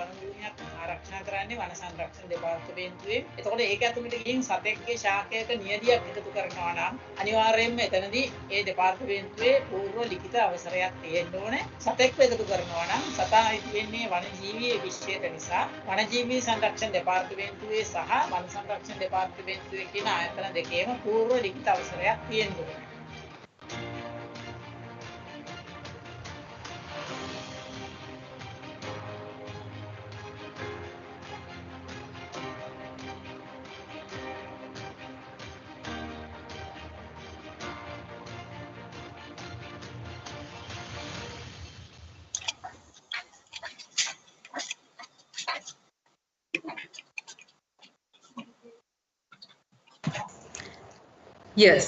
වන භූමියක් ආරක්ෂා කරන්නේ වන සංරක්ෂණ දෙපාර්තමේන්තුවේ. එතකොට ඒක ඇතුළට ගිහින් සතෙක්ගේ ශාකයක නියදියක් එකතු කරනවා නම් අනිවාර්යයෙන්ම එතනදී ඒ දෙපාර්තමේන්තුවේ පූර්ව ලිඛිත අවසරයක් තියෙන්න ඕනේ. සතෙක්ව එකතු කරනවා නම් සතා තියෙන්නේ වනජීවී විශ්ෂේප නිසා වනජීවී සංරක්ෂණ දෙපාර්තමේන්තුවේ සහ වන සංරක්ෂණ දෙපාර්තමේන්තුවේ කියන ආයතන දෙකේම පූර්ව ලිඛිත අවසරයක් තියෙන්න ඕනේ. Yes.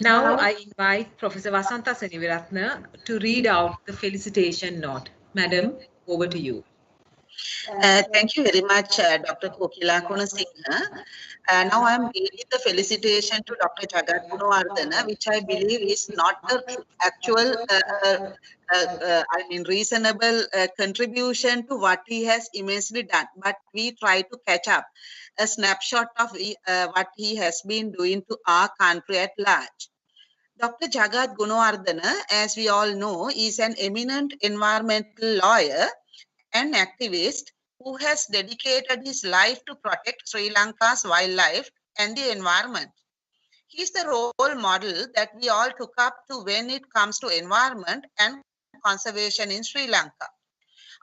Now I invite Professor Vasantha Seniviratna to read out the felicitation note. Madam, over to you. Thank you very much, Dr. Kokila Kunasinghe. Now I am reading the felicitation to Dr. Jagat Gunawardena, which I believe is not the actual, reasonable contribution to what he has immensely done, but we try to catch up a snapshot of what he has been doing to our country at large. Dr. Jagat Gunawardena, as we all know, is an eminent environmental lawyer and activist who has dedicated his life to protect Sri Lanka's wildlife and the environment. He is the role model that we all took up to when it comes to environment and conservation in Sri Lanka.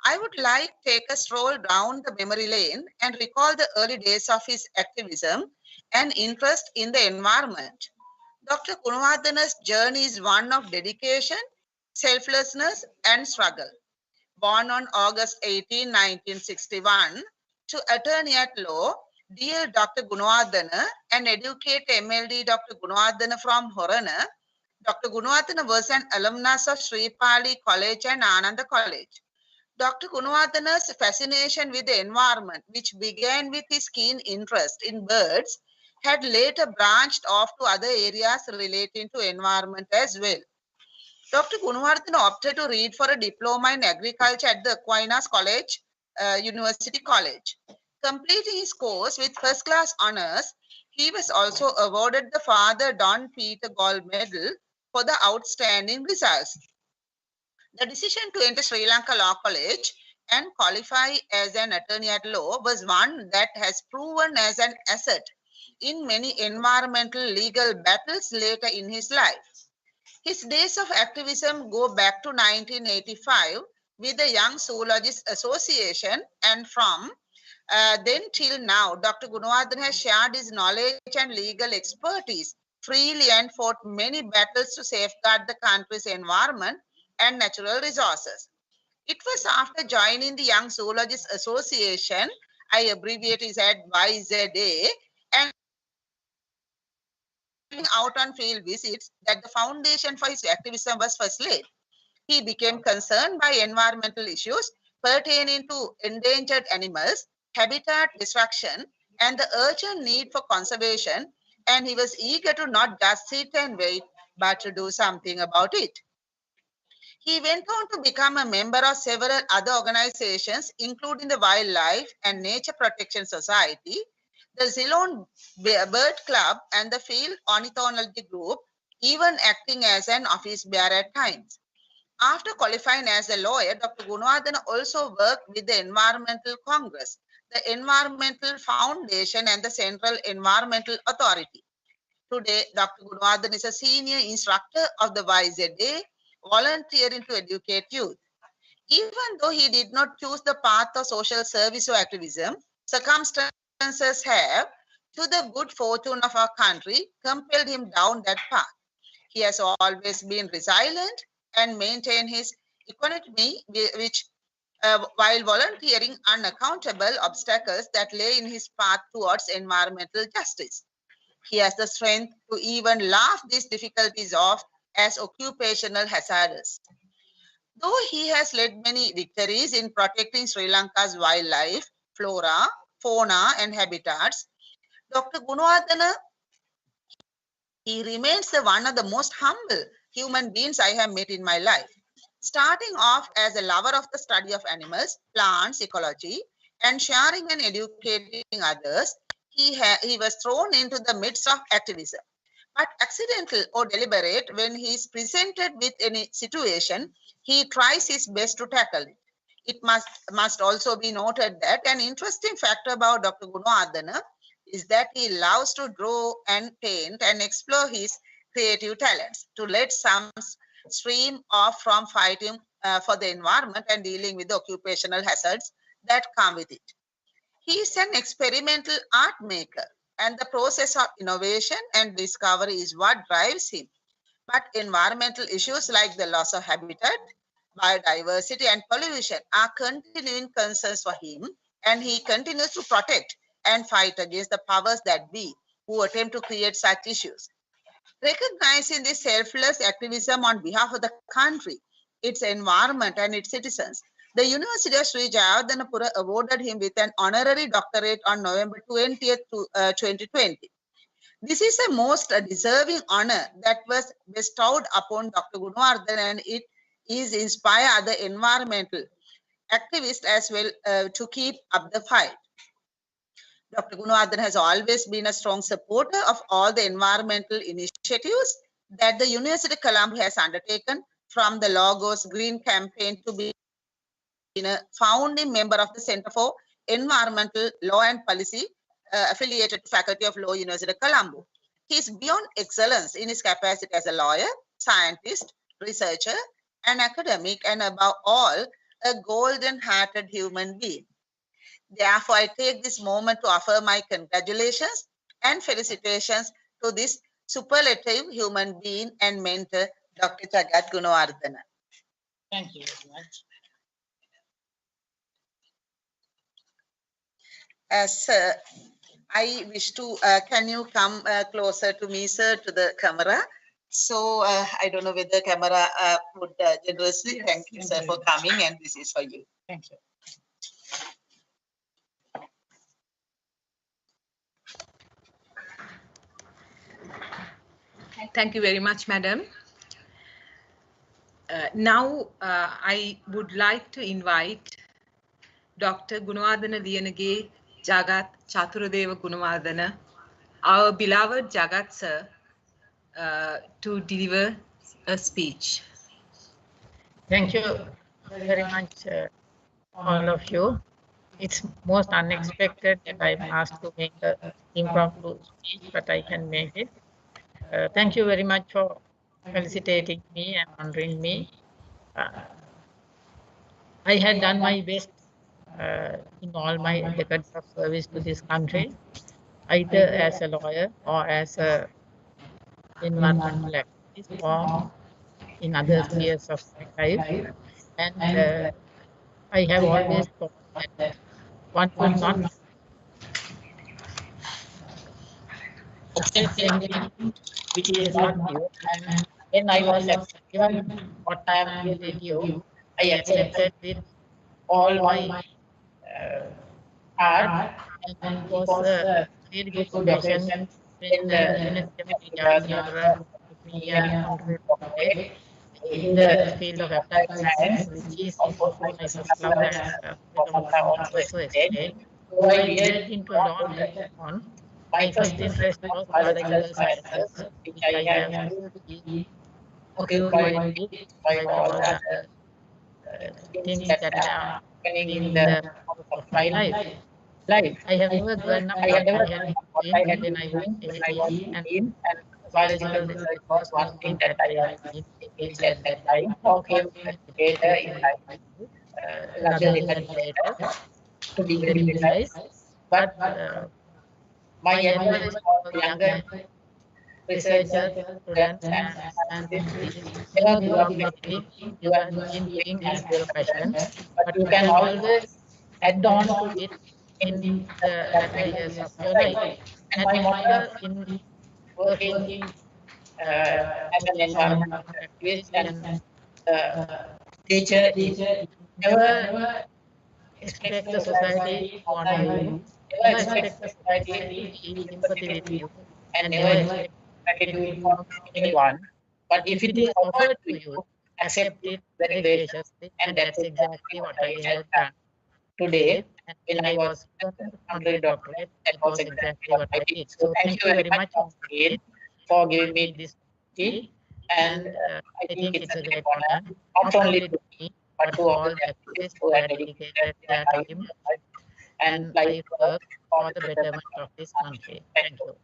I would like to take a stroll down the memory lane and recall the early days of his activism and interest in the environment. Dr. Gunawardena's journey is one of dedication, selflessness, and struggle. Born on August 18, 1961, to attorney at law, dear Dr. Gunawardena, and educate MLD Dr. Gunawardena from Horana, Dr. Gunawardena was an alumnus of Sri Pali College and Ananda College. Dr. Gunawardena's fascination with the environment, which began with his keen interest in birds, had later branched off to other areas relating to environment as well. Dr. Gunawardena opted to read for a diploma in agriculture at the Aquinas College, University College. Completing his course with first-class honors, he was also awarded the Father Don Peter Gold Medal for the outstanding results. The decision to enter Sri Lanka Law College and qualify as an attorney at law was one that has proven as an asset in many environmental legal battles later in his life. His days of activism go back to 1985 with the Young Zoologists Association, and from then till now, Dr. Gunawardena has shared his knowledge and legal expertise freely and fought many battles to safeguard the country's environment and natural resources. It was after joining the Young Zoologists Association, I abbreviate it as YZA, and out on field visits that the foundation for his activism was first laid. He became concerned by environmental issues pertaining to endangered animals, habitat destruction, and the urgent need for conservation, and he was eager to not just sit and wait, but to do something about it. He went on to become a member of several other organizations, including the Wildlife and Nature Protection Society, the Ceylon Bird Club, and the Field Ornithology Group, even acting as an office bearer at times. After qualifying as a lawyer, Dr. Gunawardena also worked with the Environmental Congress, the Environmental Foundation, and the Central Environmental Authority. Today, Dr. Gunawardena is a senior instructor of the YZA, volunteering to educate youth. Even though he did not choose the path of social service or activism, circumstances have, to the good fortune of our country, compelled him down that path. He has always been resilient and maintained his equanimity, which while volunteering unaccountable obstacles that lay in his path towards environmental justice. He has the strength to even laugh these difficulties off as occupational hazards. Though he has led many victories in protecting Sri Lanka's wildlife, flora, fauna, and habitats, Dr. Gunawardena, he remains one of the most humble human beings I have met in my life. Starting off as a lover of the study of animals, plants, ecology, and sharing and educating others, he was thrown into the midst of activism. But accidental or deliberate, when he is presented with any situation, he tries his best to tackle it. It must also be noted that an interesting factor about Dr. Gunawardena is that he loves to draw and paint and explore his creative talents, to let some stream off from fighting for the environment and dealing with the occupational hazards that come with it. He is an experimental art maker, and the process of innovation and discovery is what drives him. But environmental issues like the loss of habitat, biodiversity, and pollution are continuing concerns for him, and he continues to protect and fight against the powers that be who attempt to create such issues. Recognizing this selfless activism on behalf of the country, its environment, and its citizens, the University of Sri Jayawardenepura awarded him with an honorary doctorate on November 20th, 2020. This is a most deserving honor that was bestowed upon Dr. Gunawardena, and it is inspire other environmental activists as well to keep up the fight. Dr. Gunawardena has always been a strong supporter of all the environmental initiatives that the University of Colombo has undertaken, from the Lagos Green Campaign to be a founding member of the Center for Environmental Law and Policy affiliated to Faculty of Law, University of Colombo. He is beyond excellence in his capacity as a lawyer, scientist, researcher, and academic, and above all, a golden-hearted human being. Therefore, I take this moment to offer my congratulations and felicitations to this superlative human being and mentor, Dr. Jagat Gunawardena. Thank you very much. Sir, I wish to, can you come closer to me, sir, to the camera? So I don't know whether the camera would generously. Yes, thank you, sir, for coming, and this is for you. Thank you. Thank you very much, Madam. Now, I would like to invite Dr. Gunawardena Liyanage Jagat Chaturadeva Gunawardena, our beloved Jagat sir, to deliver a speech. Thank you very much, all of you. It's most unexpected that I'm asked to make an impromptu speech, but I can make it. Thank you very much for felicitating me and honoring me. I had done my best in all my decades of service to this country, either as a lawyer or as an environmental activist or in other spheres of life. And I have always thought that one would not accept anything which is not due. And when I was given what I am really due, I accepted with all my heart, and it was a really good occasion when the University of Jayawardenepura gave me a honorary doctorate in the field of applied science, which is also my first love, as Professor also explained. So I veered into law later on. My first interest was biological sciences, which I have been occupied with by all the things that are happening in the course of my life. I have never given up what I had been when I was 18, and biological research was one thing that I had been engaged at that time. Or came later in life, another event later to be very precise. But my advice for the younger researchers, students, and scientists is never give up anything you have been doing as your passion, but you can always add on to it in the latter years of your life. And my motto in working as an environmental activist and teacher is never expect the society to honor you, never expect the society to be in sympathy with you, and never expect gratitude from anyone. But if it is offered to you, accept it very graciously, and that's exactly what I have done today. And when I was presenting the honorary doctorate, that was exactly what I did. So thank you very much once again for giving me this opportunity. And I think it's a great honor, not only to me, but to all the activists who have dedicated their time and life work for the betterment of this country. Thank you.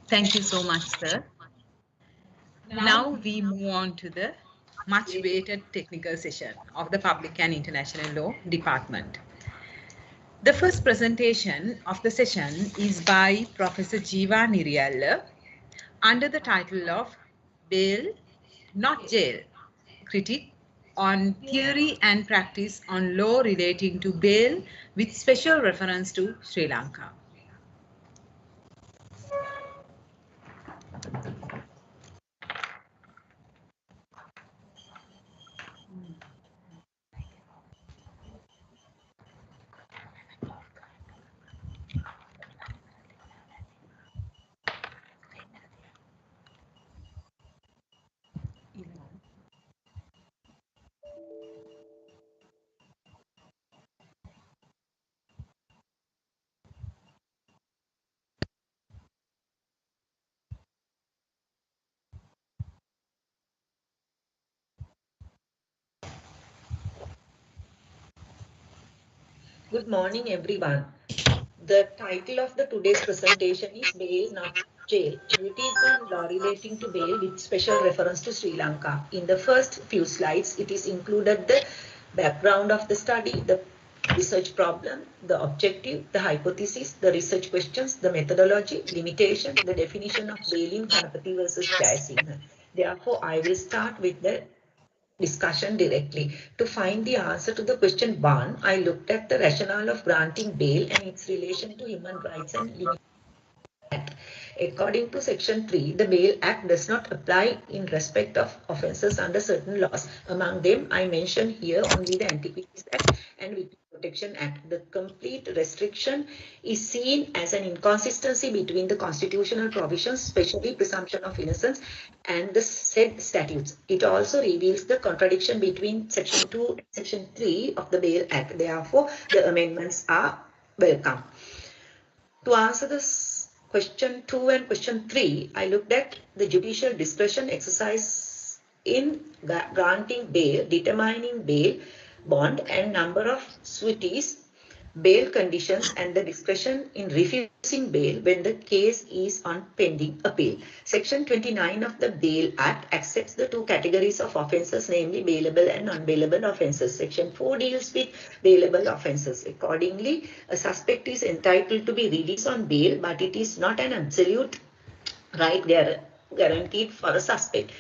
Thank you so much, sir. Now we move on to the much awaited technical session of the Public and International Law Department. The first presentation of the session is by Professor Jeeva Niriyalla under the title of Bail, Not Jail, Critique on Theory and Practice on Law Relating to Bail with special reference to Sri Lanka. Good morning, everyone. The title of the today's presentation is Bail, Not Jail. Critique on law relating to bail with special reference to Sri Lanka. In the first few slides, it is included the background of the study, the research problem, the objective, the hypothesis, the research questions, the methodology, limitation, the definition of bail in Ganapathy versus Jayasinghe. Therefore, I will start with the discussion directly. To find the answer to the question 1, I looked at the rationale of granting bail and its relation to human rights and limitations. According to Section 3, the Bail Act does not apply in respect of offences under certain laws. Among them, I mention here only the Antiquities Act and Victim Protection Act. The complete restriction is seen as an inconsistency between the constitutional provisions, especially presumption of innocence, and the said statutes. It also reveals the contradiction between Section 2 and Section 3 of the Bail Act. Therefore, the amendments are welcome. To answer this question 2 and question 3, I looked at the judicial discretion exercise in granting bail, determining bail, bond and number of suites, bail conditions and the discretion in refusing bail when the case is on pending appeal. Section 29 of the Bail Act accepts the two categories of offences, namely bailable and non-bailable offences. Section 4 deals with bailable offences. Accordingly, a suspect is entitled to be released on bail, but it is not an absolute right guaranteed for a suspect.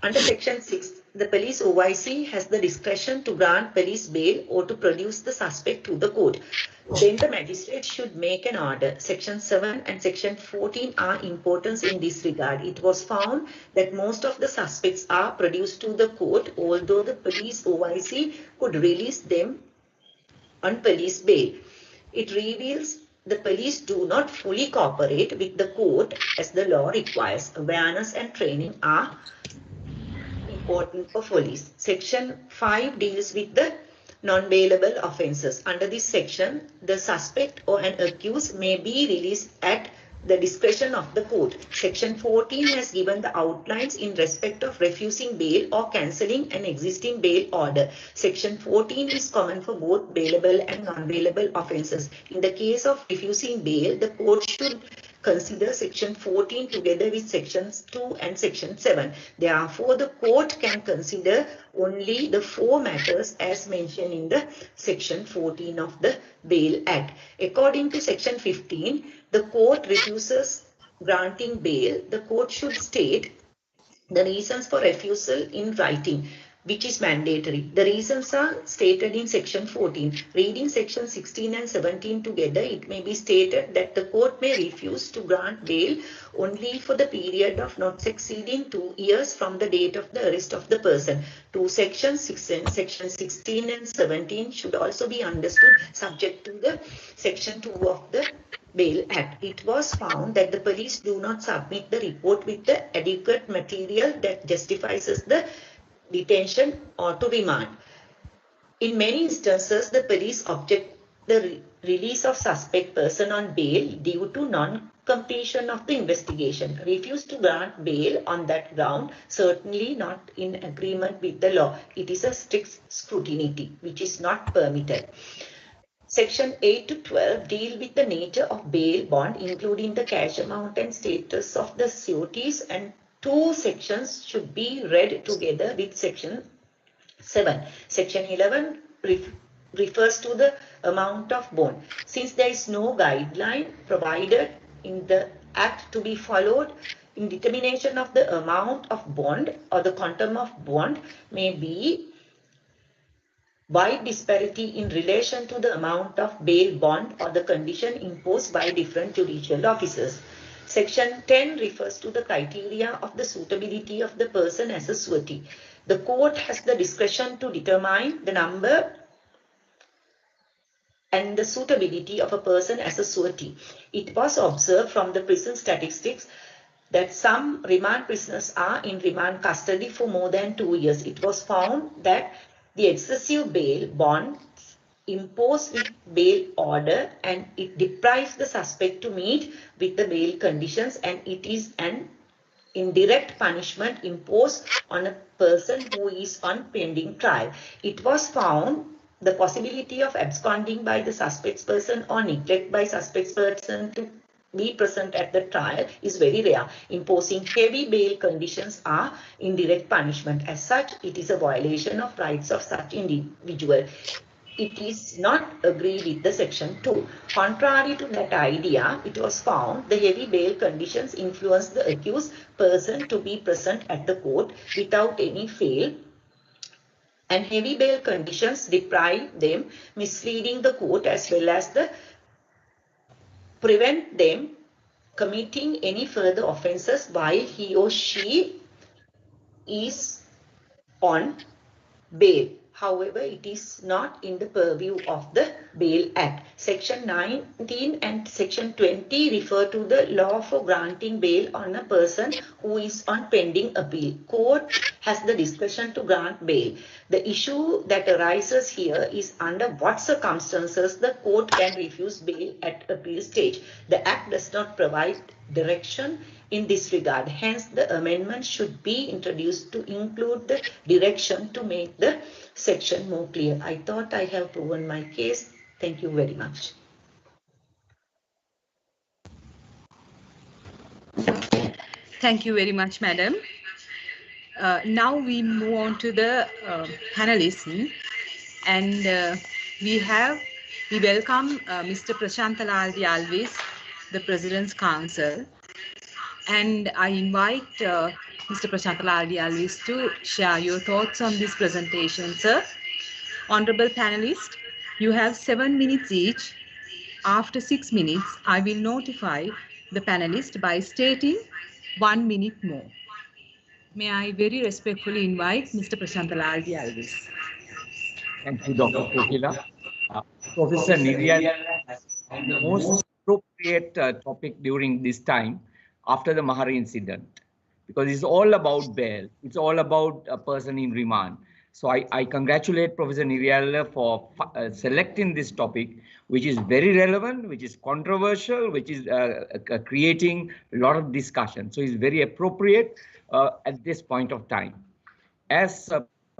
Under Section 6, the police OIC has the discretion to grant police bail or to produce the suspect to the court. Then the magistrate should make an order. Section 7 and Section 14 are important in this regard. It was found that most of the suspects are produced to the court, although the police OIC could release them on police bail. It reveals the police do not fully cooperate with the court as the law requires. Awareness and training are important for police. Section 5 deals with the non-bailable offences. Under this section, the suspect or an accused may be released at the discretion of the court. Section 14 has given the outlines in respect of refusing bail or cancelling an existing bail order. Section 14 is common for both bailable and non-bailable offences. In the case of refusing bail, the court should consider Section 14 together with Sections 2 and Section 7. Therefore, the court can consider only the 4 matters as mentioned in the Section 14 of the Bail Act. According to Section 15, the court refuses granting bail. The court should state the reasons for refusal in writing, which is mandatory. The reasons are stated in Section 14. Reading Section 16 and 17 together, it may be stated that the court may refuse to grant bail only for the period of not exceeding 2 years from the date of the arrest of the person. Two sections, Section 16 and 17, should also be understood subject to the Section 2 of the Bail Act, it was found that the police do not submit the report with the adequate material that justifies the detention or to remand. In many instances, the police object the release of suspect person on bail due to non-completion of the investigation, refuse to grant bail on that ground, certainly not in agreement with the law. It is a strict scrutiny which is not permitted. Section 8 to 12 deal with the nature of bail bond, including the cash amount and status of the sureties, and two sections should be read together with Section 7. Section 11 refers to the amount of bond. Since there is no guideline provided in the Act to be followed, in determination of the amount of bond or the quantum of bond may be wide disparity in relation to the amount of bail bond or the condition imposed by different judicial officers. Section 10 refers to the criteria of the suitability of the person as a surety. The court has the discretion to determine the number and the suitability of a person as a surety. It was observed from the prison statistics that some remand prisoners are in remand custody for more than 2 years. It was found that the excessive bail bond imposed with bail order and it deprives the suspect to meet with the bail conditions, and it is an indirect punishment imposed on a person who is on pending trial. It was found the possibility of absconding by the suspect's person or neglect by suspect's person to be present at the trial is very rare. Imposing heavy bail conditions are indirect punishment. As such, it is a violation of rights of such individual. It is not agreed with the Section 2. Contrary to that idea, it was found the heavy bail conditions influence the accused person to be present at the court without any fail, and heavy bail conditions deprive them, misleading the court as well as the prevent them committing any further offences while he or she is on bail. However, it is not in the purview of the Bail Act. Section 19 and Section 20 refer to the law for granting bail on a person who is on pending appeal. Court has the discretion to grant bail. The issue that arises here is under what circumstances the court can refuse bail at appeal stage. The Act does not provide direction in this regard. Hence, the amendment should be introduced to include the direction to make the section more clear. I thought I have proven my case. Thank you very much. Thank you very much, madam. Now we move on to the panelists, and we welcome Mr. Prashantalal Alves, the President's Counsel, and I invite Mr. Prashantalal Alves to share your thoughts on this presentation, sir. Honorable panelists, you have 7 minutes each. After 6 minutes, I will notify the panelist by stating 1 minute more. May I very respectfully invite Mr. Prashantalal Alves. Thank you, Dr. Kokila. Professor Nirya has the most appropriate topic during this time after the Mahar incident, because it's all about bail. It's all about a person in remand. So I congratulate Professor Nirya for selecting this topic, which is very relevant, which is controversial, which is creating a lot of discussion. So it's very appropriate at this point of time. As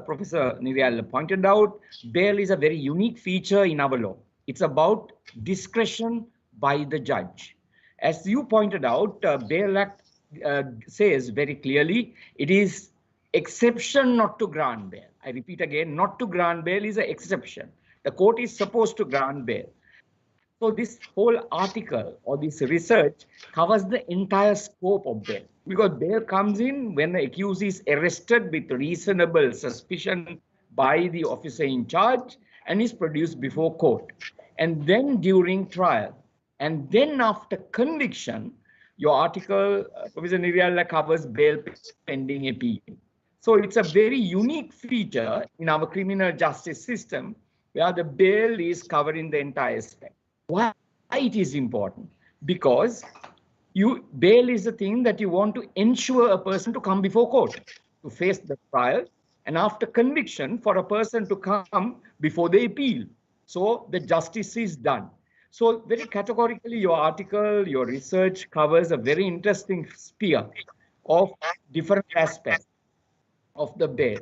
Professor Nirya pointed out, bail is a very unique feature in our law. It's about discretion by the judge. As you pointed out, Bail Act says very clearly it is exception not to grant bail. I repeat again, not to grant bail is an exception. The court is supposed to grant bail. So this whole article or this research covers the entire scope of bail, because bail comes in when the accused is arrested with reasonable suspicion by the officer in charge and is produced before court. And then during trial, and then after conviction, your article, Professor Nirya, covers bail pending appeal. So it's a very unique feature in our criminal justice system where the bail is covering the entire spectrum. Why it is important? because bail is the thing that you want to ensure a person to come before court, to face the trial, and after conviction for a person to come before the appeal. So the justice is done. So very categorically, your article, your research covers a very interesting sphere of different aspects of the bail.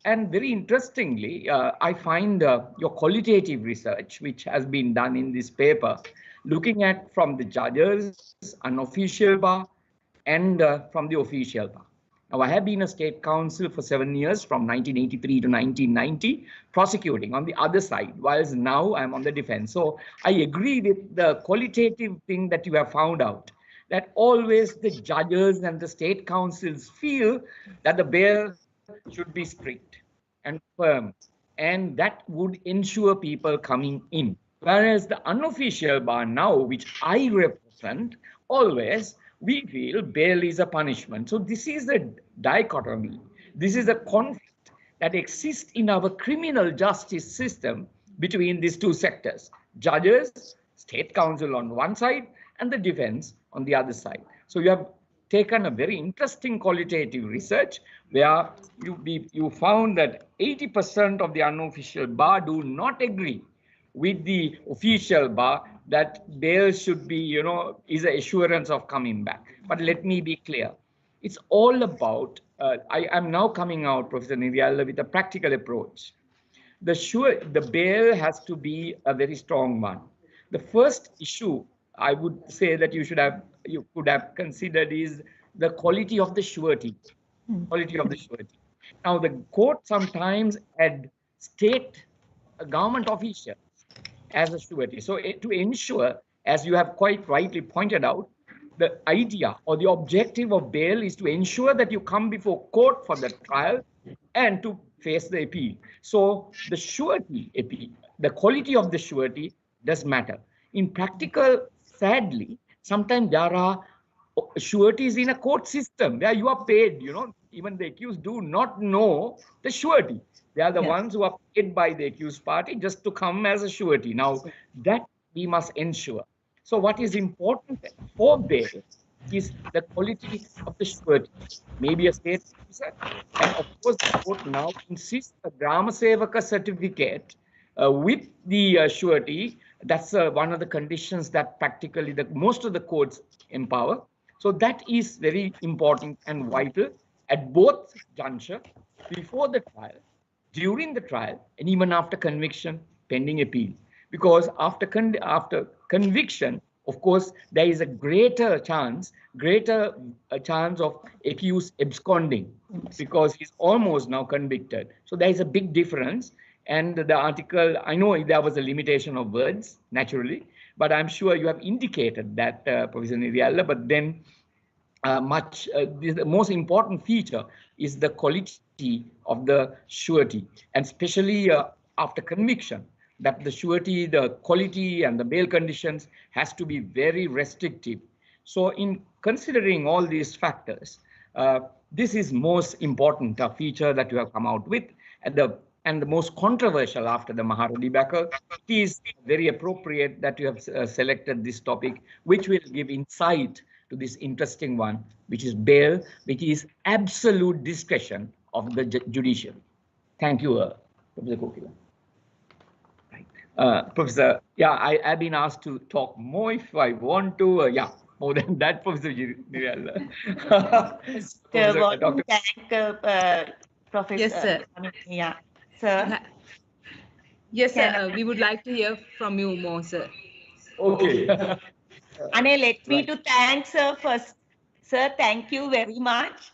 And very interestingly, I find your qualitative research, which has been done in this paper, looking at from the judges, unofficial bar, and from the official bar. Now, I have been a state counsel for 7 years, from 1983 to 1990, prosecuting on the other side, whilst now I'm on the defense. So I agree with the qualitative thing that you have found out, that always the judges and the state councils feel that the bail should be strict and firm, and that would ensure people coming in. Whereas the unofficial bar now, which I represent, always we feel bail is a punishment. So this is the dichotomy. This is a conflict that exists in our criminal justice system between these two sectors: judges, state counsel on one side, and the defense on the other side. So you have taken a very interesting qualitative research where you found that 80% of the unofficial bar do not agree with the official bar that bail should be, is an assurance of coming back. But let me be clear. It's all about, I am now coming out, Professor Nirialla, with a practical approach. The bail has to be a very strong one. The first issue I would say that you could have considered is the quality of the surety. Quality of the surety. Now, the court sometimes had state government officials as a surety. So to ensure, as you have quite rightly pointed out, the idea or the objective of bail is to ensure that you come before court for the trial and to face the appeal. So the surety appeal, the quality of the surety does matter. In practical, sadly, sometimes there are sureties in a court system where you are paid, even the accused do not know the surety. They are the ones who are paid by the accused party just to come as a surety. Now, that we must ensure. So what is important for bail is the quality of the surety. Maybe a state officer, and of course, the court now insists a Grama Sevaka certificate with the surety. That's one of the conditions that practically most of the courts empower. So that is very important and vital at both juncture, before the trial, during the trial, and even after conviction, pending appeal. Because after conviction, of course, there is a greater chance of accused absconding because he's almost now convicted. So there is a big difference. And the article, I know there was a limitation of words, naturally, but I'm sure you have indicated that, Professor Nirialla, but then the most important feature is the quality of the surety, and especially after conviction, that the surety, the quality and the bail conditions has to be very restrictive. So in considering all these factors, this is most important feature that you have come out with, and the most controversial after the Mahara debacle. It is very appropriate that you have selected this topic, which will give insight to this interesting one, which is bail, which is absolute discretion of the judiciary. Thank you, Professor Kokila. Right. Professor, I've been asked to talk more if I want to. More than that, Professor Nirialla. Dr. Thank Professor. Yes, sir. Sir. Yes, sir. We would like to hear from you more, sir. Okay. Ane, let me to thank sir first. Sir, thank you very much.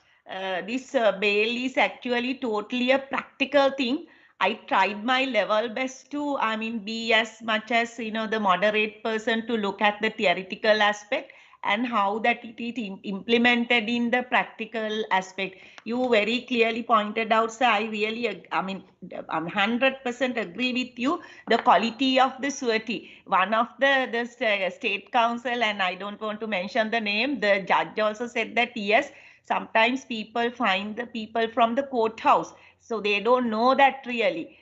This bail is actually totally a practical thing. I tried my level best to, be as much as, the moderate person to look at the theoretical aspect and how that it is implemented in the practical aspect. You very clearly pointed out, sir, I really, I'm 100% agree with you. The quality of the surety. One of the state council, and I don't want to mention the name, the judge also said that, yes, sometimes people find the people from the courthouse. So they don't know that really.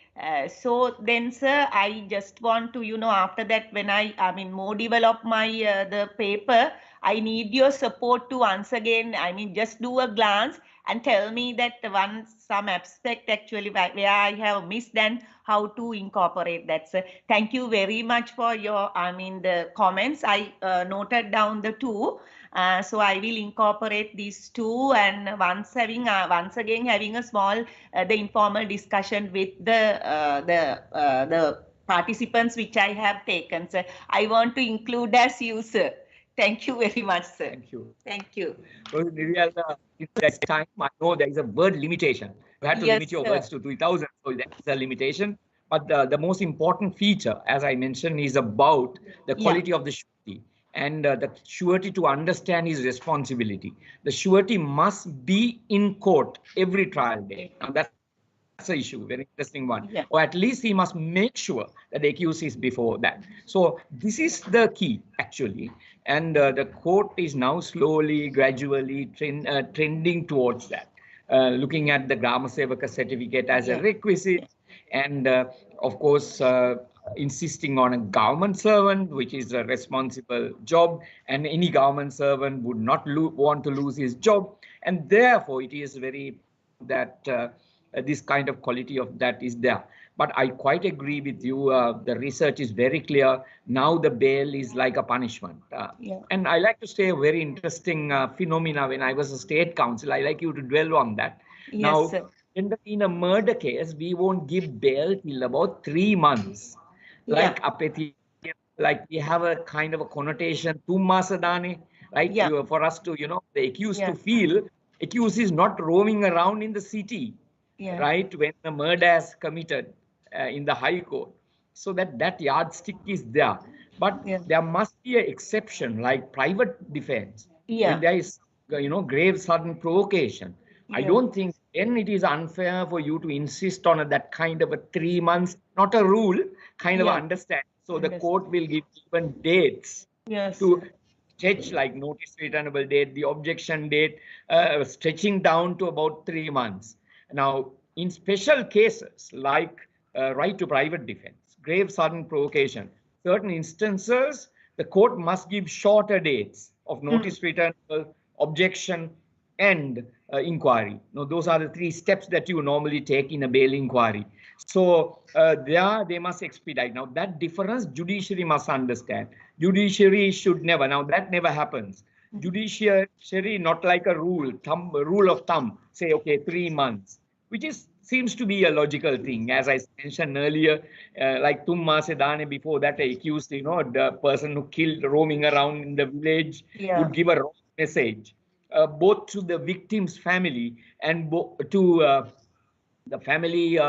So then, sir, I just want to, after that, when I mean, more develop my the paper, I need your support to once again, just do a glance and tell me that some aspect actually where I have missed and how to incorporate that. So thank you very much for your, the comments. I noted down the two. So I will incorporate these two, and once again having a small the informal discussion with the participants which I have taken. So I want to include as you, sir. Thank you very much, sir. Thank you. Thank you. So, Nirya, in that time, I know there is a word limitation. You have to limit your words to 3,000. So that's a limitation. But the most important feature, as I mentioned, is about the quality of the surety. And the surety to understand his responsibility. The surety must be in court every trial day. Now that's an issue, very interesting one. Or at least he must make sure that the accused is before that. So this is the key, actually. And the court is now slowly, gradually trending towards that. Looking at the Grama Sevaka certificate as a requisite, and of course, insisting on a government servant, which is a responsible job, and any government servant would not want to lose his job. And therefore, it is very that this kind of quality of that is there. But I quite agree with you. The research is very clear. Now the bail is like a punishment. And I like to say a very interesting phenomena when I was a state counsel. I like you to dwell on that. Now, in a murder case, we won't give bail till about 3 months. Like like we have a kind of a connotation, tumma sadane, right? For us to, the accused to feel accused is not roaming around in the city, right? When the murder is committed in the High Court. So that yardstick is there. But there must be an exception, like private defense. When there is, grave sudden provocation. I don't think then it is unfair for you to insist on that kind of a 3 months, not a rule, kind of understand. So the court will give even dates to stretch, like notice returnable date, the objection date, stretching down to about 3 months. Now, in special cases like right to private defense, grave sudden provocation, certain instances, the court must give shorter dates of notice returnable, objection, and inquiry. Now, those are the 3 steps that you normally take in a bail inquiry. So they must expedite. Now, that difference judiciary must understand. Judiciary should never. Now, that never happens. Judiciary not like a rule of thumb. Say, okay, 3 months, which seems to be a logical thing. As I mentioned earlier, like Tumma Sedane, before that, accused, the person who killed roaming around in the village would give a wrong message. Both to the victim's family and to the family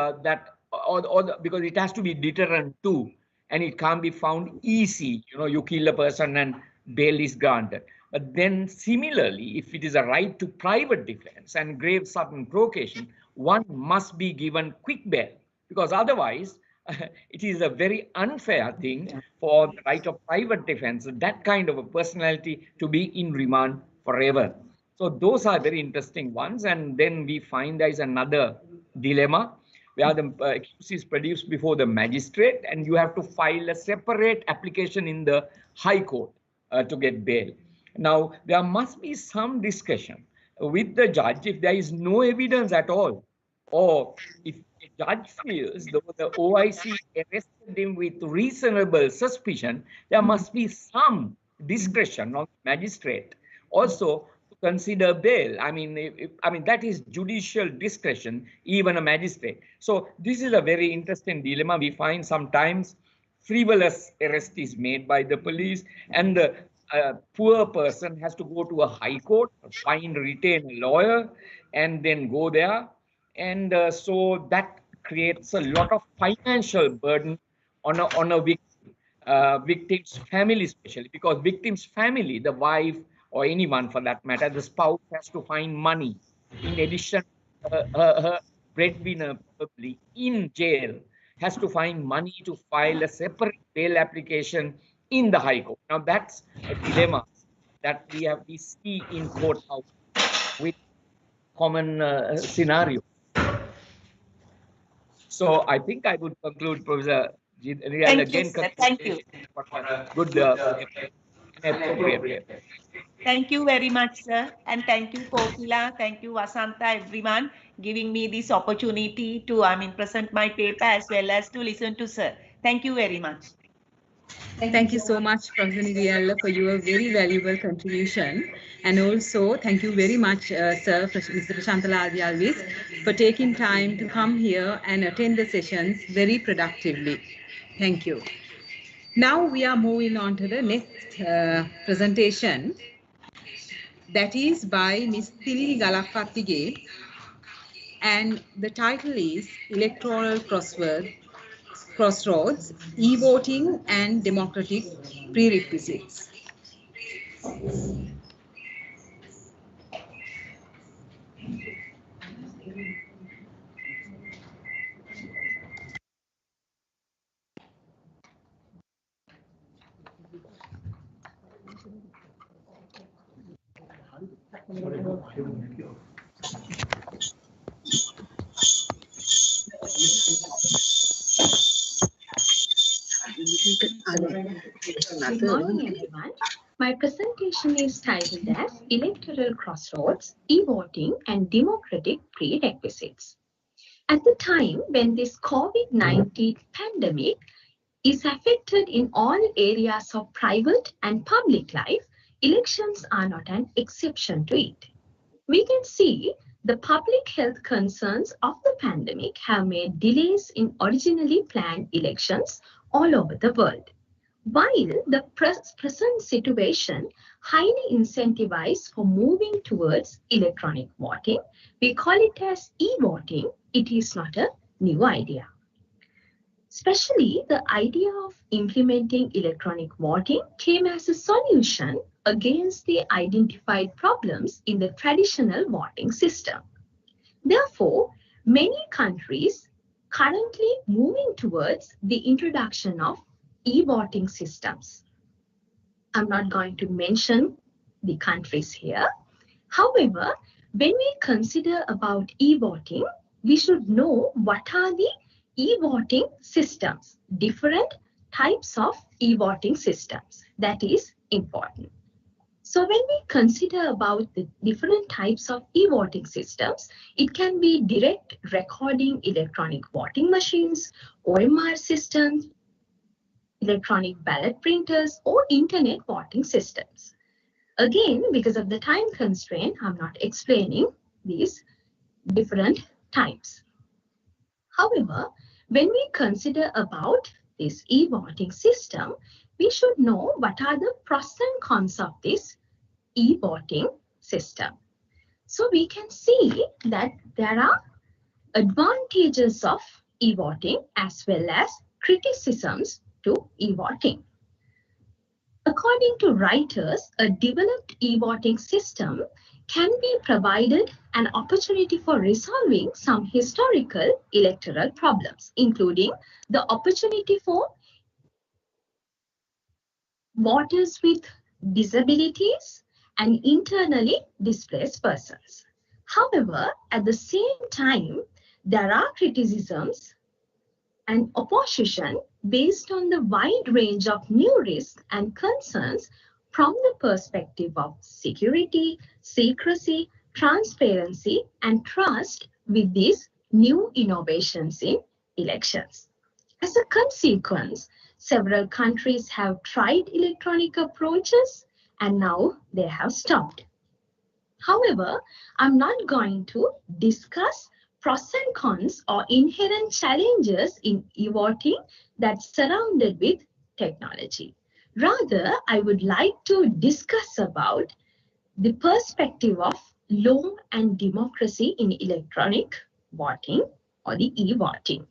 because it has to be deterrent too, and it can't be found easy. You kill a person and bail is granted. But then similarly, if it is a right to private defense and grave sudden provocation, one must be given quick bail, because otherwise it is a very unfair thing for the right of private defense, that kind of a personality, to be in remand forever. So those are very interesting ones. And then we find there is another dilemma where the accused is produced before the magistrate, and you have to file a separate application in the High Court to get bail. Now, there must be some discussion with the judge if there is no evidence at all, or if the judge feels though the OIC arrested him with reasonable suspicion, there must be some discretion on the magistrate also to consider bail. I mean, that is judicial discretion, even a magistrate. So this is a very interesting dilemma. We find sometimes frivolous arrest is made by the police, and the poor person has to go to a High Court, retain a lawyer, and then go there. And so that creates a lot of financial burden on a victim, victim's family especially, because victim's family, the wife or anyone for that matter, the spouse has to find money. In addition, her breadwinner probably in jail has to find money to file a separate bail application in the High Court. Now that's a dilemma that we see in courthouse with common scenario. So I think I would conclude, Professor Rial, Thank you, again. sir. Thank you. For a good and appropriate way. Thank you very much, sir. And thank you, Kokila. Thank you, Vasanta, everyone, giving me this opportunity to, present my paper as well as to listen to sir. Thank you very much. Thank you so much, Professor Nidiyalla, for your very valuable contribution. And also, thank you very much, sir, Mr. Prashantala Alvis, for taking time to come here and attend the sessions very productively. Thank you. Now we are moving on to the next presentation. That is by Ms. Thili Galakattige, and the title is Electoral Crossroads, E-Voting and Democratic Prerequisites. Good morning, everyone. My presentation is titled as Electoral Crossroads, E-Voting and Democratic Prerequisites. At the time when this COVID-19 pandemic is affected in all areas of private and public life, elections are not an exception to it. We can see the public health concerns of the pandemic have made delays in originally planned elections all over the world. While the present situation highly incentivized for moving towards electronic voting, we call it as e-voting. It is not a new idea. Especially the idea of implementing electronic voting came as a solution against the identified problems in the traditional voting system. Therefore, many countries currently moving towards the introduction of e-voting systems. I'm not going to mention the countries here. However, when we consider about e-voting, we should know what are the e-voting systems, different types of e-voting systems. That is important. So when we consider about the different types of e-voting systems, it can be direct recording electronic voting machines, OMR systems, electronic ballot printers, or internet voting systems. Again, because of the time constraint, I'm not explaining these different types. However, when we consider about this e-voting system, we should know what are the pros and cons of this e-voting system. So we can see that there are advantages of e-voting as well as criticisms to e-voting. According to writers, a developed e-voting system can be provided an opportunity for resolving some historical electoral problems, including the opportunity for voters with disabilities and internally displaced persons. However, at the same time, there are criticisms and opposition based on the wide range of new risks and concerns from the perspective of security, secrecy, transparency, and trust with these new innovations in elections. As a consequence, several countries have tried electronic approaches and now they have stopped. However, I'm not going to discuss pros and cons or inherent challenges in e-voting that's surrounded with technology. Rather, I would like to discuss about the perspective of law and democracy in electronic voting or the e-voting.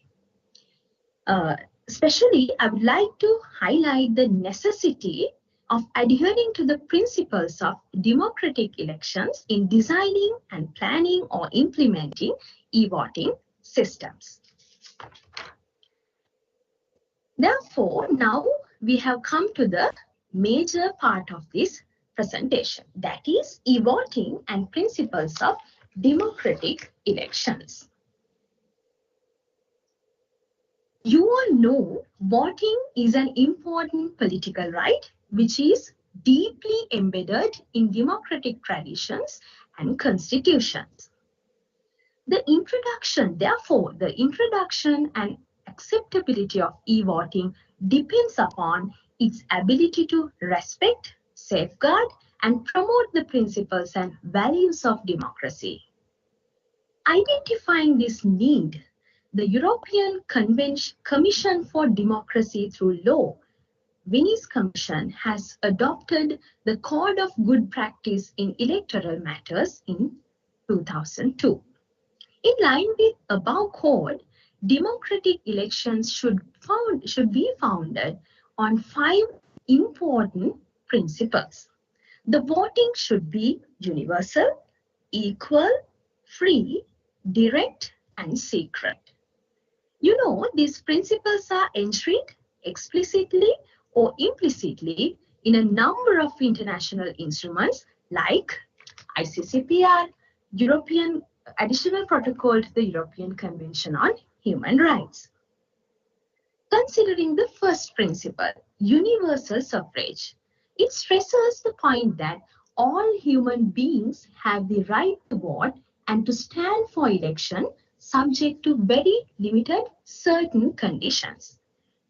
Especially, I would like to highlight the necessity of adhering to the principles of democratic elections in designing and planning or implementing e-voting systems. Therefore, now we have come to the major part of this presentation, that is e-voting and principles of democratic elections. You all know voting is an important political right which is deeply embedded in democratic traditions and constitutions. Therefore, the introduction and acceptability of e-voting depends upon its ability to respect, safeguard, and promote the principles and values of democracy. Identifying this need, the European Commission for Democracy through Law, Venice Commission, has adopted the Code of Good Practice in Electoral Matters in 2002. In line with above code, democratic elections should be founded on 5 important principles. The voting should be universal, equal, free, direct, and secret. You know, these principles are enshrined explicitly or implicitly in a number of international instruments like ICCPR, European Additional Protocol to the European Convention on Human Rights. Considering the first principle, universal suffrage, it stresses the point that all human beings have the right to vote and to stand for election subject to very limited certain conditions.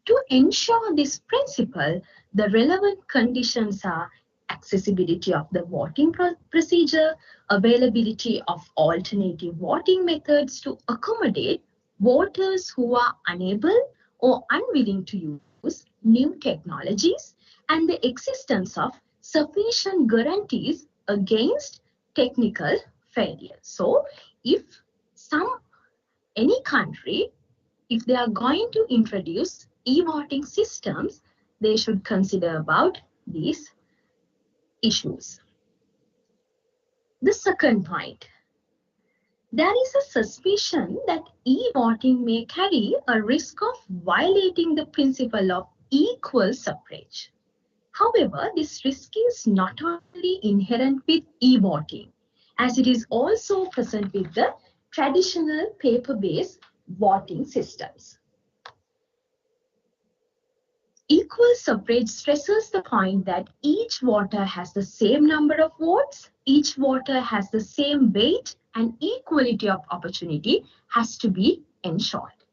To ensure this principle, the relevant conditions are accessibility of the voting procedure, availability of alternative voting methods to accommodate voters who are unable or unwilling to use new technologies, and the existence of sufficient guarantees against technical failure. So, if any country, if they are going to introduce e-voting systems, they should consider about these issues. The second point, there is a suspicion that e-voting may carry a risk of violating the principle of equal suffrage. However, this risk is not only inherent with e-voting, as it is also present with the traditional paper-based voting systems. Equal suffrage stresses the point that each voter has the same number of votes, each voter has the same weight, and equality of opportunity has to be ensured.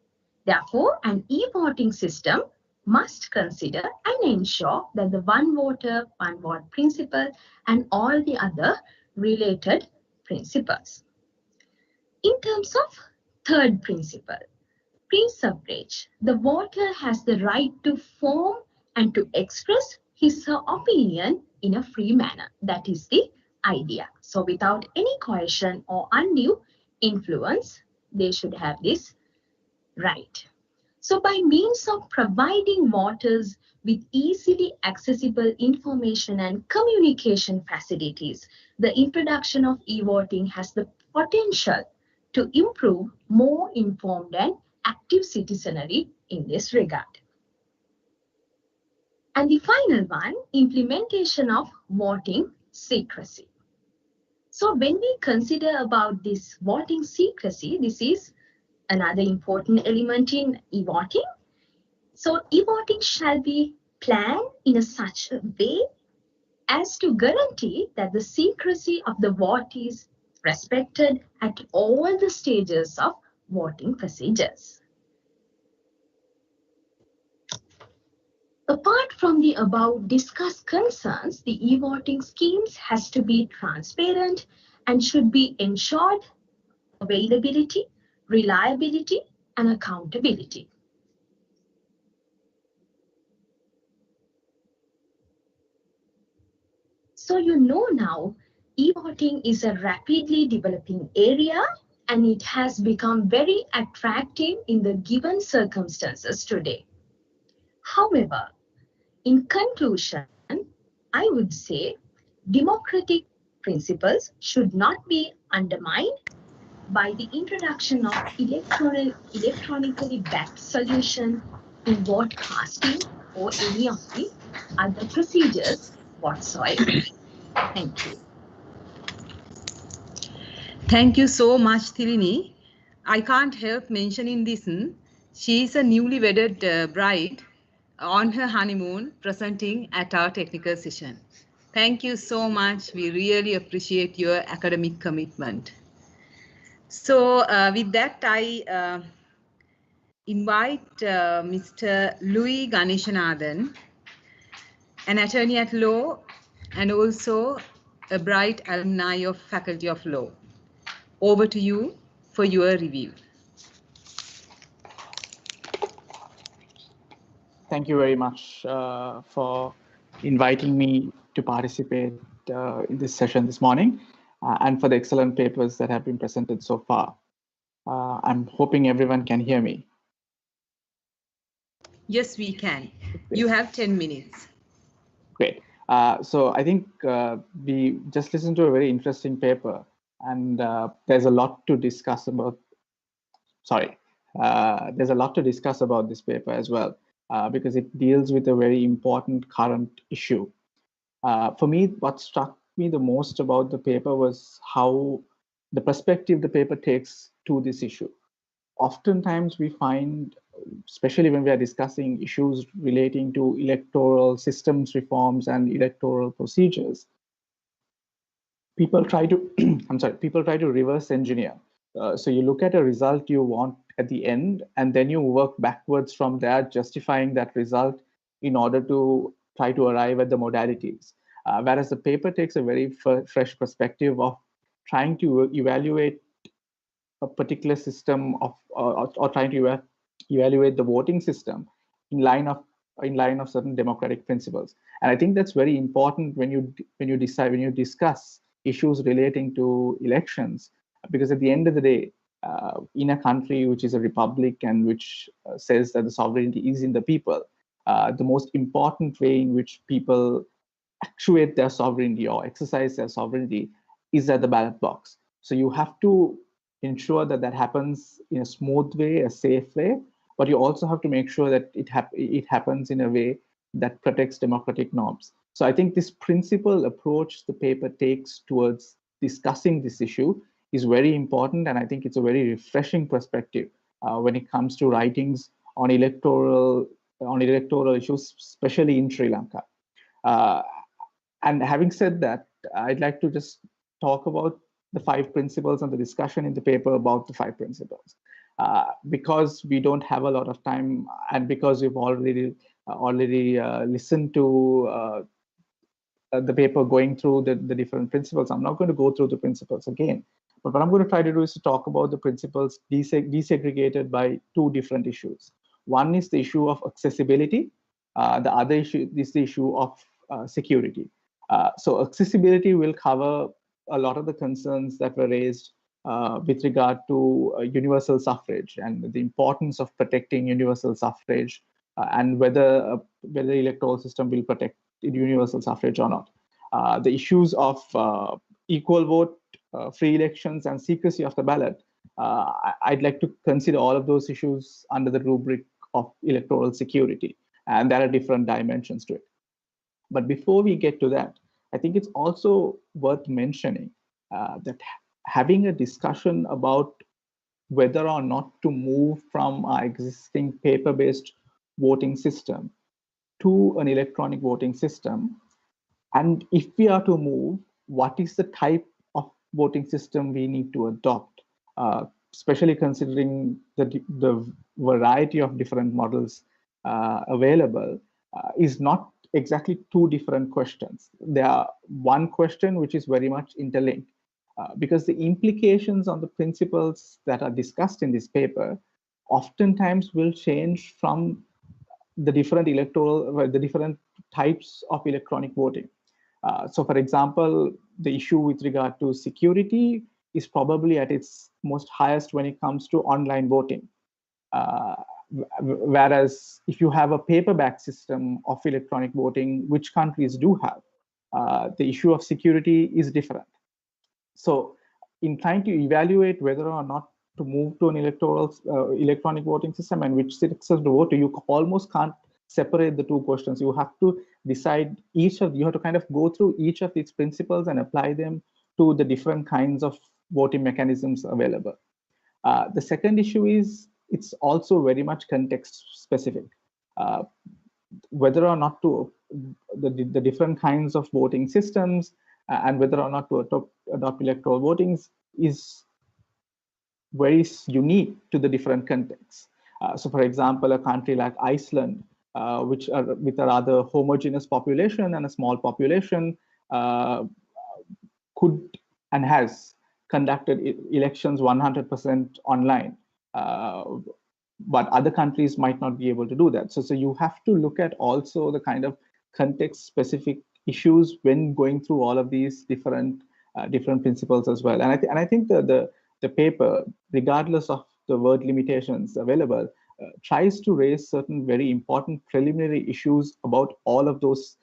Therefore, an e-voting system must consider and ensure that the one voter, one vote principle and all the other related principles. In terms of third principle, pre-suffrage, the voter has the right to form and to express his or her opinion in a free manner. That is the idea. So without any coercion or undue influence, they should have this right. So by means of providing voters with easily accessible information and communication facilities, the introduction of e-voting has the potential to improve more informed and active citizenry in this regard. And the final one, implementation of voting secrecy. So when we consider about this voting secrecy, this is another important element in e-voting. So e-voting shall be planned in such a way as to guarantee that the secrecy of the vote is respected at all the stages of voting procedures. Apart from the above discussed concerns, the e-voting schemes has to be transparent and should be ensured availability, reliability, and accountability. So you know now, e-voting is a rapidly developing area and it has become very attractive in the given circumstances today. However, in conclusion, I would say democratic principles should not be undermined by the introduction of electronically backed solution in vote casting or any of the other procedures whatsoever. Thank you. Thank you so much, Thirini. I can't help mentioning this. She is a newly wedded bride on her honeymoon presenting at our technical session. Thank you so much. We really appreciate your academic commitment. So with that, I invite Mr. Louis Ganeshanathan, an attorney at law and also a bright alumni of Faculty of Law. Over to you for your review. Thank you very much for inviting me to participate in this session this morning and for the excellent papers that have been presented so far. I'm hoping everyone can hear me. Yes, we can. You have 10 minutes. Great. So I think we just listened to a very interesting paper, and there's a lot to discuss about. There's a lot to discuss about this paper as well, because it deals with a very important current issue. For me, what struck me the most about the paper was how the perspective the paper takes to this issue. Oftentimes we find, especially when we are discussing issues relating to electoral systems reforms and electoral procedures, people try to people try to reverse engineer. So you look at a result you want at the end, and then you work backwards from there, justifying that result in order to try to arrive at the modalities. Whereas the paper takes a very fresh perspective of trying to evaluate a particular system of, or trying to evaluate the voting system in line of certain democratic principles. And I think that's very important when you discuss issues relating to elections, because at the end of the day, in a country which is a republic and which says that the sovereignty is in the people, the most important way in which people actuate their sovereignty or exercise their sovereignty is at the ballot box. So you have to ensure that that happens in a smooth way, a safe way, but you also have to make sure that it happens in a way that protects democratic norms. So I think this principal approach the paper takes towards discussing this issue is very important, and I think it's a very refreshing perspective when it comes to writings on electoral issues, especially in Sri Lanka. And having said that, I'd like to just talk about the 5 principles and the discussion in the paper about the 5 principles. Because we don't have a lot of time, and because we've already listened to the paper going through the different principles, I'm not going to go through the principles again. But what I'm going to try to do is to talk about the principles desegregated by 2 different issues. One is the issue of accessibility. The other issue is the issue of security. So accessibility will cover a lot of the concerns that were raised with regard to universal suffrage and the importance of protecting universal suffrage, and whether the electoral system will protect universal suffrage or not. The issues of equal vote, free elections, and secrecy of the ballot, I'd like to consider all of those issues under the rubric of electoral security, and there are different dimensions to it. But before we get to that, I think it's also worth mentioning that having a discussion about whether or not to move from our existing paper-based voting system to an electronic voting system, and if we are to move, what is the type of voting system we need to adopt, especially considering the variety of different models available, is not exactly 2 different questions. There are one question which is very much interlinked, because the implications on the principles that are discussed in this paper oftentimes will change from the different types of electronic voting. So for example, the issue with regard to security is probably at its most highest when it comes to online voting. Whereas if you have a paperback system of electronic voting, which countries do have, the issue of security is different. So in trying to evaluate whether or not to move to an electronic voting system and which systems to vote to, you almost can't separate the 2 questions. You have to decide you have to kind of go through each of these principles and apply them to the different kinds of voting mechanisms available. The second issue is it's also very much context specific. Whether or not to the different kinds of voting systems and whether or not to adopt electoral voting is very unique to the different contexts. So, for example, a country like Iceland, with a rather homogeneous population and a small population, could and has conducted elections 100% online. But other countries might not be able to do that. So you have to look at also the kind of context-specific issues when going through all of these different principles as well. And I think the paper, regardless of the word limitations available, tries to raise certain very important preliminary issues about all of those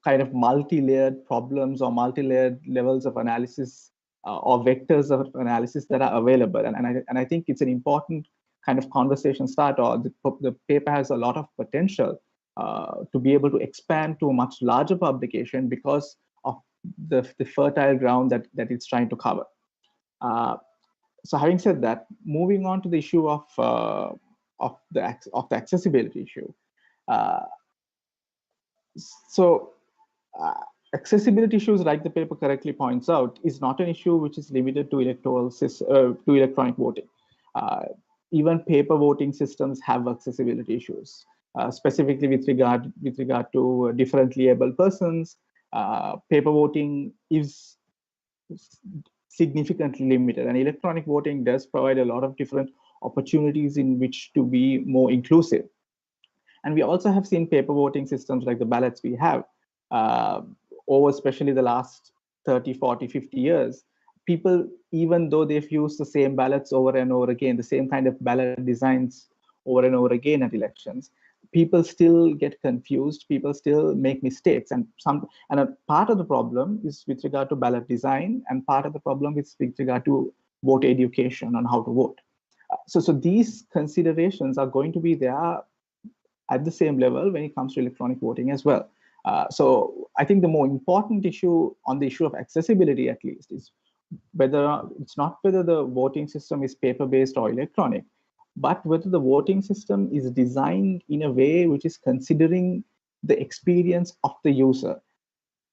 kind of multi-layered problems or multi-layered levels of analysis or vectors of analysis that are available. And I think it's an important kind of conversation starter. The paper has a lot of potential to be able to expand to a much larger publication because of the fertile ground that it's trying to cover. So having said that, moving on to the issue of the accessibility issue. Accessibility issues, like the paper correctly points out, is not an issue which is limited to electronic voting. Even paper voting systems have accessibility issues, specifically with regard to differently able persons. Paper voting is significantly limited, and electronic voting does provide a lot of different opportunities in which to be more inclusive. And we also have seen paper voting systems like the ballots we have over especially the last 30, 40, 50 years. People, even though they've used the same ballots over and over again, the same kind of ballot designs over and over again at elections, people still get confused, people still make mistakes. And a part of the problem is with regard to ballot design, and part of the problem is with regard to voter education on how to vote. So these considerations are going to be there at the same level when it comes to electronic voting as well. So I think the more important issue on the issue of accessibility, at least, is whether the voting system is paper-based or electronic, but whether the voting system is designed in a way which is considering the experience of the user,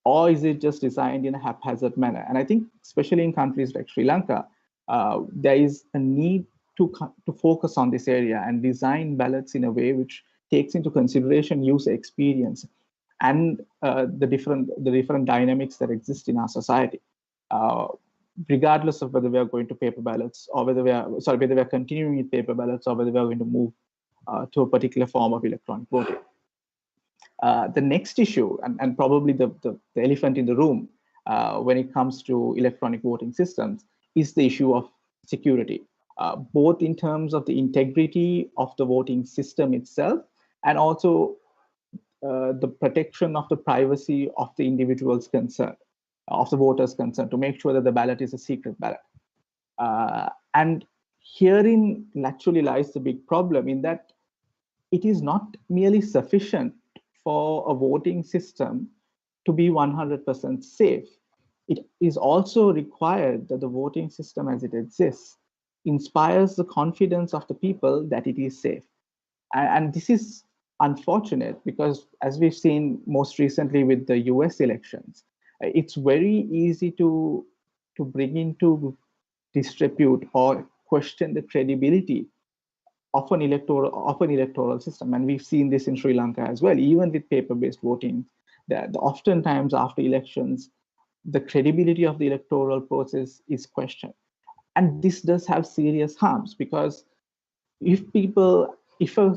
or is it just designed in a haphazard manner? And I think, especially in countries like Sri Lanka, there is a need to focus on this area and design ballots in a way which takes into consideration user experience and the different dynamics that exist in our society, regardless of whether we are going to paper ballots or whether we are continuing with paper ballots or whether we are going to move to a particular form of electronic voting. The next issue, and probably the elephant in the room when it comes to electronic voting systems, is the issue of security, both in terms of the integrity of the voting system itself and also the protection of the privacy of the individuals concerned, of the voters concerned, to make sure that the ballot is a secret ballot. And herein actually lies the big problem, in that it is not merely sufficient for a voting system to be 100% safe. It is also required that the voting system as it exists inspires the confidence of the people that it is safe. And this is unfortunate because, as we've seen most recently with the US elections, it's very easy to bring into disrepute or question the credibility of an electoral system. And we've seen this in Sri Lanka as well, even with paper-based voting, that oftentimes after elections, the credibility of the electoral process is questioned. And this does have serious harms, because if a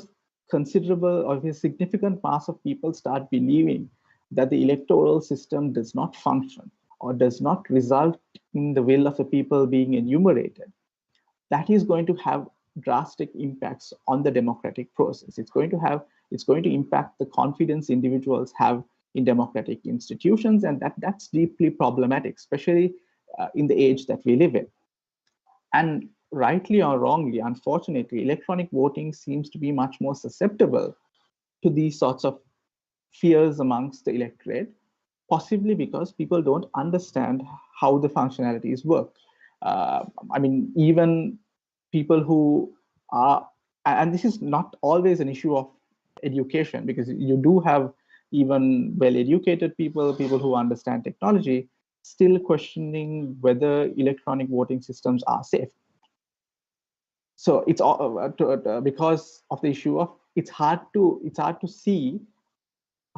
considerable or a significant mass of people start believing that the electoral system does not function or does not result in the will of the people being enumerated, that is going to have drastic impacts on the democratic process. It's going to impact the confidence individuals have in democratic institutions, and that's deeply problematic, especially in the age that we live in. And rightly or wrongly, unfortunately, electronic voting seems to be much more susceptible to these sorts of fears amongst the electorate, possibly because people don't understand how the functionalities work. I mean, even people who are And this is not always an issue of education, because you do have even well-educated people who understand technology, still questioning whether electronic voting systems are safe. So it's all because of the issue of it's hard to see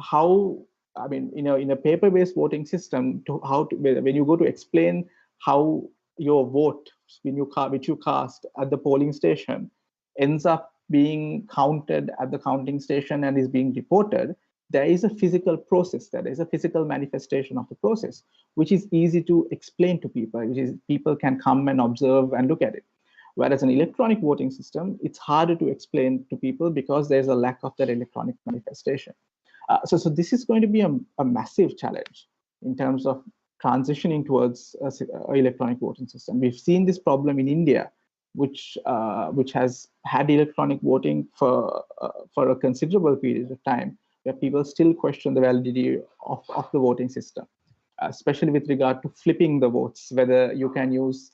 how, I mean, in a paper-based voting system, when you go to explain how your vote which you cast at the polling station ends up being counted at the counting station and is being reported, there is a physical process, there is a physical manifestation of the process, which is easy to explain to people, which is people can come and observe and look at it. Whereas an electronic voting system, it's harder to explain to people because there's a lack of that electronic manifestation. So this is going to be a massive challenge in terms of transitioning towards an electronic voting system. We've seen this problem in India, which has had electronic voting for a considerable period of time, where people still question the validity of the voting system, especially with regard to flipping the votes, whether you can use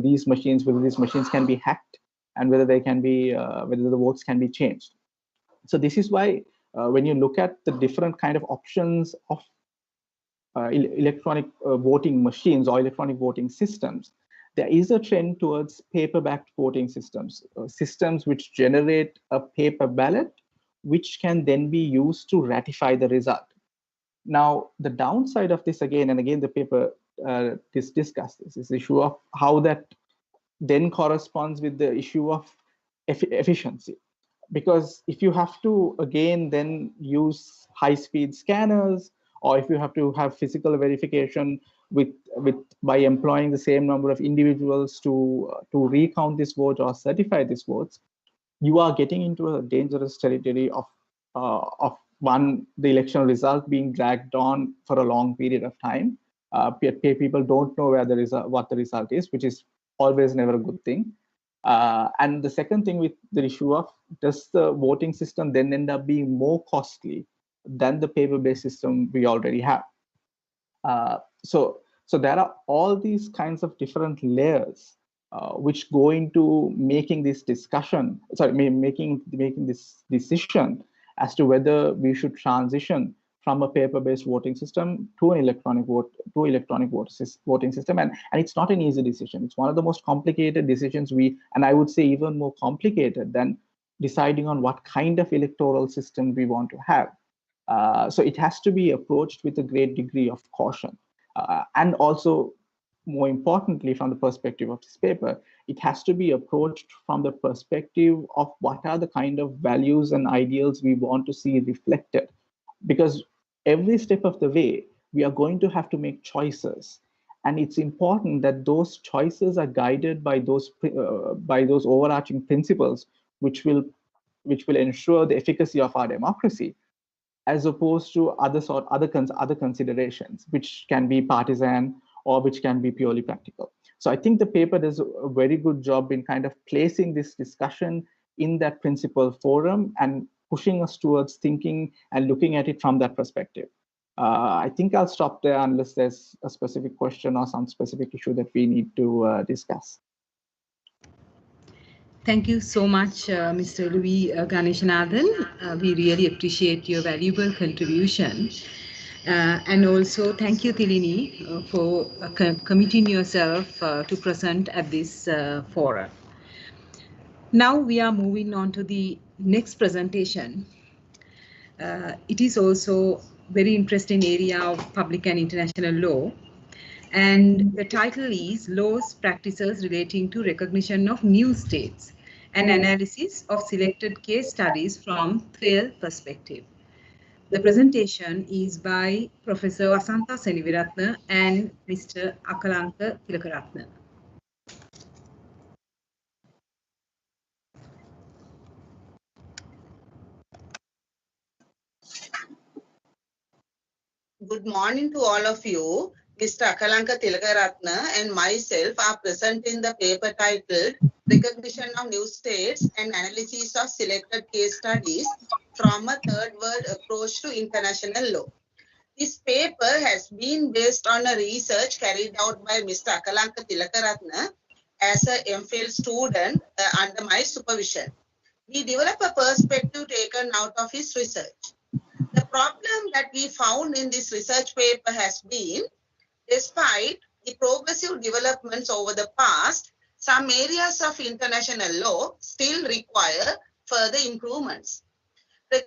these machines, whether these machines can be hacked, and whether they can be whether the votes can be changed. So this is why when you look at the different kind of options of electronic voting machines or electronic voting systems, there is a trend towards paper-backed voting systems, systems which generate a paper ballot, which can then be used to ratify the result. Now, the downside of this, again and again, the paper discussed this issue of how that then corresponds with the issue of efficiency. Because if you have to, again, then use high-speed scanners, or if you have to have physical verification by employing the same number of individuals to recount this vote or certify these votes, you are getting into a dangerous territory of the election result being dragged on for a long period of time. People don't know what the result is, which is always never a good thing. And the second thing with the issue of, does the voting system then end up being more costly than the paper-based system we already have? So there are all these kinds of different layers which go into making this discussion, making this decision as to whether we should transition from a paper-based voting system to an electronic voting system, and it's not an easy decision. It's one of the most complicated decisions and I would say even more complicated than deciding on what kind of electoral system we want to have. So it has to be approached with a great degree of caution, and also, more importantly, from the perspective of this paper, it has to be approached from the perspective of what are the kind of values and ideals we want to see reflected. Because every step of the way, we are going to have to make choices. And it's important that those choices are guided by those overarching principles, which will ensure the efficacy of our democracy, as opposed to other considerations, which can be partisan or which can be purely practical. So I think the paper does a very good job in kind of placing this discussion in that principal forum and pushing us towards thinking and looking at it from that perspective. I think I'll stop there unless there's a specific question or some specific issue that we need to discuss. Thank you so much, Mr. Louis Ganeshanathan. We really appreciate your valuable contribution. And also thank you, Tilini, for committing yourself to present at this forum. Now we are moving on to the next presentation. It is also very interesting area of public and international law. And the title is Laws, Practices Relating to Recognition of New States, an analysis of selected case studies from FAIL perspective. The presentation is by Professor Asantha Seniviratne and Mr. Akalanka Tilakaratne. Good morning to all of you. Mr. Akalanka Tilakaratne and myself are presenting the paper titled Recognition of New States and Analysis of Selected Case Studies from a Third World Approach to International Law. This paper has been based on a research carried out by Mr. Akalanka Tilakaratne as a MPhil student under my supervision. We developed a perspective taken out of his research. The problem that we found in this research paper has been, despite the progressive developments over the past, some areas of international law still require further improvements. The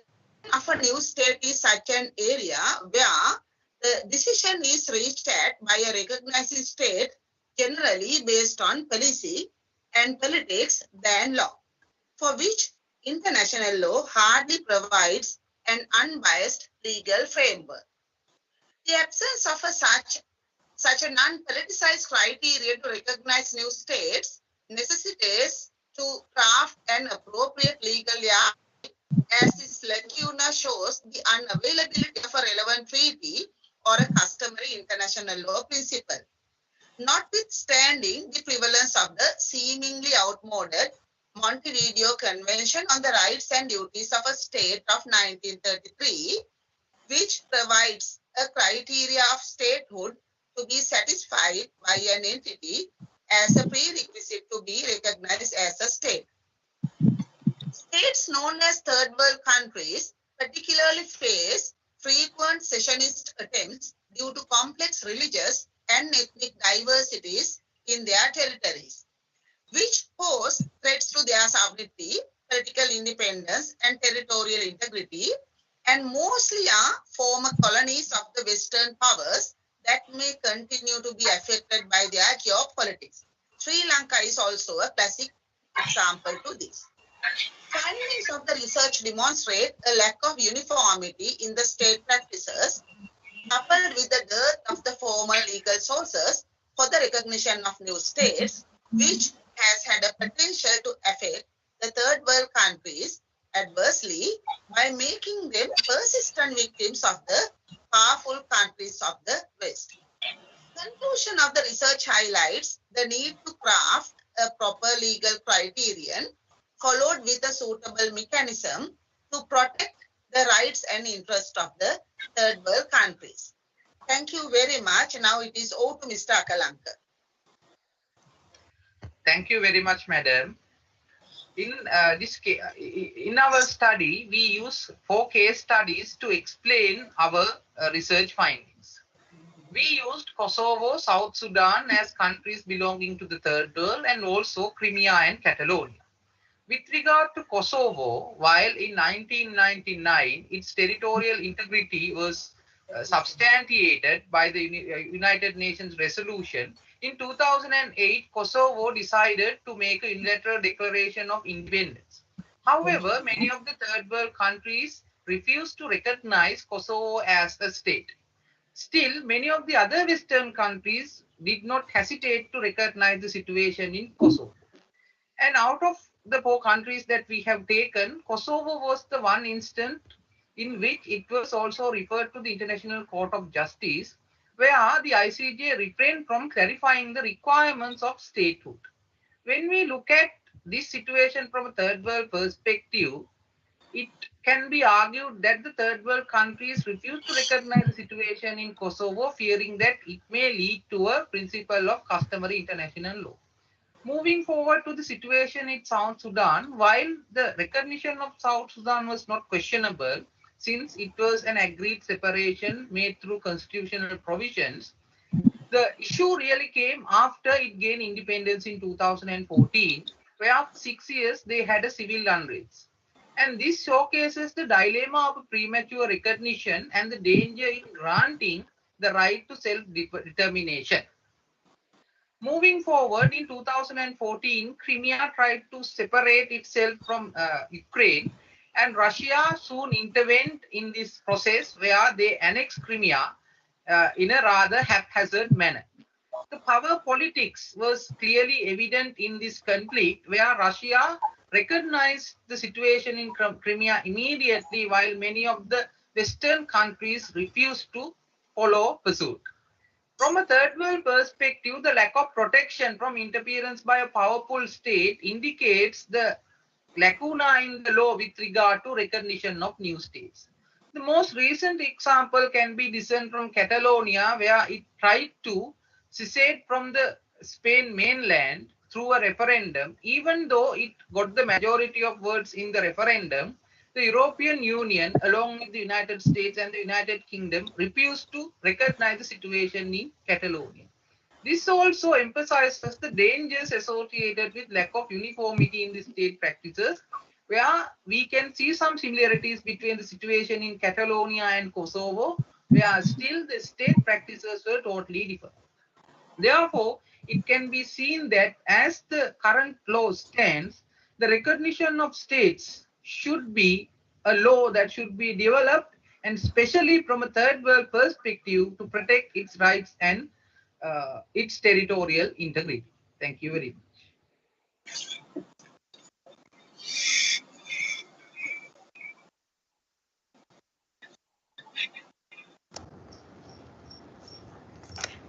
of a new state is such an area where the decision is reached at by a recognized state, generally based on policy and politics than law, for which international law hardly provides an unbiased legal framework. The absence of such a non-politicized criteria to recognize new states necessitates to craft an appropriate legal yardstick, as this lacuna shows the unavailability of a relevant treaty or a customary international law principle. Notwithstanding the prevalence of the seemingly outmoded Montevideo Convention on the Rights and Duties of a State of 1933, which provides a criteria of statehood to be satisfied by an entity as a prerequisite to be recognized as a state. States known as third world countries particularly face frequent secessionist attempts due to complex religious and ethnic diversities in their territories, which pose threats to their sovereignty, political independence, and territorial integrity, and mostly are former colonies of the Western powers that may continue to be affected by their geopolitics. Sri Lanka is also a classic example to this. Findings of the research demonstrate a lack of uniformity in the state practices, coupled with the dearth of the formal legal sources for the recognition of new states, which has had a potential to affect the third world countries adversely by making them persistent victims of the powerful countries of the West. Conclusion of the research highlights the need to craft a proper legal criterion followed with a suitable mechanism to protect the rights and interests of the third world countries. Thank you very much. Now it is over to Mr. Akalanka. Thank you very much, madam. In in our study, we use 4 case studies to explain our research findings. We used Kosovo, South Sudan as countries belonging to the third world, and also Crimea and Catalonia. With regard to Kosovo, while in 1999 its territorial integrity was substantiated by the United Nations resolution, in 2008 Kosovo decided to make a unilateral declaration of independence. However, many of the third world countries refused to recognize Kosovo as a state. Still, many of the other Western countries did not hesitate to recognize the situation in Kosovo. And out of the 4 countries that we have taken, Kosovo was the one instance in which it was also referred to the International Court of Justice, where the ICJ refrained from clarifying the requirements of statehood. When we look at this situation from a third world perspective, it can be argued that the third world countries refuse to recognize the situation in Kosovo, fearing that it may lead to a principle of customary international law. Moving forward to the situation in South Sudan, while the recognition of South Sudan was not questionable, since it was an agreed separation made through constitutional provisions, the issue really came after it gained independence in 2014, where after 6 years they had a civil unrest. And this showcases the dilemma of premature recognition and the danger in granting the right to self-determination. Moving forward, in 2014, Crimea tried to separate itself from Ukraine, and Russia soon intervened in this process where they annexed Crimea in a rather haphazard manner. The power politics was clearly evident in this conflict, where Russia recognized the situation in Crimea immediately, while many of the Western countries refused to follow pursuit. From a third world perspective, the lack of protection from interference by a powerful state indicates the lacuna in the law with regard to recognition of new states. The most recent example can be discerned from Catalonia, where it tried to secede from the Spain mainland, through a referendum, even though it got the majority of votes in the referendum, the European Union, along with the United States and the United Kingdom, refused to recognize the situation in Catalonia. This also emphasizes the dangers associated with lack of uniformity in the state practices, where we can see some similarities between the situation in Catalonia and Kosovo, where still the state practices were totally different. Therefore, it can be seen that as the current law stands, the recognition of states should be a law that should be developed, and especially from a third world perspective, to protect its rights and its territorial integrity. Thank you very much.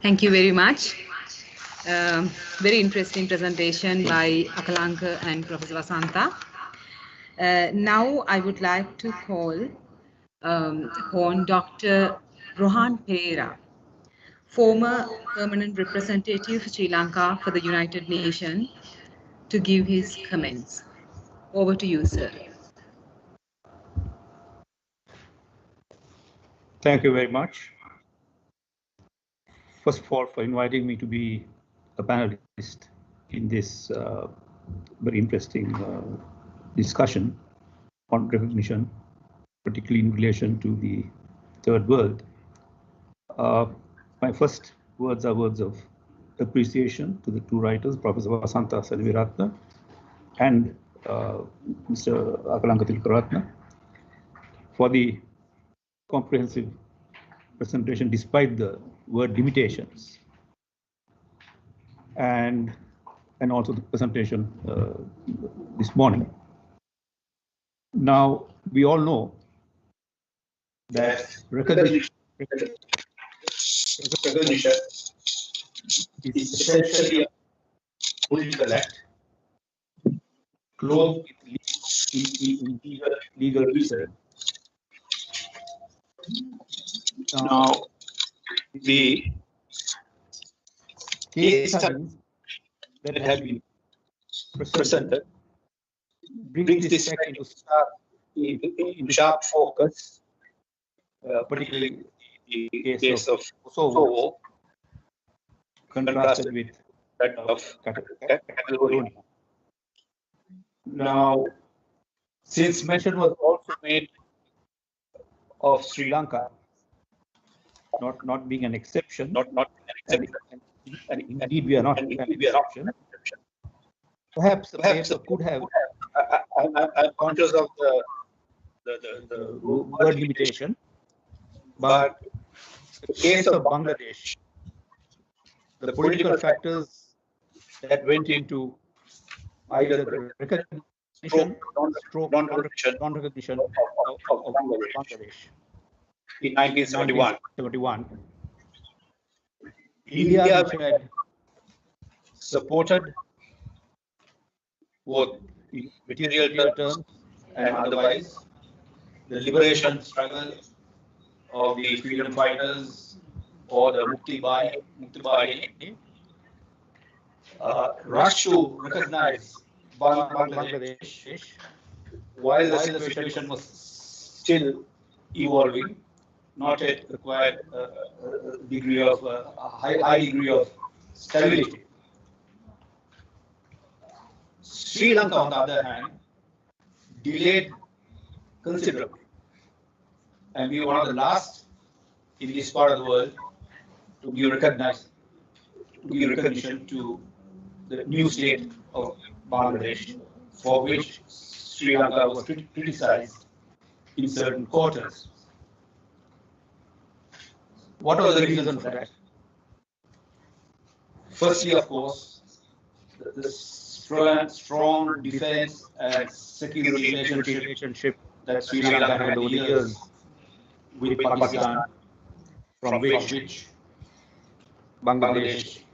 Thank you very much. Very interesting presentation by Akalanka and Professor Vasanta. Now I would like to call upon Dr. Rohan Pereira, former permanent representative of Sri Lanka for the United Nations, to give his comments. Over to you, sir. Thank you very much. First of all, for inviting me to be a panelist in this very interesting discussion on recognition, particularly in relation to the third world. My first words are words of appreciation to the two writers, Professor Vasanta Selviratna and Mr. Akalanka Tilkaratna, for the comprehensive presentation despite the word limitations, and also the presentation this morning. Now, we all know that recognition is essentially a political act clothed in legal reasoning. Now, the case studies that have been presented brings this fact into sharp focus, particularly the case of Kosovo, contrasted with that of Catalonia. Now, since mention was also made of Sri Lanka, not being an exception, and indeed we are not an exception. Perhaps the paper could have. I'm conscious of the word limitation, but the case of Bangladesh, the political factors that went into either the recognition or non-recognition of Bangladesh in 1971. India, which had supported both in material terms and otherwise the liberation struggle of the freedom fighters or the Mukti Bahini, rushed to recognize Bangladesh while the situation was still evolving, not yet acquired a degree of high degree of stability. Sri Lanka, on the other hand, delayed considerably, and we were one of the last in this part of the world to give recognition to the new state of Bangladesh, for which Sri Lanka was criticized in certain quarters. What was the reason for that? Firstly, of course, the strong defense and security relationship that Sri Lanka had over the years with Pakistan, from which Bangladesh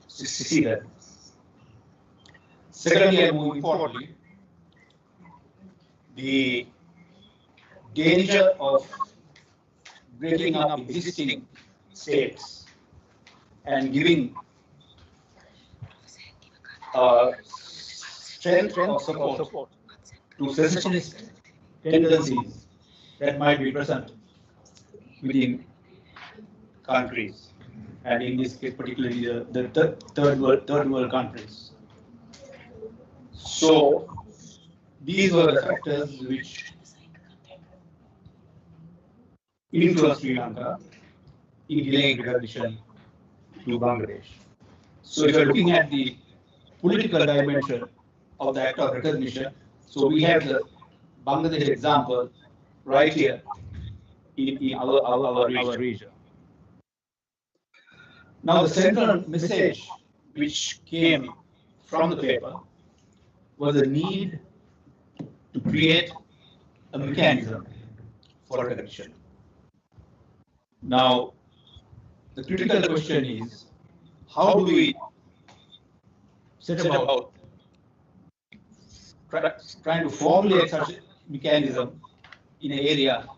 seceded. Secondly, and more importantly, the danger of breaking up existing states and giving strength or support to secessionist tendencies that might be present within countries, and in this case, particularly the third world countries. So these were the factors which influenced Sri Lanka in delaying recognition to Bangladesh. So if you're looking at the political dimension of the act of recognition, so we have the Bangladesh example right here in our region. Now the central message which came from the paper was the need to create a mechanism for recognition. Now, the critical question is, how do we set about trying to formulate such a mechanism in an area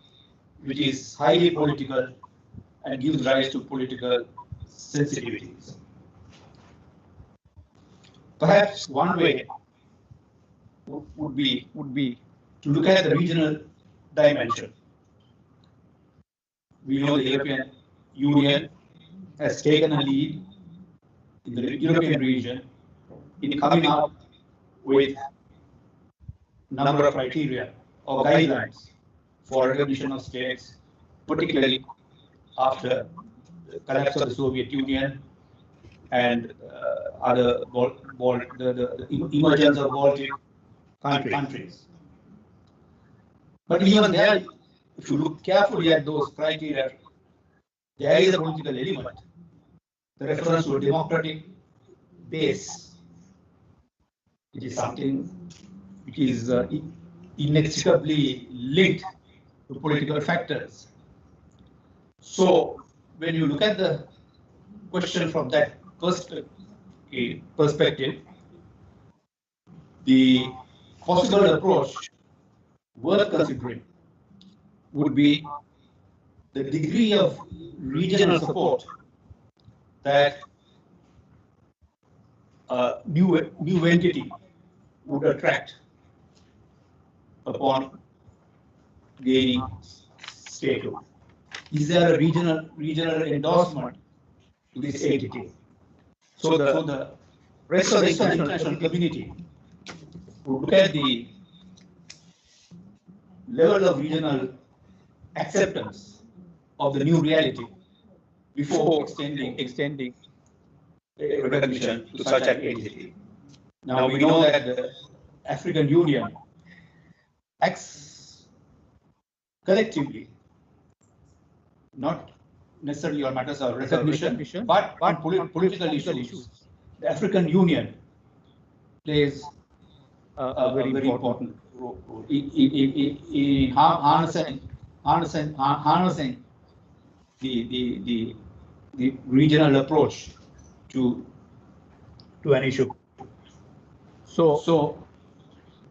which is highly political and gives rise to political sensitivities? Perhaps one way would be to look at the regional dimension. We know the European Union has taken a lead in the European region in coming up with a number of criteria or guidelines for recognition of states, particularly after the collapse of the Soviet Union and the emergence of Baltic countries. But even there, if you look carefully at those criteria, there is a political element. The reference to a democratic base, it is something which is inextricably linked to political factors. So when you look at the question from that perspective, the possible approach worth considering would be the degree of regional support that a new entity would attract upon gaining statehood. Is there a regional endorsement to this entity? So the rest of the international community would look at the level of regional acceptance of the new reality before extending recognition to such an entity. Now we know that the African Union acts collectively, not necessarily on matters of recognition, but on political issues. The African Union plays a very important role in harnessing the regional approach to an issue. So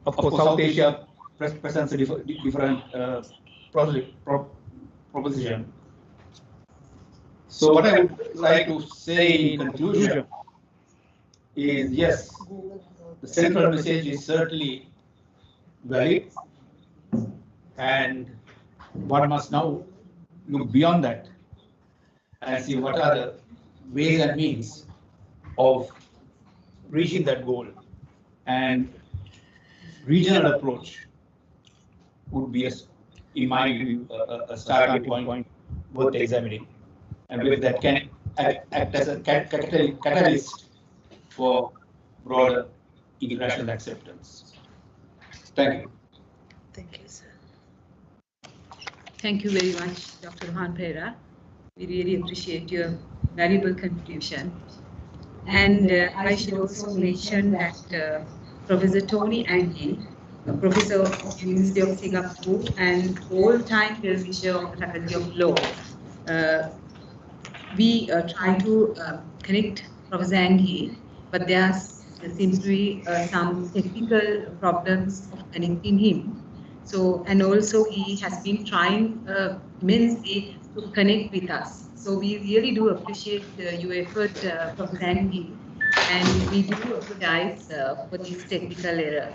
of course, South Asia presents a different proposition. So what I would like to say in conclusion is, yes, the central message is certainly valid, and one must now look beyond that and see what are the ways and means of reaching that goal. And regional approach would be, in my view, a starting point worth examining, and with that can act as a catalyst for broader international acceptance. Thank you. Thank you, sir. Thank you very much, Dr. Rohan Pereira. We really appreciate your valuable contribution. And I should also mention that Professor Tony Angie, a professor of the University of Singapore and all-time Professor of the Faculty of Law, we try to connect Professor Angie, but there seems to be some technical problems of connecting him. So, and also he has been trying immensely to connect with us. So we really do appreciate your effort, Professor Angie, and we do apologize for this technical error.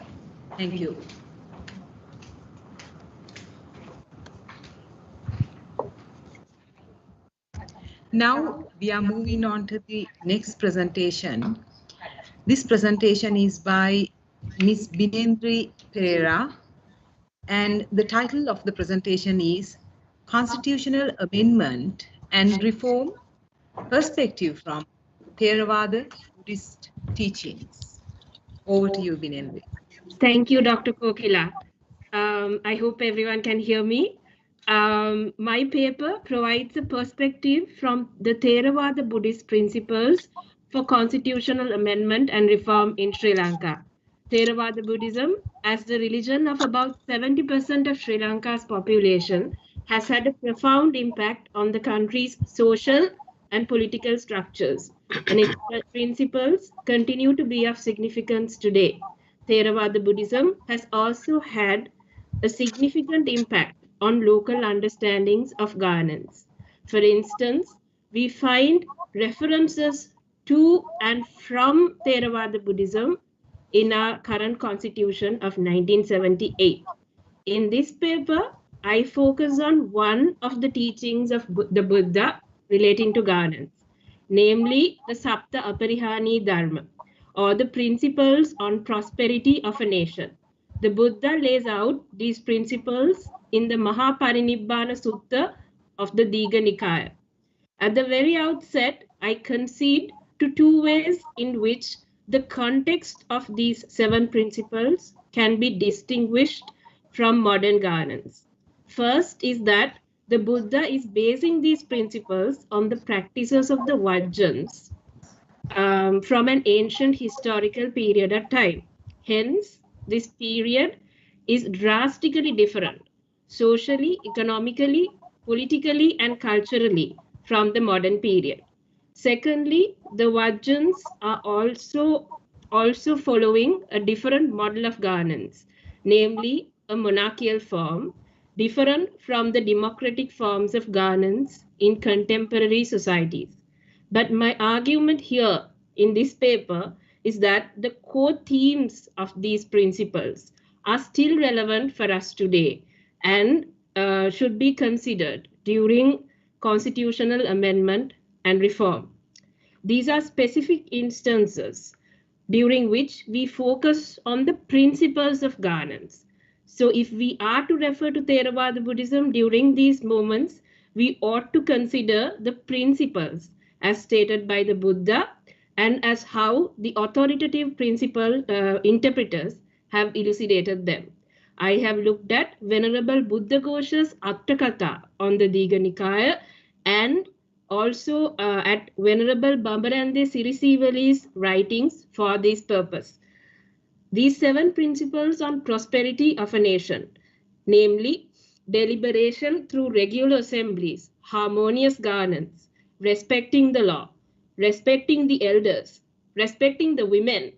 Thank you. Now we are moving on to the next presentation. This presentation is by Ms. Binendri Pereira, and the title of the presentation is Constitutional Amendment and Reform, Perspective from Theravada Buddhist Teachings. Over to you, Binendri. Thank you, Dr. Kokila. I hope everyone can hear me. My paper provides a perspective from the Theravada Buddhist principles for constitutional amendment and reform in Sri Lanka. Theravada Buddhism, as the religion of about 70% of Sri Lanka's population, has had a profound impact on the country's social and political structures, and its principles continue to be of significance today. Theravada Buddhism has also had a significant impact on local understandings of governance. For instance, we find references to and from Theravada Buddhism in our current constitution of 1978. In this paper, I focus on one of the teachings of the Buddha relating to governance, namely the Sapta Aparihani Dharma, or the principles on prosperity of a nation. The Buddha lays out these principles in the Mahaparinibbana Sutta of the Digha Nikaya. At the very outset, I concede to two ways in which the context of these 7 principles can be distinguished from modern governance. First is that the Buddha is basing these principles on the practices of the Vajjans from an ancient historical period of time. Hence, this period is drastically different socially, economically, politically, and culturally from the modern period. Secondly, the Vajjans are also following a different model of governance, namely a monarchical form, different from the democratic forms of governance in contemporary societies. But my argument here in this paper is that the core themes of these principles are still relevant for us today and should be considered during constitutional amendment and reform. These are specific instances during which we focus on the principles of governance. So if we are to refer to Theravada Buddhism during these moments, we ought to consider the principles as stated by the Buddha and as how the authoritative principle interpreters have elucidated them. I have looked at Venerable Buddha Ghosha's Attakatha on the Digha Nikaya and also at Venerable Bambarande Sirisivali's writings for this purpose. These 7 principles on prosperity of a nation, namely deliberation through regular assemblies, harmonious governance, respecting the law, respecting the elders, respecting the women,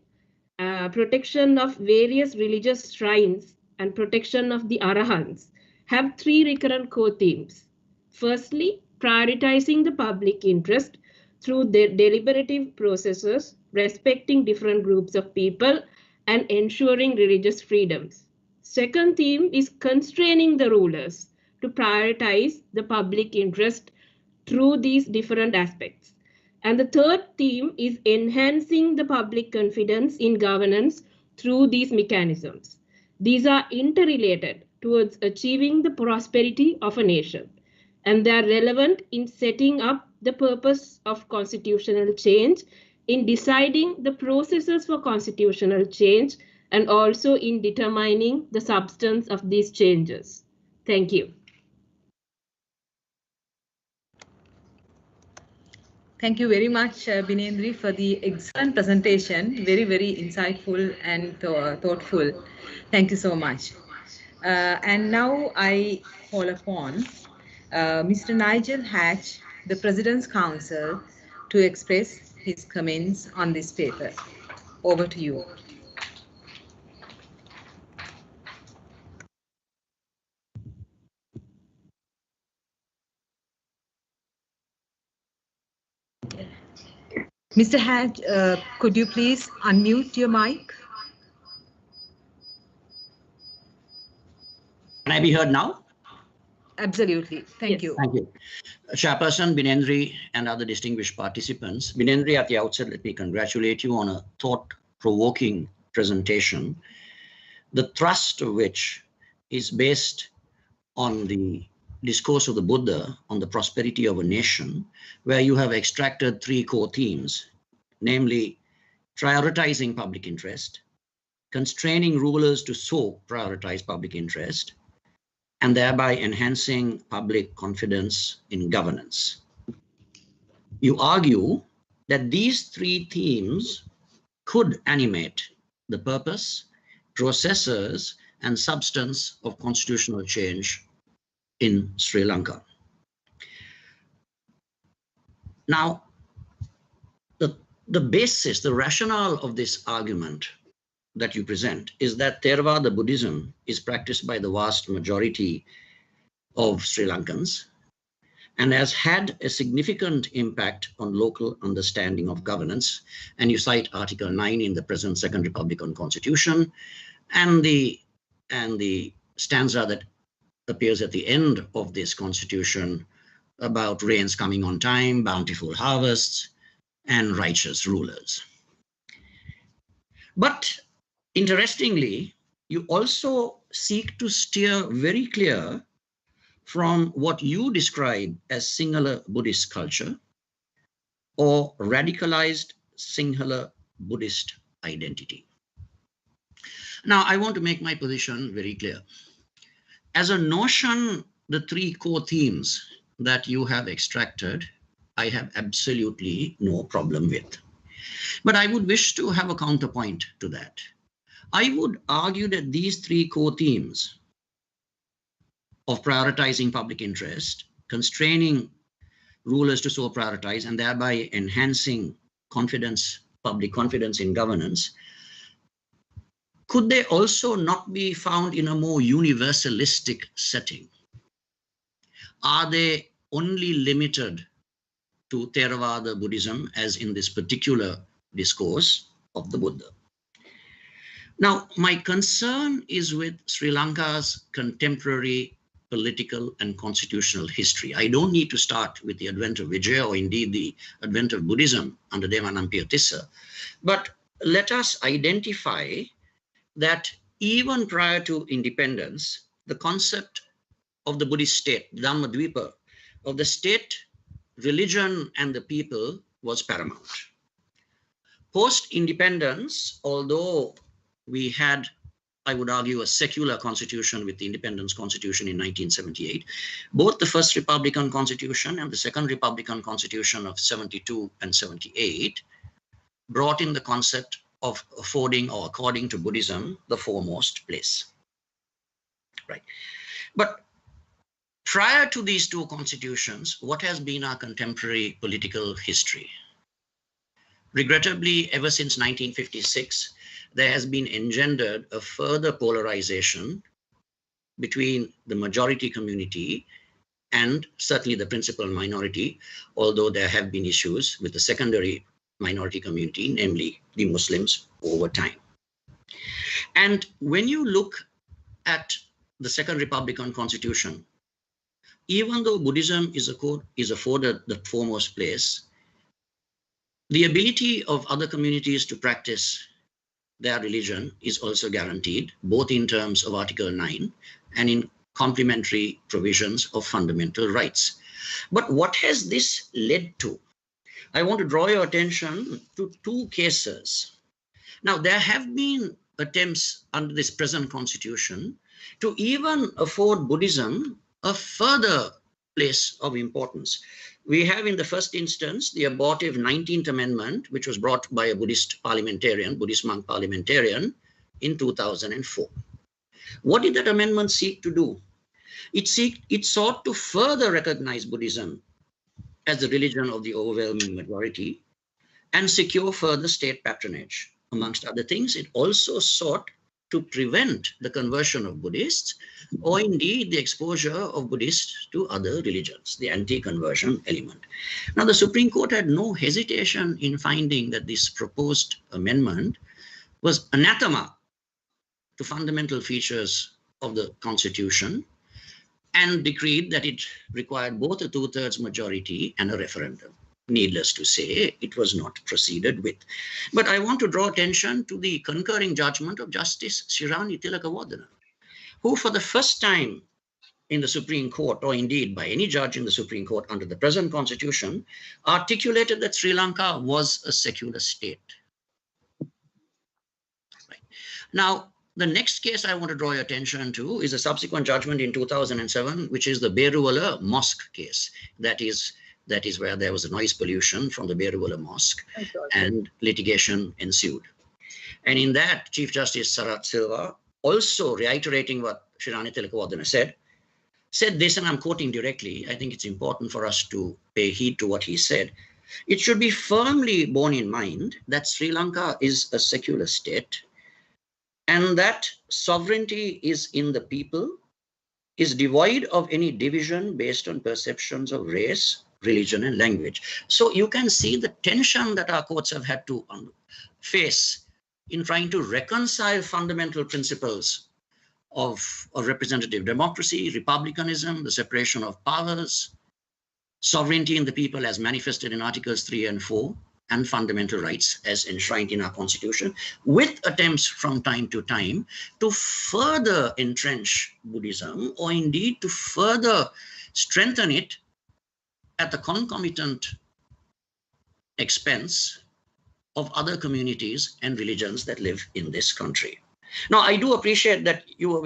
protection of various religious shrines, and protection of the Arahants, have 3 recurrent core themes. Firstly, prioritizing the public interest through their deliberative processes, respecting different groups of people, and ensuring religious freedoms. Second theme is constraining the rulers to prioritize the public interest through these different aspects. And the third theme is enhancing the public confidence in governance through these mechanisms. These are interrelated towards achieving the prosperity of a nation, and they are relevant in setting up the purpose of constitutional change, in deciding the processes for constitutional change, and also in determining the substance of these changes. Thank you. Thank you very much, Binendri, for the excellent presentation. Very, very insightful and thoughtful. Thank you so much. And now I call upon Mr. Nigel Hatch, the President's Counsel, to express his comments on this paper. Over to you. Mr. Hatch, could you please unmute your mic? Can I be heard now? Absolutely. Thank you. Thank you. Chairperson Binendri and other distinguished participants. Binendri, at the outset, let me congratulate you on a thought-provoking presentation, the thrust of which is based on the discourse of the Buddha on the prosperity of a nation, where you have extracted three core themes, namely prioritizing public interest, constraining rulers to so prioritize public interest, and thereby enhancing public confidence in governance. You argue that these three themes could animate the purpose, processes, and substance of constitutional change in Sri Lanka. Now, the basis, the rationale of this argument that you present is that Theravada Buddhism is practiced by the vast majority of Sri Lankans and has had a significant impact on local understanding of governance. And you cite Article 9 in the present Second Republican Constitution and the stanza that appears at the end of this constitution about rains coming on time, bountiful harvests, and righteous rulers. But interestingly, you also seek to steer very clear from what you describe as Sinhala Buddhist culture or radicalized Sinhala Buddhist identity. Now, I want to make my position very clear. As a notion, the three core themes that you have extracted, I have absolutely no problem with. But I would wish to have a counterpoint to that. I would argue that these three core themes of prioritizing public interest, constraining rulers to so prioritize, and thereby enhancing confidence, public confidence in governance, could they also not be found in a more universalistic setting? Are they only limited to Theravada Buddhism, as in this particular discourse of the Buddha? Now, my concern is with Sri Lanka's contemporary political and constitutional history. I don't need to start with the advent of Vijaya or indeed the advent of Buddhism under Devanampiya Tissa, but let us identify that even prior to independence, the concept of the Buddhist state, Dhammadvipa, of the state, religion, and the people was paramount. Post-independence, although we had, I would argue, a secular constitution with the Independence Constitution in 1978, both the First Republican Constitution and the Second Republican Constitution of 72 and 78 brought in the concept of affording, or according to Buddhism, the foremost place. Right. But prior to these two constitutions, what has been our contemporary political history? Regrettably, ever since 1956, there has been engendered a further polarization between the majority community and certainly the principal minority, although there have been issues with the secondary minority community, namely the Muslims, over time. And when you look at the Second Republican Constitution, even though Buddhism is afforded the foremost place, the ability of other communities to practice their religion is also guaranteed, both in terms of Article 9 and in complementary provisions of fundamental rights. But what has this led to? I want to draw your attention to two cases. Now, there have been attempts under this present constitution to even afford Buddhism a further place of importance. We have in the first instance the abortive 19th Amendment, which was brought by a Buddhist parliamentarian, Buddhist monk parliamentarian in 2004. What did that amendment seek to do? It sought to further recognize Buddhism as the religion of the overwhelming majority and secure further state patronage. Amongst other things, it also sought to prevent the conversion of Buddhists or indeed the exposure of Buddhists to other religions, the anti-conversion element. Now, the Supreme Court had no hesitation in finding that this proposed amendment was anathema to fundamental features of the Constitution and decreed that it required both a 2/3 majority and a referendum. Needless to say, it was not proceeded with. But I want to draw attention to the concurring judgment of Justice Shirani Tilakawardena, who for the first time in the Supreme Court, or indeed by any judge in the Supreme Court under the present Constitution, articulated that Sri Lanka was a secular state. Right. Now, the next case I want to draw your attention to is a subsequent judgment in 2007, which is the Beruwala Mosque case. That is where there was a noise pollution from the Beruwala Mosque and litigation ensued. And in that, Chief Justice Sarat Silva, also reiterating what Shirani Tilakawardena said this, and I'm quoting directly, I think it's important for us to pay heed to what he said. It should be firmly borne in mind that Sri Lanka is a secular state and that sovereignty is in the people, is devoid of any division based on perceptions of race, religion, and language. So you can see the tension that our courts have had to face in trying to reconcile fundamental principles of representative democracy, republicanism, the separation of powers, sovereignty in the people as manifested in Articles 3 and 4, and fundamental rights as enshrined in our Constitution, with attempts from time to time to further entrench Buddhism or indeed to further strengthen it at the concomitant expense of other communities and religions that live in this country. Now, I do appreciate that you were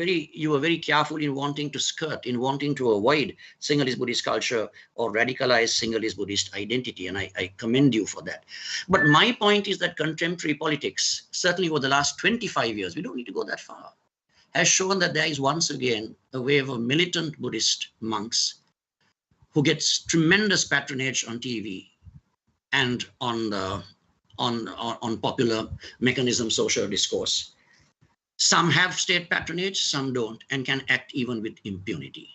very careful in wanting to skirt, in wanting to avoid Sinhalese Buddhist culture or radicalize Sinhalese Buddhist identity, and I commend you for that. But my point is that contemporary politics, certainly over the last 25 years, we don't need to go that far, has shown that there is once again a wave of militant Buddhist monks who gets tremendous patronage on TV and on popular mechanism social discourse. Some have state patronage, some don't, and can act even with impunity.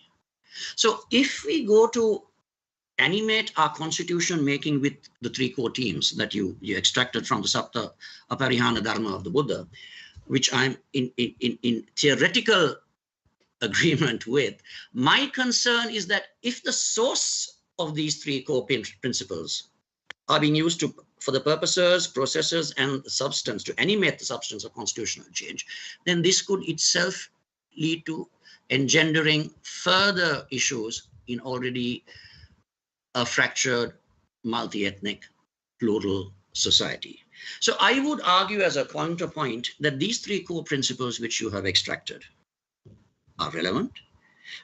So if we go to animate our constitution making with the 3 core themes that you extracted from the Sapta Aparihana Dharma of the Buddha, which I'm in theoretical agreement with, my concern is that if the source of these 3 core principles are being used for the purposes, processes, and the substance, to animate the substance of constitutional change, then this could itself lead to engendering further issues in already a fractured, multi-ethnic, plural society. So I would argue as a counterpoint that these 3 core principles which you have extracted are relevant,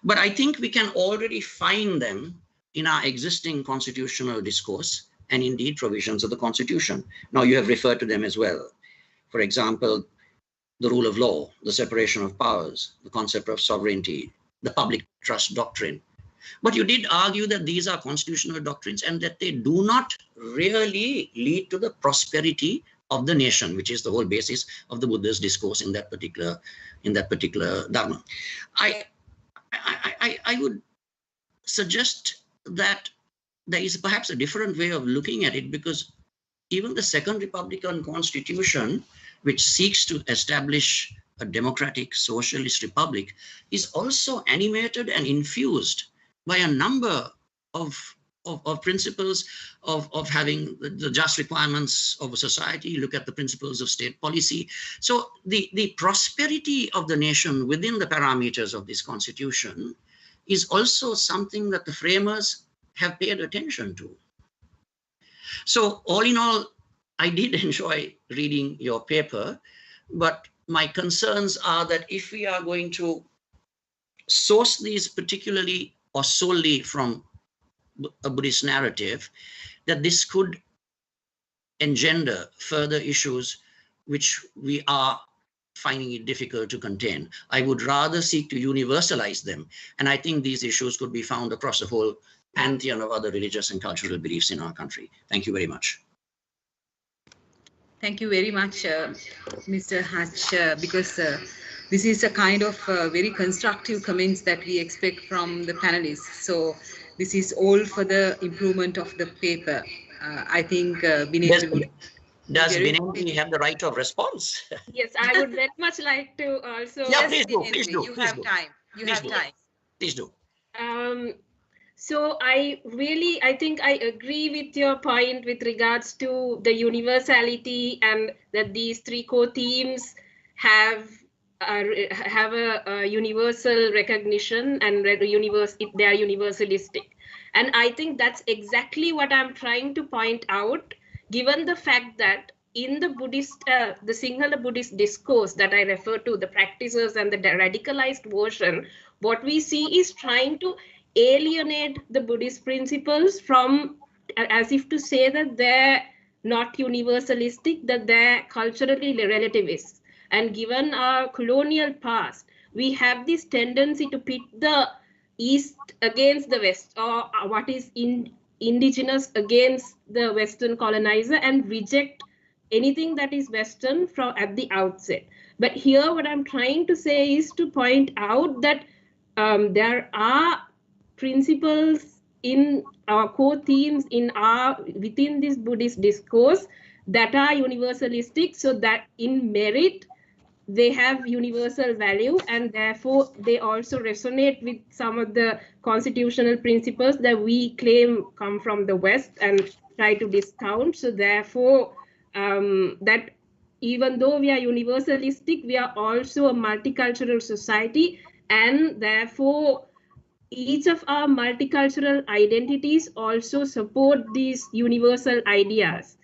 but I think we can already find them in our existing constitutional discourse and indeed provisions of the Constitution. Now you have referred to them as well. For example, the rule of law, the separation of powers, the concept of sovereignty, the public trust doctrine. But you did argue that these are constitutional doctrines and that they do not really lead to the prosperity of the nation, which is the whole basis of the Buddha's discourse in that particular dharma. I would suggest that there is perhaps a different way of looking at it, because even the Second Republican Constitution, which seeks to establish a democratic socialist republic, is also animated and infused by a number of principles of having the just requirements of a society. You look at the principles of state policy. So the prosperity of the nation within the parameters of this constitution is also something that the framers have paid attention to. So all in all, I did enjoy reading your paper, but my concerns are that if we are going to source these particularly or solely from a Buddhist narrative, that this could engender further issues which we are finding it difficult to contain. I would rather seek to universalize them. And I think these issues could be found across the whole pantheon of other religious and cultural beliefs in our country. Thank you very much. Thank you very much, Mr. Hatch, because this is a kind of very constructive comments that we expect from the panelists. So this is all for the improvement of the paper. I think Binendra would... Does Binendra have the right of response? Yes, I would very much like to also... Yeah, please do, please do. You have time. You have time. Please do. So I think I agree with your point with regards to the universality and that these three core themes have a universal recognition and they are universalistic. And I think that's exactly what I'm trying to point out, given the fact that in the Buddhist, the Sinhala Buddhist discourse that I refer to, the practices and the radicalized version, what we see is trying to alienate the Buddhist principles from, as if to say that they're not universalistic, that they're culturally relativist. And given our colonial past, we have this tendency to pit the East against the West, or what is indigenous against the Western colonizer, and reject anything that is Western from at the outset. But here what I'm trying to say is to point out that there are principles in our core themes within this Buddhist discourse that are universalistic, so that in merit they have universal value, and therefore they also resonate with some of the constitutional principles that we claim come from the West and try to discount. So therefore that even though we are universalistic, we are also a multicultural society, and therefore each of our multicultural identities also support these universal ideas.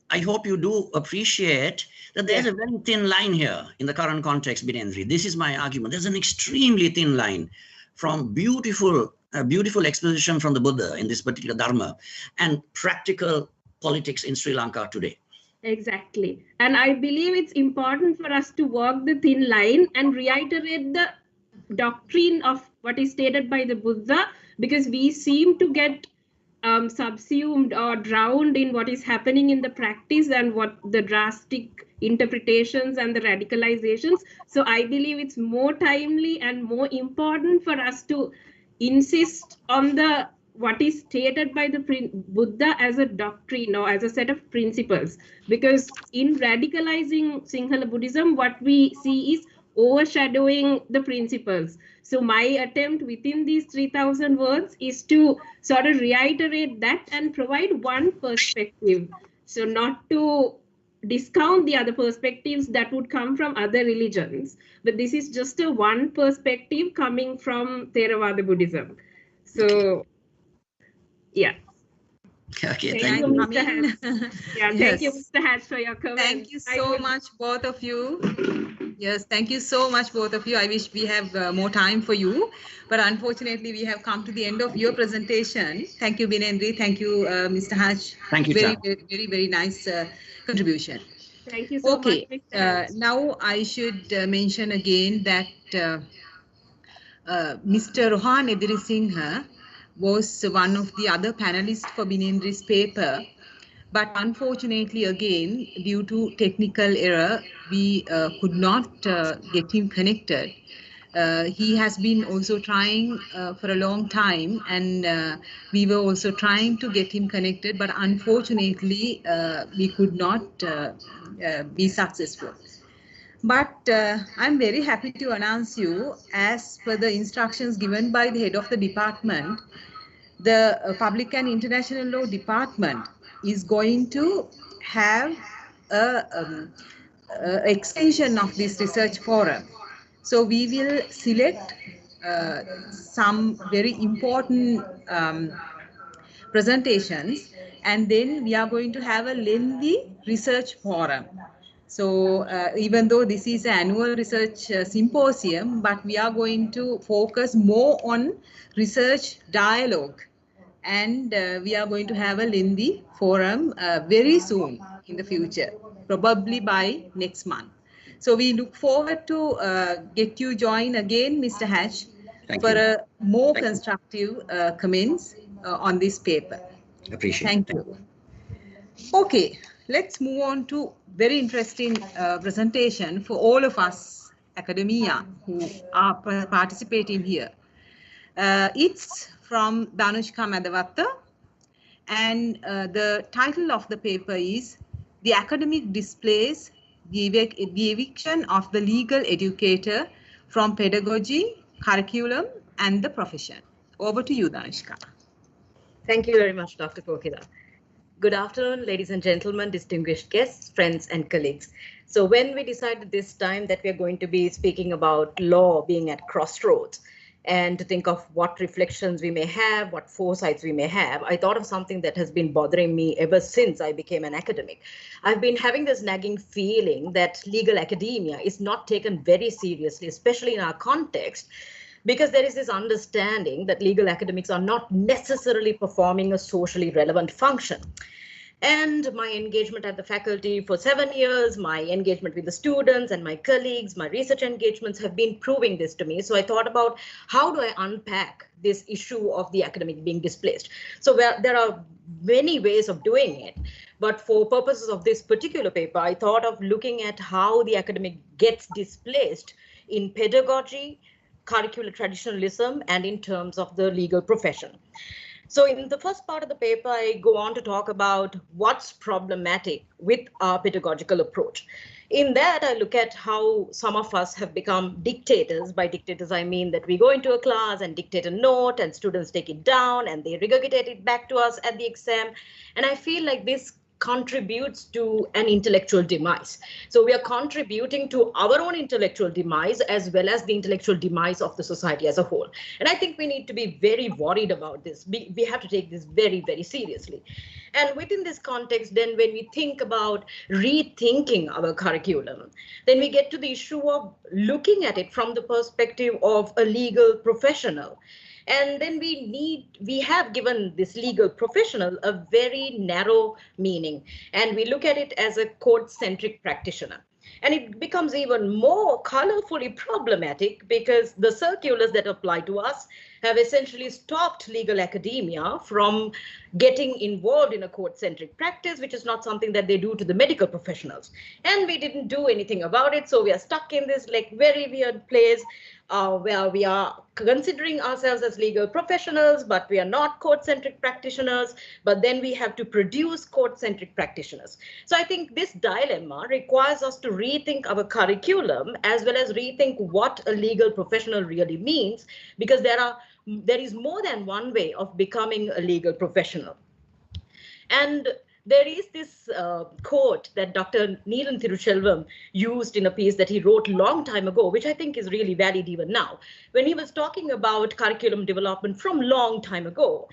I hope you do appreciate that there's a very thin line here in the current context, Binendra. This is my argument. There's an extremely thin line from beautiful exposition from the Buddha in this particular Dharma and practical politics in Sri Lanka today. Exactly. And I believe it's important for us to walk the thin line and reiterate the doctrine of what is stated by the Buddha, because we seem to get subsumed or drowned in what is happening in the practice and what the drastic interpretations and the radicalizations. So I believe it's more timely and more important for us to insist on what is stated by the Buddha as a doctrine or as a set of principles, because in radicalizing Sinhala Buddhism, what we see is overshadowing the principles. So my attempt within these 3,000 words is to sort of reiterate that and provide one perspective. So not to discount the other perspectives that would come from other religions, but this is just a one perspective coming from Theravada Buddhism. So yeah. Okay, thank you, Mr. Hatch. Yeah, thank you, Mr. Hatch, for your comments. Thank you so much, both of you. Yes, thank you so much, both of you. I wish we have more time for you, but unfortunately, we have come to the end of your presentation. Thank you, Binendra. Thank you, Mr. Hatch. Thank you, very nice contribution. Thank you so much, Mr. Hatch. Now I should mention again that Mr. Rohan Edirisinghe was one of the other panelists for Binendra's paper, but unfortunately, again, due to technical error, we could not get him connected. He has been also trying for a long time, and we were also trying to get him connected, but unfortunately, we could not be successful. But I'm very happy to announce you, as per the instructions given by the head of the department, the Public and International Law Department is going to have an extension of this research forum. So we will select some very important presentations, and then we are going to have a lengthy research forum. So even though this is an annual research symposium, but we are going to focus more on research dialogue, and we are going to have a lengthy forum very soon in the future, probably by next month. So we look forward to get you join again, Mr. Hatch, for a more constructive comments on this paper. Appreciate it. Thank you. Okay, let's move on to very interesting presentation for all of us academia who are participating here. It's from Danushka Madavatta, and the title of the paper is The Academic Displays the Eviction of the Legal Educator from Pedagogy, Curriculum and the Profession. Over to you, Danushka. Thank you very much, Dr. Kokila. Good afternoon, ladies and gentlemen, distinguished guests, friends and colleagues. So when we decided this time that we are going to be speaking about law being at crossroads and to think of what reflections we may have, what foresights we may have, I thought of something that has been bothering me ever since I became an academic. I've been having this nagging feeling that legal academia is not taken very seriously, especially in our context, because there is this understanding that legal academics are not necessarily performing a socially relevant function. And my engagement at the faculty for 7 years, my engagement with the students and my colleagues, my research engagements have been proving this to me. So I thought about how do I unpack this issue of the academic being displaced. So there are many ways of doing it. But for purposes of this particular paper, I thought of looking at how the academic gets displaced in pedagogy, curricular traditionalism, and in terms of the legal profession. So in the first part of the paper, I go on to talk about what's problematic with our pedagogical approach. In that, I look at how some of us have become dictators. By dictators, I mean that we go into a class and dictate a note and students take it down and they regurgitate it back to us at the exam. And I feel like this contributes to an intellectual demise. So we are contributing to our own intellectual demise as well as the intellectual demise of the society as a whole. And I think we need to be very worried about this. We have to take this very, very seriously. And within this context, then when we think about rethinking our curriculum, then we get to the issue of looking at it from the perspective of a legal professional. And then we have given this legal professional a very narrow meaning, and we look at it as a court-centric practitioner. And it becomes even more colorfully problematic because the circulars that apply to us have essentially stopped legal academia from getting involved in a court-centric practice, which is not something that they do to the medical professionals. And we didn't do anything about it, so we are stuck in this like very weird place where we are considering ourselves as legal professionals, but we are not court-centric practitioners, but then we have to produce court-centric practitioners. So I think this dilemma requires us to rethink our curriculum as well as rethink what a legal professional really means, because there is more than one way of becoming a legal professional. And there is this quote that Dr. Neelan Tiruchelvam used in a piece that he wrote a long time ago, which I think is really valid even now. When he was talking about curriculum development from long time ago,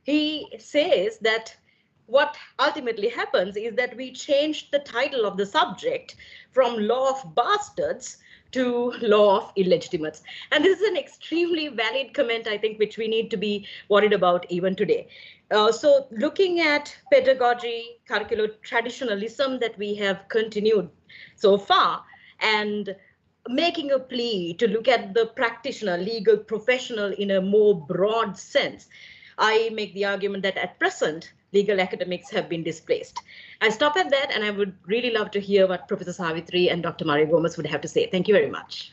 he says that what ultimately happens is that we changed the title of the subject from law of bastards to law of illegitimates. And this is an extremely valid comment, I think, which we need to be worried about even today. So looking at pedagogy, curricular traditionalism that we have continued so far, and making a plea to look at the practitioner, legal professional in a more broad sense, I make the argument that at present, legal academics have been displaced. I stop at that, and I would really love to hear what Professor Savitri and Dr. Maria Gomez would have to say. Thank you very much.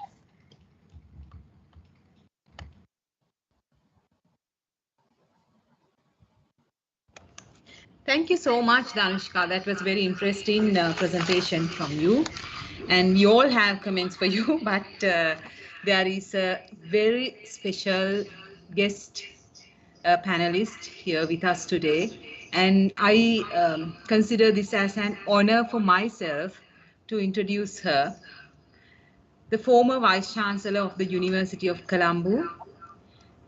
Thank you so much, Danushka. That was very interesting presentation from you. And we all have comments for you, but there is a very special guest panelist here with us today. And I consider this as an honor for myself to introduce her, the former Vice Chancellor of the University of Colombo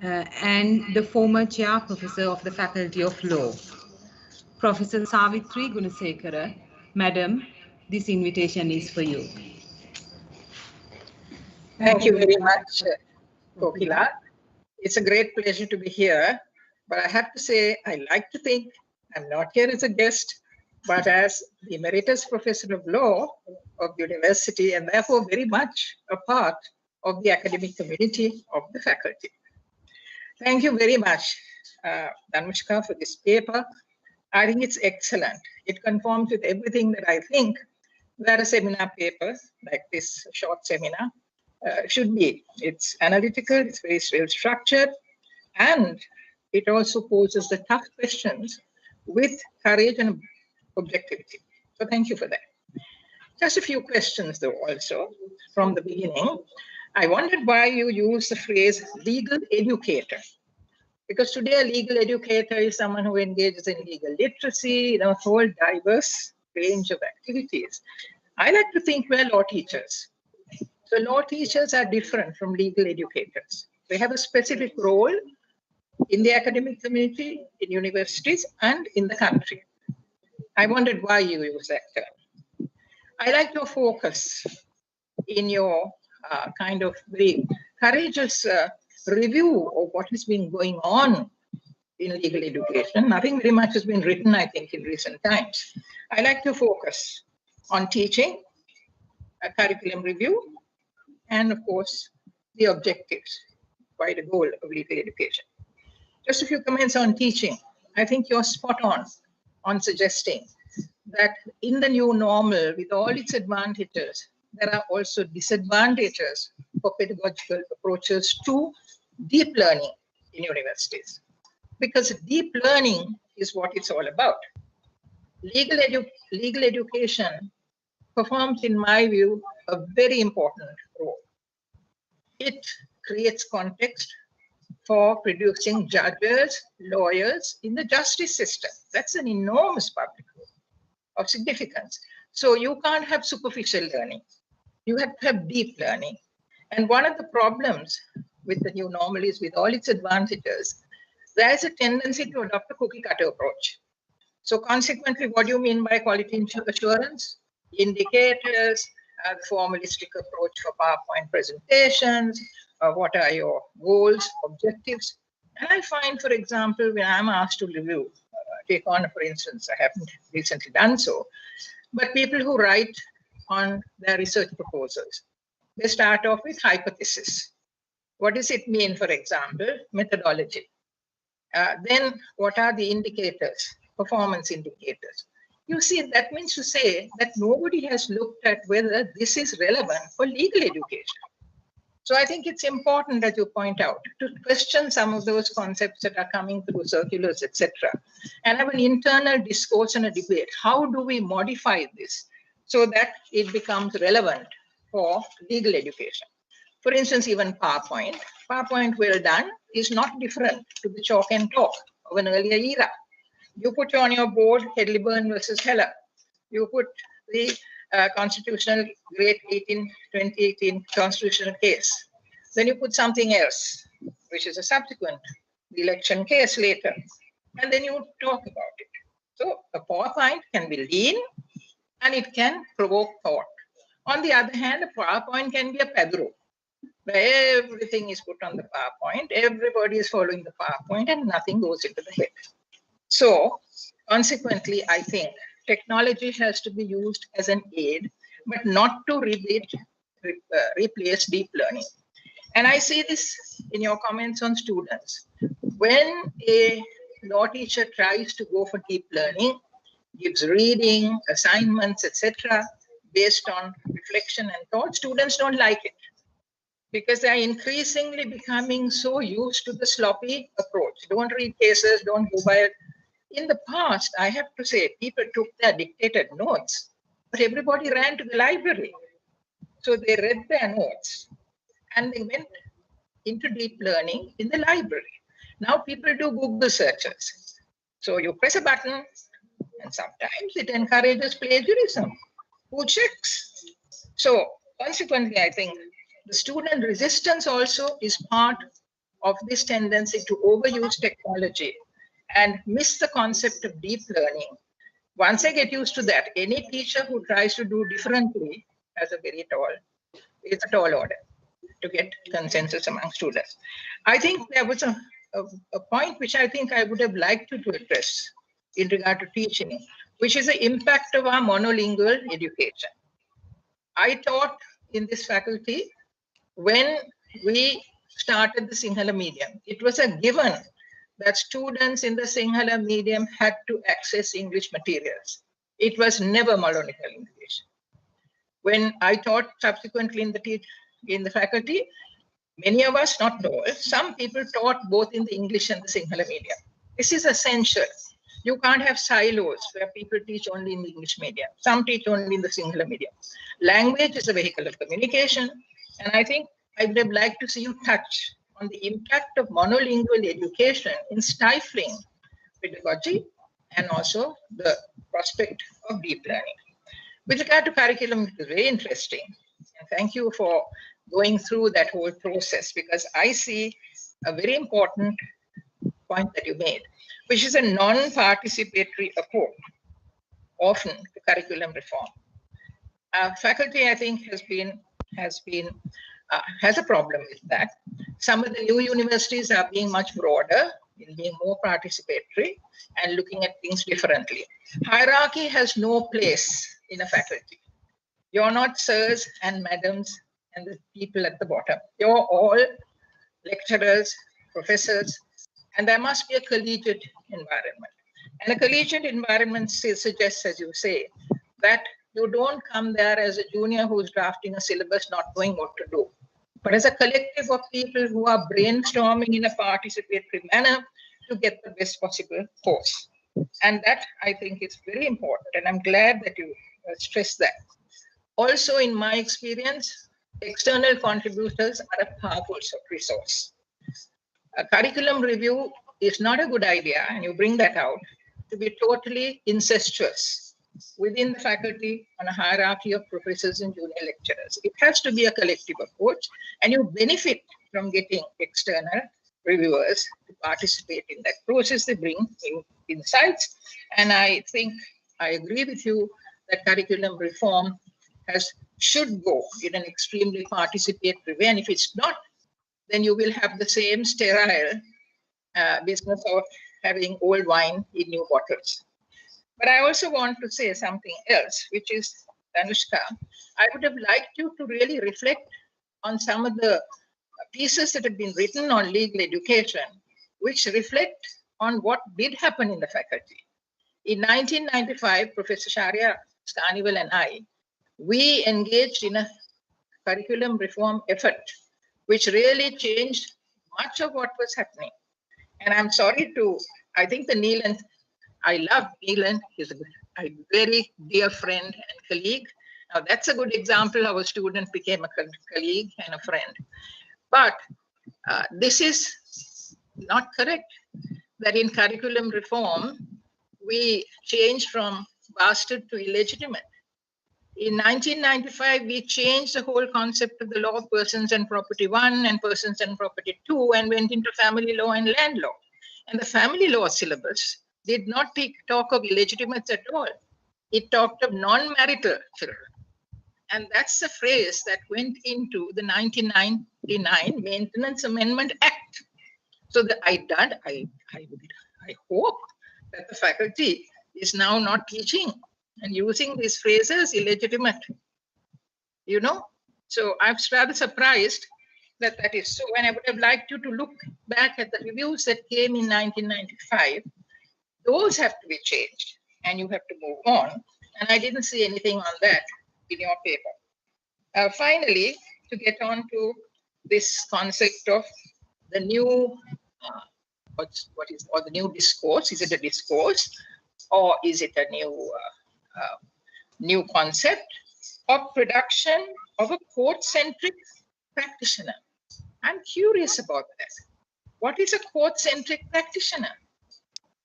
and the former Chair Professor of the Faculty of Law, Professor Savitri Gunasekara. Madam, this invitation is for you. Thank you very much, Kokila. It's a great pleasure to be here, but I have to say, I like to think I'm not here as a guest, but as the Emeritus Professor of Law of the university, and therefore very much a part of the academic community of the faculty. Thank you very much, Danushka, for this paper. I think it's excellent. It conforms with everything that I think that a seminar paper like this short seminar should be. It's analytical, it's very well structured, and it also poses the tough questions with courage and objectivity. So thank you for that. Just a few questions though also from the beginning. I wondered why you use the phrase legal educator. Because today a legal educator is someone who engages in legal literacy, a whole diverse range of activities. I like to think we're law teachers. So law teachers are different from legal educators. They have a specific role in the academic community, in universities, and in the country. I wondered why you use that term. I like your focus in your kind of very courageous review of what has been going on in legal education. Nothing very much has been written, I think, in recent times. I like to focus on teaching, a curriculum review, and of course, the objectives, quite a goal of legal education. Just a few comments on teaching. I think you're spot on suggesting that in the new normal, with all its advantages, there are also disadvantages for pedagogical approaches to deep learning in universities. Because deep learning is what it's all about. Legal education performs, in my view, a very important role. It creates context for producing judges, lawyers in the justice system. That's an enormous public role of significance. So you can't have superficial learning. You have to have deep learning. And one of the problems with the new normal is, with all its advantages, there's a tendency to adopt a cookie cutter approach. So consequently, what do you mean by quality assurance? Indicators, the formalistic approach for PowerPoint presentations, what are your goals, objectives? And I find, for example, when I'm asked to review, take on, for instance, I haven't recently done so, but people who write on their research proposals, they start off with hypothesis. What does it mean, for example, methodology? Then what are the indicators, performance indicators? You see, that means to say that nobody has looked at whether this is relevant for legal education. So I think it's important, as you point out, to question some of those concepts that are coming through circulars, etc., and have an internal discourse and a debate. How do we modify this so that it becomes relevant for legal education? For instance, even PowerPoint well done is not different to the chalk and talk of an earlier era. You put on your board Hedleyburn versus Heller. You put the constitutional Great 2018 constitutional case. Then you put something else, which is a subsequent election case later. And then you talk about it. So a PowerPoint can be lean and it can provoke thought. On the other hand, a PowerPoint can be a pedro, where everything is put on the PowerPoint, everybody is following the PowerPoint, and nothing goes into the head. So consequently, I think technology has to be used as an aid, but not to replace deep learning. And I see this in your comments on students. When a law teacher tries to go for deep learning, gives reading, assignments, etc., based on reflection and thought, students don't like it, because they are increasingly becoming so used to the sloppy approach. Don't read cases, don't go by it. In the past, I have to say, people took their dictated notes, but everybody ran to the library. So they read their notes and they went into deep learning in the library. Now people do Google searches. So you press a button and sometimes it encourages plagiarism. Who checks? So consequently, I think the student resistance also is part of this tendency to overuse technology and miss the concept of deep learning. Once I get used to that, any teacher who tries to do differently has a very it's a tall order to get consensus among students. I think there was a point which I think I would have liked to address in regard to teaching, which is the impact of our monolingual education. I taught in this faculty when we started the Sinhala medium. It was a given that students in the Sinhala medium had to access English materials. It was never Malonical English. When I taught subsequently in the faculty, many of us, not all, some people taught both in the English and the Sinhala medium. This is essential. You can't have silos where people teach only in the English medium. Some teach only in the Sinhala medium. Language is a vehicle of communication. And I think I would have liked to see you touch on the impact of monolingual education in stifling pedagogy and also the prospect of deep learning. With regard to curriculum, it is very interesting. And thank you for going through that whole process, because I see a very important point that you made, which is a non-participatory approach, often to curriculum reform. Faculty, I think, has a problem with that. Some of the new universities are being much broader, in being more participatory and looking at things differently. Hierarchy has no place in a faculty. You're not sirs and madams and the people at the bottom. You're all lecturers, professors, and there must be a collegiate environment. And a collegiate environment suggests, as you say, that you don't come there as a junior who's drafting a syllabus not knowing what to do, but as a collective of people who are brainstorming in a participatory manner to get the best possible course. And that, I think, is very important. And I'm glad that you stress that. Also, in my experience, external contributors are a powerful resource. A curriculum review is not a good idea, and you bring that out, to be totally incestuous within the faculty on a hierarchy of professors and junior lecturers. It has to be a collective approach, and you benefit from getting external reviewers to participate in that process. They bring in insights, and I think I agree with you that curriculum reform should go in an extremely participatory way, and if it's not, then you will have the same sterile business of having old wine in new bottles. But I also want to say something else, which is, Danushka, I would have liked you to really reflect on some of the pieces that have been written on legal education, which reflect on what did happen in the faculty. In 1995, Professor Sharia Scarnival and I, we engaged in a curriculum reform effort, which really changed much of what was happening. And I'm sorry I think Neelan, I love Neelan, he's a very dear friend and colleague. Now that's a good example how a student became a colleague and a friend. But this is not correct, that in curriculum reform, we changed from bastard to illegitimate. In 1995, we changed the whole concept of the law of persons and property 1 and persons and property 2 and went into family law and land law. And the family law syllabus did not talk of illegitimates at all. It talked of non-marital children. And that's the phrase that went into the 1999 Maintenance Amendment Act. So I hope that the faculty is now not teaching and using these phrases illegitimate, So I'm rather surprised that that is so. And I would have liked you to look back at the reviews that came in 1995. Those have to be changed and you have to move on. And I didn't see anything on that in your paper. Finally, to get on to this concept of the new, the new discourse. Is it a discourse or is it a new concept of production of a court-centric practitioner? I'm curious about that. What is a court-centric practitioner?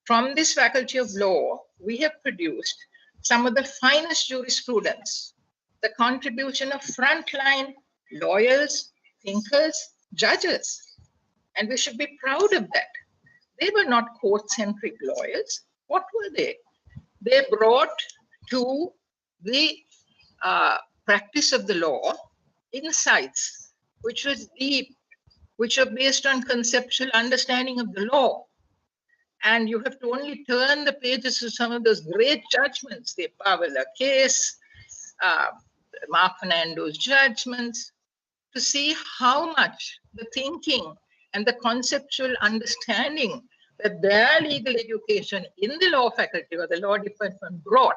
From this faculty of law, we have produced some of the finest jurisprudence, the contribution of frontline lawyers, thinkers, judges, and we should be proud of that. They were not court-centric lawyers. What were they? They brought to the practice of the law insights which was deep, which are based on conceptual understanding of the law. And you have to only turn the pages of some of those great judgments, the Pavala case, Mark Fernando's judgments, to see how much the thinking and the conceptual understanding that their legal education in the law faculty or the law department brought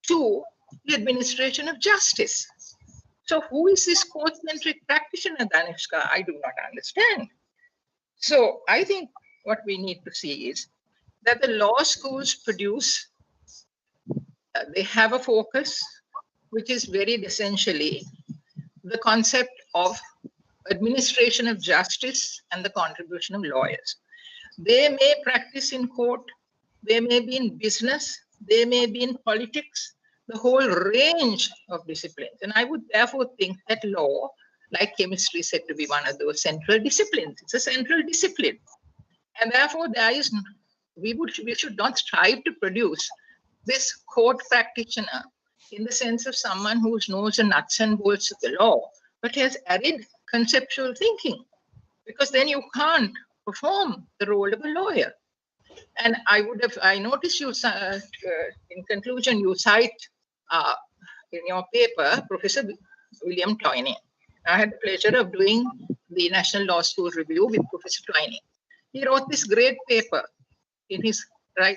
to the administration of justice. So who is this court-centric practitioner, Danushka? I do not understand. So I think what we need to see is that the law schools produce, they have a focus, which is very essentially the concept of administration of justice and the contribution of lawyers. They may practice in court, they may be in business, they may be in politics, the whole range of disciplines. And I would therefore think that law, like chemistry, is said to be one of those central disciplines. It's a central discipline. And therefore, we should not strive to produce this court practitioner in the sense of someone who knows the nuts and bolts of the law, but has added conceptual thinking, because then you can't perform the role of a lawyer. And I noticed you, in conclusion, you cite in your paper, Professor William Twining. I had the pleasure of doing the National Law School Review with Professor Twining. He wrote this great paper in his,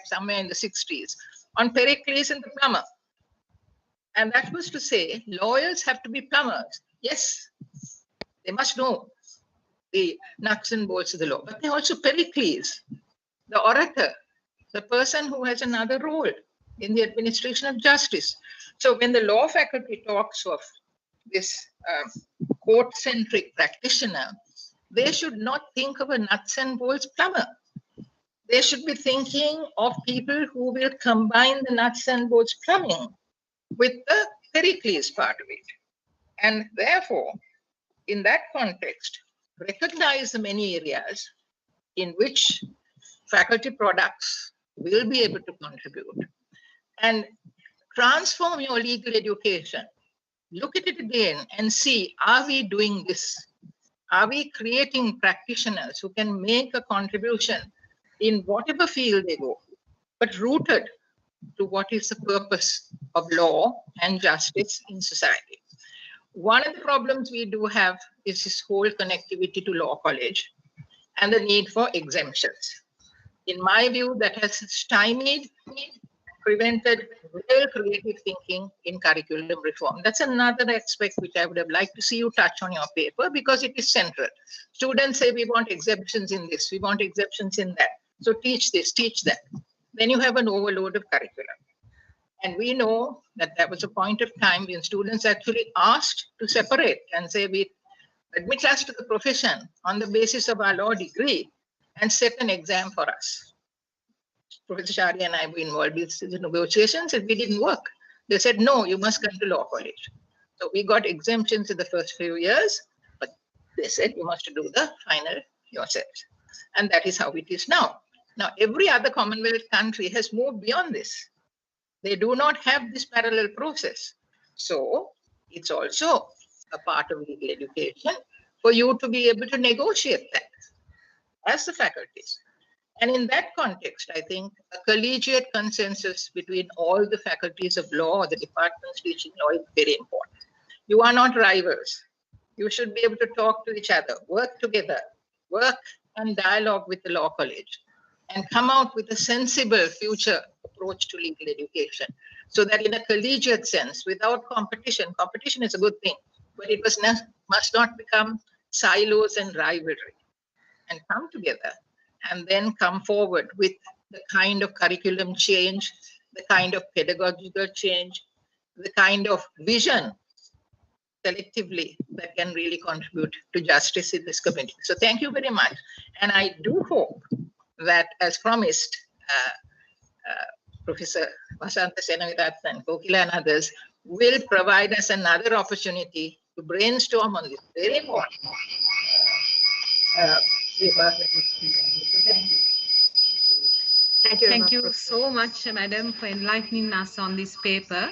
somewhere in the 60s, on Pericles and the plumber. And that was to say, lawyers have to be plumbers. Yes, they must know the nuts and bolts of the law, but they're also Pericles, the orator, the person who has another role in the administration of justice. So when the law faculty talks of this court-centric practitioner, they should not think of a nuts and bolts plumber. They should be thinking of people who will combine the nuts and bolts plumbing with the Pericles part of it. And therefore, in that context, recognize the many areas in which faculty products will be able to contribute, and transform your legal education. Look at it again and see, are we doing this? Are we creating practitioners who can make a contribution in whatever field they go, but rooted to what is the purpose of law and justice in society? One of the problems we do have is this whole connectivity to law college and the need for exemptions. In my view, that has stymied, prevented real creative thinking in curriculum reform. That's another aspect which I would have liked to see you touch on your paper, because it is central. Students say we want exemptions in this, we want exemptions in that. So teach this, teach that. Then you have an overload of curriculum. And we know that there was a point of time when students actually asked to separate and say, we admit us to the profession on the basis of our law degree and set an exam for us. Professor Shari and I were involved in the negotiations, and we didn't work. They said, no, you must come to law college. So we got exemptions in the first few years, but they said you must do the final yourselves. And that is how it is now. Now, every other Commonwealth country has moved beyond this. They do not have this parallel process. So it's also a part of legal education for you to be able to negotiate that as the faculties. And in that context, I think a collegiate consensus between all the faculties of law or the departments teaching law is very important. You are not rivals. You should be able to talk to each other, work together, work and dialogue with the law college, and come out with a sensible future approach to legal education. So that in a collegiate sense, without competition, competition is a good thing, but it must not become silos and rivalry, and come together and then come forward with the kind of curriculum change, the kind of pedagogical change, the kind of vision collectively that can really contribute to justice in this community. So thank you very much. And I do hope that, as promised, Professor Vasanta Senaviratne and Kokila and others will provide us another opportunity to brainstorm on this very important Thank you so much, Madam, for enlightening us on this paper.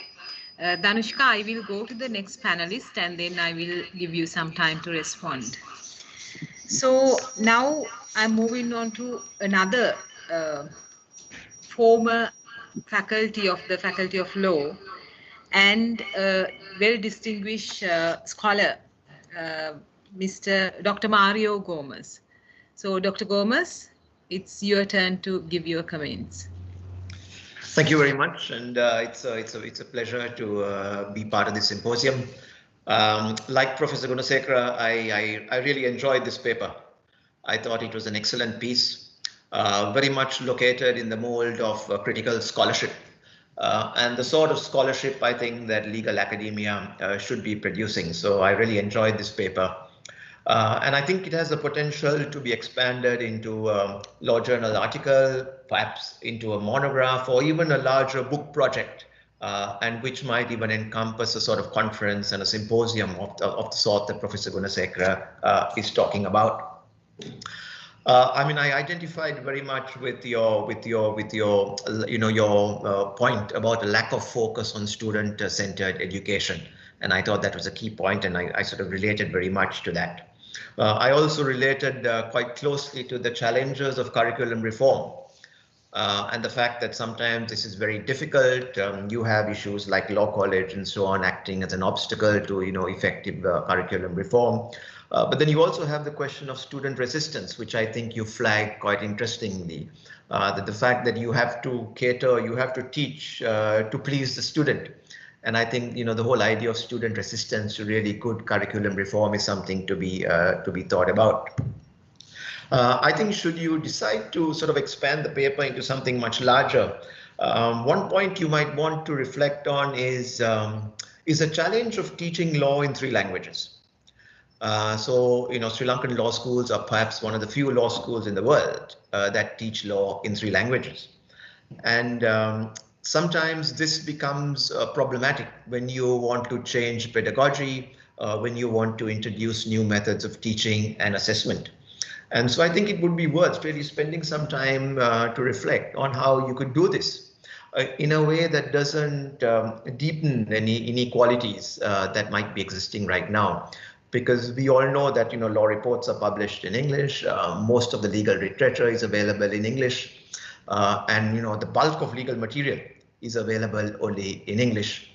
Danushka, I will go to the next panelist and then I will give you some time to respond. So now I'm moving on to another former faculty of the Faculty of Law and well-distinguished scholar, Dr. Mario Gomez. So Dr. Gomez, it's your turn to give your comments. Thank you very much, and it's a pleasure to be part of this symposium. Like Professor Gunasekara, I really enjoyed this paper. I thought it was an excellent piece, very much located in the mold of critical scholarship, and the sort of scholarship I think that legal academia should be producing. So I really enjoyed this paper. And I think it has the potential to be expanded into a law journal article, perhaps into a monograph, or even a larger book project, and which might even encompass a sort of conference and a symposium of the sort that Professor Gunasekara is talking about. I mean, I identified very much with your point about a lack of focus on student-centered education, and I thought that was a key point, and I sort of related very much to that. I also related quite closely to the challenges of curriculum reform and the fact that sometimes this is very difficult. You have issues like law college and so on acting as an obstacle to effective curriculum reform. But then you also have the question of student resistance, which I think you flagged quite interestingly. That the fact that you have to cater, you have to teach to please the student. And I think the whole idea of student resistance to really good curriculum reform is something to be thought about. I think should you decide to sort of expand the paper into something much larger, one point you might want to reflect on is a challenge of teaching law in 3 languages. So Sri Lankan law schools are perhaps one of the few law schools in the world that teach law in 3 languages. And sometimes this becomes problematic when you want to change pedagogy, when you want to introduce new methods of teaching and assessment. And so I think it would be worth really spending some time to reflect on how you could do this in a way that doesn't deepen any inequalities that might be existing right now. Because we all know that law reports are published in English, most of the legal literature is available in English, and the bulk of legal material is available only in English.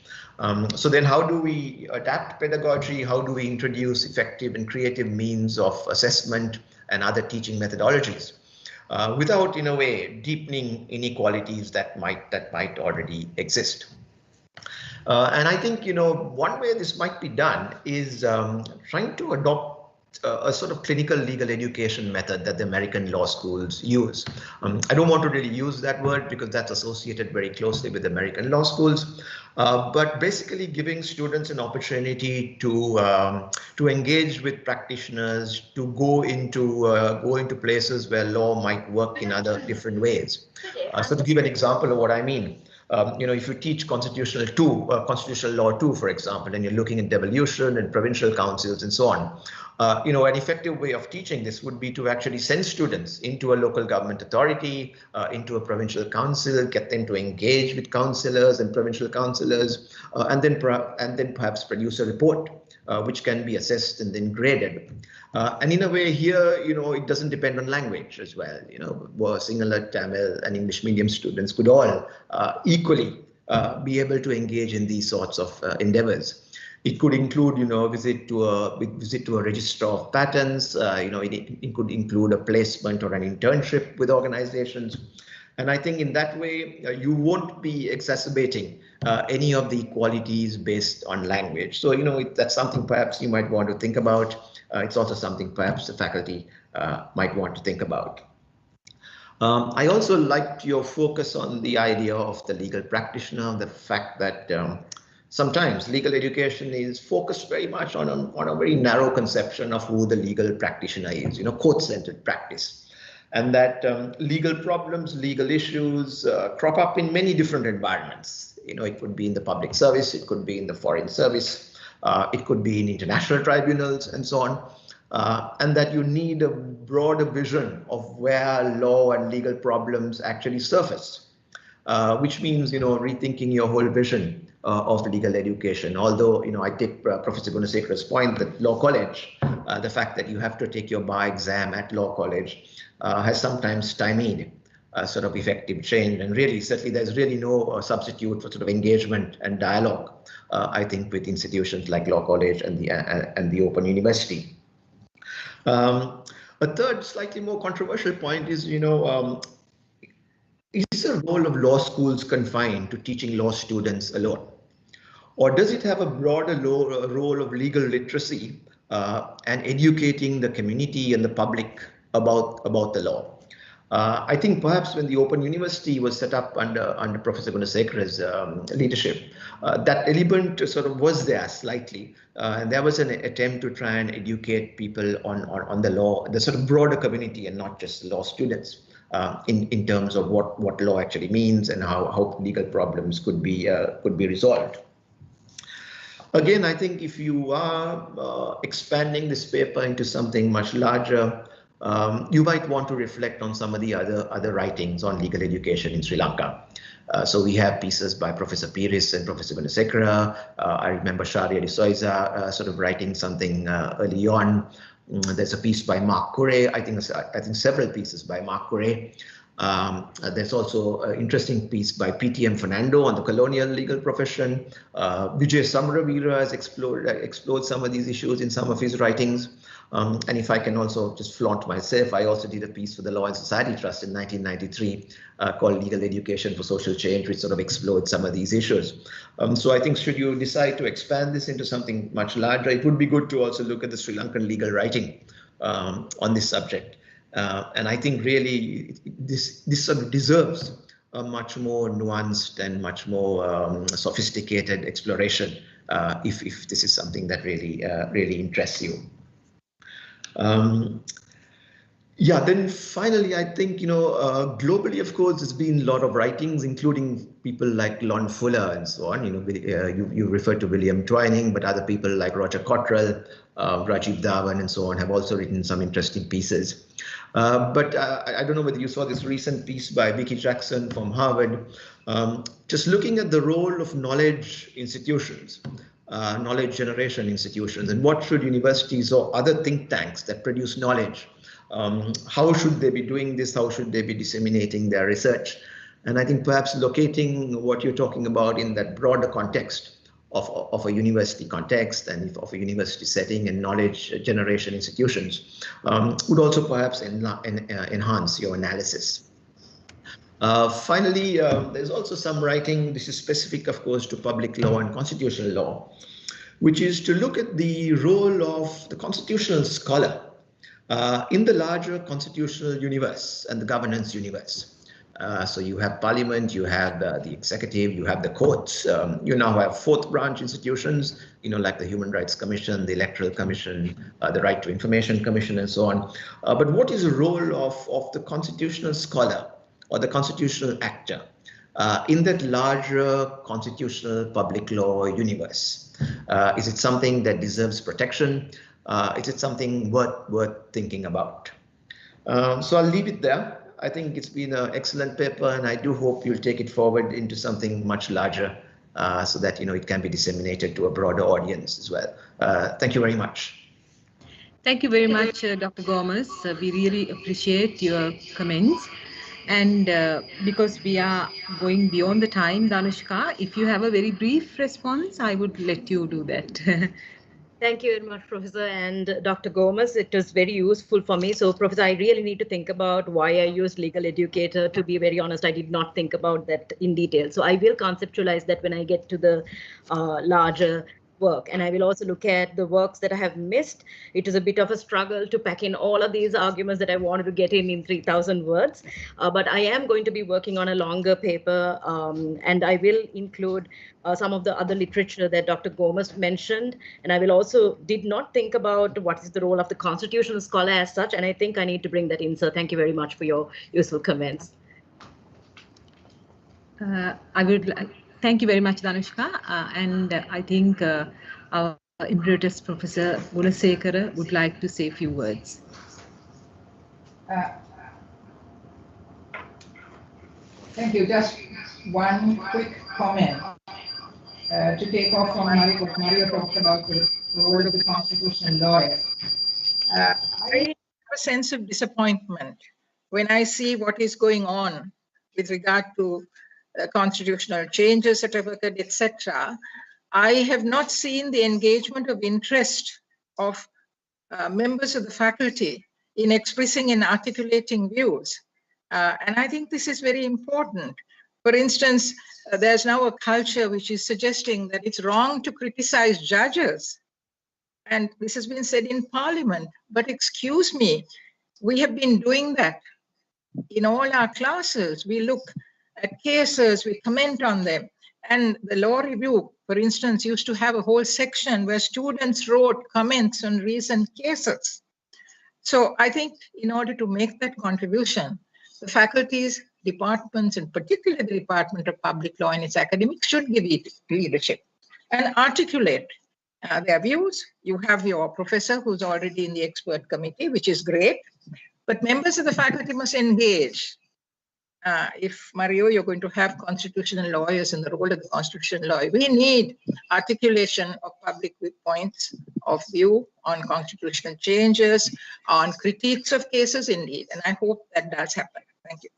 So then how do we adapt pedagogy? How do we introduce effective and creative means of assessment and other teaching methodologies without, in a way, deepening inequalities that might already exist? And I think, one way this might be done is trying to adopt a sort of clinical legal education method that the American law schools use. I don't want to really use that word because that's associated very closely with American law schools, but basically giving students an opportunity to engage with practitioners, to go into places where law might work in other different ways. So to give an example of what I mean, if you teach constitutional law 2, for example, and you're looking at devolution and provincial councils and so on, an effective way of teaching this would be to actually send students into a local government authority, into a provincial council, get them to engage with councillors and provincial councillors, and then perhaps produce a report which can be assessed and then graded. And in a way here, it doesn't depend on language as well. Sinhala, Tamil and English medium students could all equally be able to engage in these sorts of endeavors. It could include, visit to a registrar of patents. It could include a placement or an internship with organizations. And I think in that way, you won't be exacerbating any of the equalities based on language. So, that's something perhaps you might want to think about. It's also something perhaps the faculty might want to think about. I also liked your focus on the idea of the legal practitioner, the fact that sometimes legal education is focused very much on a very narrow conception of who the legal practitioner is, court-centered practice. And that legal problems, legal issues crop up in many different environments. It could be in the public service, it could be in the foreign service, it could be in international tribunals and so on. And that you need a broader vision of where law and legal problems actually surface, which means, rethinking your whole vision of legal education. Although, I take Professor Gunasekara's point that law college, the fact that you have to take your bar exam at law college has sometimes stymied sort of effective change. And really, certainly there's really no substitute for sort of engagement and dialogue, I think, with institutions like law college and the Open University. A third, slightly more controversial point is, is the role of law schools confined to teaching law students alone? Or does it have a broader role of legal literacy and educating the community and the public about the law? I think perhaps when the Open University was set up under Professor Gunasekara's leadership, that element sort of was there slightly, and there was an attempt to try and educate people on the law, the sort of broader community, and not just law students, in terms of what law actually means and how legal problems could be resolved. Again, I think if you are expanding this paper into something much larger, you might want to reflect on some of the other writings on legal education in Sri Lanka. So we have pieces by Professor Piris and Professor Gunasekara. I remember Sharia de Souza sort of writing something early on. There's a piece by Mark Curry. I think several pieces by Mark Curry. There's also an interesting piece by PTM Fernando on the colonial legal profession. Vijay Samravira has explored some of these issues in some of his writings. And if I can also just flaunt myself, I also did a piece for the Law and Society Trust in 1993 called Legal Education for Social Change, which sort of explored some of these issues. So I think should you decide to expand this into something much larger, it would be good to also look at the Sri Lankan legal writing on this subject. And I think really this sort of deserves a much more nuanced and much more sophisticated exploration if this is something that really interests you. Yeah, then finally, I think, globally, of course, there's been a lot of writings, including people like Lon Fuller and so on. You referred to William Twining, but other people like Roger Cottrell, Rajiv Dhawan and so on have also written some interesting pieces. But I don't know whether you saw this recent piece by Vicky Jackson from Harvard, just looking at the role of knowledge institutions, knowledge generation institutions, and what should universities or other think tanks that produce knowledge, how should they be doing this? How should they be disseminating their research? And I think perhaps locating what you're talking about in that broader context of a university context and of a university setting and knowledge generation institutions would also perhaps enhance your analysis. Finally, there's also some writing, this is specific, of course, to public law and constitutional law, which is to look at the role of the constitutional scholar in the larger constitutional universe and the governance universe. So you have parliament, you have the executive, you have the courts, you now have fourth branch institutions, like the Human Rights Commission, the Electoral Commission, the Right to Information Commission, and so on. But what is the role of the constitutional scholar or the constitutional actor in that larger constitutional public law universe? Is it something that deserves protection? Is it something worth thinking about? So I'll leave it there. I think it's been an excellent paper, and I do hope you'll take it forward into something much larger so that it can be disseminated to a broader audience as well. Thank you very much. Thank you very much, Dr. Gomez. We really appreciate your comments. And because we are going beyond the time, Danushka, if you have a very brief response, I would let you do that. Thank you very much, Professor and Dr. Gomez. It was very useful for me. So, Professor, I really need to think about why I used legal educator. To be very honest, I did not think about that in detail. So I will conceptualize that when I get to the larger work. And I will also look at the works that I have missed. It is a bit of a struggle to pack in all of these arguments that I wanted to get in 3,000 words. But I am going to be working on a longer paper, and I will include some of the other literature that Dr. Gomez mentioned. And I will also did not think about what is the role of the constitutional scholar as such. And I think I need to bring that in. So thank you very much for your useful comments. I would thank you very much, Danushka. And I think our Emeritus Professor Gunasekara would like to say a few words. Thank you. Just one quick comment to take off from what Mario talked about the role of the constitutional lawyers. I have a sense of disappointment when I see what is going on with regard to constitutional changes that have occurred, etc. I have not seen the engagement of interest of members of the faculty in expressing and articulating views. And I think this is very important. For instance, there's now a culture which is suggesting that it's wrong to criticize judges. And this has been said in Parliament. But excuse me, we have been doing that in all our classes. We look at cases, we comment on them. And the law review, for instance, used to have a whole section where students wrote comments on recent cases. So I think in order to make that contribution, the faculties, departments, and particularly the Department of Public Law and its academics should give it leadership and articulate their views. You have your professor who's already in the expert committee, which is great, but members of the faculty must engage. If, Mario, you're going to have constitutional lawyers in the role of the constitutional lawyer, we need articulation of public points of view on constitutional changes, on critiques of cases indeed, and I hope that does happen. Thank you.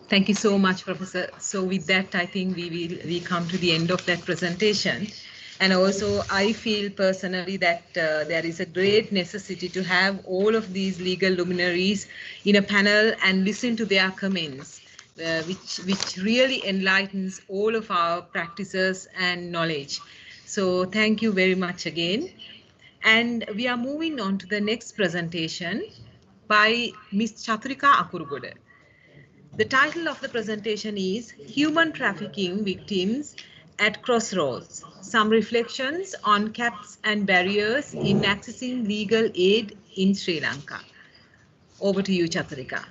Thank you so much, Professor. So with that, I think we come to the end of that presentation. And also, I feel personally that there is a great necessity to have all of these legal luminaries in a panel and listen to their comments, which really enlightens all of our practices and knowledge. So thank you very much again. And we are moving on to the next presentation by Ms. Chaturika Akurugode. The title of the presentation is Human Trafficking Victims at Crossroads, Some Reflections on Gaps and Barriers in Accessing Legal Aid in Sri Lanka. Over to you, Chaturika.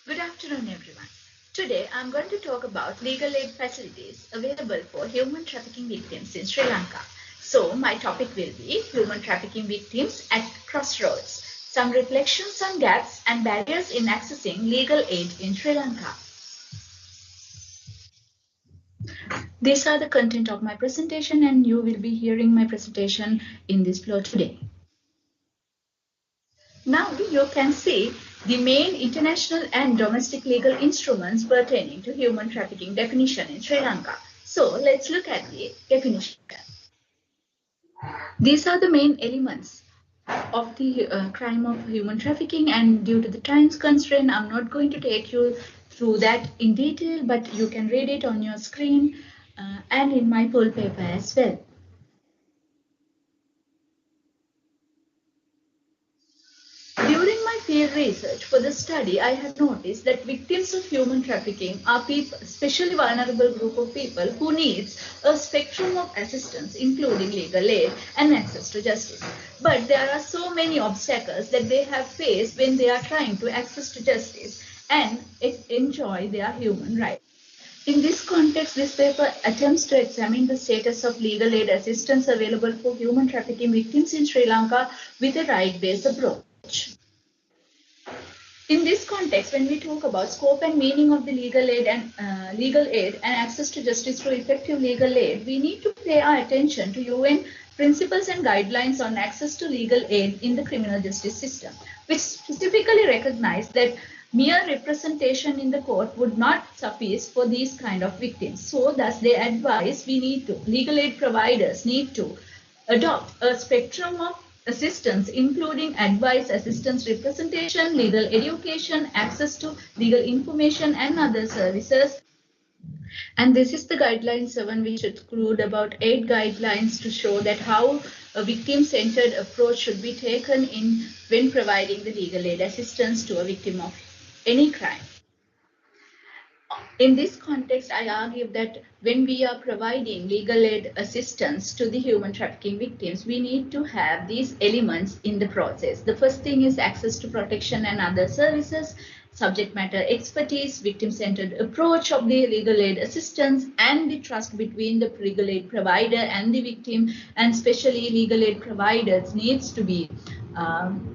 Good afternoon, everyone. Today, I'm going to talk about legal aid facilities available for human trafficking victims in Sri Lanka. So, my topic will be Human Trafficking Victims at Crossroads, Some Reflections on Gaps and Barriers in Accessing Legal Aid in Sri Lanka. These are the content of my presentation, and you will be hearing my presentation in this flow today. Now you can see the main international and domestic legal instruments pertaining to human trafficking definition in Sri Lanka. So let's look at the definition. These are the main elements of the crime of human trafficking, and due to the time's constraint, I'm not going to take you through that in detail, but you can read it on your screen and in my full paper as well. During my field research for the study, I have noticed that victims of human trafficking are people, especially vulnerable group of people who needs a spectrum of assistance, including legal aid and access to justice. But there are so many obstacles that they have faced when they are trying to access to justice and enjoy their human rights. In this context, this paper attempts to examine the status of legal aid assistance available for human trafficking victims in Sri Lanka with a right-based approach. In this context, when we talk about scope and meaning of the legal aid and access to justice through effective legal aid, we need to pay our attention to UN principles and guidelines on access to legal aid in the criminal justice system, which specifically recognize that mere representation in the court would not suffice for these kind of victims. So thus they advise legal aid providers need to adopt a spectrum of assistance, including advice, assistance, representation, legal education, access to legal information and other services. And this is the guideline 7, which include about 8 guidelines to show that how a victim-centered approach should be taken in when providing the legal aid assistance to a victim of any crime. In this context, I argue that when we are providing legal aid assistance to the human trafficking victims, we need to have these elements in the process. The first thing is access to protection and other services, subject matter expertise, victim-centered approach of the legal aid assistance, and the trust between the legal aid provider and the victim, and especially legal aid providers needs to be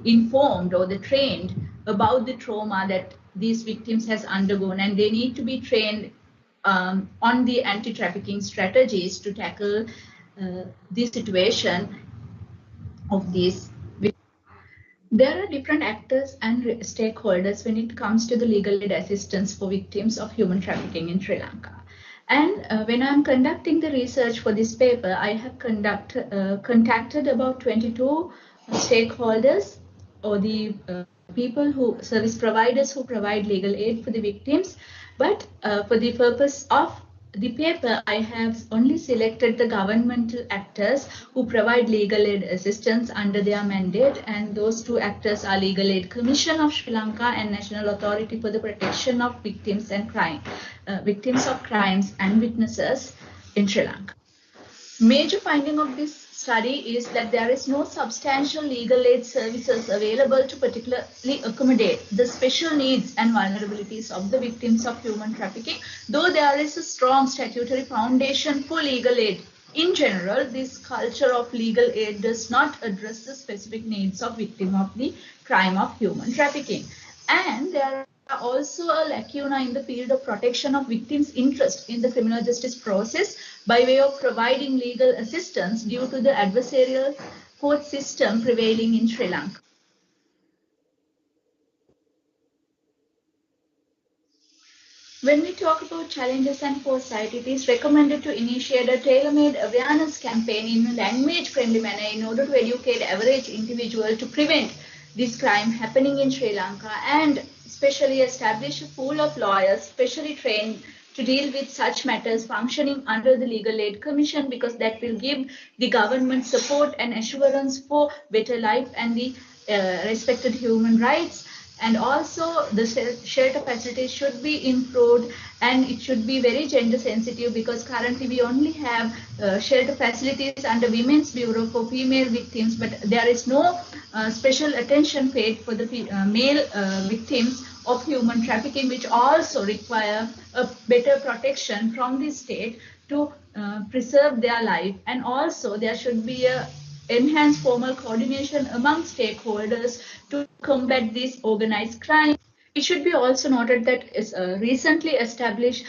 informed or trained about the trauma that these victims has undergone, and they need to be trained on the anti-trafficking strategies to tackle the situation of these victims. There are different actors and stakeholders when it comes to the legal aid assistance for victims of human trafficking in Sri Lanka. And when I'm conducting the research for this paper, I have contacted about 22 stakeholders or the people service providers who provide legal aid for the victims. But for the purpose of the paper, I have only selected the governmental actors who provide legal aid assistance under their mandate, and those two actors are Legal Aid Commission of Sri Lanka and National Authority for the Protection of Victims of Crimes and Witnesses in Sri Lanka. Major finding of this study is that there is no substantial legal aid services available to particularly accommodate the special needs and vulnerabilities of the victims of human trafficking. Though there is a strong statutory foundation for legal aid, in general, this culture of legal aid does not address the specific needs of victims of the crime of human trafficking. And there are also a lacuna in the field of protection of victims' interest in the criminal justice process by way of providing legal assistance due to the adversarial court system prevailing in Sri Lanka. When we talk about challenges and foresight, it is recommended to initiate a tailor-made awareness campaign in a language-friendly manner in order to educate average individuals to prevent this crime happening in Sri Lanka, and especially establish a pool of lawyers specially trained to deal with such matters functioning under the Legal Aid Commission, because that will give the government support and assurance for better life and the respected human rights. And also the shelter facilities should be improved, and it should be very gender sensitive, because currently we only have shelter facilities under Women's Bureau for female victims, but there is no special attention paid for the male victims of human trafficking, which also require a better protection from the state to preserve their life. And also there should be a enhanced formal coordination among stakeholders to combat this organized crime. It should be also noted that recently established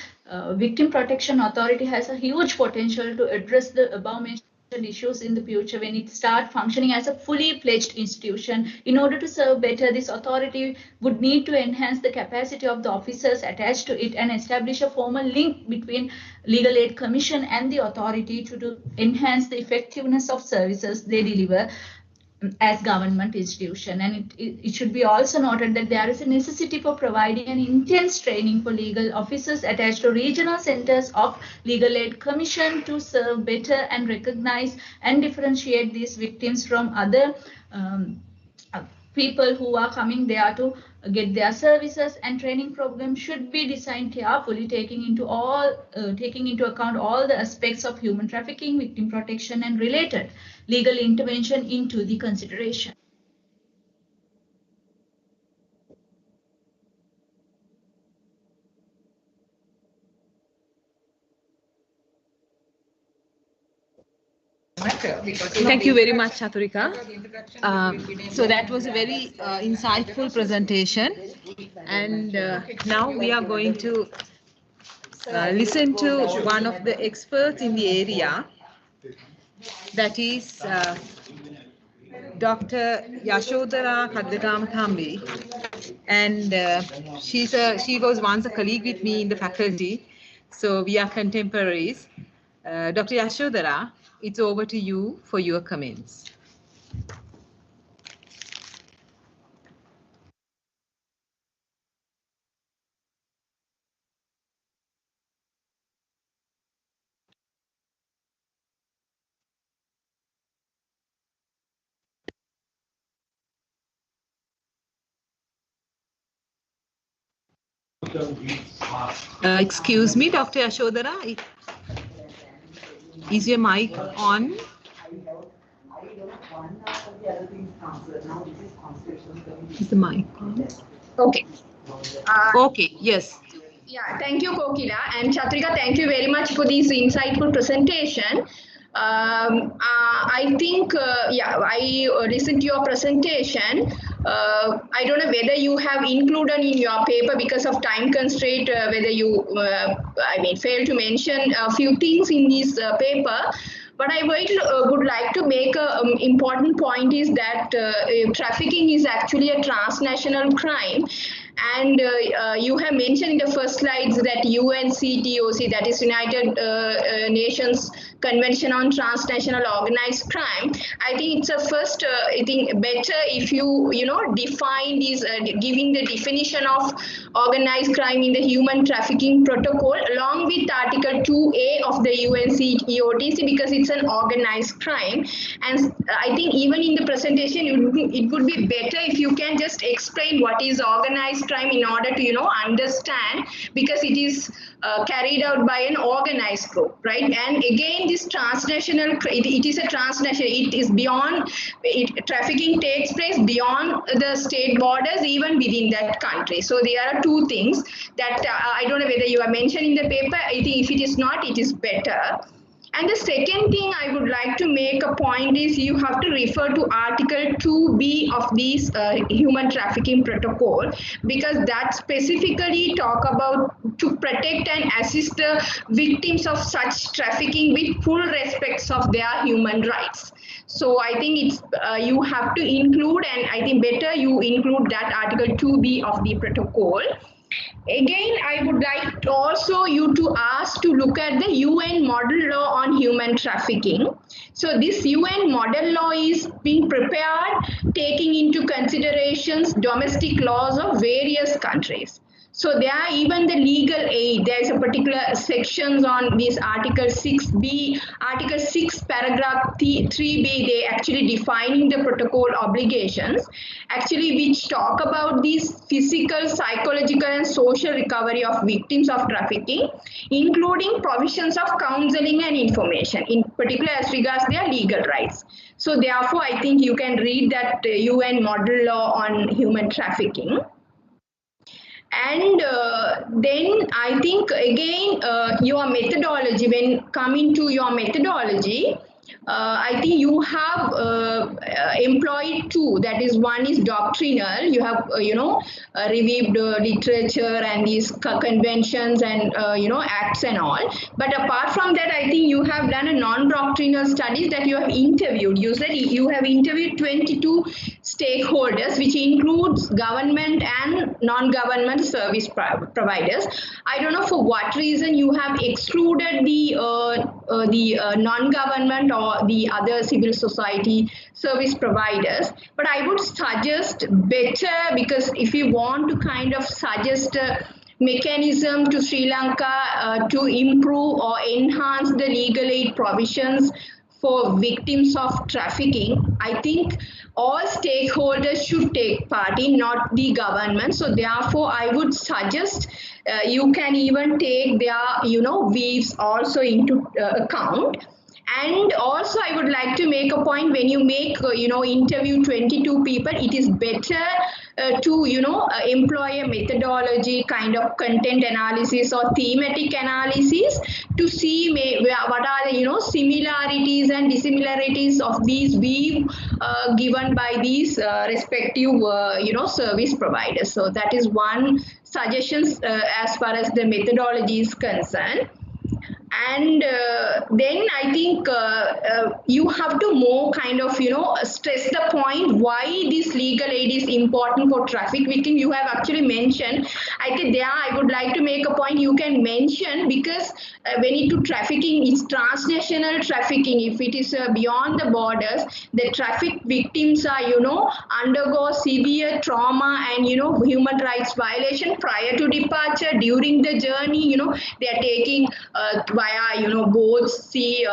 Victim Protection Authority has a huge potential to address the above-mentioned issues in the future when it starts functioning as a fully fledged institution. In order to serve better, this authority would need to enhance the capacity of the officers attached to it and establish a formal link between Legal Aid Commission and the authority to enhance the effectiveness of services they deliver as government institution. And it should be also noted that there is a necessity for providing an intense training for legal officers attached to regional centers of Legal Aid Commission to serve better and recognize and differentiate these victims from other people who are coming there to get their services. And training program should be designed carefully, taking into account all the aspects of human trafficking, victim protection, and related legal intervention into the consideration. Thank you very much, Chaturika. So that was a very insightful presentation. And now we are going to listen to one of the experts in the area, that is Dr. Yashodhara Kadagama-Thambi. And she was once a colleague with me in the faculty, so we are contemporaries. Dr. Yashodhara, it's over to you for your comments. Excuse me, Dr. Yashodhara, is your mic on? Is the mic on? Okay. Okay, yes. Yeah, thank you, Kokila. And Chaturika, thank you very much for this insightful presentation. I think, I listened to your presentation. I don't know whether you have included in your paper because of time constraint, whether you, failed to mention a few things in this paper. But I would like to make an important point is that trafficking is actually a transnational crime. And you have mentioned in the first slides that UNCTOC, that is United Nations Convention on Transnational Organized Crime. I think it's a first, I think better if you define these, giving the definition of organized crime in the Human Trafficking Protocol along with Article 2A of the UNCTOC, because it's an organized crime. And I think even in the presentation, it would be better if you can just explain what is organized crime in order to understand, because it is carried out by an organized group, right? And again, this transnational, it is a transnational, it is beyond, trafficking takes place beyond the state borders, even within that country. So there are two things that I don't know whether you are mentioning in the paper. I think if it is not, it is better. And the second thing I would like to make a point is you have to refer to Article 2B of this Human Trafficking Protocol, because that specifically talk about to protect and assist the victims of such trafficking with full respect of their human rights. So I think it's you have to include, and I think better you include that Article 2B of the protocol. Again, I would like also you to ask to look at the UN Model Law on Human Trafficking. So this UN Model Law is being prepared taking into considerations domestic laws of various countries. So there are even the legal aid. There is a particular sections on this Article 6B, Article 6 paragraph 3B, they actually defining the protocol obligations, actually which talk about these physical, psychological and social recovery of victims of trafficking, including provisions of counseling and information, in particular as regards their legal rights. So therefore, I think you can read that UN Model Law on Human Trafficking. And then I think again your methodology, when coming to your methodology, I think you have employed two. That is, one is doctrinal. You have reviewed literature and these conventions and acts and all. But apart from that, I think you have done a non-doctrinal studies that you have interviewed. You said you have interviewed 22 stakeholders, which includes government and non-government service providers. I don't know for what reason you have excluded the non-government or the other civil society service providers, but I would suggest better, because if you want to kind of suggest a mechanism to Sri Lanka to improve or enhance the legal aid provisions for victims of trafficking, I think all stakeholders should take part in, not the government. So therefore, I would suggest you can even take their views also into account. And also, I would like to make a point, when you make, interview 22 people, it is better to, employ a methodology kind of content analysis or thematic analysis to see what are the, similarities and dissimilarities of these views given by these respective, service providers. So that is one suggestion as far as the methodology is concerned. And then I think you have to more kind of, stress the point why this legal aid is important for traffic victims. You have actually mentioned, I think there I would like to make a point you can mention, because when it to trafficking, it's transnational trafficking. If it is beyond the borders, the traffic victims are, undergo severe trauma and, human rights violation prior to departure, during the journey, they are taking via, boats, sea,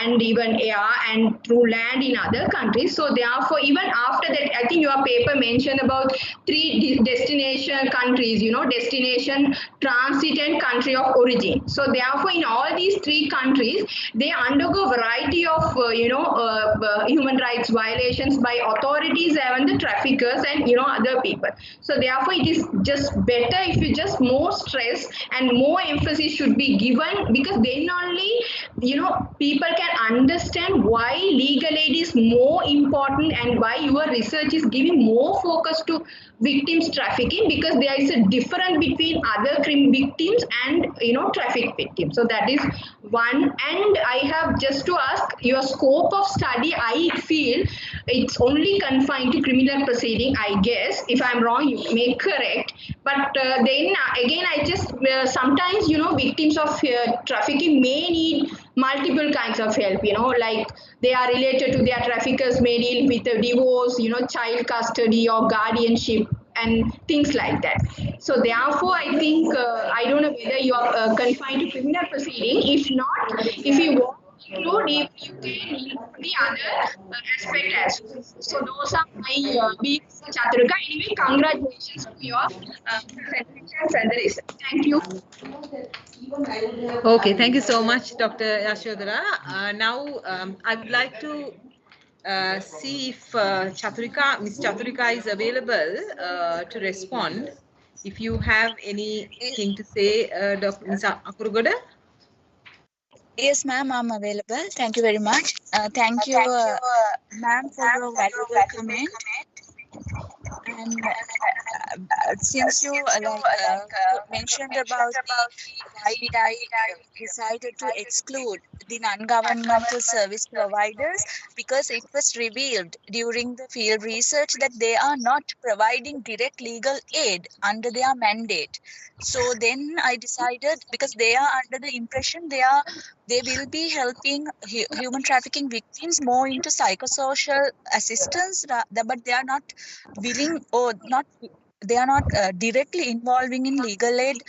and even air and through land in other countries. So therefore, even after that, I think your paper mentioned about 3 destination countries, destination, transit and country of origin. So therefore, in all these 3 countries, they undergo variety of, human rights violations by authorities and the traffickers and, other people. So therefore, it is just better if you just more stress and more emphasis should be given, because then only, people can understand why legal aid is more important and why your research is giving more focus to victims trafficking, because there is a difference between other crime victims and, traffic victims. So that is one. And I have just to ask, your scope of study, I feel it's only confined to criminal proceeding, I guess. If I'm wrong, you may correct. But then again, I just sometimes, victims of trafficking may need multiple kinds of help, like they are related to their traffickers, may deal with a divorce, child custody or guardianship and things like that. So therefore, I think, I don't know whether you are confined to criminal proceeding. If not, if you want to include, you can include the other aspect as well. So those are my views, Chaturika. Anyway, congratulations to your presentations and the research. Thank you. Okay, thank you so much, Dr. Yashodhara. Now, I would like to see if Ms. Chaturika is available to respond. If you have anything to say, Dr. Ms. Akurugoda? Yes, ma'am, I'm available. Thank you very much. Thank you, ma'am, for your valuable comment. And since you mentioned about why did I decided to exclude the non-governmental service providers, because it was revealed during the field research that they are not providing direct legal aid under their mandate. So then I decided, because they are under the impression they will be helping human trafficking victims more into psychosocial assistance, but they are not willing or not. They are not directly involving in legal aid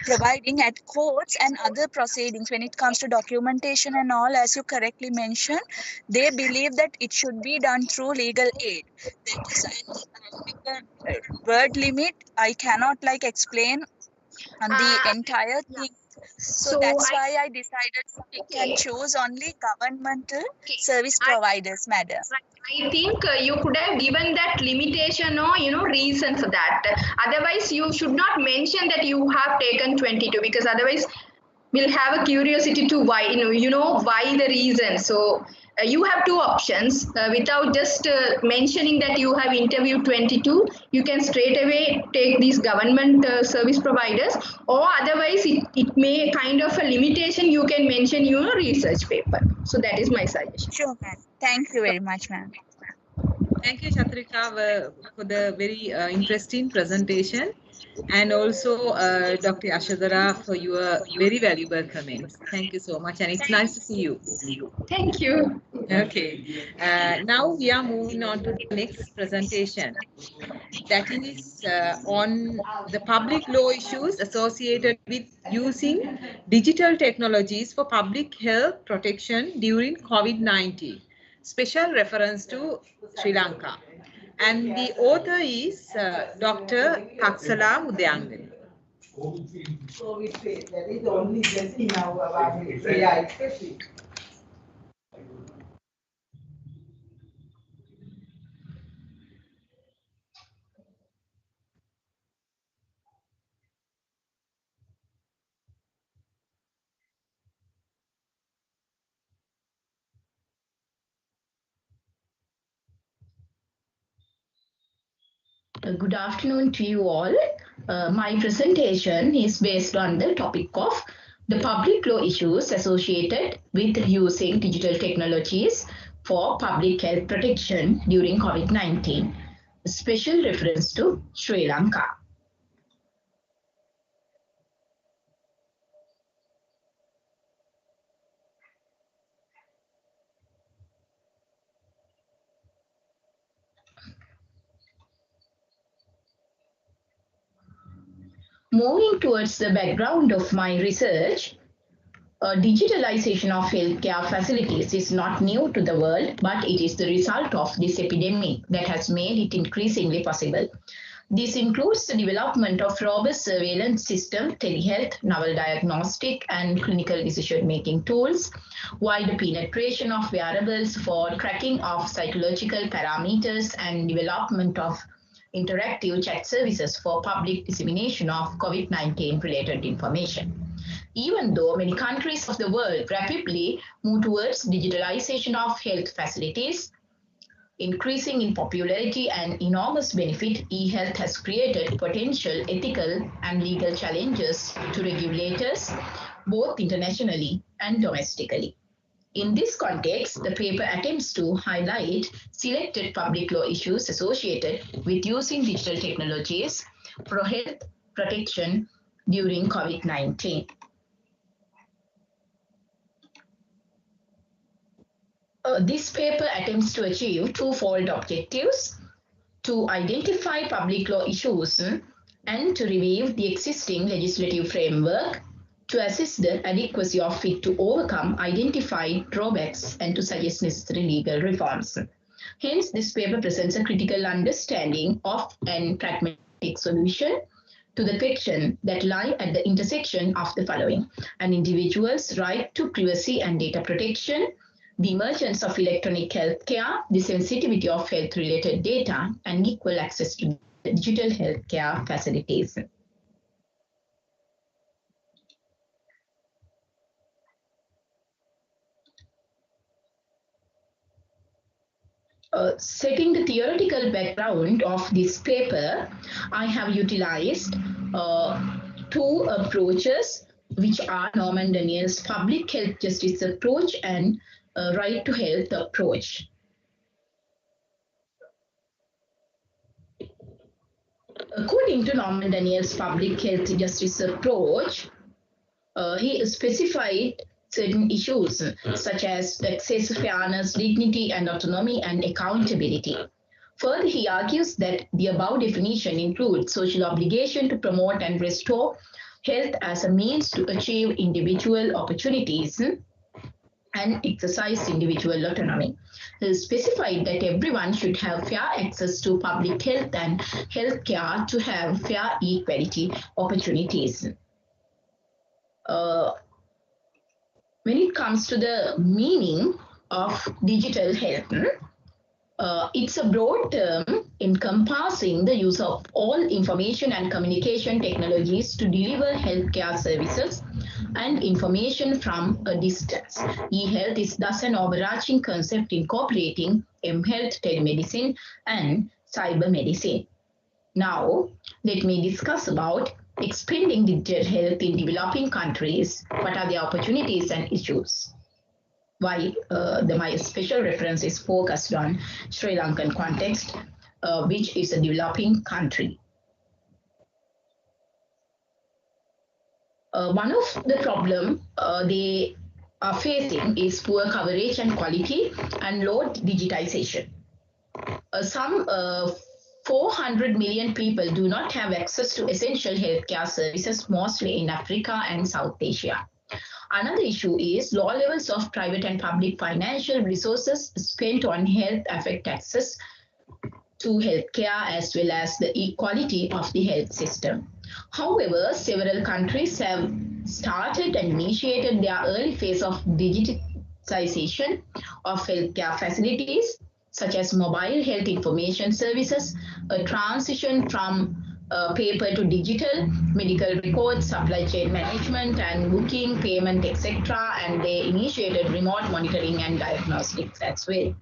providing at courts and other proceedings. When it comes to documentation and all, as you correctly mentioned, they believe that it should be done through legal aid. That is, with the word limit, I cannot explain the entire thing. So that's why I decided to pick and choose only governmental service providers, madam. I think you could have given that limitation or reason for that. Otherwise, you should not mention that you have taken 22, because otherwise we'll have a curiosity to why why the reason. So you have two options. Without just mentioning that you have interviewed 22, you can straight away take these government service providers, or otherwise it may kind of a limitation. You can mention your research paper. So that is my suggestion. Sure, ma'am. Thank you very much, ma'am. Thank you, Chaturika, for the very interesting presentation, and also Dr. Yashodhara for your very valuable comments. Thank you so much, and it's nice to see you. Thank you. Okay, now we are moving on to the next presentation. That is on the public law issues associated with using digital technologies for public health protection during COVID-19. Special reference to Sri Lanka. And the author is Dr. Taksala Udayangani. That is the only thing now about AI, especially. Good afternoon to you all. My presentation is based on the topic of the public law issues associated with using digital technologies for public health protection during COVID-19. Special reference to Sri Lanka. Moving towards the background of my research, digitalization of healthcare facilities is not new to the world, but it is the result of this epidemic that has made it increasingly possible. This includes the development of robust surveillance system, telehealth, novel diagnostic and clinical decision-making tools, wide penetration of wearables for tracking of psychological parameters, and development of interactive chat services for public dissemination of COVID-19 related information. Even though many countries of the world rapidly move towards digitalization of health facilities, increasing in popularity and enormous benefit, e-health has created potential ethical and legal challenges to regulators, both internationally and domestically. In this context, the paper attempts to highlight selected public law issues associated with using digital technologies for health protection during COVID-19. This paper attempts to achieve twofold objectives: to identify public law issues and to review the existing legislative framework, to assess the adequacy of it to overcome identified drawbacks and to suggest necessary legal reforms. Hence, this paper presents a critical understanding of and pragmatic solution to the question that lie at the intersection of the following: an individual's right to privacy and data protection, the emergence of electronic health care, the sensitivity of health-related data, and equal access to digital healthcare facilities. Setting the theoretical background of this paper, I have utilized two approaches, which are Norman Daniels' public health justice approach and right to health approach. According to Norman Daniels' public health justice approach, he specified certain issues such as access, fairness, dignity and autonomy, and accountability. Further, he argues that the above definition includes social obligation to promote and restore health as a means to achieve individual opportunities and exercise individual autonomy. He specified that everyone should have fair access to public health and health care to have fair equality opportunities. When it comes to the meaning of digital health, it's a broad term encompassing the use of all information and communication technologies to deliver healthcare services and information from a distance. E-health is thus an overarching concept incorporating mHealth, telemedicine, and cyber medicine. Now, let me discuss about expanding digital health in developing countries. What are the opportunities and issues? Why my special reference is focused on Sri Lankan context, which is a developing country. One of the problems they are facing is poor coverage and quality and low digitization. Some 400 million people do not have access to essential healthcare services, mostly in Africa and South Asia. Another issue is low levels of private and public financial resources spent on health affect access to healthcare as well as the equality of the health system. However, several countries have started and initiated their early phase of digitization of healthcare facilities, such as mobile health information services, a transition from paper to digital, medical records, supply chain management and booking, payment, etc. And they initiated remote monitoring and diagnostics as well.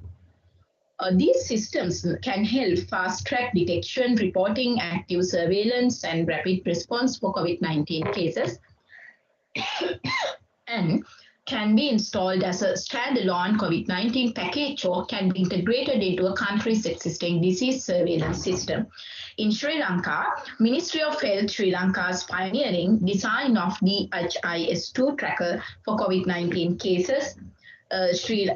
These systems can help fast-track detection, reporting, active surveillance, and rapid response for COVID-19 cases, and can be installed as a standalone COVID-19 package or can be integrated into a country's existing disease surveillance system. In Sri Lanka, Ministry of Health Sri Lanka's pioneering design of DHIS2 tracker for COVID-19 cases, Sri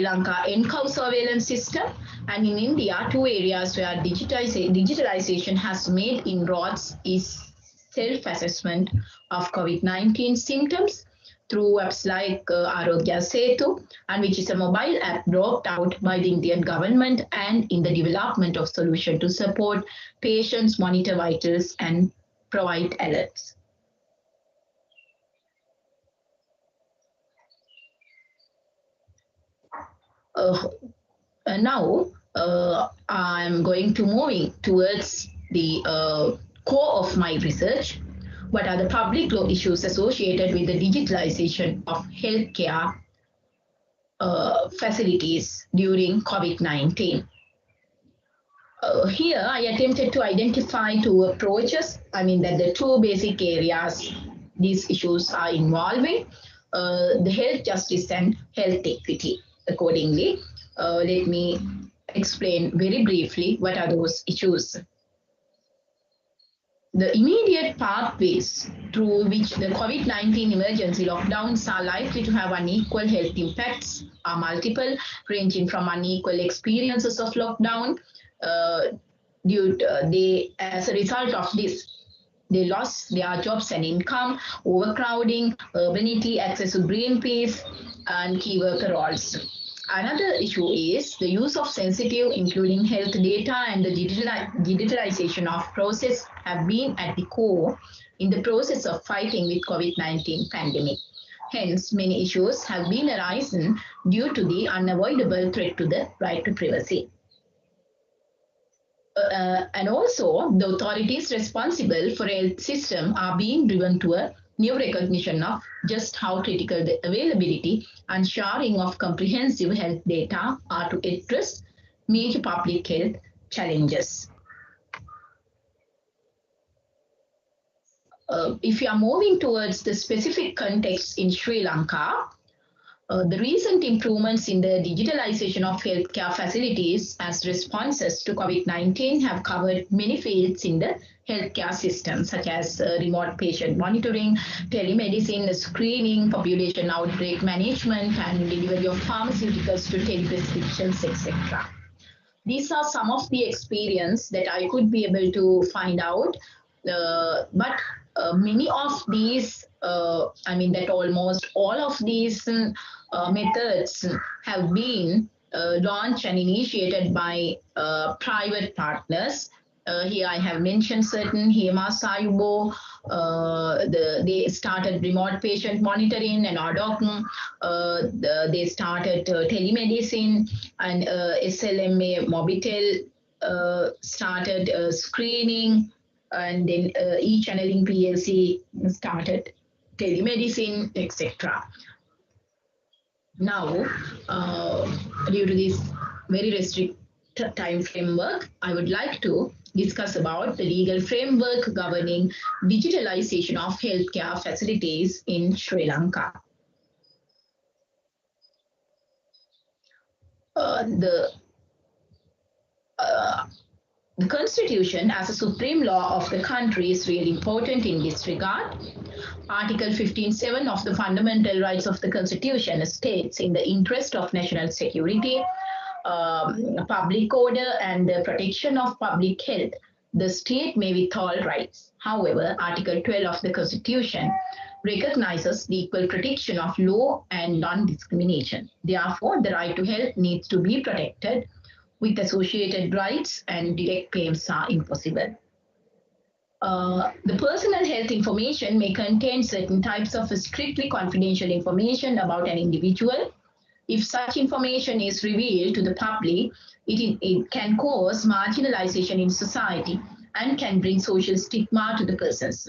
Lanka NCOW surveillance system, and in India, two areas where digitalization has made inroads is self-assessment of COVID-19 symptoms through apps like Arogya Setu, and which is a mobile app brought out by the Indian government and in the development of solution to support patients, monitor vitals, and provide alerts. Now, I'm going to move towards the core of my research. What are the public law issues associated with the digitalization of healthcare facilities during COVID-19? Here, I attempted to identify two approaches. The two basic areas these issues are involving, the health justice and health equity. Accordingly, let me explain very briefly what are those issues. The immediate pathways through which the COVID-19 emergency lockdowns are likely to have unequal health impacts are multiple, ranging from unequal experiences of lockdown as a result of this. They lost their jobs and income, overcrowding, urbanity, access to green space, and key worker roles. Another issue is the use of sensitive, including health data, and the digitalization of process have been at the core in the process of fighting with COVID-19 pandemic. Hence, many issues have been arisen due to the unavoidable threat to the right to privacy. And also, the authorities responsible for health system are being driven to a new recognition of just how critical the availability and sharing of comprehensive health data are to address major public health challenges. If you are moving towards the specific context in Sri Lanka, the recent improvements in the digitalization of healthcare facilities as responses to COVID-19 have covered many fields in the healthcare system, such as remote patient monitoring, telemedicine, screening, population outbreak management, and delivery of pharmaceuticals to teleprescriptions, etc. These are some of the experience that I could be able to find out, but many of these, that almost all of these methods have been launched and initiated by private partners. Here I have mentioned certain, Hema Saibo, they started remote patient monitoring, and ADOC, they started telemedicine, and SLMA Mobitel started screening, and then e-channeling PLC started telemedicine, etc. Now, due to this very restricted time framework, I would like to discuss about the legal framework governing digitalization of healthcare facilities in Sri Lanka. The Constitution as a supreme law of the country is really important in this regard. Article 15.7 of the Fundamental Rights of the Constitution states, in the interest of national security, public order, and the protection of public health, the state may withhold rights. However, Article 12 of the Constitution recognizes the equal protection of law and non-discrimination. Therefore, the right to health needs to be protected with associated rights, and direct claims are impossible. The personal health information may contain certain types of strictly confidential information about an individual. If such information is revealed to the public, it can cause marginalization in society and can bring social stigma to the persons.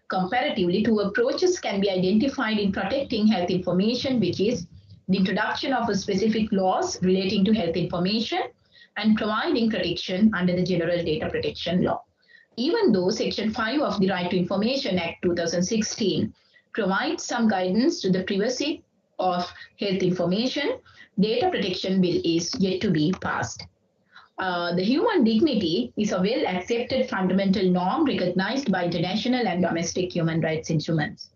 Comparatively, two approaches can be identified in protecting health information, which is the introduction of specific laws relating to health information and providing protection under the General Data Protection Law. Even though Section 5 of the Right to Information Act 2016 provides some guidance to the privacy of health information, data protection bill is yet to be passed. The human dignity is a well-accepted fundamental norm recognized by international and domestic human rights instruments.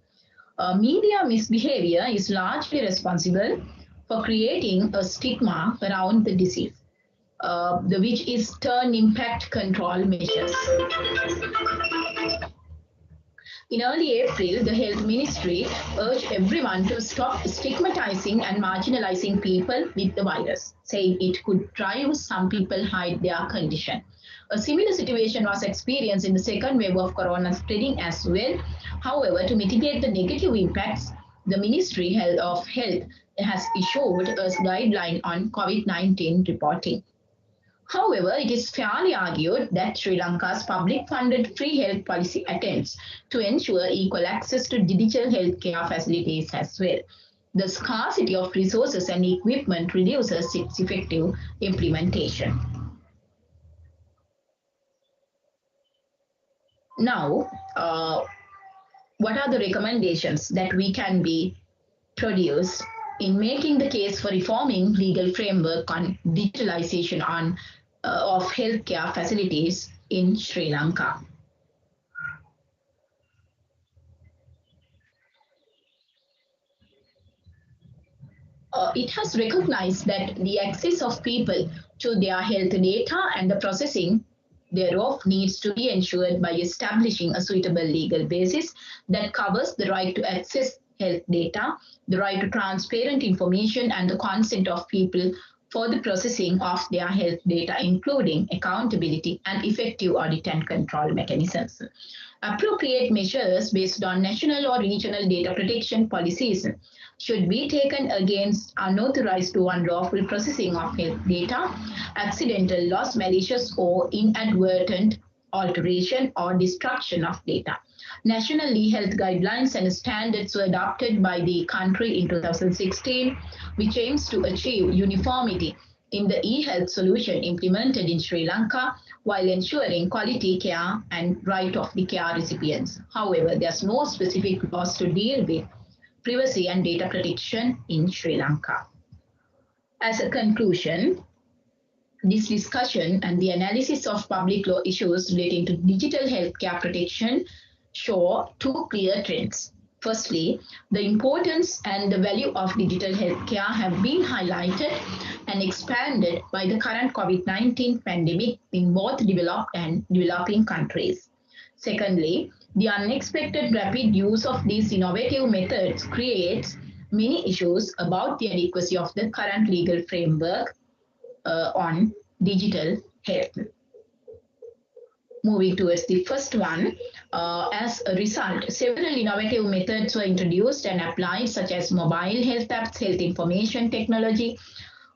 Media misbehavior is largely responsible for creating a stigma around the disease, which is turn impact control measures. In early April, the Health Ministry urged everyone to stop stigmatizing and marginalizing people with the virus, saying it could drive some people hide their condition. A similar situation was experienced in the second wave of corona spreading as well. However, to mitigate the negative impacts, the Ministry of Health has issued a guideline on COVID-19 reporting. However, it is fairly argued that Sri Lanka's public-funded free health policy attempts to ensure equal access to digital healthcare facilities as well. The scarcity of resources and equipment reduces its effective implementation. Now, what are the recommendations that we can be produced in making the case for reforming legal framework on digitalization of healthcare facilities in Sri Lanka. It has recognized that the access of people to their health data and the processing thereof needs to be ensured by establishing a suitable legal basis that covers the right to access health data, the right to transparent information, and the consent of people for the processing of their health data, including accountability and effective audit and control mechanisms. Appropriate measures based on national or regional data protection policies should be taken against unauthorized or unlawful processing of health data, accidental loss, malicious or inadvertent alteration or destruction of data. National health guidelines and standards were adopted by the country in 2016, which aims to achieve uniformity in the e-health solution implemented in Sri Lanka while ensuring quality care and right of the care recipients. However, there's no specific laws to deal with privacy and data protection in Sri Lanka. As a conclusion, this discussion and the analysis of public law issues relating to digital healthcare protection show two clear trends. Firstly, the importance and the value of digital healthcare have been highlighted and expanded by the current COVID-19 pandemic in both developed and developing countries. Secondly, the unexpected rapid use of these innovative methods creates many issues about the adequacy of the current legal framework on digital health. Moving towards the first one, as a result, several innovative methods were introduced and applied, such as mobile health apps, health information technology,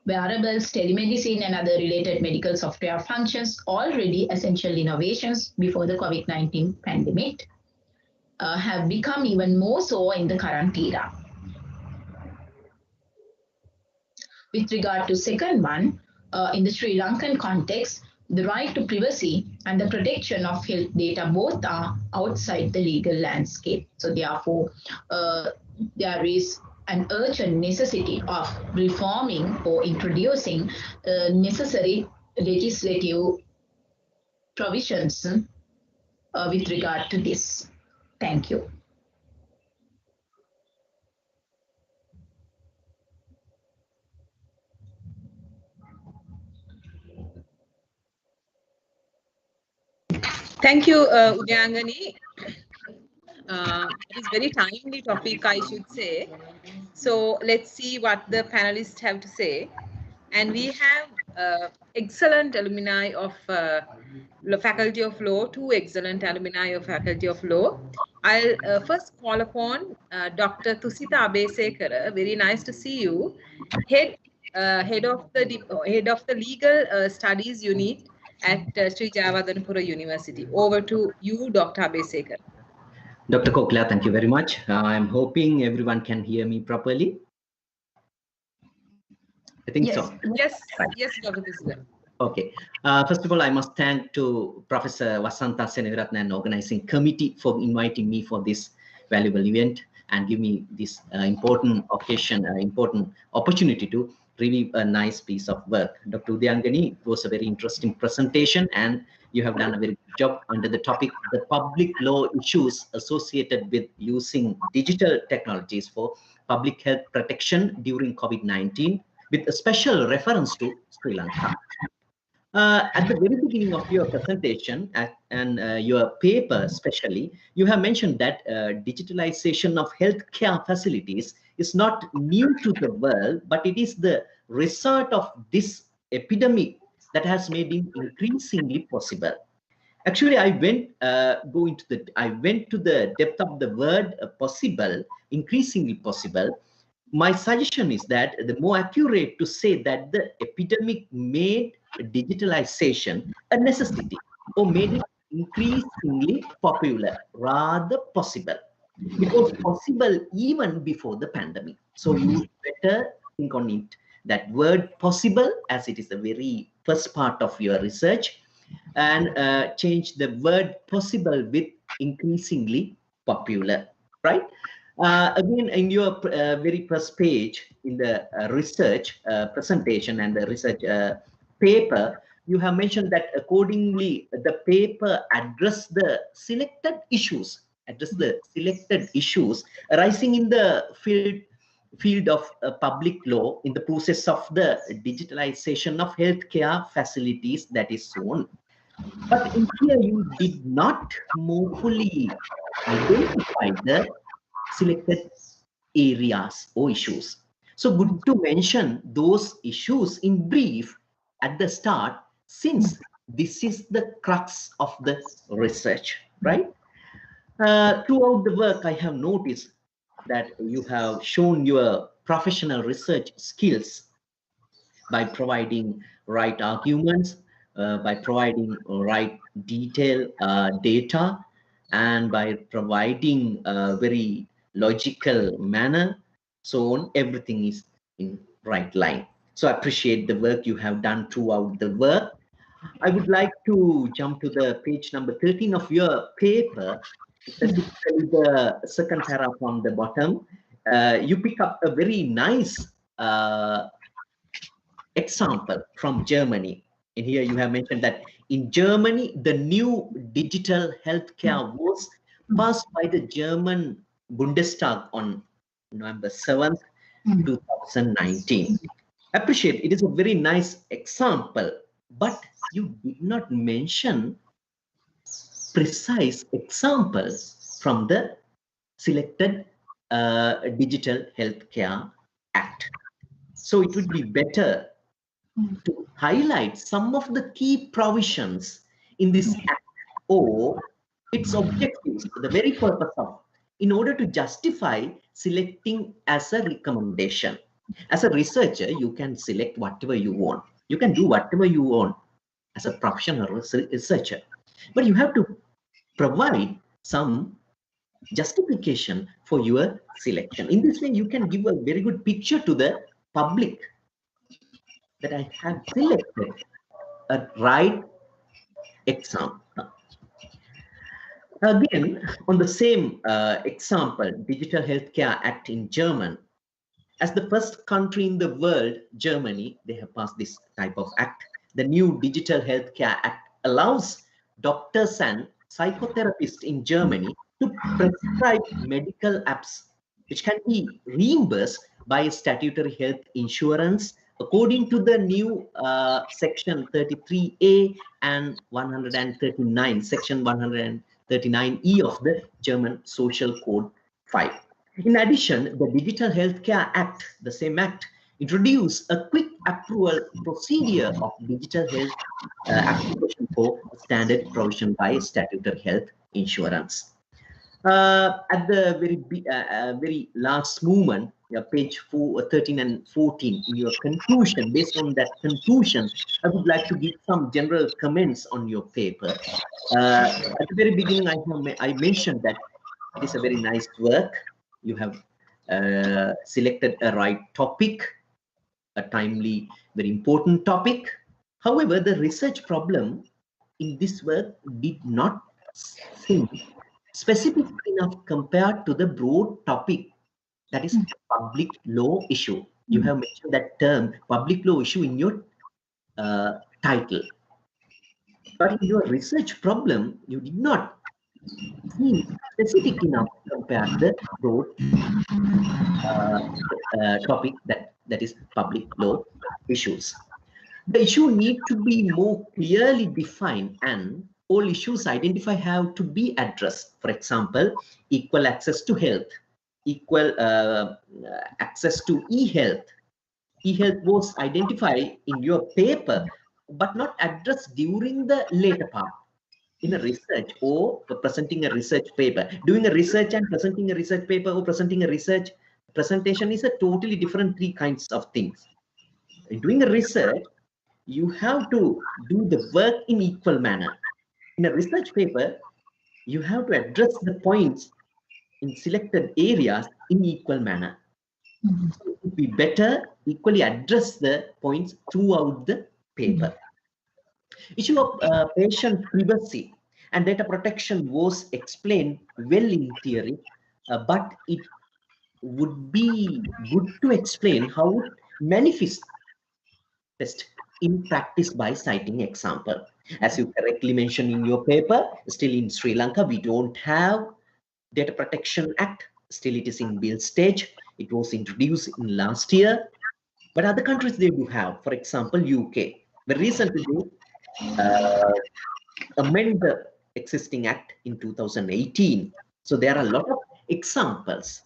wearables, telemedicine, and other related medical software functions, already essential innovations before the COVID-19 pandemic, have become even more so in the current era. With regard to second one, in the Sri Lankan context, the right to privacy and the protection of health data both are outside the legal landscape. So therefore, there is an urgent necessity of reforming or introducing necessary legislative provisions with regard to this. Thank you. Thank you, Udyangani. It is very timely topic, I should say. So let's see what the panelists have to say. And we have excellent alumni of Faculty of Law, two excellent alumni of Faculty of Law. I'll first call upon Dr. Thusita Abesekara. Very nice to see you. Head of the Legal Studies Unit at Sri Jayawardhanapura University. Over to you, Dr. Abesekara. Dr. Kokila, thank you very much. I'm hoping everyone can hear me properly. I think so. Yes, right. Yes, Dr. Thusita. Okay. First of all, I must thank to Professor Vasantha Seneviratne and organizing committee for inviting me for this valuable event and give me this important occasion, important opportunity to review a nice piece of work. Dr. Udyangani, it was a very interesting presentation and you have done a very good job under the topic, the public law issues associated with using digital technologies for public health protection during COVID-19 with a special reference to Sri Lanka. At the very beginning of your presentation and your paper especially, you have mentioned that digitalization of healthcare facilities is not new to the world, but it is the result of this epidemic that has made it increasingly possible. Actually, I went to the depth of the word possible, increasingly possible. My suggestion is that the more accurate to say that the epidemic made digitalization a necessity or made it increasingly popular rather possible. It was possible even before the pandemic. So you better think on it, that word possible, as it is the very first part of your research, and change the word possible with increasingly popular, right? Again, in your very first page in the research presentation and the research paper, you have mentioned that accordingly the paper addressed the selected issues, arising in the field of public law in the process of the digitalization of healthcare facilities that is shown. But in here you did not more fully identify the selected areas or issues. So good to mention those issues in brief at the start, since this is the crux of the research, right? Throughout the work, I have noticed that you have shown your professional research skills by providing right arguments, by providing right detailed data, and by providing a very logical manner, so on, everything is in right line. So I appreciate the work you have done throughout the work. I would like to jump to the page number 13 of your paper, specifically the second paragraph from the bottom. You pick up a very nice example from Germany. In here you have mentioned that in Germany, the new digital healthcare was passed by the German Bundestag on November 7th, 2019. Appreciate it is a very nice example, but you did not mention precise examples from the selected Digital Healthcare Act. So it would be better to highlight some of the key provisions in this act or its objectives, the very purpose of, in order to justify selecting as a recommendation. As a researcher, you can select whatever you want. You can do whatever you want as a professional researcher, but you have to provide some justification for your selection. In this way, you can give a very good picture to the public that I have selected a right example. Again, on the same example, Digital Healthcare Act in German. As the first country in the world, Germany, they have passed this type of act. The new Digital Healthcare Act allows doctors and psychotherapists in Germany to prescribe medical apps which can be reimbursed by statutory health insurance according to the new section 33A and 139, section 139E of the German Social Code 5. In addition, the Digital Healthcare Act, the same act, introduced a quick approval procedure of digital health application for standard provision by statutory health insurance. At the very last moment, page 13 and 14, in your conclusion, based on that conclusion, I would like to give some general comments on your paper. At the very beginning, I mentioned that it is a very nice work. You have selected a right topic, a timely, very important topic. However, the research problem in this work did not seem specific enough compared to the broad topic, that is public law issue. You have mentioned that term, public law issue, in your title. But in your research problem, you did not seem specific enough compared to the broad topic that is public law issues. The issue need to be more clearly defined, and all issues identified have to be addressed. For example, equal access to health, equal access to e-health. E-health was identified in your paper, but not addressed during the later part in a research or presenting a research paper. Doing a research and presenting a research paper or presenting a research presentation is a totally different three kinds of things. In doing a research, you have to do the work in equal manner. In a research paper, you have to address the points in selected areas in equal manner. So it would be better equally address the points throughout the paper. Issue of patient privacy and data protection was explained well in theory, but it would be good to explain how it manifests in practice by citing example. As you correctly mentioned in your paper, still in Sri Lanka, we don't have Data Protection Act. Still it is in bill stage. It was introduced in last year, but other countries they do have. For example, UK. Very recently they amend the existing act in 2018. So there are a lot of examples.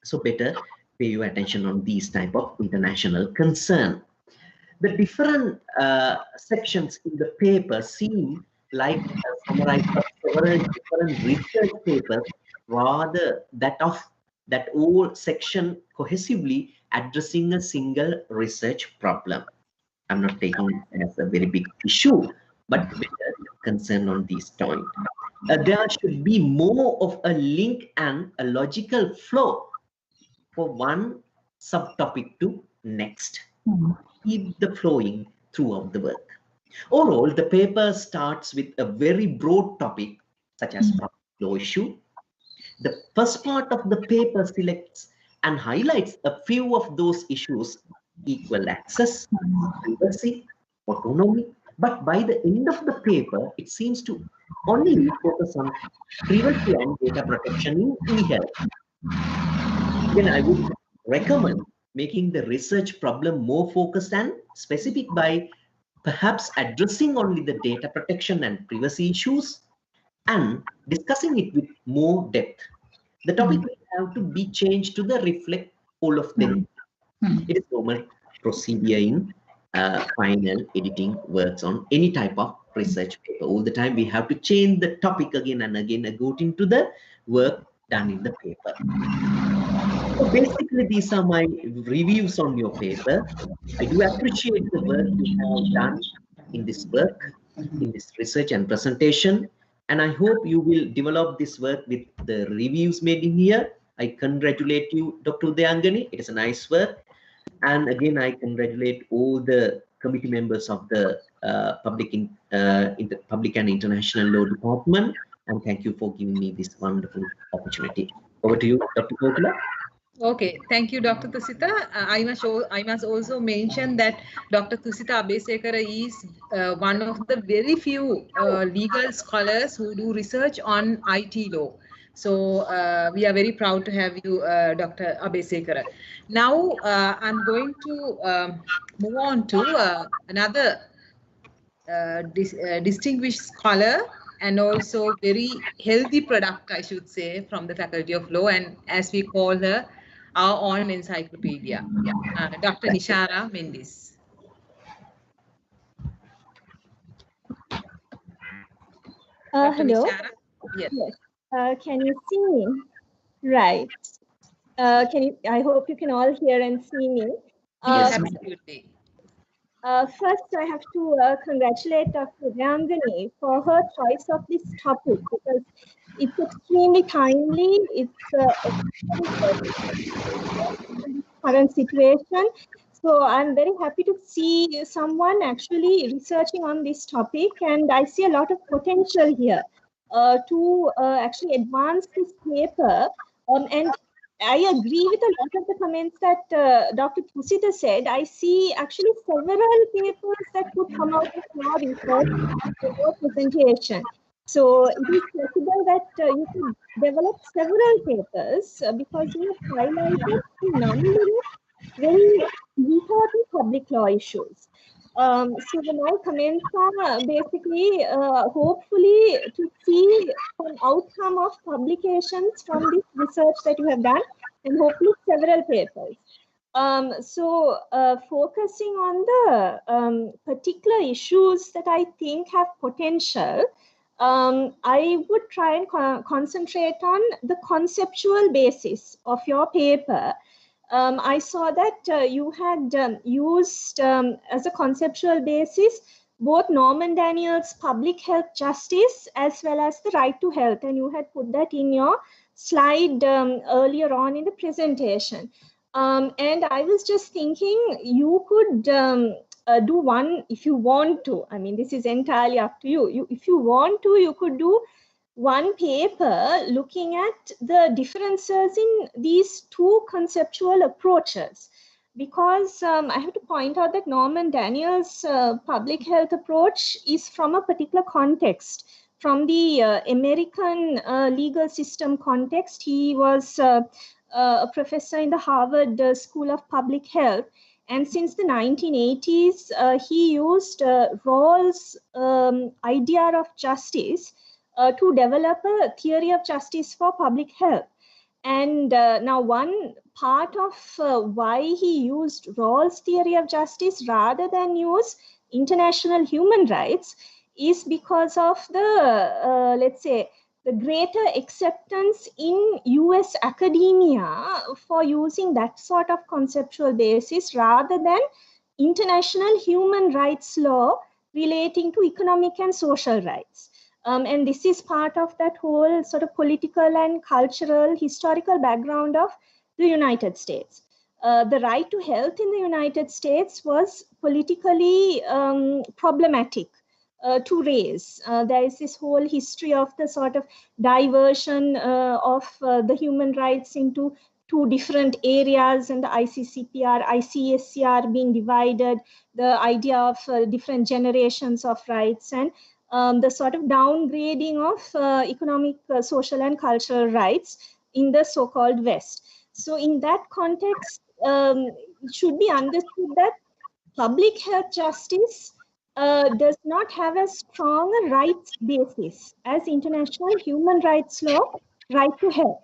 So better pay your attention on these type of international concern. The different sections in the paper seem like summarized several different research papers, rather that all section cohesively addressing a single research problem. I'm not taking it as a very big issue, but better concern on these points. There should be more of a link and a logical flow for one subtopic to next. Keep the flowing throughout the work. Overall, the paper starts with a very broad topic such as public law issue. The first part of the paper selects and highlights a few of those issues: equal access, privacy, autonomy. But by the end of the paper, it seems to only focus on privacy and data protection in e-health. Then I would recommend making the research problem more focused and specific by perhaps addressing only the data protection and privacy issues and discussing it with more depth. The topic will have to be changed to reflect all of them. It is normal procedure in final editing works on any type of research paper. All the time we have to change the topic again and again according to the work done in the paper. So basically, these are my reviews on your paper. I do appreciate the work you have done in this work, in this research and presentation, and I hope you will develop this work with the reviews made in here. I congratulate you, Dr. Udayangani. It is a nice work. And again, I congratulate all the committee members of the Public and International Law Department, and thank you for giving me this wonderful opportunity. Over to you, Dr. Kokila. Okay, thank you, Dr. Tusita. I must also mention that Dr. Tusita Abesekara is one of the very few legal scholars who do research on IT law. So we are very proud to have you, Dr. Abesekara. Now I'm going to move on to another distinguished scholar and also very healthy product, I should say, from the Faculty of Law, and as we call her, our own encyclopedia, Dr. Nishara Mendes. Hello. Nishara? Yes. Can you see me? Right. I hope you can all hear and see me. Yes, absolutely. First, I have to congratulate Dr. Udayangani for her choice of this topic because it's extremely timely. It's current situation. So I'm very happy to see someone actually researching on this topic, and I see a lot of potential here to actually advance this paper. And I agree with a lot of the comments that Dr. Tusita said. I see actually several papers that could come out of your research in your presentation. So it is possible that you could develop several papers because you have highlighted a number of very important public law issues. So my comments are basically hopefully to see an outcome of publications from this research that you have done and hopefully several papers. So focusing on the particular issues that I think have potential, I would try and concentrate on the conceptual basis of your paper. I saw that you had used as a conceptual basis both Norman Daniels' public health justice as well as the right to health, and you had put that in your slide earlier on in the presentation. And I was just thinking you could do one if you want to. I mean, this is entirely up to you. If you want to, you could do one paper looking at the differences in these two conceptual approaches. Because I have to point out that Norman Daniels' public health approach is from a particular context, from the American legal system context. He was a professor in the Harvard School of Public Health. And since the 1980s, he used Rawls' idea of justice to develop a theory of justice for public health. And now one part of why he used Rawls' theory of justice rather than use international human rights is because of the, let's say, the greater acceptance in US academia for using that sort of conceptual basis rather than international human rights law relating to economic and social rights. And this is part of that whole sort of political and cultural historical background of the United States. The right to health in the United States was politically problematic to raise. There is this whole history of the sort of diversion of the human rights into two different areas, and the ICCPR, ICSCR being divided, the idea of different generations of rights, and the sort of downgrading of economic, social, and cultural rights in the so-called West. So in that context, it should be understood that public health justice does not have a strong rights basis as international human rights law, right to health.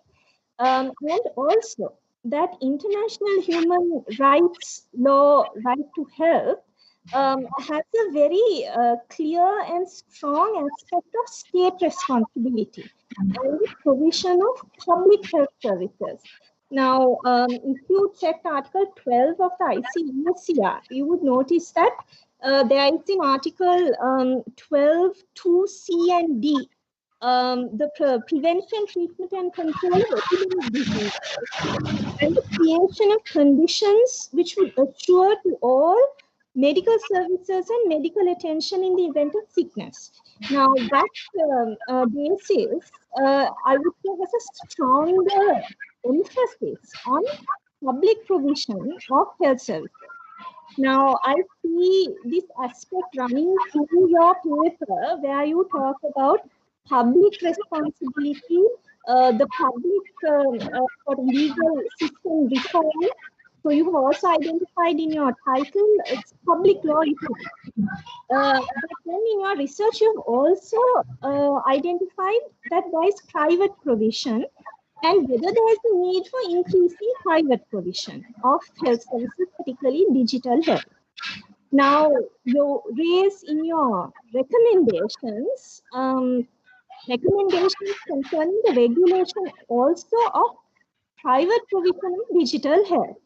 And also that international human rights law, right to health, has a very clear and strong aspect of state responsibility and the provision of public health services. Now, if you check Article 12 of the ICSCR, you would notice that there is in Article 12, 2C and D, the prevention, treatment, and control of epidemic diseases, and the creation of conditions which would assure to all medical services and medical attention in the event of sickness. Now, that basis, I would say, has a stronger emphasis on public provision of health services. Now, I see this aspect running through your paper where you talk about public responsibility, the public sort of legal system reform. So you have also identified in your title, it's public law issue. But then in your research, you've also identified that there is private provision and whether there is a need for increasing private provision of health services, particularly digital health. Now, you raise in your recommendations, recommendations concerning the regulation also of private provision of digital health.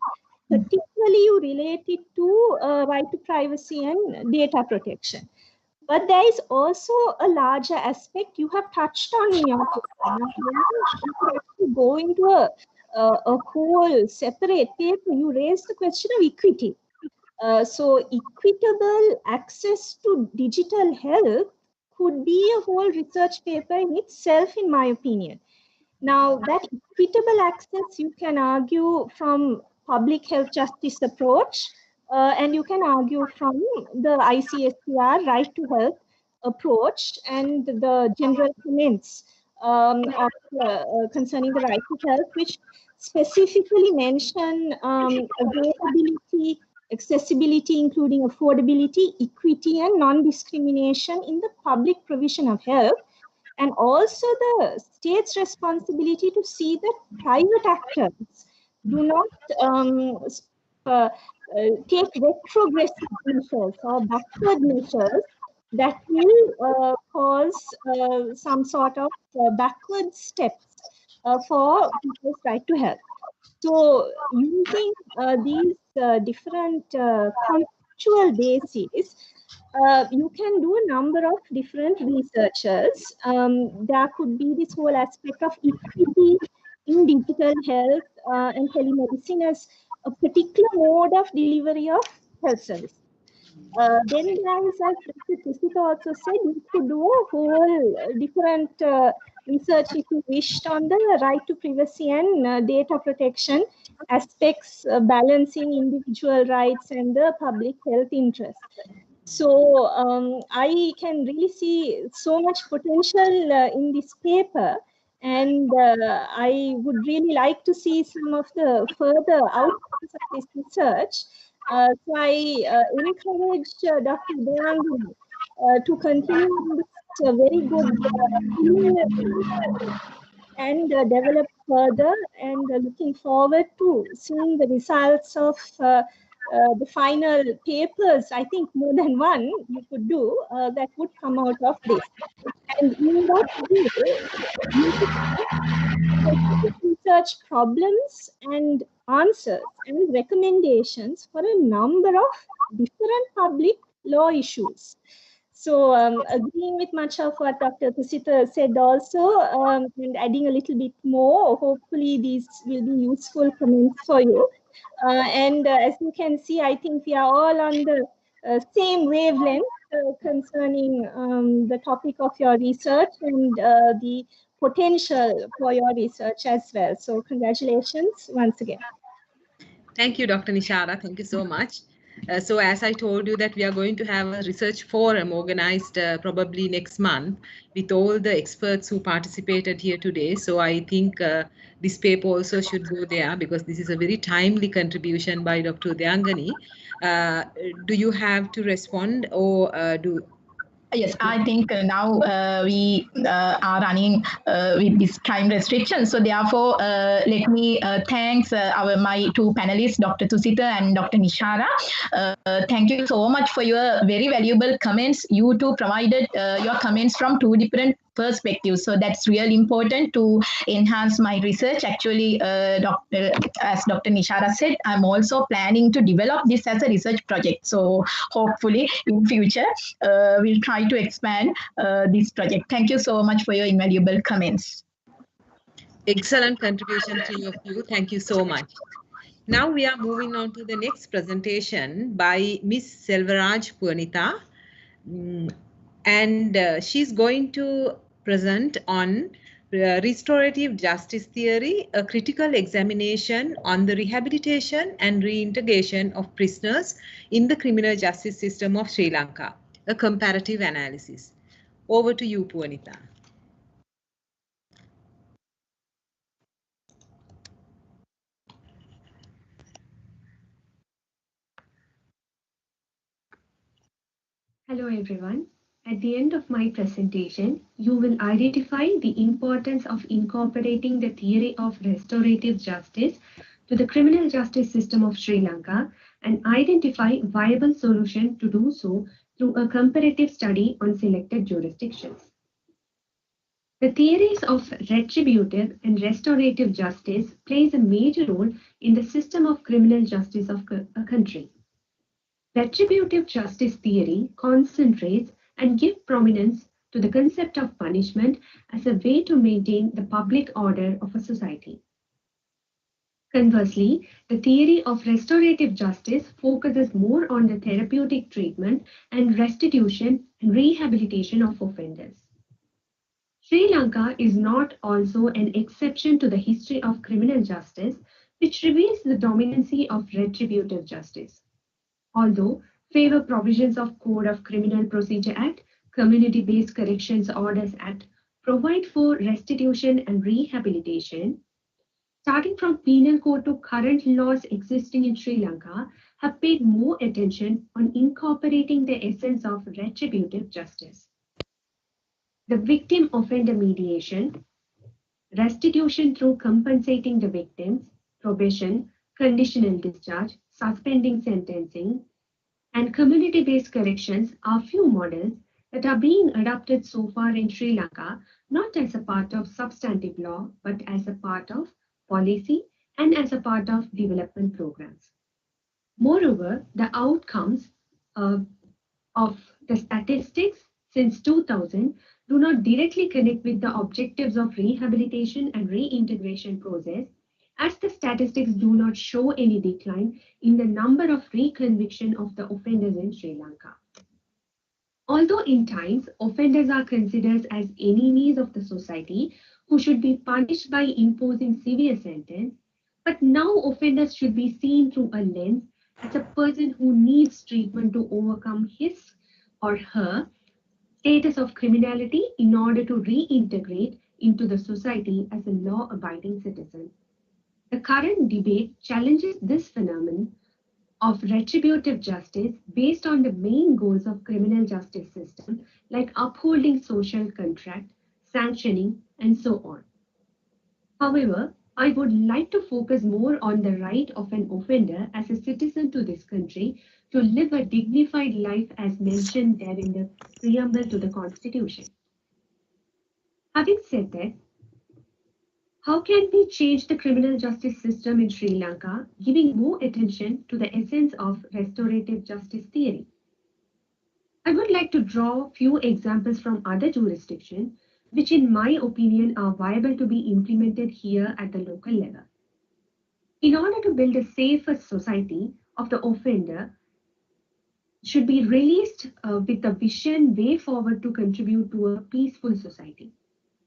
Particularly, you relate it to right to privacy and data protection. But there is also a larger aspect you have touched on in your paper. Now, you go into a whole separate paper, you raise the question of equity. So equitable access to digital health could be a whole research paper in itself, in my opinion. Now, that equitable access, you can argue from public health justice approach, and you can argue from the ICSCR right to health approach and the general comments concerning the right to health, which specifically mention availability, accessibility, including affordability, equity, and non-discrimination in the public provision of health, and also the state's responsibility to see that private actors do not take retrogressive measures or backward measures that will cause some sort of backward steps for people's right to health. So using these different conceptual bases, you can do a number of different researches. There could be this whole aspect of equity in digital health and telemedicine as a particular mode of delivery of health service. Then there is, as Dr. Kusika also said, you could do a whole different research, if you wished, on the right to privacy and data protection aspects, balancing individual rights and the public health interest. So I can really see so much potential in this paper, and I would really like to see some of the further outcomes of this research. So I encourage Dr. Deang to continue on this very good preliminary and develop further, and looking forward to seeing the results of the final papers. I think more than one you could do that would come out of this. And in that way, specific research problems and answers and recommendations for a number of different public law issues. So agreeing with much of what Dr. Tusita said also, and adding a little bit more, hopefully these will be useful comments for you. And as you can see, I think we are all on the same wavelength concerning the topic of your research and the potential for your research as well. So congratulations once again. Thank you, Dr. Nishara. Thank you so much. So as I told you that we are going to have a research forum organized probably next month with all the experts who participated here today. So I think this paper also should go there because this is a very timely contribution by Dr. Deangani. Do you have to respond or do? Yes, I think now we are running with this time restriction. So therefore, let me thanks my two panelists, Dr. Tusita and Dr. Nishara. Thank you so much for your very valuable comments. You two provided your comments from two different perspectives. So that's really important to enhance my research. Actually, as Dr. Nishara said, I'm also planning to develop this as a research project. So hopefully in future, we'll try to expand this project. Thank you so much for your invaluable comments. Excellent contribution to you. Thank you so much. Now we are moving on to the next presentation by Ms. Selvaraj Purnita. And she's going to present on restorative justice theory, a critical examination on the rehabilitation and reintegration of prisoners in the criminal justice system of Sri Lanka, a comparative analysis. Over to you, Purnita. Hello everyone. At the end of my presentation, you will identify the importance of incorporating the theory of restorative justice to the criminal justice system of Sri Lanka and identify viable solutions to do so through a comparative study on selected jurisdictions. The theories of retributive and restorative justice plays a major role in the system of criminal justice of a country. Retributive justice theory concentrates and gives prominence to the concept of punishment as a way to maintain the public order of a society. Conversely, the theory of restorative justice focuses more on the therapeutic treatment and restitution and rehabilitation of offenders. Sri Lanka is not also an exception to the history of criminal justice, which reveals the dominancy of retributive justice. Although favor provisions of Code of Criminal Procedure Act, Community-Based Corrections Orders Act provide for restitution and rehabilitation, starting from penal code to current laws existing in Sri Lanka have paid more attention on incorporating the essence of retributive justice. The victim offender mediation, restitution through compensating the victims, probation, conditional discharge, suspending sentencing, and community-based corrections are few models that are being adopted so far in Sri Lanka, not as a part of substantive law, but as a part of policy and as a part of development programs. Moreover, the outcomes of the statistics since 2000 do not directly connect with the objectives of rehabilitation and reintegration process, as the statistics do not show any decline in the number of reconviction of the offenders in Sri Lanka. Although in times offenders are considered as enemies of the society who should be punished by imposing severe sentence, but now offenders should be seen through a lens as a person who needs treatment to overcome his or her status of criminality in order to reintegrate into the society as a law-abiding citizen. The current debate challenges this phenomenon of retributive justice based on the main goals of criminal justice system like upholding social contract, sanctioning, and so on. However, I would like to focus more on the right of an offender as a citizen to this country to live a dignified life as mentioned there in the preamble to the Constitution. Having said that, how can we change the criminal justice system in Sri Lanka, giving more attention to the essence of restorative justice theory? I would like to draw a few examples from other jurisdictions, which in my opinion are viable to be implemented here at the local level. In order to build a safer society of the offender, should be released with a vision way forward to contribute to a peaceful society.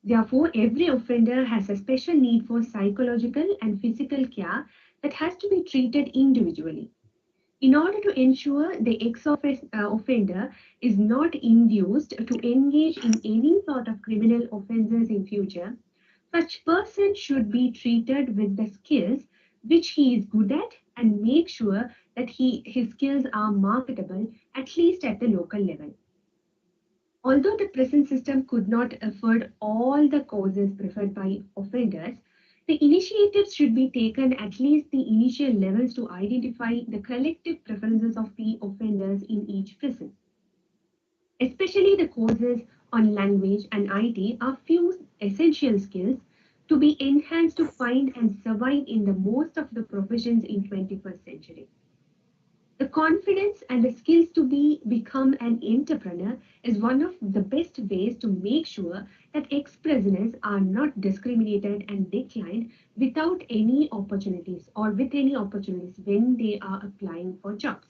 Therefore, every offender has a special need for psychological and physical care that has to be treated individually. In order to ensure the ex-offender is not induced to engage in any sort of criminal offences in future, such person should be treated with the skills which he is good at and make sure that his skills are marketable at least at the local level. Although the present system could not afford all the causes preferred by offenders, the initiatives should be taken at least the initial levels to identify the collective preferences of the offenders in each prison. Especially the courses on language and IT are few essential skills to be enhanced to find and survive in the most of the professions in 21st century. The confidence and the skills to become an entrepreneur is one of the best ways to make sure that ex-prisoners are not discriminated and declined without any opportunities or with any opportunities when they are applying for jobs.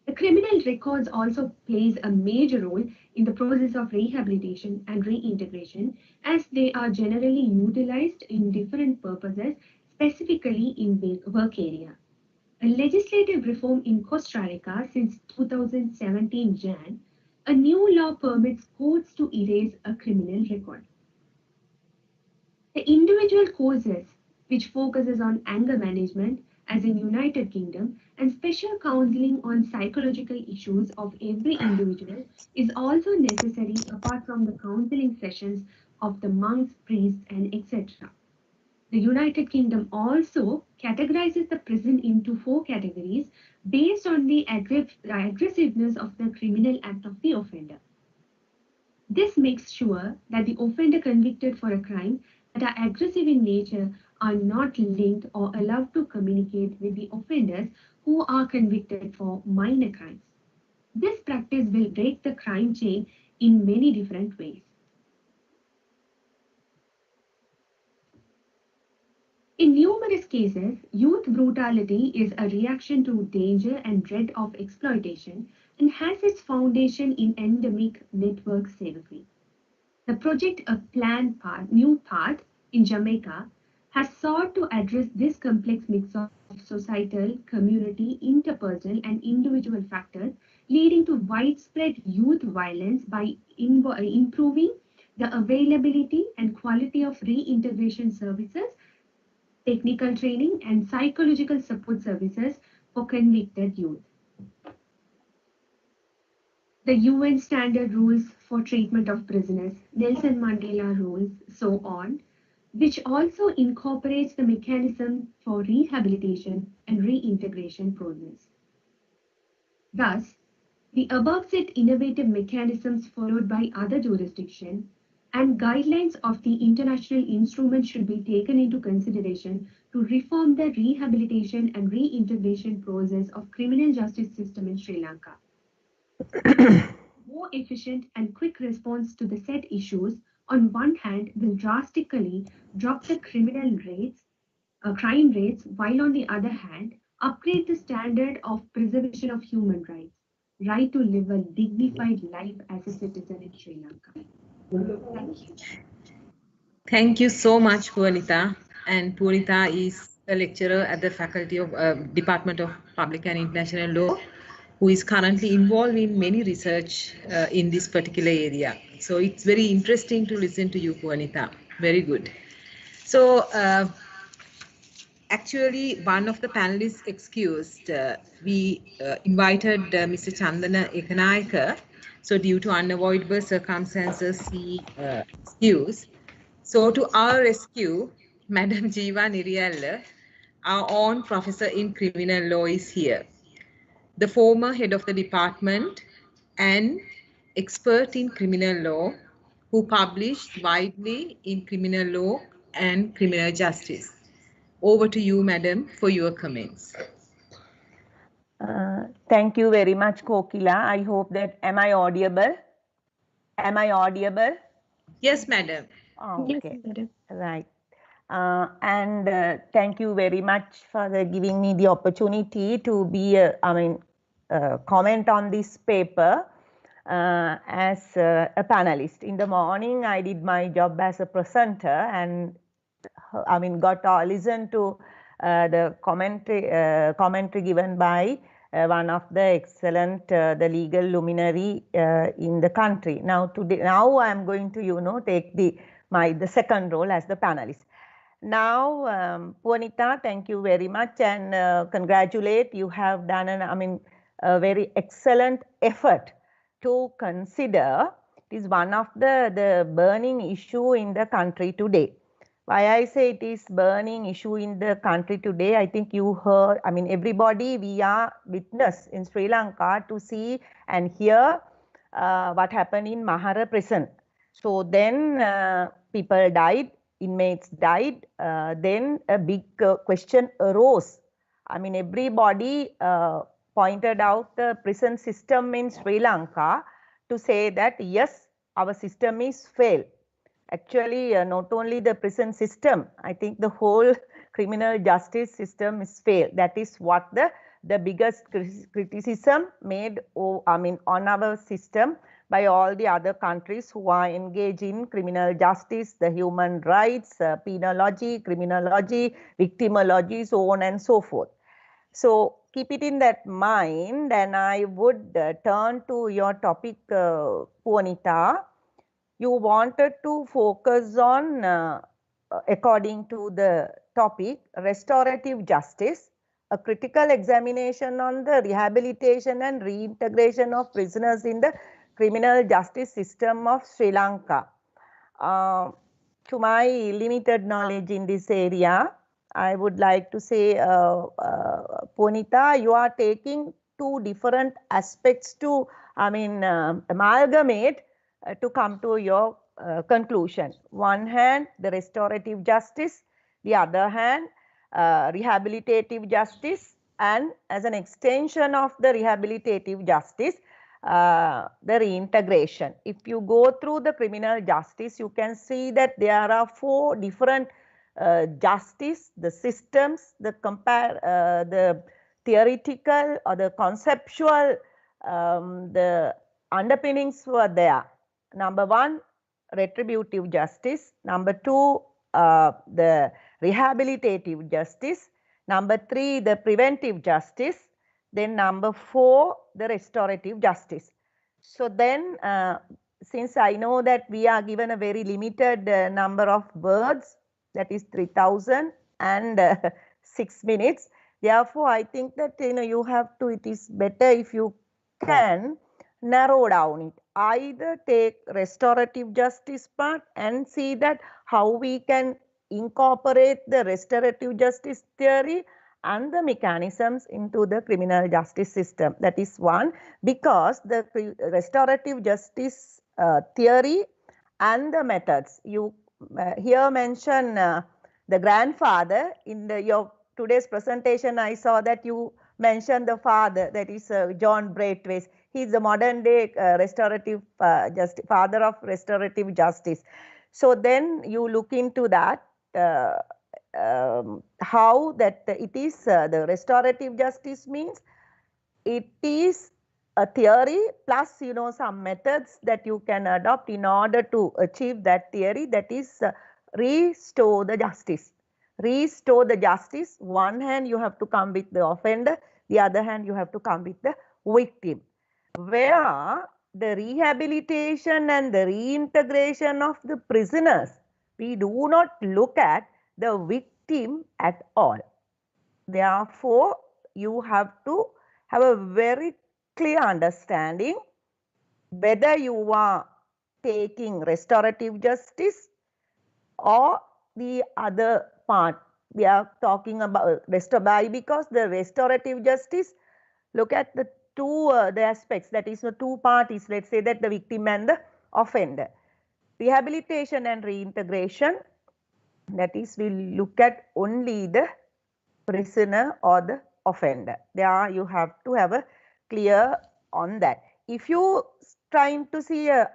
The criminal records also plays a major role in the process of rehabilitation and reintegration as they are generally utilized in different purposes, specifically in work area. A legislative reform in Costa Rica since 2017 Jan, a new law permits courts to erase a criminal record. The individual courses, which focuses on anger management, as in United Kingdom, and special counseling on psychological issues of every individual is also necessary apart from the counseling sessions of the monks, priests, and etc. The United Kingdom also categorizes the prison into 4 categories based on the aggressiveness of the criminal act of the offender. This makes sure that the offender convicted for a crime that are aggressive in nature are not linked or allowed to communicate with the offenders who are convicted for minor crimes. This practice will break the crime chain in many different ways. In numerous cases, youth brutality is a reaction to danger and dread of exploitation and has its foundation in endemic network slavery. The project A Planned New Path in Jamaica has sought to address this complex mix of societal, community, interpersonal, and individual factors leading to widespread youth violence by improving the availability and quality of reintegration services, technical training, and psychological support services for convicted youth. The UN standard rules for treatment of prisoners, Nelson Mandela rules, so on, which also incorporates the mechanism for rehabilitation and reintegration process. Thus, the above set innovative mechanisms followed by other jurisdictions and guidelines of the international instruments should be taken into consideration to reform the rehabilitation and reintegration process of criminal justice system in Sri Lanka. More efficient and quick response to the said issues on one hand will drastically drop the crime rates, while on the other hand, upgrade the standard of preservation of human rights. right to live a dignified life as a citizen in Sri Lanka. Thank you. Thank you so much, Purnita. And Purnita is a lecturer at the Faculty of Department of Public and International Law, who is currently involved in many research in this particular area. So it's very interesting to listen to you, Purnita. Very good. So actually, one of the panelists excused. We invited Mr. Chandana Ekanayaka. So due to unavoidable circumstances, he excused. So to our rescue, Madam Jeeva Niriyalla, our own professor in criminal law, is here. The former head of the department and expert in criminal law who published widely in criminal law and criminal justice. Over to you, madam, for your comments. Thank you very much, Kokila. I hope that, am I audible? Am I audible? Yes, madam. Okay. Yes, madam. Right. Thank you very much for giving me the opportunity to be, comment on this paper as a panelist. In the morning, I did my job as a presenter and got to listen to the commentary given by one of the excellent the legal luminary in the country. Now I am going to take the second role as the panelist. Now, Purnita, thank you very much and congratulate. You have done a very excellent effort to consider. It is one of the burning issue in the country today. Why I say it is burning issue in the country today, I think you heard, everybody, we are witness in Sri Lanka to see and hear what happened in Mahara prison. So then people died, inmates died, then a big question arose. Everybody pointed out the prison system in Sri Lanka to say that yes, our system is failed. Actually, not only the prison system, I think the whole criminal justice system is failed. That is what the biggest criticism made on our system by all the other countries who are engaged in criminal justice, the human rights, penology, criminology, victimology, so on and so forth. So keep it in that mind, and I would turn to your topic, Purnita. You wanted to focus on, according to the topic, restorative justice, a critical examination on the rehabilitation and reintegration of prisoners in the criminal justice system of Sri Lanka. To my limited knowledge in this area, I would like to say, Purnita, you are taking two different aspects to, amalgamate to come to your conclusion. One hand, the restorative justice, the other hand, rehabilitative justice, and as an extension of the rehabilitative justice, the reintegration. If you go through the criminal justice, you can see that there are four different justice, the systems, the theoretical or the conceptual, the underpinnings were there. Number one, retributive justice. Number two, the rehabilitative justice. Number three, the preventive justice. Then number four, the restorative justice. So then, since I know that we are given a very limited number of words, that is 3,006 minutes. Therefore, I think that you have to, it is better if you can narrow down it. Either take restorative justice part and see that how we can incorporate the restorative justice theory and the mechanisms into the criminal justice system. That is one, because the restorative justice theory and the methods, you here mention the grandfather. In your today's presentation, I saw that you mentioned the father, that is John Braithwaite. He is the modern day restorative father of restorative justice. So then you look into that, how that it is the restorative justice means it is a theory plus, you know, some methods that you can adopt in order to achieve that theory, that is restore the justice. Restore the justice. One hand you have to come with the offender, the other hand you have to come with the victim. Where the rehabilitation and the reintegration of the prisoners, we do not look at the victim at all. Therefore, you have to have a very clear understanding whether you are taking restorative justice or the other part. We are talking about because the restorative justice look at the two the aspects, that is the two parties, let's say that the victim and the offender. Rehabilitation and reintegration, that is we look at only the prisoner or the offender. There you have to have a clear on that. If you trying to see a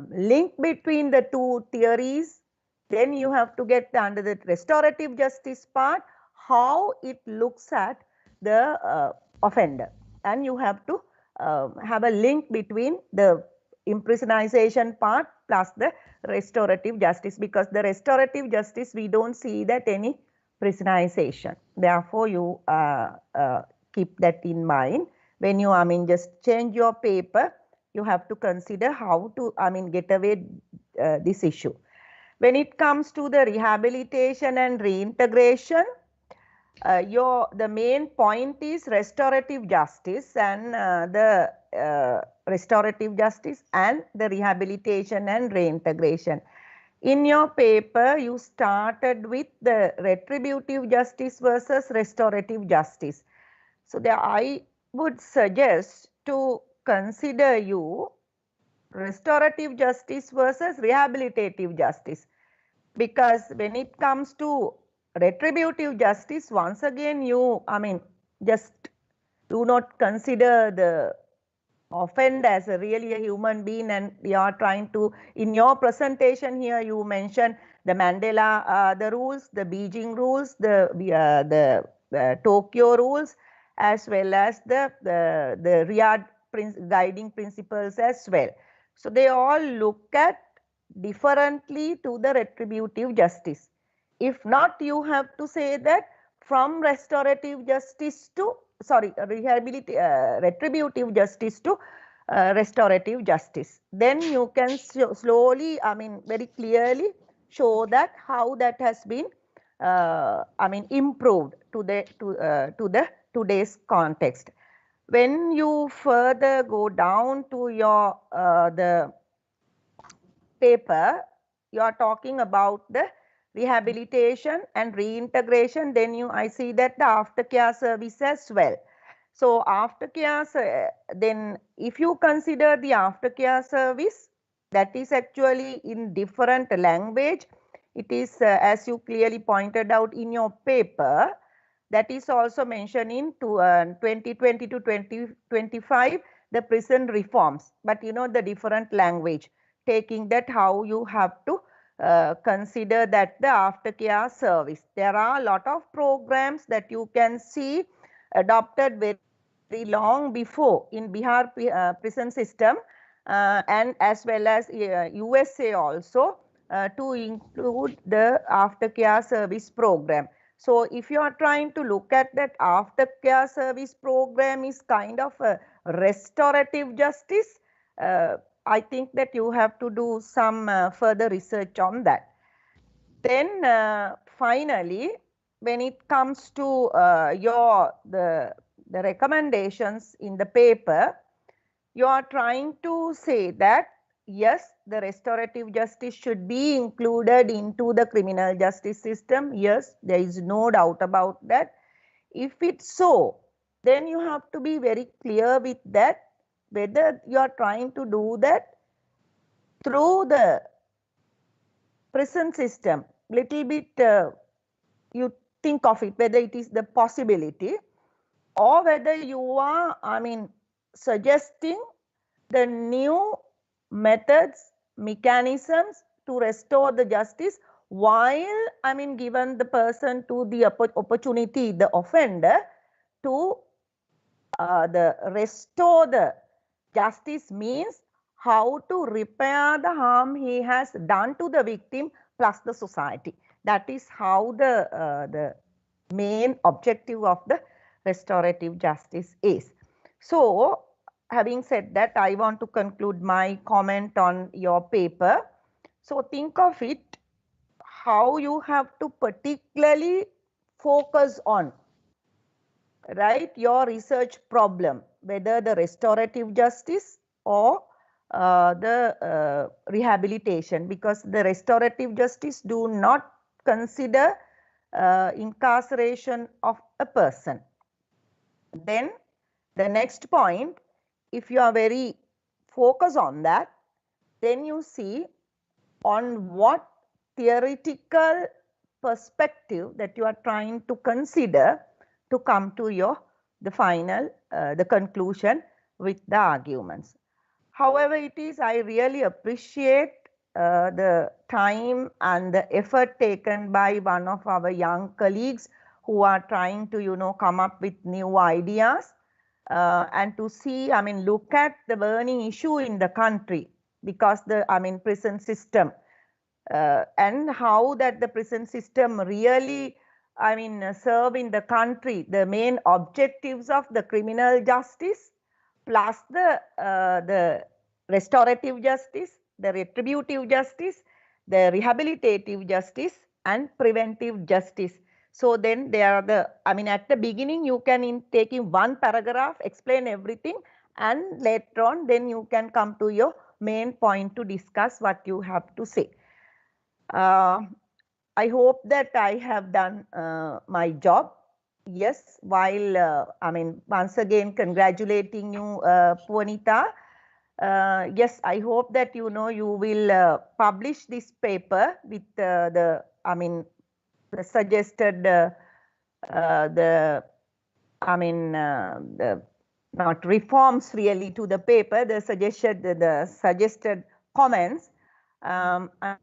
link between the two theories, then you have to get under the restorative justice part how it looks at the offender, and you have to have a link between the imprisonization part plus the restorative justice, because the restorative justice we don't see that any prisonization. Therefore, you keep that in mind when you just change your paper. You have to consider how to get away this issue. When it comes to the rehabilitation and reintegration, the main point is restorative justice and the restorative justice and the rehabilitation and reintegration. In your paper, you started with the retributive justice versus restorative justice. So there I would suggest to consider you restorative justice versus rehabilitative justice, because when it comes to retributive justice, once again you just do not consider the offender as really a human being, and you are trying to, in your presentation here you mentioned the Mandela the rules, the Beijing rules, the Tokyo rules, as well as the Riyadh guiding principles as well. So they all look at differently to the retributive justice. If not, you have to say that from restorative justice to retributive justice to restorative justice. Then you can slowly, very clearly show that how that has been, improved to the today's context. When you further go down to your the paper, you are talking about the rehabilitation and reintegration. Then I see that the aftercare service as well. So aftercare, then if you consider the aftercare service, that is actually in different language. It is as you clearly pointed out in your paper, that is also mentioned in 2020 to 2025, the prison reforms, but the different language, taking that how you have to consider that the aftercare service. There are a lot of programs that you can see adopted very long before in Bihar prison system and as well as USA also to include the aftercare service program. So if you are trying to look at that aftercare service program is kind of a restorative justice, I think that you have to do some further research on that. Then finally, when it comes to the recommendations in the paper, you are trying to say that yes, the restorative justice should be included into the criminal justice system. Yes, there is no doubt about that. If it's so, then you have to be very clear with that, whether you are trying to do that through the prison system, little bit you think of it, whether it is the possibility, or whether you are, suggesting the new methods, mechanisms to restore the justice, while given the person to the opportunity, the offender, to the restore the justice means how to repair the harm he has done to the victim plus the society. That is how the main objective of the restorative justice is. So, having said that, I want to conclude my comment on your paper. So, think of it how you have to particularly focus on, right, your research problem, whether the restorative justice or the rehabilitation, because the restorative justice do not consider incarceration of a person. Then the next point, if you are very focused on that, then you see on what theoretical perspective that you are trying to consider to come to the final, the conclusion with the arguments. However it is, I really appreciate the time and the effort taken by one of our young colleagues who are trying to, come up with new ideas and to see, look at the burning issue in the country, because the, prison system and how that the prison system really, serve in the country, the main objectives of the criminal justice plus the restorative justice, the retributive justice, the rehabilitative justice and preventive justice. So then there are the, at the beginning you can take in one paragraph, explain everything, and later on then you can come to your main point to discuss what you have to say. I hope that I have done my job. Yes, while once again congratulating you, Puanita. Yes, I hope that you will publish this paper with the suggested the not reforms really to the paper, the suggested comments. That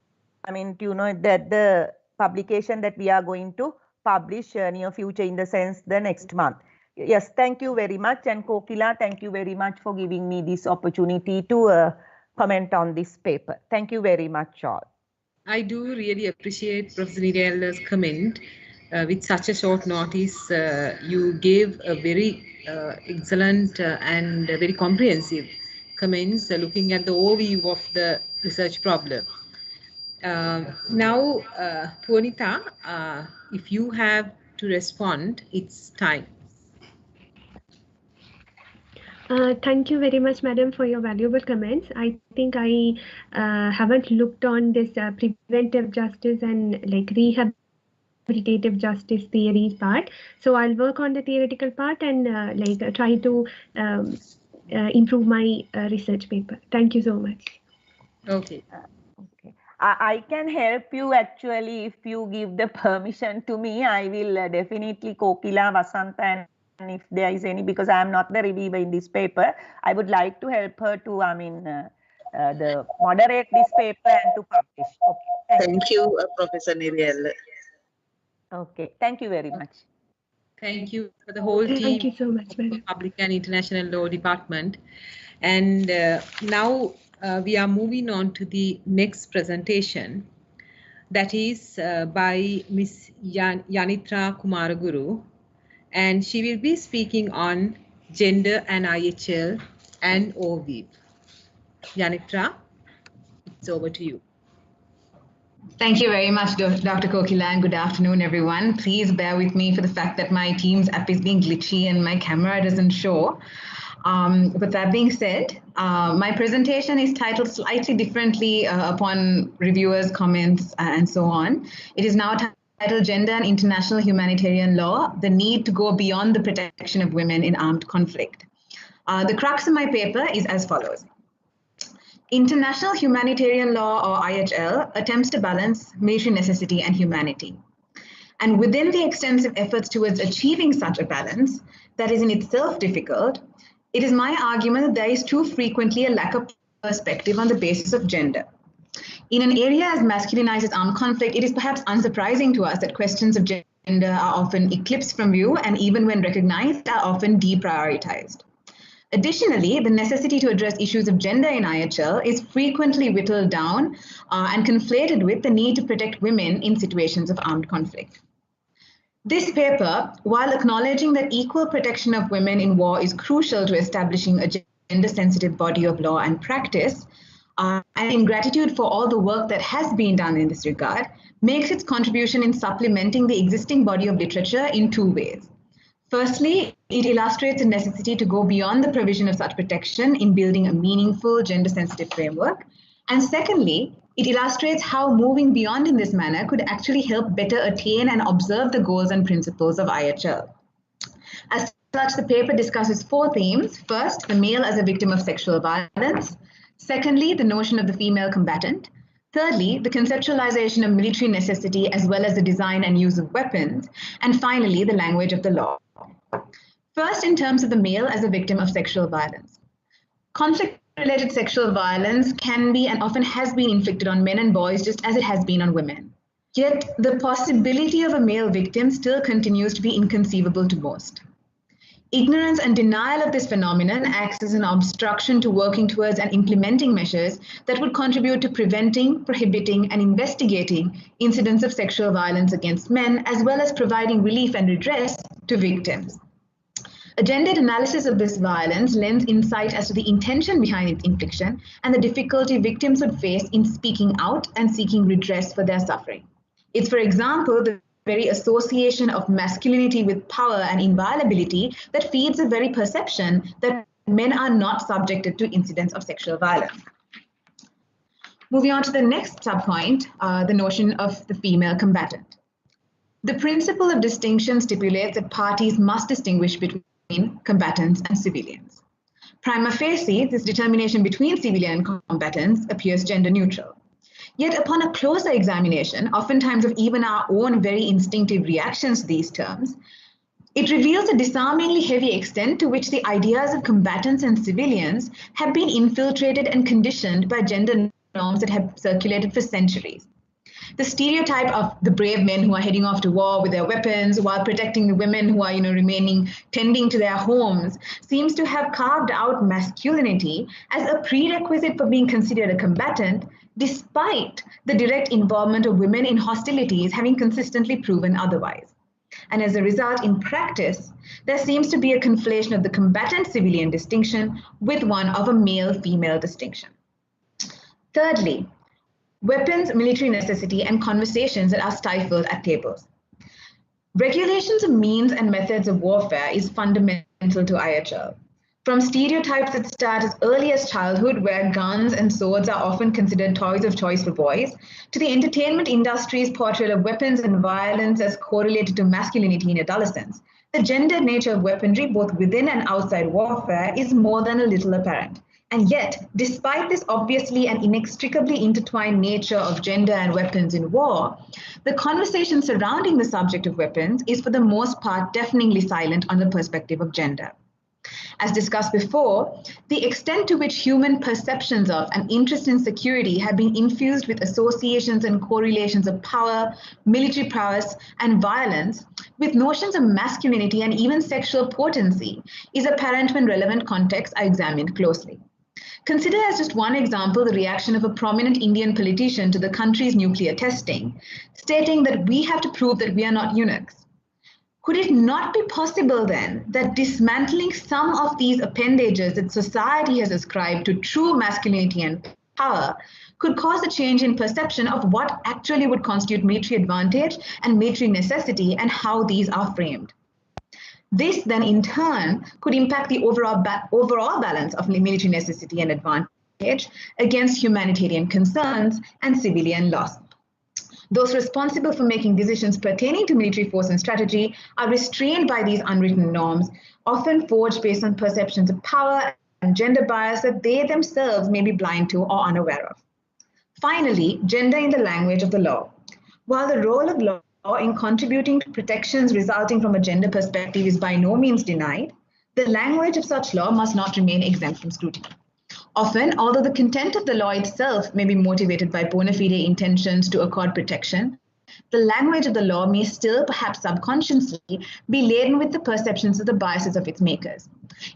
the publication that we are going to publish near future, in the sense the next month. Yes, thank you very much. And Kokila, thank you very much for giving me this opportunity to comment on this paper. Thank you very much, all. I do really appreciate Professor Nirella's comment. With such a short notice, you gave a very excellent and very comprehensive comments looking at the overview of the research problem. Now, Puanita, if you have to respond, it's time. Thank you very much, madam, for your valuable comments. I think I haven't looked on this preventive justice and like rehabilitative justice theory part. So I'll work on the theoretical part and try to improve my research paper. Thank you so much. Okay. I can help you actually if you give the permission to me. I will definitely Kokila, Vasanta, and if there is any, because I am not the reviewer in this paper, I would like to help her to the moderate this paper and to publish. Okay. Thank you, Professor Nirella. Okay, thank you very much. Thank you for the whole team. Thank you so much, madam. Public and International Law Department. And now we are moving on to the next presentation, that is by Ms. Yanitra Kumaraguru, and she will be speaking on gender and IHL and OVIV. Yanitra, it's over to you. Thank you very much, Dr. Kokila, and good afternoon, everyone. Please bear with me for the fact that my Teams app is being glitchy and my camera doesn't show. But that being said, my presentation is titled slightly differently upon reviewers' comments and so on. It is now titled Gender and International Humanitarian Law, the Need to Go Beyond the Protection of Women in Armed Conflict. The crux of my paper is as follows. International humanitarian law, or IHL, attempts to balance military necessity and humanity. And within the extensive efforts towards achieving such a balance that is in itself difficult, it is my argument that there is too frequently a lack of perspective on the basis of gender. In an area as masculinized as armed conflict, it is perhaps unsurprising to us that questions of gender gender are often eclipsed from view, and even when recognized, are often deprioritized. Additionally, the necessity to address issues of gender in IHL is frequently whittled down and conflated with the need to protect women in situations of armed conflict. This paper, while acknowledging that equal protection of women in war is crucial to establishing a gender-sensitive body of law and practice, and in gratitude for all the work that has been done in this regard, makes its contribution in supplementing the existing body of literature in two ways. Firstly, it illustrates the necessity to go beyond the provision of such protection in building a meaningful gender-sensitive framework. And secondly, it illustrates how moving beyond in this manner could actually help better attain and observe the goals and principles of IHL. As such, the paper discusses four themes. First, the male as a victim of sexual violence. Secondly, the notion of the female combatant. Thirdly, the conceptualization of military necessity as well as the design and use of weapons. And finally, the language of the law. First, in terms of the male as a victim of sexual violence. Conflict-related sexual violence can be and often has been inflicted on men and boys just as it has been on women. Yet, the possibility of a male victim still continues to be inconceivable to most. Ignorance and denial of this phenomenon acts as an obstruction to working towards and implementing measures that would contribute to preventing, prohibiting, and investigating incidents of sexual violence against men, as well as providing relief and redress to victims. A gendered analysis of this violence lends insight as to the intention behind its infliction and the difficulty victims would face in speaking out and seeking redress for their suffering. It's, for example, the very association of masculinity with power and inviolability that feeds the very perception that men are not subjected to incidents of sexual violence. Moving on to the next subpoint, the notion of the female combatant. The principle of distinction stipulates that parties must distinguish between combatants and civilians. Prima facie, this determination between civilian and combatants appears gender neutral. Yet upon a closer examination, oftentimes of even our own very instinctive reactions to these terms, it reveals a disarmingly heavy extent to which the ideas of combatants and civilians have been infiltrated and conditioned by gender norms that have circulated for centuries. The stereotype of the brave men who are heading off to war with their weapons while protecting the women who are, remaining tending to their homes seems to have carved out masculinity as a prerequisite for being considered a combatant, despite the direct involvement of women in hostilities having consistently proven otherwise. And as a result, in practice, there seems to be a conflation of the combatant-civilian distinction with one of a male-female distinction. Thirdly, weapons, military necessity, and conversations that are stifled at tables. Regulations of means and methods of warfare is fundamental to IHL. From stereotypes that start as early as childhood, where guns and swords are often considered toys of choice for boys, to the entertainment industry's portrayal of weapons and violence as correlated to masculinity in adolescence, the gendered nature of weaponry, both within and outside warfare, is more than a little apparent. And yet, despite this obviously and inextricably intertwined nature of gender and weapons in war, the conversation surrounding the subject of weapons is for the most part deafeningly silent on the perspective of gender. As discussed before, the extent to which human perceptions of and interest in security have been infused with associations and correlations of power, military prowess, and violence with notions of masculinity and even sexual potency is apparent when relevant contexts are examined closely. Consider as just one example the reaction of a prominent Indian politician to the country's nuclear testing, stating that we have to prove that we are not eunuchs. Could it not be possible then that dismantling some of these appendages that society has ascribed to true masculinity and power could cause a change in perception of what actually would constitute military advantage and military necessity and how these are framed? This then in turn could impact the overall balance of military necessity and advantage against humanitarian concerns and civilian loss. Those responsible for making decisions pertaining to military force and strategy are restrained by these unwritten norms, often forged based on perceptions of power and gender bias that they themselves may be blind to or unaware of. Finally, gender in the language of the law. While the role of law in contributing to protections resulting from a gender perspective is by no means denied, the language of such law must not remain exempt from scrutiny. Often, although the content of the law itself may be motivated by bona fide intentions to accord protection, the language of the law may still, perhaps subconsciously, be laden with the perceptions of the biases of its makers.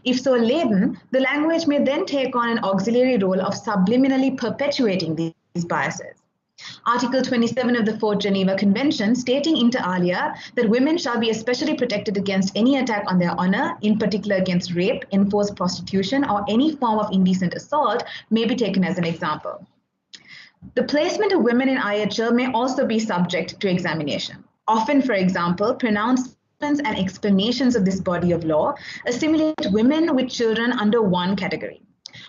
If so laden, the language may then take on an auxiliary role of subliminally perpetuating these biases. Article 27 of the 4th Geneva Convention, stating inter alia that women shall be especially protected against any attack on their honor, in particular against rape, enforced prostitution, or any form of indecent assault, may be taken as an example. The placement of women in IHL may also be subject to examination. Often, for example, pronouncements and explanations of this body of law assimilate women with children under one category.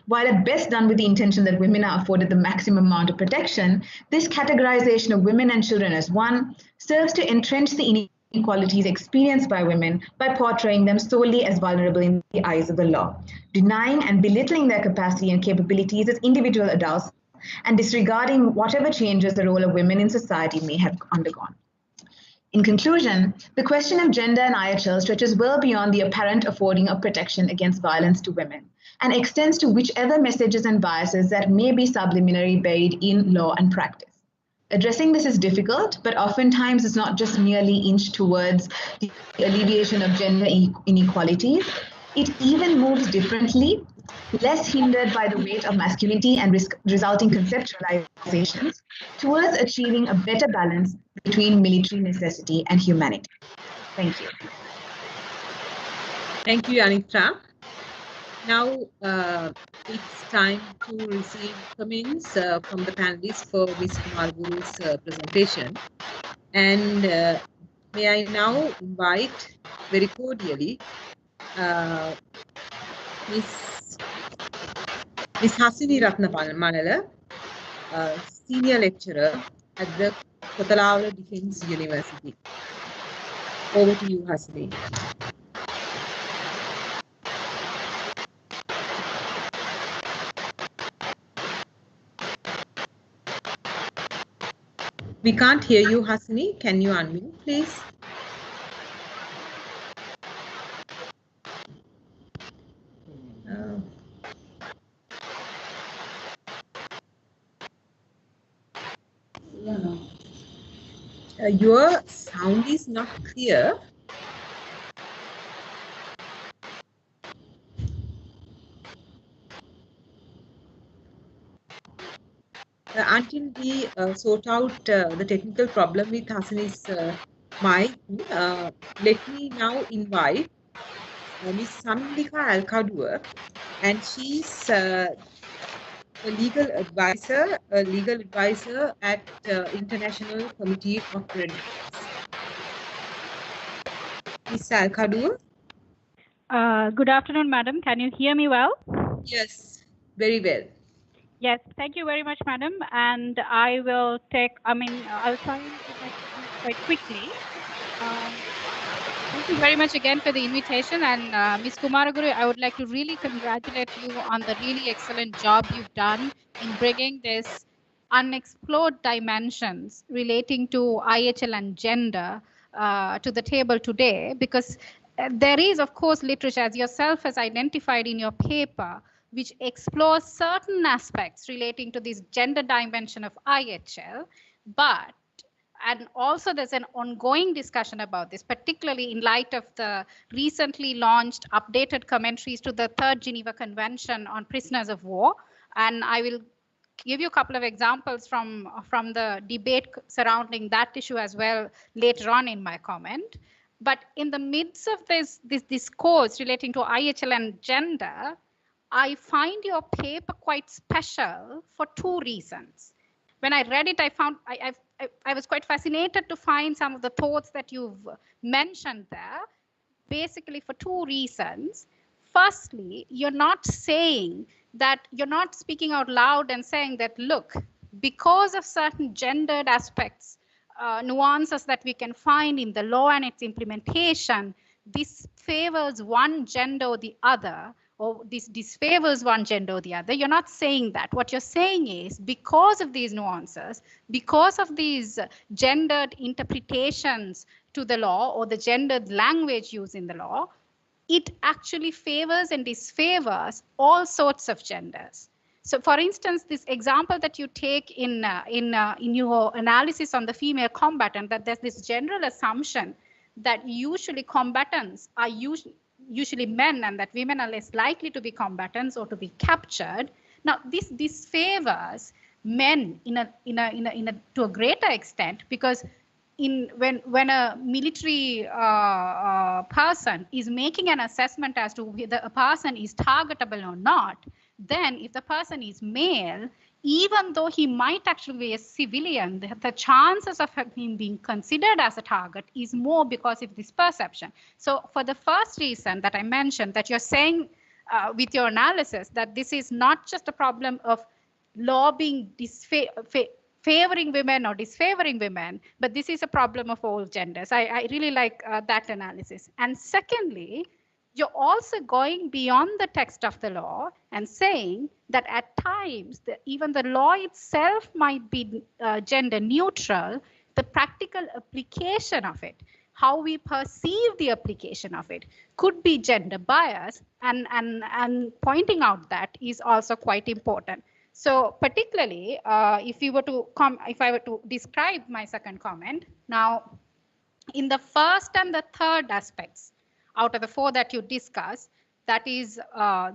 While at best done with the intention that women are afforded the maximum amount of protection, this categorization of women and children as one serves to entrench the inequalities experienced by women by portraying them solely as vulnerable in the eyes of the law, denying and belittling their capacity and capabilities as individual adults, and disregarding whatever changes the role of women in society may have undergone. In conclusion, the question of gender in IHL stretches well beyond the apparent affording of protection against violence to women and extends to whichever messages and biases that may be subliminally buried in law and practice. Addressing this is difficult, but oftentimes it's not just merely inch towards the alleviation of gender inequalities. It even moves differently, less hindered by the weight of masculinity and resulting conceptualizations, towards achieving a better balance between military necessity and humanity. Thank you. Thank you, Anitra. Now it's time to receive comments from the panelists for Ms. Kumarguru's presentation. And may I now invite very cordially Ms. Hasini Ratnamanala, Senior Lecturer at the Kotalawala Defence University. Over to you, Hasini. We can't hear you, Hasini. Can you unmute, please? Your sound is not clear. Until we sort out the technical problem with Hasini's mic, let me now invite Ms. Samindika Alkadua, and she's a legal advisor at International Committee of Creditors. Ms. Alkadua. Good afternoon, madam. Can you hear me well? Yes, very well. Yes, thank you very much, madam. And I will take, I'll try to make it quite quickly. Thank you very much again for the invitation. And Ms. Kumaraguru, I would like to really congratulate you on the really excellent job you've done in bringing this unexplored dimensions relating to IHL and gender to the table today, because there is, of course, literature, as yourself has identified in your paper, which explores certain aspects relating to this gender dimension of IHL, and also there's an ongoing discussion about this, particularly in light of the recently launched updated commentaries to the 3rd Geneva Convention on Prisoners of War. And I will give you a couple of examples from the debate surrounding that issue as well later on in my comment. But in the midst of this discourse relating to IHL and gender, I find your paper quite special for 2 reasons. When I read it, I was quite fascinated to find some of the thoughts that you've mentioned there, basically for 2 reasons. Firstly, you're not saying that, you're not speaking out loud and saying that, look, because of certain gendered aspects, nuances that we can find in the law and its implementation, this favors one gender or the other, or this disfavors one gender or the other. You're not saying that. What you're saying is, because of these nuances, because of these gendered interpretations to the law or the gendered language used in the law, it actually favors and disfavors all sorts of genders. So for instance, this example that you take in your analysis on the female combatant, that there's this general assumption that usually combatants are usually men, and that women are less likely to be combatants or to be captured. Now this favors men to a greater extent, because when a military person is making an assessment as to whether a person is targetable or not, then if the person is male, even though he might actually be a civilian, the chances of him being considered as a target is more because of this perception. So for the first reason that I mentioned, that you're saying with your analysis that this is not just a problem of law being favoring women or disfavoring women, but this is a problem of all genders. I really like that analysis. And secondly, you're also going beyond the text of the law and saying that at times even the law itself might be gender neutral. The practical application of it, how we perceive the application of it, could be gender bias, and pointing out that is also quite important. So particularly, if I were to describe my second comment, now in the first and the third aspects out of the four that you discuss, that is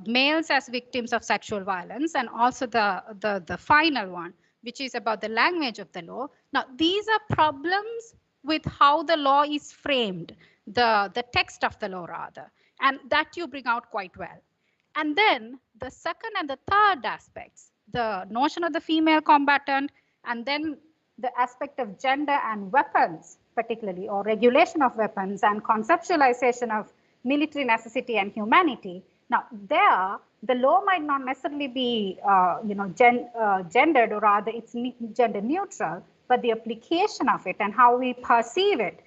males as victims of sexual violence, and also the final one, which is about the language of the law. Now these are problems with how the law is framed, the text of the law rather, and that you bring out quite well. And then the second and the third aspects, the notion of the female combatant, and then the aspect of gender and weapons, particularly, or regulation of weapons and conceptualization of military necessity and humanity. Now there, the law might not necessarily be gendered, or rather it's gender neutral, but the application of it and how we perceive it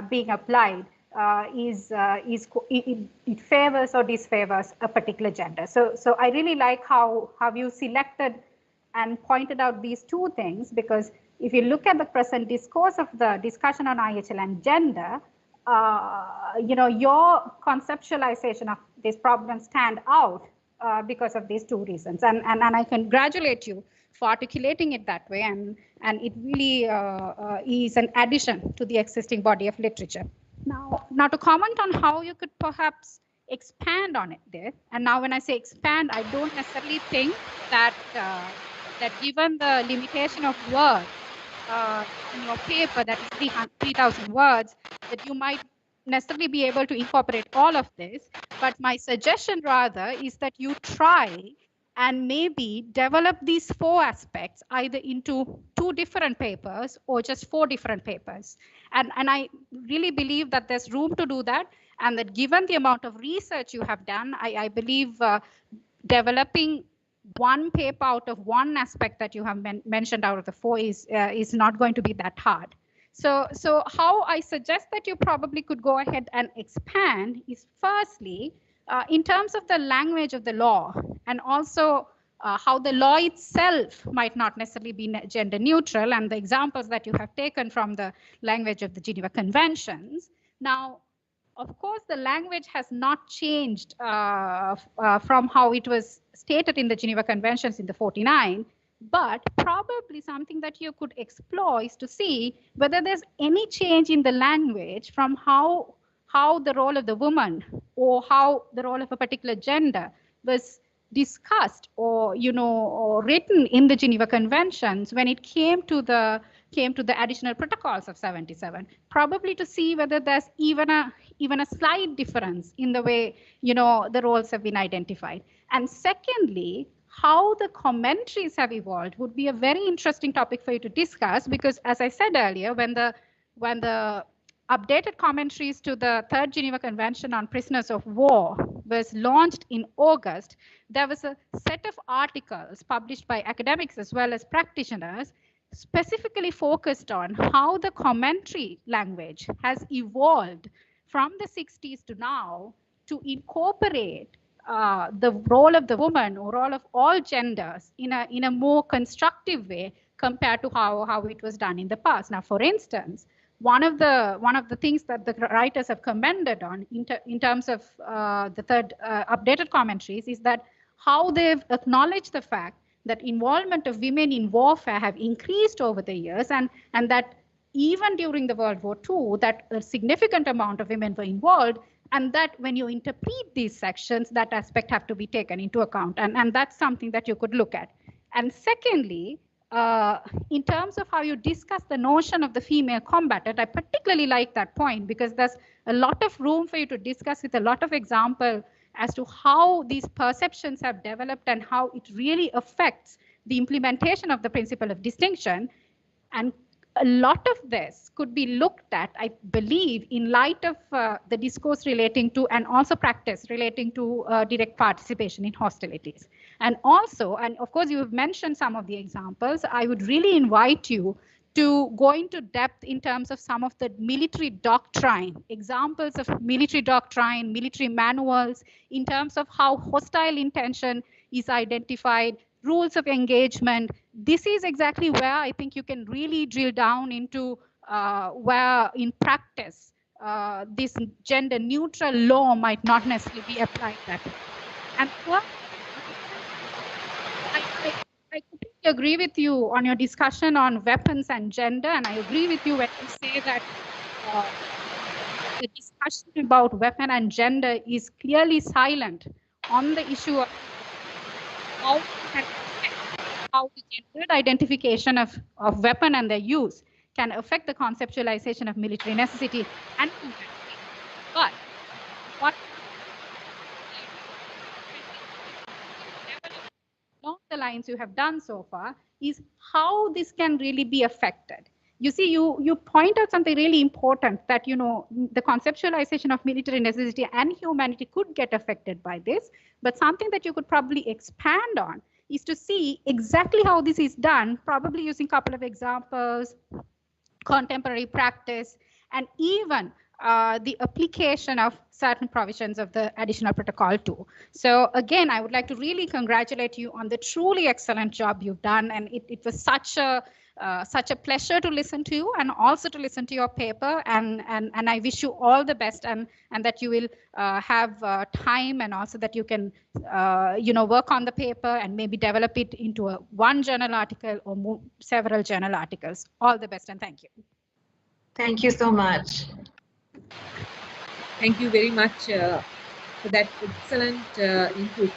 being applied it favors or disfavors a particular gender. So I really like how you selected and pointed out these two things, because if you look at the present discourse of the discussion on IHL and gender, your conceptualization of this problem stand out because of these two reasons. And I congratulate you for articulating it that way, and it really is an addition to the existing body of literature. Now to comment on how you could perhaps expand on it there, and now when I say expand, I don't necessarily think that that given the limitation of words in your paper, that is 3,000 words, that you might necessarily be able to incorporate all of this. But my suggestion rather is that you try and maybe develop these four aspects either into 2 different papers or just 4 different papers. And I really believe that there's room to do that, and that given the amount of research you have done, I believe developing one paper out of one aspect that you have mentioned out of the 4 is not going to be that hard. So how I suggest that you probably could go ahead and expand is, firstly, in terms of the language of the law, and also how the law itself might not necessarily be gender neutral, and the examples that you have taken from the language of the Geneva Conventions. Now, of course, the language has not changed from how it was stated in the Geneva Conventions in the 49, but probably something that you could explore is to see whether there's any change in the language from how the role of the woman or how the role of a particular gender was discussed or written in the Geneva Conventions when it came to the additional protocols of 77, probably to see whether there's even a slight difference in the way the roles have been identified. And secondly, how the commentaries have evolved would be a very interesting topic for you to discuss, because as I said earlier, when the updated commentaries to the Third Geneva Convention on Prisoners of War was launched in August, there was a set of articles published by academics as well as practitioners specifically focused on how the commentary language has evolved from the 60s to now to incorporate the role of the woman or role of all genders in a more constructive way compared to how it was done in the past. Now, for instance, one of the things that the writers have commented on in terms of the third updated commentaries is that how they've acknowledged the fact that involvement of women in warfare have increased over the years, and that even during the World War II, that a significant amount of women were involved, and that when you interpret these sections, that aspect have to be taken into account. And that's something that you could look at. And secondly, in terms of how you discuss the notion of the female combatant, I particularly like that point, because there's a lot of room for you to discuss with a lot of example as to how these perceptions have developed and how it really affects the implementation of the principle of distinction. And a lot of this could be looked at, I believe, in light of the discourse relating to, and also practice relating to direct participation in hostilities. And also, and of course, you have mentioned some of the examples, I would really invite you to go into depth in terms of some of the military doctrine, examples of military doctrine, military manuals, in terms of how hostile intention is identified, rules of engagement. This is exactly where I think you can really drill down into where in practice this gender neutral law might not necessarily be applied that way. And I completely agree with you on your discussion on weapons and gender, and I agree with you when you say that the discussion about weapon and gender is clearly silent on the issue of how the gendered identification of weapon and their use can affect the conceptualization of military necessity and humanity. But what along the lines you have done so far is how this can really be affected. You see, you point out something really important, that, you know, the conceptualization of military necessity and humanity could get affected by this, but something that you could probably expand on is to see exactly how this is done, probably using a couple of examples, contemporary practice, and even the application of certain provisions of the additional protocol too. So again, I would like to really congratulate you on the truly excellent job you've done, and it was such a pleasure to listen to you and also to listen to your paper, and I wish you all the best, and that you will have time, and also that you can you know, work on the paper and maybe develop it into a one journal article or several journal articles. All the best, and thank you. Thank you so much. Thank you very much for that excellent input,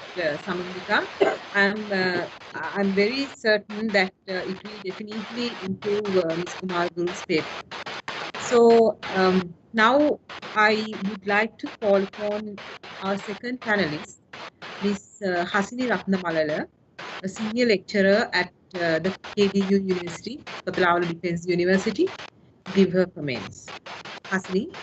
Samandika. I'm very certain that it will definitely improve Ms. Kumar Guru's paper. So now I would like to call upon our second panelist, Ms. Hasini Ratnamalala, a senior lecturer at the KDU University, Kathalavala Defence University, give her comments. Hasini.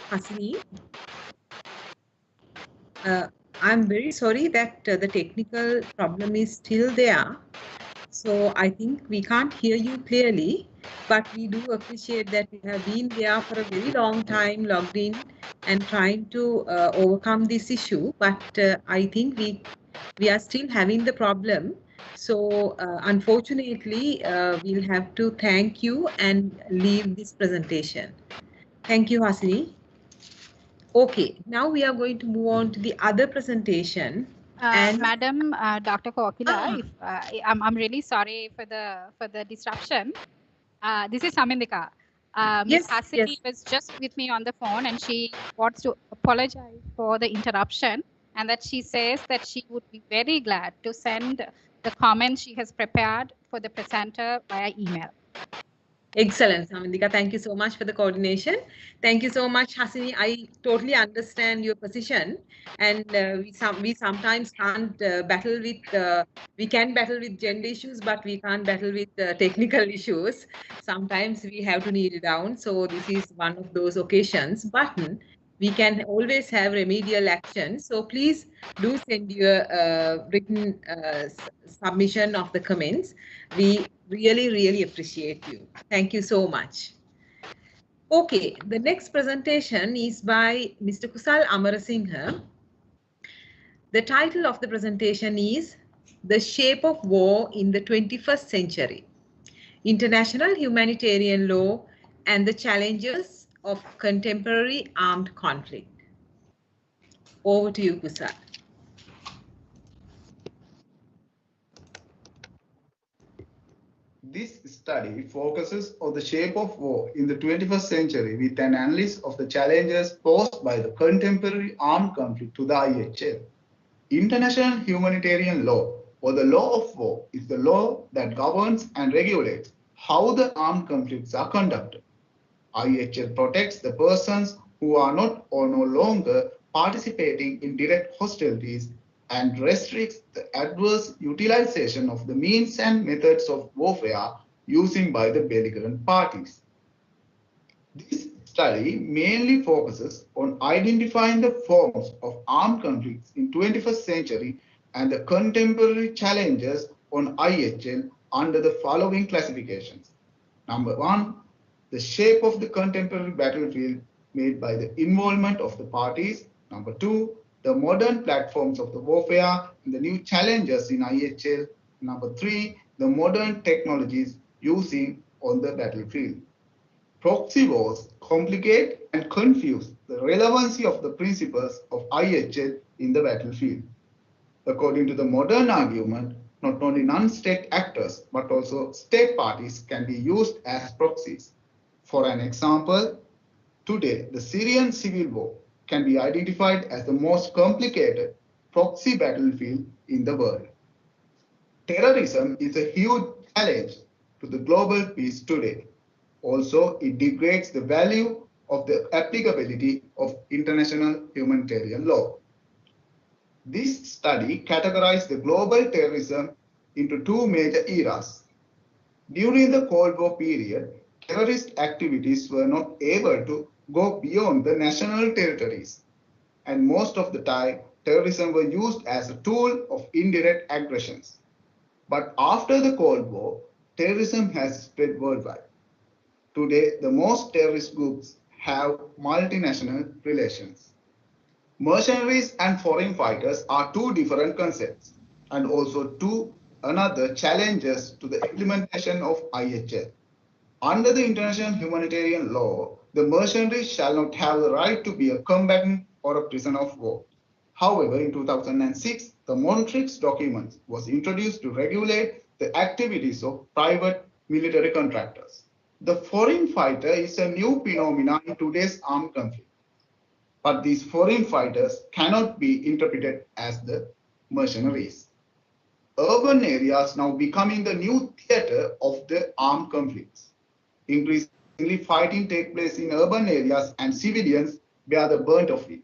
Hasini, I'm very sorry that the technical problem is still there. So I think we can't hear you clearly, but we do appreciate that you have been there for a very long time, logged in and trying to overcome this issue. But I think we are still having the problem. So unfortunately, we'll have to thank you and leave this presentation. Thank you, Hasini. Okay, now we are going to move on to the other presentation. Madam Dr. Kokila, I'm really sorry for the disruption. This is Samindika. Ms. Hasini was just with me on the phone, and she wants to apologize for the interruption, and that she says that she would be very glad to send the comments she has prepared for the presenter via email. Excellent, Samindika. Thank you so much for the coordination. Thank you so much, Hasini. I totally understand your position, and we sometimes can't battle with we can battle with gender issues, but we can't battle with technical issues. Sometimes we have to kneel down. So this is one of those occasions. But we can always have remedial action. So please do send your written submission of the comments. We really appreciate you. Thank you so much. Okay, the next presentation is by Mr. Kusal Amarasinghe. The title of the presentation is The Shape of War in the 21st Century, International Humanitarian Law and the Challenges of Contemporary Armed Conflict. Over to you, Kusal. This study focuses on the shape of war in the 21st century with an analysis of the challenges posed by the contemporary armed conflict to the IHL. International humanitarian law, or the law of war, is the law that governs and regulates how the armed conflicts are conducted. IHL protects the persons who are not or no longer participating in direct hostilities and restricts the adverse utilization of the means and methods of warfare using by the belligerent parties. This study mainly focuses on identifying the forms of armed conflicts in 21st century and the contemporary challenges on IHL under the following classifications. Number 1, the shape of the contemporary battlefield made by the involvement of the parties. Number 2, the modern platforms of the warfare and the new challenges in IHL. Number 3, the modern technologies using on the battlefield. Proxy wars complicate and confuse the relevancy of the principles of IHL in the battlefield. According to the modern argument, not only non-state actors but also state parties can be used as proxies. For an example, today the Syrian civil war can be identified as the most complicated proxy battlefield in the world. Terrorism is a huge challenge to the global peace today. Also, it degrades the value of the applicability of international humanitarian law. This study categorized the global terrorism into two major eras. During the Cold War period, terrorist activities were not able to go beyond the national territories, and most of the time, terrorism was used as a tool of indirect aggressions. But after the Cold War, terrorism has spread worldwide. Today, the most terrorist groups have multinational relations. Mercenaries and foreign fighters are two different concepts, and also two another challenges to the implementation of IHL. Under the international humanitarian law, the mercenary shall not have the right to be a combatant or a prisoner of war. However, in 2006, the Montreux document was introduced to regulate the activities of private military contractors. The foreign fighter is a new phenomenon in today's armed conflict, but these foreign fighters cannot be interpreted as the mercenaries. Urban areas now becoming the new theater of the armed conflicts. Increasingly, fighting takes place in urban areas and civilians bear the brunt of it.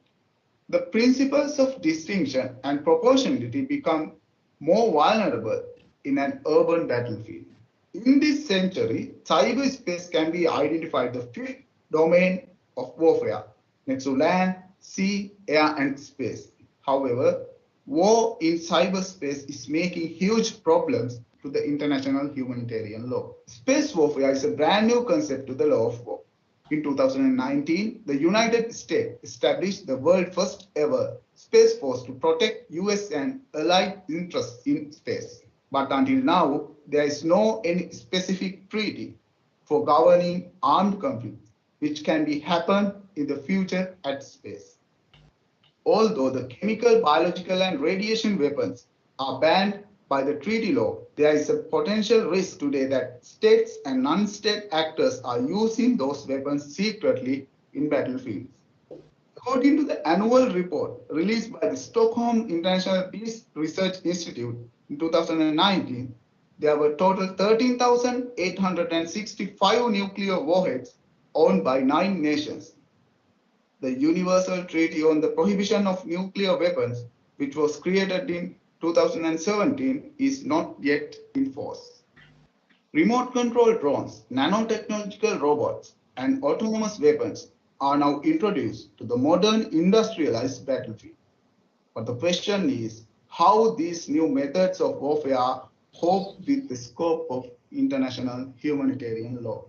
The principles of distinction and proportionality become more vulnerable in an urban battlefield. In this century, cyberspace can be identified the fifth domain of warfare, next to land, sea, air, and space. However, war in cyberspace is making huge problems to the international humanitarian law. Space warfare is a brand new concept to the law of war. In 2019, the United States established the world's first ever space force to protect US and allied interests in space. But until now, there is no any specific treaty for governing armed conflicts, which can be happen in the future at space. Although the chemical, biological, and radiation weapons are banned by the treaty law, there is a potential risk today that states and non-state actors are using those weapons secretly in battlefields. According to the annual report released by the Stockholm International Peace Research Institute in 2019, there were total 13,865 nuclear warheads owned by 9 nations. The Universal Treaty on the Prohibition of Nuclear Weapons, which was created in 2017, is not yet in force. Remote control drones, nanotechnological robots, and autonomous weapons are now introduced to the modern industrialized battlefield. But the question is how these new methods of warfare cope with the scope of international humanitarian law.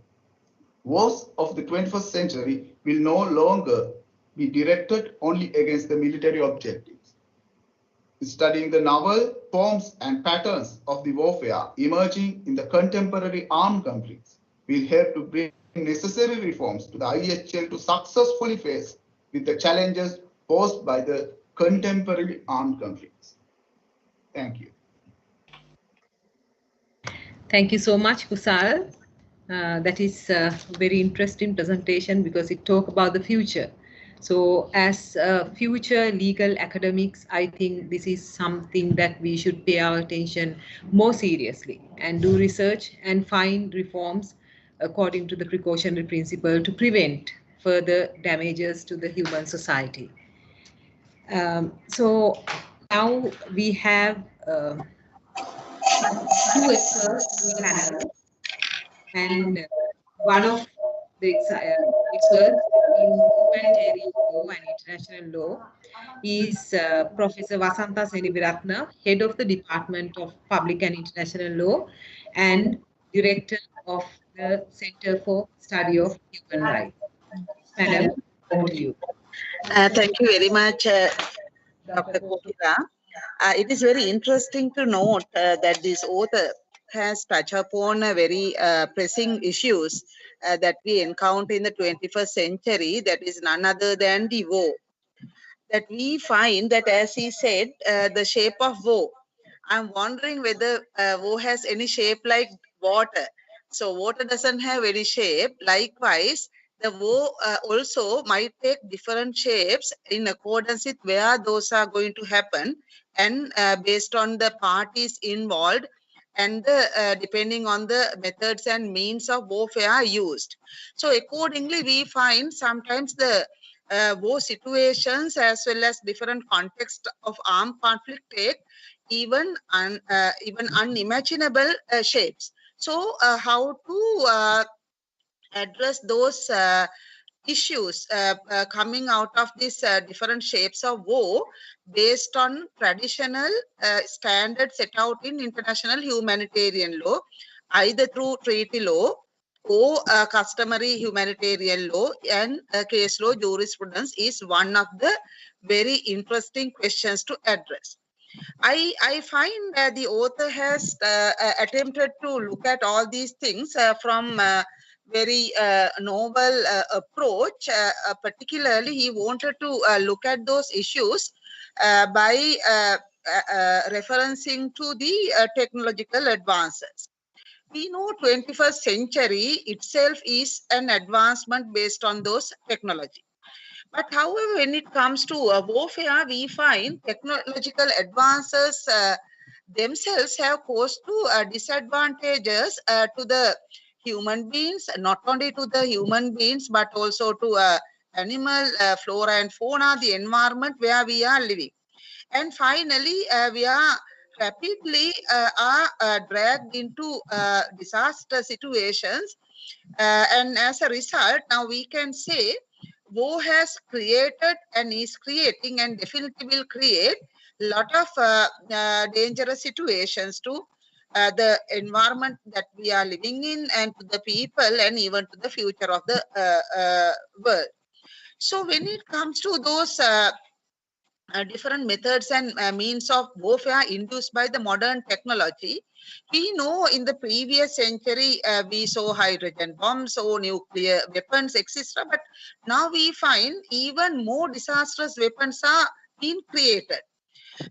Wars of the 21st century will no longer be directed only against the military objectives. Studying the novel forms and patterns of the warfare emerging in the contemporary armed conflicts will help to bring necessary reforms to the IHL to successfully face with the challenges posed by the contemporary armed conflicts. Thank you. Thank you so much, Kusal. That is a very interesting presentation because it talks about the future. So as future legal academics, I think this is something that we should pay our attention more seriously and do research and find reforms according to the precautionary principle to prevent further damages to the human society. So now we have two experts in the panel, and one of the experts in humanitarian law and international law is Professor Vasanta Seniviratna, Head of the Department of Public and International Law and Director of the Center for Study of Human Rights. Madam, over to you. Thank you very much, Dr. Kokila. It is very interesting to note that this author has touched upon a very pressing issues that we encounter in the 21st century, that is none other than the war. That we find that, as he said, the shape of war. I'm wondering whether war has any shape like water. So water doesn't have any shape. Likewise, the war also might take different shapes in accordance with where those are going to happen and based on the parties involved and depending on the methods and means of warfare used. So accordingly, we find sometimes the war situations as well as different contexts of armed conflict take even unimaginable shapes. So how to address those issues coming out of these different shapes of war based on traditional standards set out in international humanitarian law, either through treaty law or customary humanitarian law and case law jurisprudence is one of the very interesting questions to address. I find that the author has attempted to look at all these things from very novel approach. Particularly, he wanted to look at those issues by referencing to the technological advances. We know 21st century itself is an advancement based on those technology. But however, when it comes to warfare, we find technological advances themselves have caused disadvantages to the human beings, not only to the human beings, but also to animal, flora and fauna, the environment where we are living. And finally, we are rapidly dragged into disaster situations. And as a result, now we can say war has created and is creating and definitely will create a lot of dangerous situations to the environment that we are living in and to the people and even to the future of the world. So when it comes to those different methods and means of warfare induced by the modern technology, we know in the previous century we saw hydrogen bombs or nuclear weapons, etc. But now we find even more disastrous weapons are being created.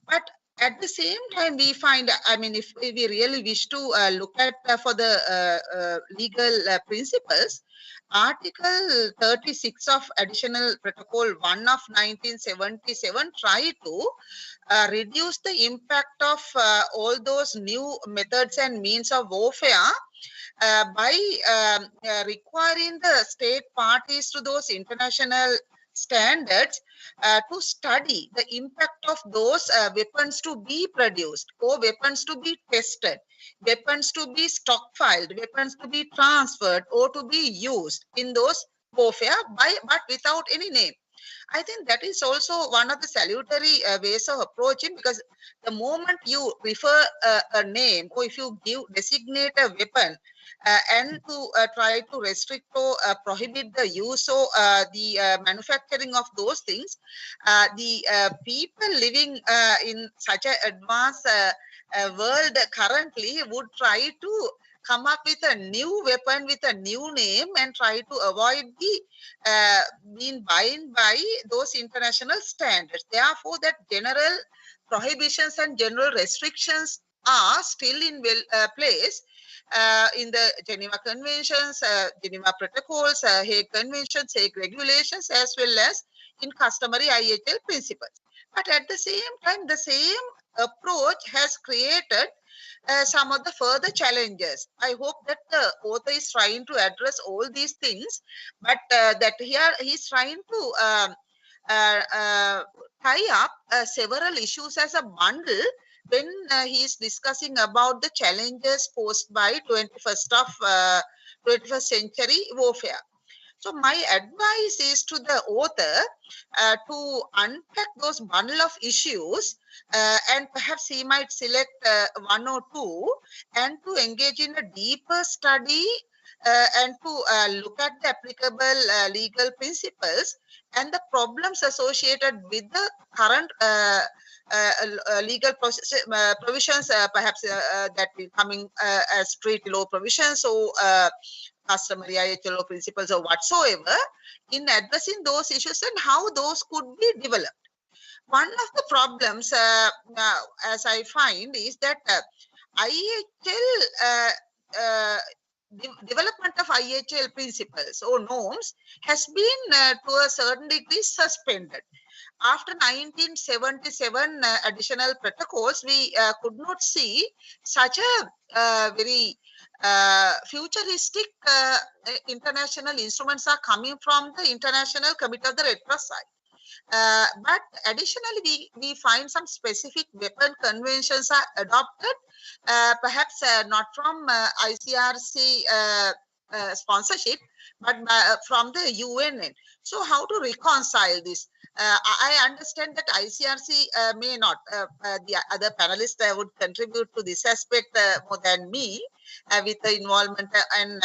But At the same time, we find, I mean, if we really wish to look at for the legal principles, Article 36 of Additional Protocol 1 of 1977 try to reduce the impact of all those new methods and means of warfare by requiring the state parties to those international standards to study the impact of those weapons to be produced or weapons to be tested, weapons to be stockpiled, weapons to be transferred or to be used in those warfare but without any name. I think that is also one of the salutary ways of approaching, because the moment you refer a name or if you designate a weapon and to try to restrict or prohibit the use or the manufacturing of those things, the people living in such an advanced world currently would try to come up with a new weapon with a new name and try to avoid the being bound by those international standards. Therefore, that general prohibitions and general restrictions are still in place in the Geneva Conventions, Geneva Protocols, Hague Conventions, Hague Regulations, as well as in customary IHL principles. But at the same time, the same approach has created some of the further challenges. I hope that the author is trying to address all these things, but that here he's trying to tie up several issues as a bundle when he is discussing about the challenges posed by 21st century warfare. So my advice is to the author to unpack those bundle of issues and perhaps he might select one or two and to engage in a deeper study and to look at the applicable legal principles and the problems associated with the current legal provisions, perhaps that will coming as treaty law provisions or customary IHL principles or whatsoever, in addressing those issues and how those could be developed. One of the problems, as I find, is that IHL development of IHL principles or norms has been to a certain degree suspended. After 1977 additional protocols, we could not see such a very futuristic international instruments are coming from the International Committee of the Red Cross side. But additionally, we find some specific weapon conventions are adopted, perhaps not from ICRC sponsorship, but from the UN. So how to reconcile this? I understand that ICRC may not, the other panelists would contribute to this aspect more than me with the involvement and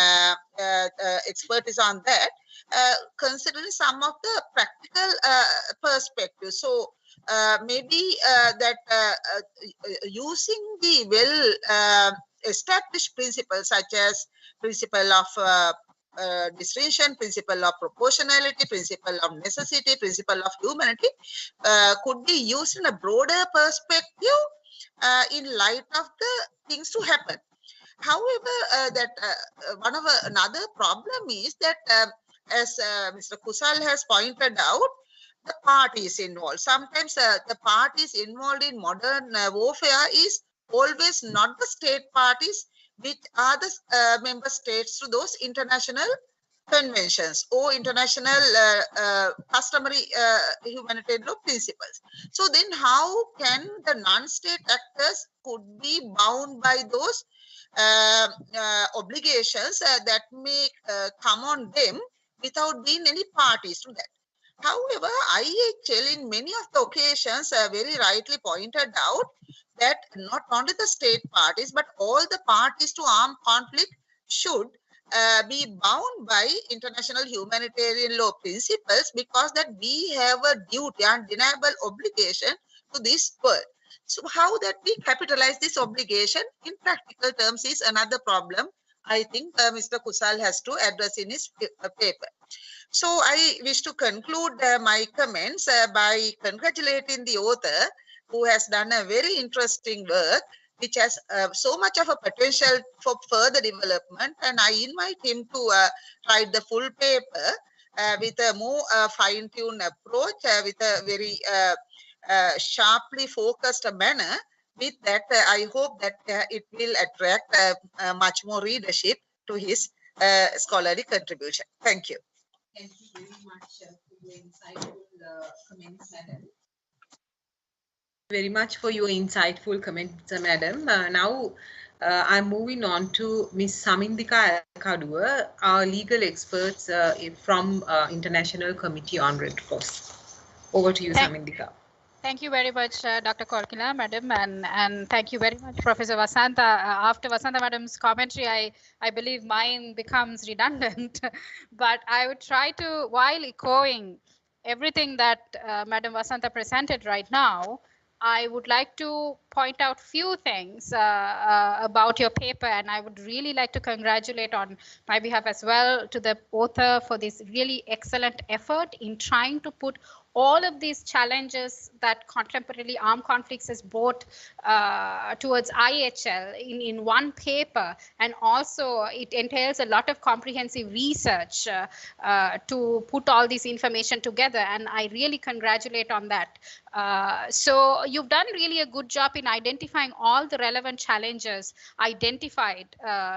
expertise on that, considering some of the practical perspectives. So maybe that using the well established principles such as principle of distinction, principle of proportionality, principle of necessity, principle of humanity could be used in a broader perspective in light of the things to happen. However, that another problem is that as Mr. Kusal has pointed out, the parties involved. Sometimes the parties involved in modern warfare is always not the state parties, which are the member states to those international conventions or international customary humanitarian law principles. So then how can the non-state actors could be bound by those obligations that may come on them without being any parties to that? However, IHL in many of the occasions very rightly pointed out that not only the state parties, but all the parties to armed conflict should be bound by international humanitarian law principles, because that we have a duty and undeniable obligation to this world. So how that we capitalize this obligation in practical terms is another problem I think Mr. Kusal has to address in his paper. So I wish to conclude my comments by congratulating the author who has done a very interesting work, which has so much of a potential for further development. And I invite him to write the full paper with a more fine-tuned approach, with a very sharply focused manner. With that, I hope that it will attract much more readership to his scholarly contribution. Thank you. Thank you very much for your insightful comments, madam. Very much for your insightful comments, madam. Now, I'm moving on to Ms. Samindika Kadua, our legal experts from International Committee on Red Cross. Over to you, Samindika. Thank you very much, Dr. Korkila, madam, and thank you very much, Professor Vasanta. After Vasanta madam's commentary, I believe mine becomes redundant, but I would try to, while echoing everything that Madam Vasanta presented right now, I would like to point out few things about your paper, and I would really like to congratulate on my behalf as well to the author for this really excellent effort in trying to put all of these challenges that contemporary armed conflicts has brought towards IHL in one paper, and also it entails a lot of comprehensive research to put all this information together, and I really congratulate on that. So you've done really a good job in identifying all the relevant challenges identified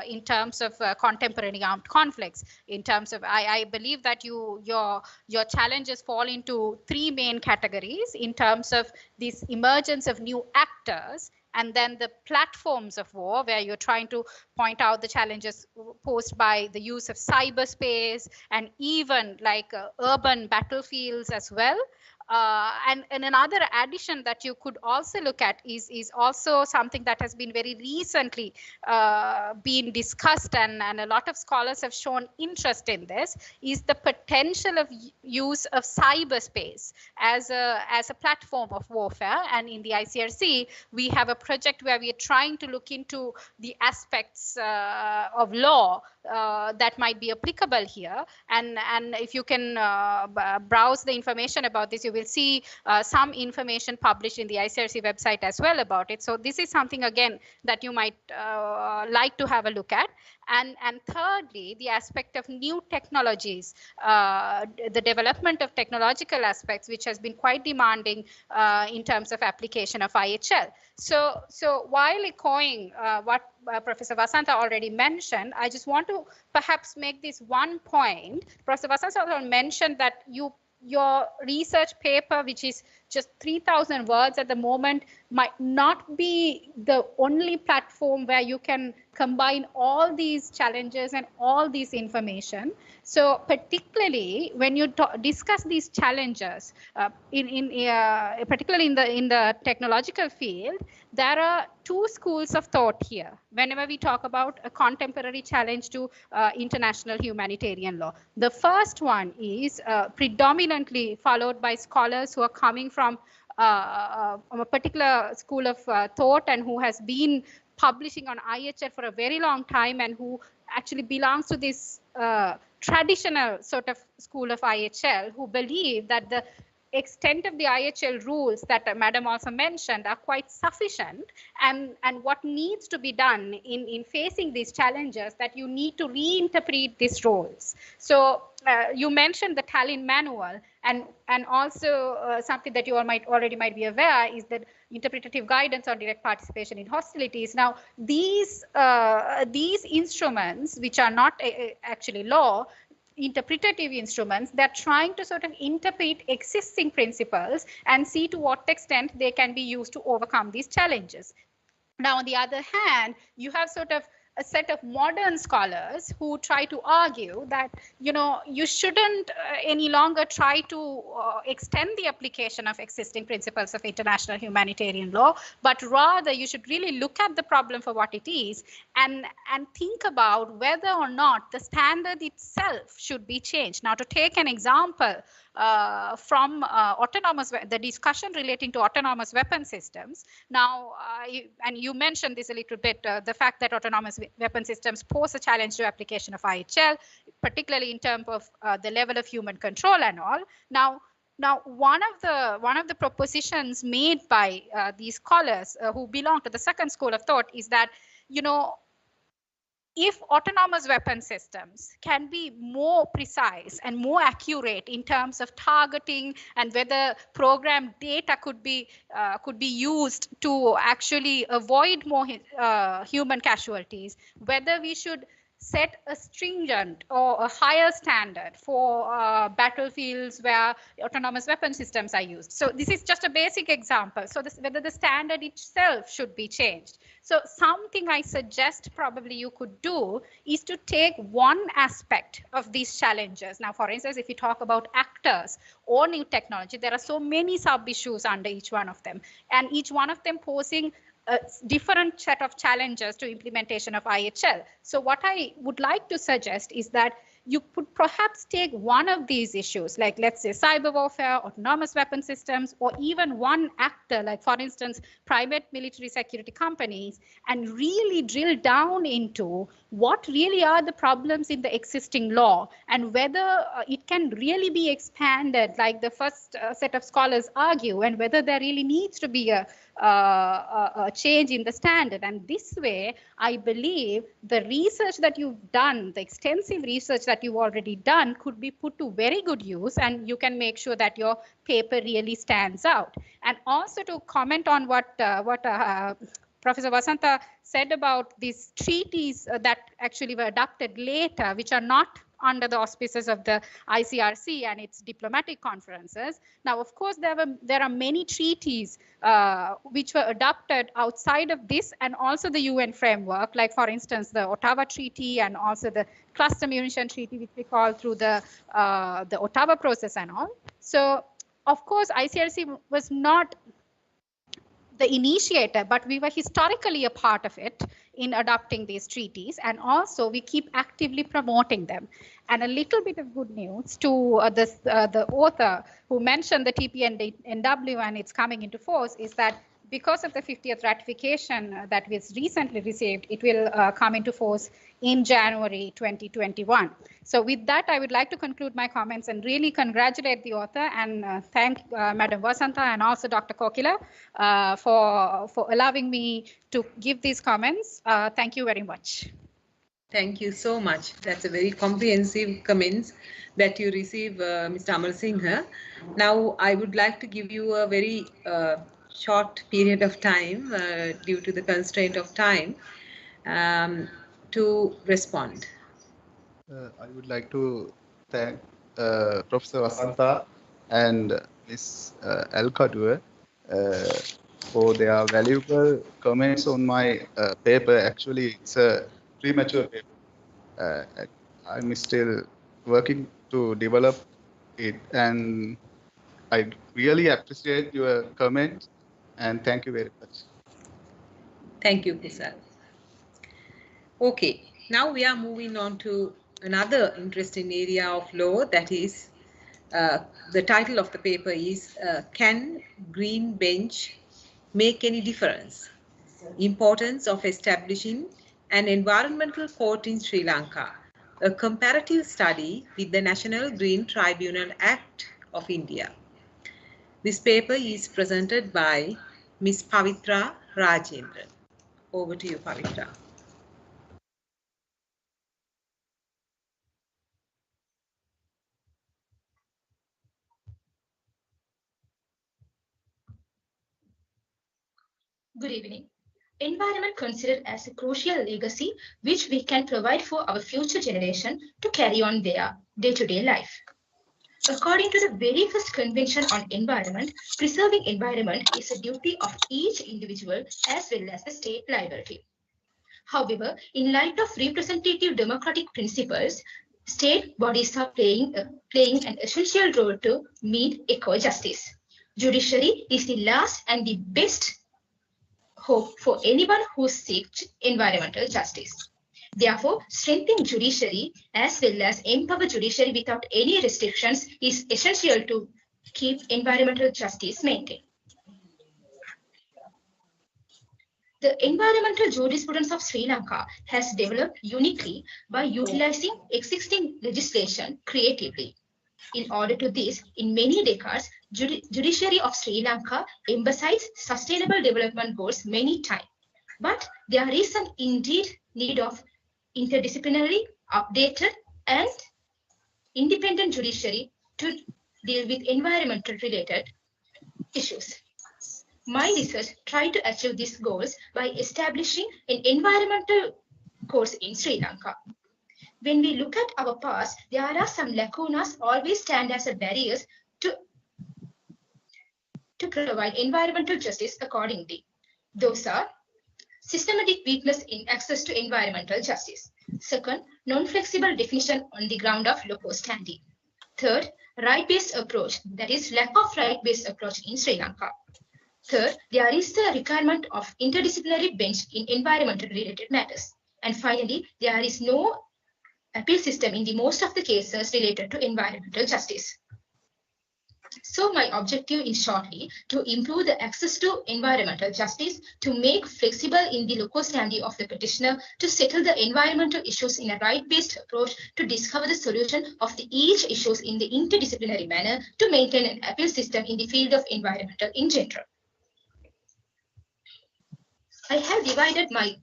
in terms of contemporary armed conflicts. In terms of, I believe that your challenges fall into three main categories in terms of this emergence of new actors, and then the platforms of war, where you're trying to point out the challenges posed by the use of cyberspace and even like urban battlefields as well. And another addition that you could also look at is also something that has been very recently been discussed, and a lot of scholars have shown interest in this, is the potential of use of cyberspace as a platform of warfare. And in the ICRC, we have a project where we are trying to look into the aspects of law that might be applicable here. And if you can browse the information about this, you will see some information published in the ICRC website as well about it. So this is something, again, that you might like to have a look at. And thirdly, the aspect of new technologies, the development of technological aspects, which has been quite demanding in terms of application of IHL. So while echoing what Professor Vasanta already mentioned, I just want to perhaps make this one point. Professor Vasanta also mentioned that your research paper, which is just 3,000 words at the moment, might not be the only platform where you can combine all these challenges and all this information. So particularly when you discuss these challenges, particularly in the technological field, there are two schools of thought here whenever we talk about a contemporary challenge to international humanitarian law. The first one is predominantly followed by scholars who are coming from a particular school of thought and who has been publishing on IHL for a very long time, and who actually belongs to this traditional sort of school of IHL, who believe that the extent of the IHL rules that Madam also mentioned are quite sufficient, and what needs to be done in facing these challenges, that you need to reinterpret these roles. So you mentioned the Tallinn manual, and also something that you all already might be aware is that interpretative guidance on direct participation in hostilities. Now these instruments, which are not actually law, interpretative instruments, they're trying to sort of interpret existing principles and see to what extent they can be used to overcome these challenges. Now, on the other hand, you have sort of a set of modern scholars who try to argue that, you know, you shouldn't any longer try to extend the application of existing principles of international humanitarian law, but rather you should really look at the problem for what it is and think about whether or not the standard itself should be changed. Now, to take an example from the discussion relating to autonomous weapon systems. Now, and you mentioned this a little bit, the fact that autonomous weapon systems pose a challenge to application of IHL, particularly in terms of the level of human control and all. Now, Now, one of the propositions made by these scholars who belong to the second school of thought is that, you know, if autonomous weapon systems can be more precise and more accurate in terms of targeting and whether program data could be used to actually avoid more human casualties, whether we should set a stringent or a higher standard for battlefields where autonomous weapon systems are used. So this is just a basic example. So whether the standard itself should be changed. So something I suggest probably you could do is to take one aspect of these challenges. Now, for instance, if you talk about actors or new technology, there are so many sub-issues under each one of them, and each one of them posing a different set of challenges to implementation of IHL. So what I would like to suggest is that you could perhaps take one of these issues, like let's say cyber warfare, autonomous weapon systems, or even one actor, like for instance, private military security companies, and really drill down into what really are the problems in the existing law and whether it can really be expanded, like the first set of scholars argue, and whether there really needs to be a change in the standard. And this way, I believe the research that you've done, the extensive research that you've already done, could be put to very good use, and you can make sure that your paper really stands out. And also to comment on what Professor Vasanta said about these treaties that actually were adopted later, which are not under the auspices of the ICRC and its diplomatic conferences. Now, of course, there are many treaties which were adopted outside of this and also the UN framework, like for instance, the Ottawa Treaty and also the Cluster Munition Treaty, which we call through the Ottawa process and all. So, of course, ICRC was not the initiator, but we were historically a part of it in adopting these treaties, and also we keep actively promoting them. And a little bit of good news to the author who mentioned the TPNW and it's coming into force is that because of the 50th ratification that was recently received, it will come into force in January 2021. So with that, I would like to conclude my comments and really congratulate the author and thank Madam Vasanta and also Dr. Kokila for allowing me to give these comments. Thank you very much. Thank you so much. That's a very comprehensive comments that you receive, Mr. Amar Singh. Now, I would like to give you a very short period of time due to the constraint of time to respond. I would like to thank Professor Vasanta and Ms. Al-Kadua for their valuable comments on my paper. Actually, it's a premature paper. I'm still working to develop it, and I really appreciate your comment, and thank you very much. Thank you, Kusal. Okay, now we are moving on to another interesting area of law, that is the title of the paper is Can Green Bench Make Any Difference? Importance of Establishing an Environmental Court in Sri Lanka, a comparative study with the National Green Tribunal Act of India. This paper is presented by Ms. Pavitra Rajendran. Over to you, Pavitra. Good evening. Environment considered as a crucial legacy which we can provide for our future generation to carry on their day-to-day life. According to the very first Convention on Environment, preserving environment is a duty of each individual as well as a state liability. However, in light of representative democratic principles, state bodies are playing an essential role to meet eco-justice. Judiciary is the last and the best hope for anyone who seeks environmental justice. Therefore, strengthening judiciary as well as empower judiciary without any restrictions is essential to keep environmental justice maintained. The environmental jurisprudence of Sri Lanka has developed uniquely by utilizing existing legislation creatively. In order to this, in many decades, judiciary of Sri Lanka emphasized sustainable development goals many times. But there is an indeed need of interdisciplinary, updated, and independent judiciary to deal with environmental related issues. My research tried to achieve these goals by establishing an environmental course in Sri Lanka. When we look at our past, there are some lacunas always stand as a barriers to provide environmental justice accordingly. Those are systematic weakness in access to environmental justice. Second, non-flexible definition on the ground of local standing. Third, right-based approach, that is lack of right-based approach in Sri Lanka. Third, there is the requirement of interdisciplinary bench in environmental related matters. And finally, there is no appeal system in the most of the cases related to environmental justice. So my objective is shortly to improve the access to environmental justice, to make flexible in the local standing of the petitioner, to settle the environmental issues in a right-based approach, to discover the solution of each issues in the interdisciplinary manner, to maintain an appeal system in the field of environmental in general. I have divided my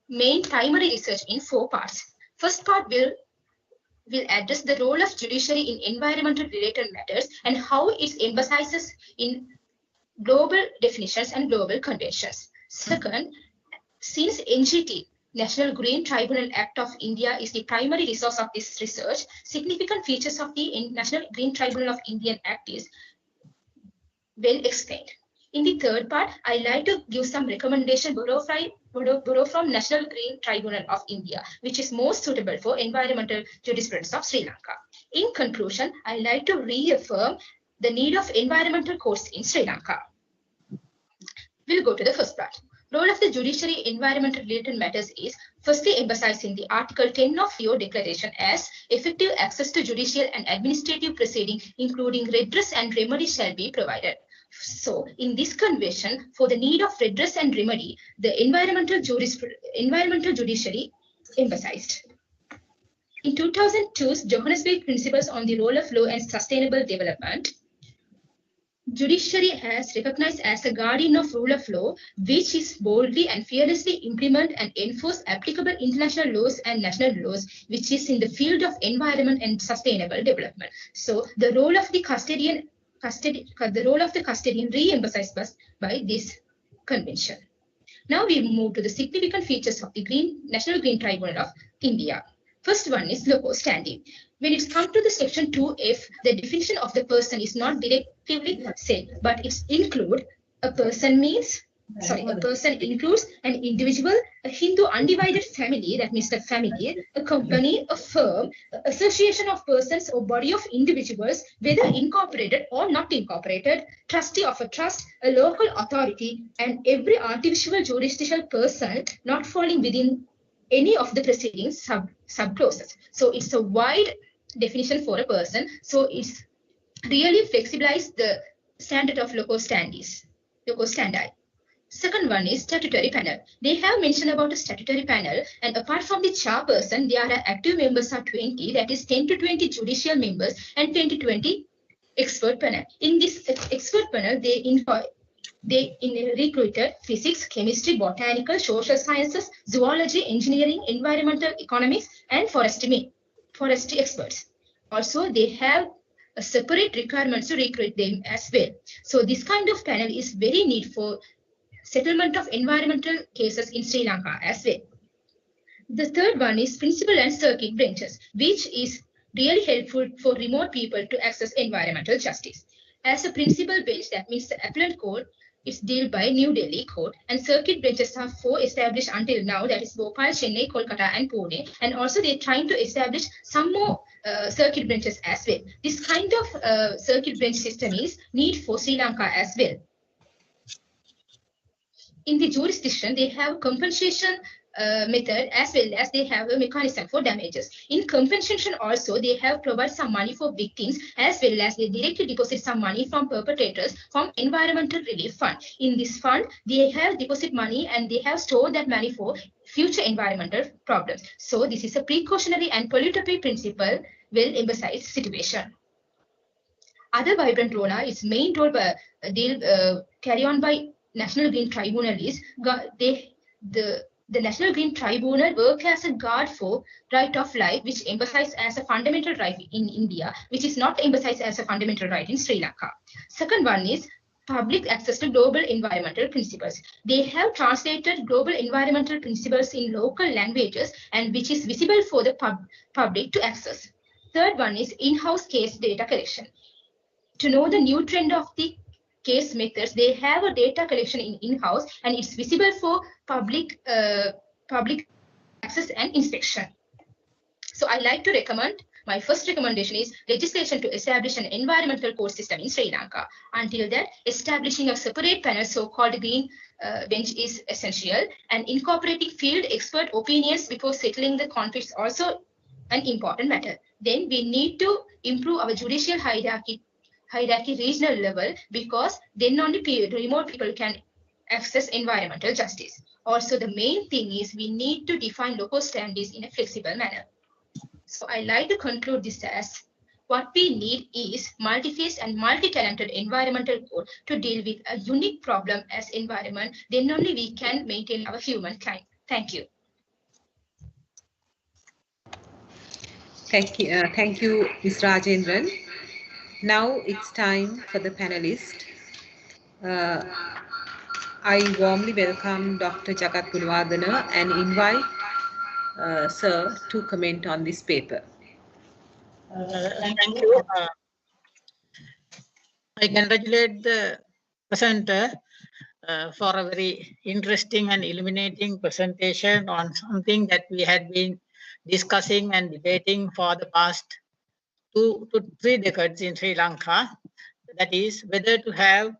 main primary research in 4 parts. First part will address the role of judiciary in environmental related matters and how it emphasizes in global definitions and global conventions. Second, since NGT, National Green Tribunal Act of India, is the primary resource of this research, significant features of the National Green Tribunal of Indian Act is well explained. In the third part, I like to give some recommendation borrow from National Green Tribunal of India, which is most suitable for environmental jurisprudence of Sri Lanka. In conclusion, I like to reaffirm the need of environmental courts in Sri Lanka. We'll go to the first part. Role of the judiciary in environmental related matters is firstly emphasizing the Article 10 of your declaration as effective access to judicial and administrative proceeding, including redress and remedy shall be provided. So in this convention, for the need of redress and remedy, the environmental judiciary emphasized. In 2002's Johannesburg Principles on the Role of Law and Sustainable Development, judiciary has recognized as a guardian of rule of law, which is boldly and fearlessly implement and enforce applicable international laws and national laws, which is in the field of environment and sustainable development. So the role of the custodian re-emphasized by this convention. Now we move to the significant features of the National Green Tribunal of India. First one is local standing. When it comes to the section 2F, the definition of the person is not directly said, but it's include a person includes an individual, a Hindu undivided family, that means the family, a company, a firm, association of persons or body of individuals, whether incorporated or not incorporated, trustee of a trust, a local authority, and every artificial jurisdictional person not falling within any of the preceding sub-clauses. So it's a wide definition for a person. So it's really flexibilized the standard of local standi. Second one is statutory panel. They have mentioned about a statutory panel, and apart from the chairperson, there are active members are 20, that is 10 to 20 judicial members and 10 to 20 expert panel. In this expert panel, they recruited physics, chemistry, botanical, social sciences, zoology, engineering, environmental economics, and forestry experts. Also, they have a separate requirements to recruit them as well. So this kind of panel is very needed for settlement of environmental cases in Sri Lanka as well. The third one is principal and circuit benches, which is really helpful for remote people to access environmental justice. As a principal bench, that means the appellate court is dealt by New Delhi court, and circuit benches are 4 established until now, that is Bhopal, Chennai, Kolkata, and Pune. And also they're trying to establish some more circuit benches as well. This kind of circuit bench system is need for Sri Lanka as well. In the jurisdiction, they have compensation method as well as they have a mechanism for damages. In compensation also, they have provided some money for victims as well as they directly deposit some money from perpetrators from environmental relief fund. In this fund, they have deposit money and they have stored that money for future environmental problems. So this is a precautionary and polluter pay principle will emphasize situation. Other vibrant role its main role carry on by National Green Tribunal is the National Green Tribunal work as a guard for right of life, which emphasized as a fundamental right in India, which is not emphasized as a fundamental right in Sri Lanka. Second one is public access to global environmental principles. They have translated global environmental principles in local languages and which is visible for the public to access. Third one is in-house case data collection. To know the new trend of the case methods, they have a data collection in-house and it's visible for public access and inspection. So I like to recommend, my first recommendation is legislation to establish an environmental court system in Sri Lanka. Until that, establishing a separate panel, so-called green bench, is essential, and incorporating field expert opinions before settling the conflicts also an important matter. Then we need to improve our judicial hierarchy regional level, because then only remote people can access environmental justice. Also, the main thing is we need to define local standards in a flexible manner. So I like to conclude this as what we need is multi-faced and multi-talented environmental code to deal with a unique problem as environment. Then only we can maintain our humankind. Thank you. Thank you, Ms. Rajendran. Now it's time for the panelists. I warmly welcome Dr. Jagat Gunawardena and invite Sir to comment on this paper. Thank you. I congratulate the presenter for a very interesting and illuminating presentation on something that we had been discussing and debating for the past 2 to 3 decades in Sri Lanka. That is, whether to have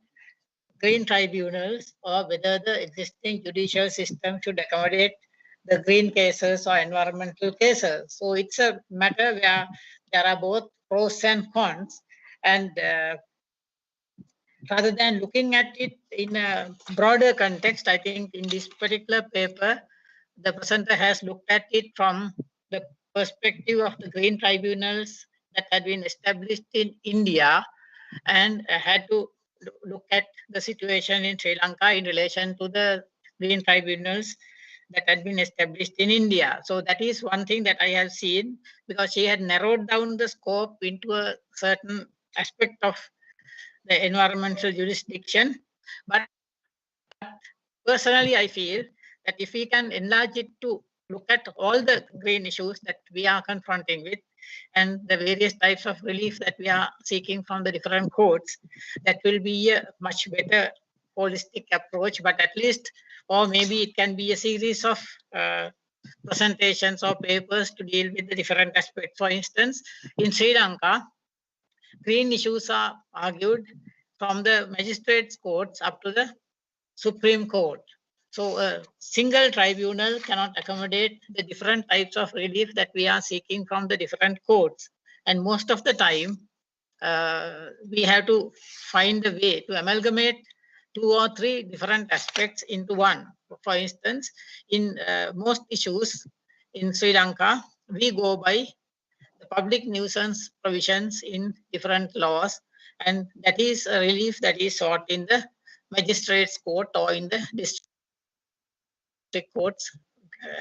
green tribunals or whether the existing judicial system should accommodate the green cases or environmental cases. So it's a matter where there are both pros and cons. And rather than looking at it in a broader context, I think in this particular paper, the presenter has looked at it from the perspective of the green tribunals that had been established in India, and had to look at the situation in Sri Lanka in relation to the green tribunals that had been established in India. So that is one thing that I have seen, because she had narrowed down the scope into a certain aspect of the environmental jurisdiction. But personally, I feel that if we can enlarge it to look at all the green issues that we are confronting with and the various types of relief that we are seeking from the different courts, that will be a much better holistic approach. But at least, or maybe it can be a series of presentations or papers to deal with the different aspects. For instance, in Sri Lanka, green issues are argued from the magistrates courts up to the Supreme Court. So a single tribunal cannot accommodate the different types of relief that we are seeking from the different courts. And most of the time, we have to find a way to amalgamate 2 or 3 different aspects into one. For instance, in most issues in Sri Lanka, we go by the public nuisance provisions in different laws, and that is a relief that is sought in the magistrates court or in the district courts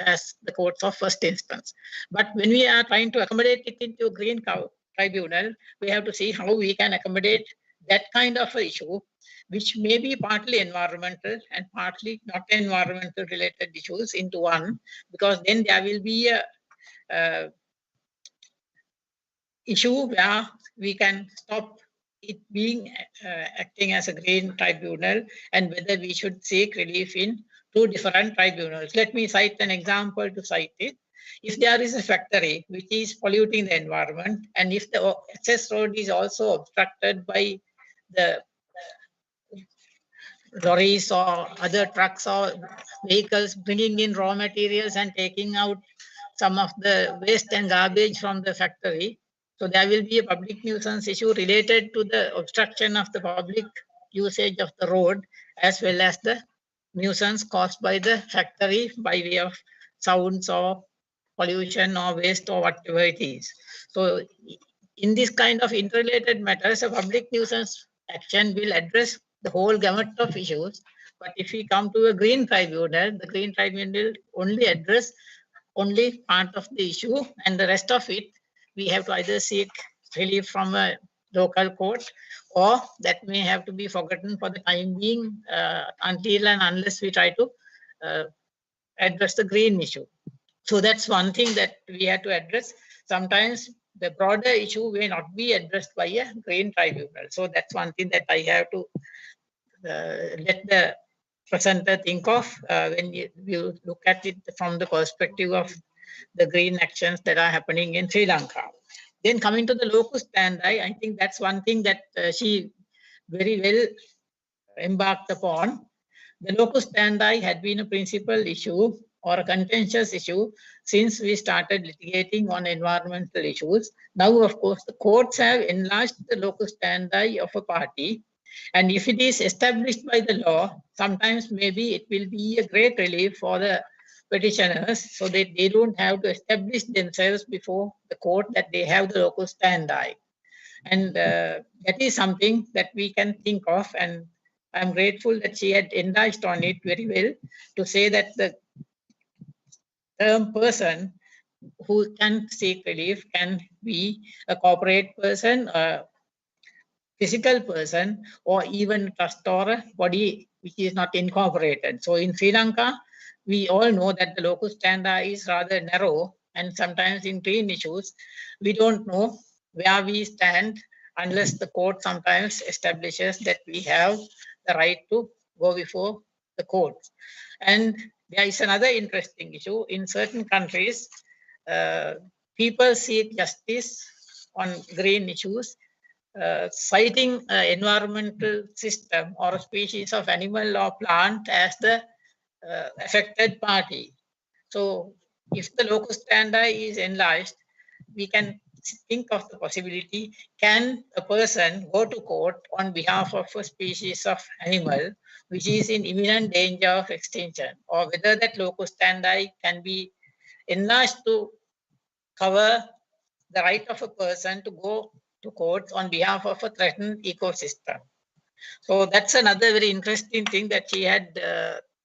as the courts of first instance. But when we are trying to accommodate it into a green tribunal, we have to see how we can accommodate that kind of an issue, which may be partly environmental and partly not environmental related issues, into one, because then there will be a issue where we can stop it being acting as a green tribunal, and whether we should seek relief in 2 different tribunals. Let me cite an example to cite it. If there is a factory which is polluting the environment, and if the access road is also obstructed by the lorries or other trucks or vehicles bringing in raw materials and taking out some of the waste and garbage from the factory, so there will be a public nuisance issue related to the obstruction of the public usage of the road, as well as the nuisance caused by the factory by way of sounds or pollution or waste or whatever it is. So in this kind of interrelated matters, a public nuisance action will address the whole gamut of issues. But if we come to a green tribunal, the green tribunal only address only part of the issue, and the rest of it, we have to either seek relief from a local court, or that may have to be forgotten for the time being until and unless we try to address the green issue. So that's one thing that we have to address. Sometimes the broader issue may not be addressed by a green tribunal. So that's one thing that I have to let the presenter think of when you look at it from the perspective of the green actions that are happening in Sri Lanka. Then coming to the locus standi, I think that's one thing that she very well embarked upon. The locus standi had been a principal issue or a contentious issue since we started litigating on environmental issues. Now, of course, the courts have enlarged the locus standi of a party. And if it is established by the law, sometimes maybe it will be a great relief for the petitioners so that they don't have to establish themselves before the court that they have the locus standi. And that is something that we can think of, and I'm grateful that she had enlarged on it very well to say that the term person who can seek relief can be a corporate person, a physical person, or even a trust or a body which is not incorporated. So in Sri Lanka, we all know that the locus standi is rather narrow, and sometimes in green issues, we don't know where we stand unless the court sometimes establishes that we have the right to go before the court. And there is another interesting issue. In certain countries, people seek justice on green issues, citing an environmental system or a species of animal or plant as the affected party. So if the locus standi is enlarged, we can think of the possibility, can a person go to court on behalf of a species of animal which is in imminent danger of extinction, or whether that locus standi can be enlarged to cover the right of a person to go to court on behalf of a threatened ecosystem. So that's another very interesting thing that she had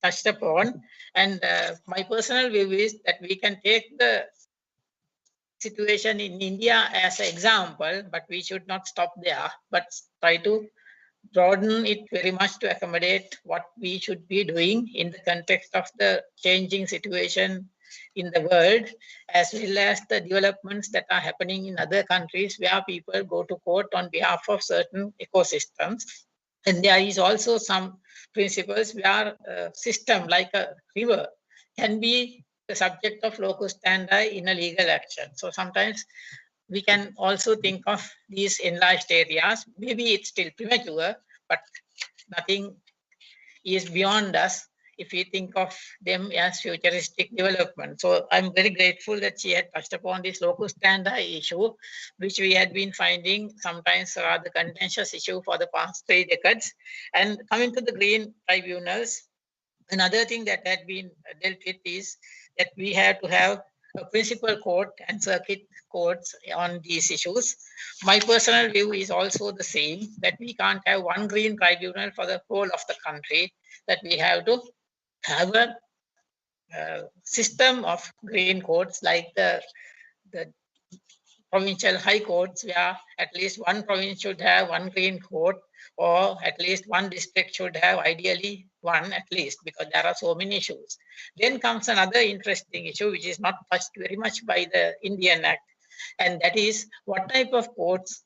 touched upon. And my personal view is that we can take the situation in India as an example, but we should not stop there, but try to broaden it very much to accommodate what we should be doing in the context of the changing situation in the world, as well as the developments that are happening in other countries where people go to court on behalf of certain ecosystems. And there is also some principles where a system like a river can be the subject of locus standi in a legal action. So sometimes we can also think of these enlarged areas. Maybe it's still premature, but nothing is beyond us if we think of them as futuristic development. So I'm very grateful that she had touched upon this locus standi issue, which we had been finding sometimes a rather contentious issue for the past 3 decades. And coming to the green tribunals, another thing that had been dealt with is that we have to have a principal court and circuit courts on these issues. My personal view is also the same, that we can't have one green tribunal for the whole of the country, that we have to have a system of green courts like the provincial high courts, where at least one province should have one green court, or at least one district should have ideally one at least, because there are so many issues. Then comes another interesting issue which is not touched very much by the Indian Act, and that is what type of courts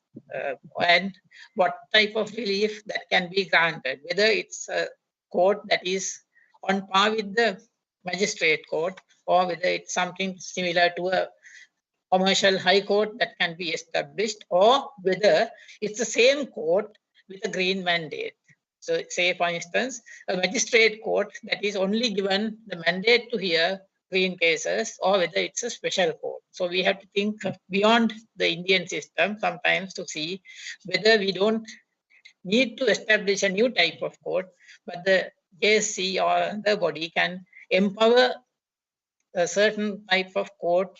and what type of relief that can be granted, whether it's a court that is on par with the magistrate court, or whether it's something similar to a commercial high court that can be established, or whether it's the same court with a green mandate. So say, for instance, a magistrate court that is only given the mandate to hear green cases, or whether it's a special court. So we have to think beyond the Indian system sometimes to see whether we don't need to establish a new type of court, but the JSC or the body can empower a certain type of court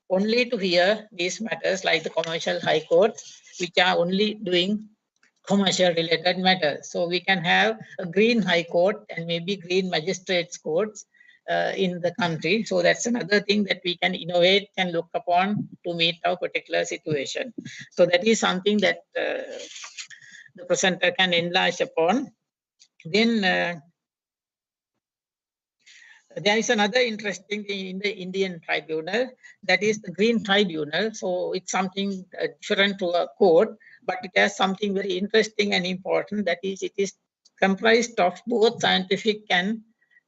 only to hear these matters like the commercial high courts, which are only doing commercial related matters. So we can have a green high court and maybe green magistrates courts in the country. So that's another thing that we can innovate and look upon to meet our particular situation. So that is something that the presenter can enlarge upon. Then there is another interesting thing in the Indian tribunal, that is the Green Tribunal. So it's something different to a court, but it has something very interesting and important. That is, it is comprised of both scientific and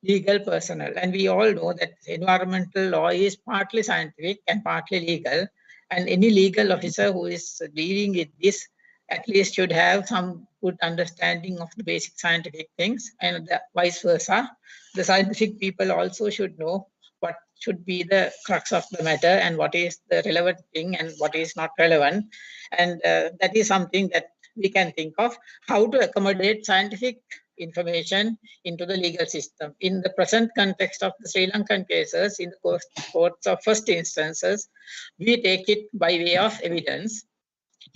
legal personnel. And we all know that environmental law is partly scientific and partly legal. And any legal officer who is dealing with this at least should have some good understanding of the basic scientific things, and vice versa. The scientific people also should know what should be the crux of the matter and what is the relevant thing and what is not relevant. And that is something that we can think of, how to accommodate scientific information into the legal system. In the present context of the Sri Lankan cases, in the courts of first instances, we take it by way of evidence.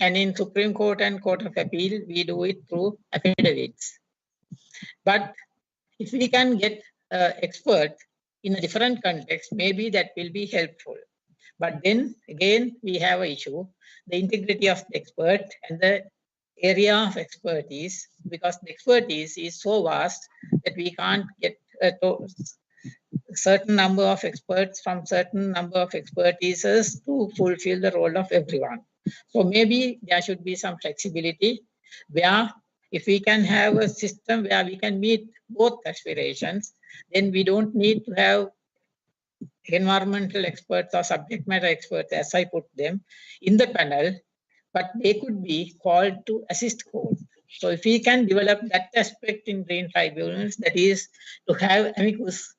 And in Supreme Court and Court of Appeal, we do it through affidavits. But if we can get experts in a different context, maybe that will be helpful. But then again, we have an issue, the integrity of the expert and the area of expertise, because the expertise is so vast that we can't get a certain number of experts from certain number of expertises to fulfill the role of everyone. So maybe there should be some flexibility where if we can have a system where we can meet both aspirations, then we don't need to have environmental experts or subject matter experts, as I put them, in the panel, but they could be called to assist court. So if we can develop that aspect in green tribunals, that is to have amicus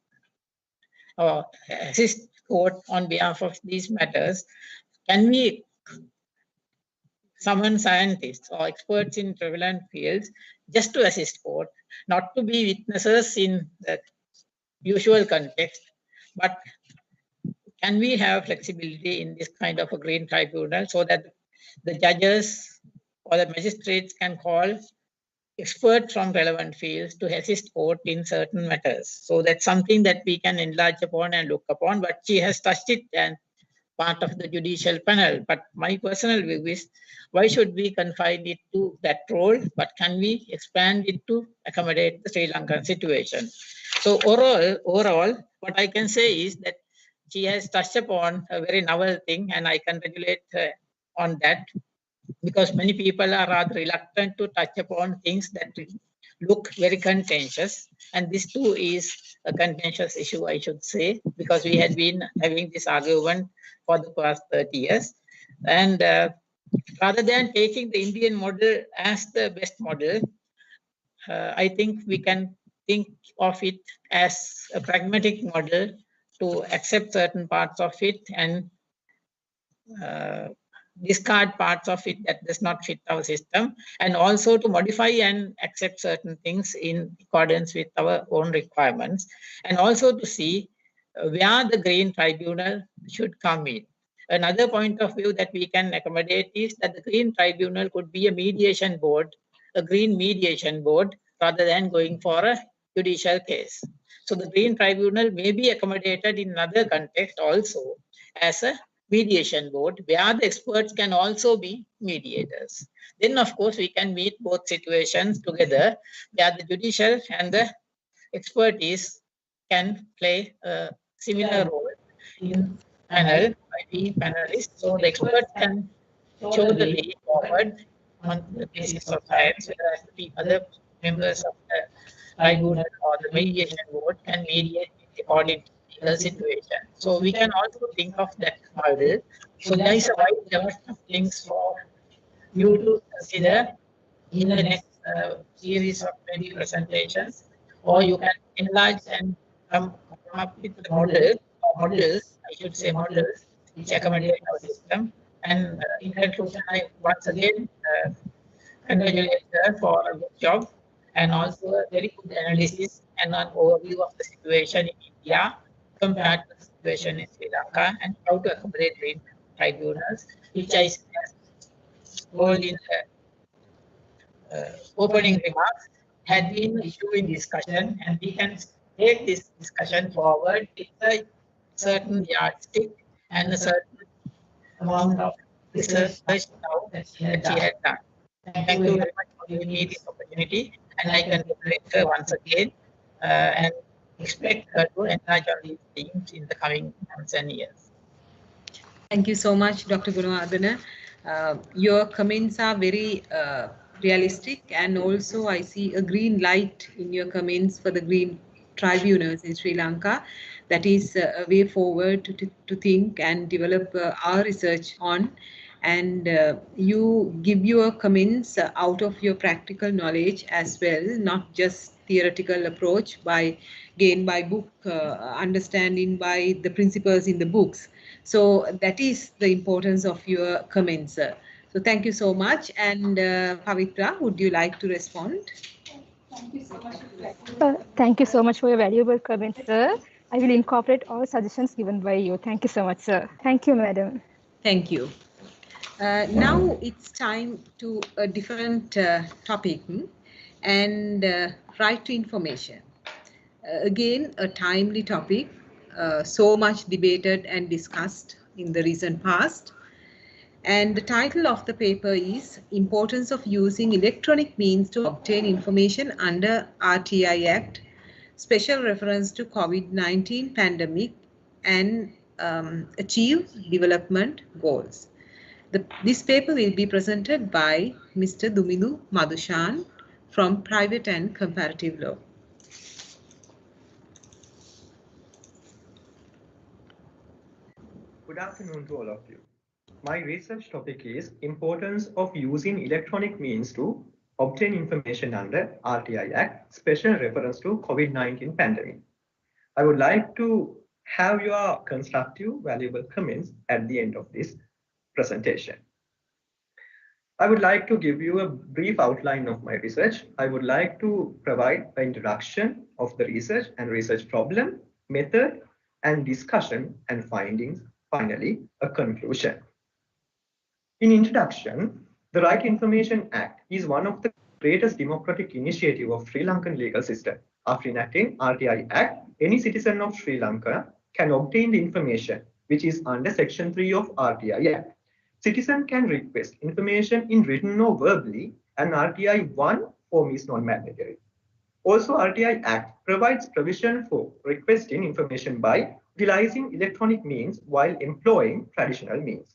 or assist court on behalf of these matters, can we summon scientists or experts in prevalent fields just to assist court, not to be witnesses in the usual context, but can we have flexibility in this kind of a green tribunal so that the judges or the magistrates can call experts from relevant fields to assist court in certain matters? So that's something that we can enlarge upon and look upon, but she has touched it and part of the judicial panel. But my personal view is, why should we confine it to that role, but can we expand it to accommodate the Sri Lankan situation? So overall, what I can say is that she has touched upon a very novel thing, and I congratulate her on that, because many people are rather reluctant to touch upon things that look very contentious. And this too is a contentious issue, I should say, because we had been having this argument for the past 30 years. And rather than taking the Indian model as the best model, I think we can think of it as a pragmatic model to accept certain parts of it and discard parts of it that does not fit our system, and also to modify and accept certain things in accordance with our own requirements, and also to see where the green tribunal should come in. Another point of view that we can accommodate is that the green tribunal could be a mediation board, a green mediation board, rather than going for a judicial case. So the green tribunal may be accommodated in another context also as a mediation board, where the experts can also be mediators. Then of course we can meet both situations together, where the judicial and the expertise can play a similar role in panel by being panelists. So the experts can show the way forward on the basis of science, whereas the other members of the tribunal or the mediation board can mediate according to the situation. So we can also think of that model. So there is a wide gamut of things for you to consider in the next series of maybe presentations, or you can enlarge and come up with the models, I should say models, which accommodate our system. And in conclusion, I once again congratulate her for a good job, and also a very good analysis and an overview of the situation in India compared to the situation in Sri Lanka and how to accommodate green tribunals, which I told in the opening remarks, had been an issue in discussion, and we can take this discussion forward with a certain yardstick and a certain amount of research now that she had done. Thank you very much for giving me this opportunity, and I congratulate her once again and expect her to enlarge on these themes in the coming months and years. Thank you so much, Dr. Gunawardena. Your comments are very realistic, and also I see a green light in your comments for the green tribunals in Sri Lanka. That is a way forward to think and develop our research on. And you give your comments out of your practical knowledge as well, not just theoretical approach gained by book understanding by the principles in the books. So that is the importance of your comments. So thank you so much. And Pavitra, would you like to respond? Thank you so much for your valuable comments, sir. I will incorporate all suggestions given by you. Thank you so much, sir. Thank you, madam. Thank you. Now it's time to a different topic and right to information. Again, a timely topic, so much debated and discussed in the recent past. And the title of the paper is Importance of Using Electronic Means to Obtain Information under RTI Act, Special Reference to COVID-19 Pandemic and Achieve Development Goals. This paper will be presented by Mr. Dumidu Madhushan from Private and Comparative Law. Good afternoon to all of you. My research topic is Importance of Using Electronic Means to Obtain Information under RTI Act, Special Reference to COVID-19 Pandemic. I would like to have your constructive, valuable comments at the end of this presentation. I would like to give you a brief outline of my research. I would like to provide an introduction of the research and research problem, method, and discussion and findings. Finally, a conclusion. In introduction, the Right to Information Act is one of the greatest democratic initiative of Sri Lankan legal system. After enacting RTI Act, any citizen of Sri Lanka can obtain the information which is under Section 3 of RTI Act. Citizen can request information in written or verbally, and RTI 1 form is non-mandatory. Also, RTI Act provides provision for requesting information by utilizing electronic means while employing traditional means.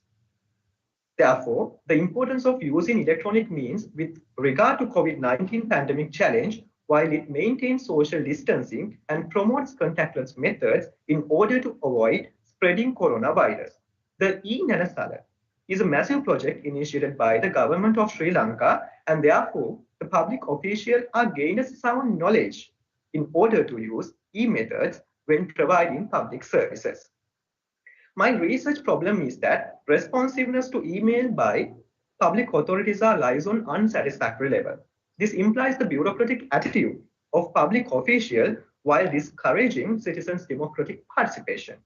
Therefore, the importance of using electronic means with regard to COVID-19 pandemic challenge while it maintains social distancing and promotes contactless methods in order to avoid spreading coronavirus. The e-Nanasala is a massive project initiated by the government of Sri Lanka, and therefore the public officials are gained sound knowledge in order to use e-methods when providing public services. My research problem is that responsiveness to email by public authorities lies on unsatisfactory level. This implies the bureaucratic attitude of public officials while discouraging citizens' democratic participation.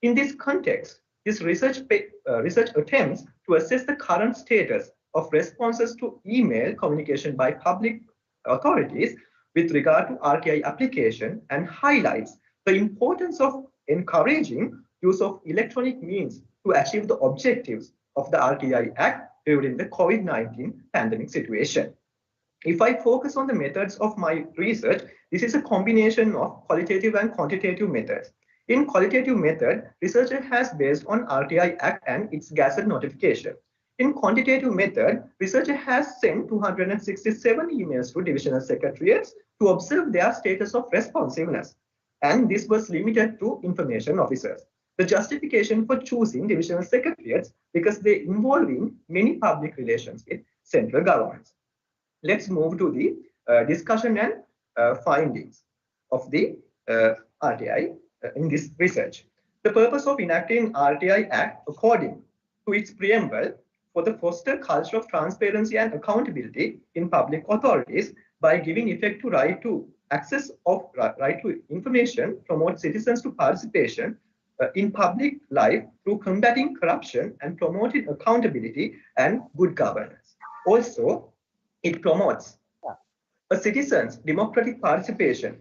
In this context, this research attempts to assess the current status of responses to email communication by public authorities with regard to RTI application and highlights the importance of encouraging use of electronic means to achieve the objectives of the RTI Act during the COVID-19 pandemic situation. If I focus on the methods of my research, this is a combination of qualitative and quantitative methods. In qualitative method, researcher has based on RTI Act and its gazette notification. In quantitative method, researcher has sent 267 emails to divisional secretariats to observe their status of responsiveness. And this was limited to information officers. The justification for choosing divisional secretariats because they involving many public relations with central governments. Let's move to the discussion and findings of the RTI in this research. The purpose of enacting RTI Act according to its preamble for the foster culture of transparency and accountability in public authorities by giving effect to right to access of right to information promotes citizens to participation in public life through combating corruption and promoting accountability and good governance. Also, it promotes a citizen's democratic participation,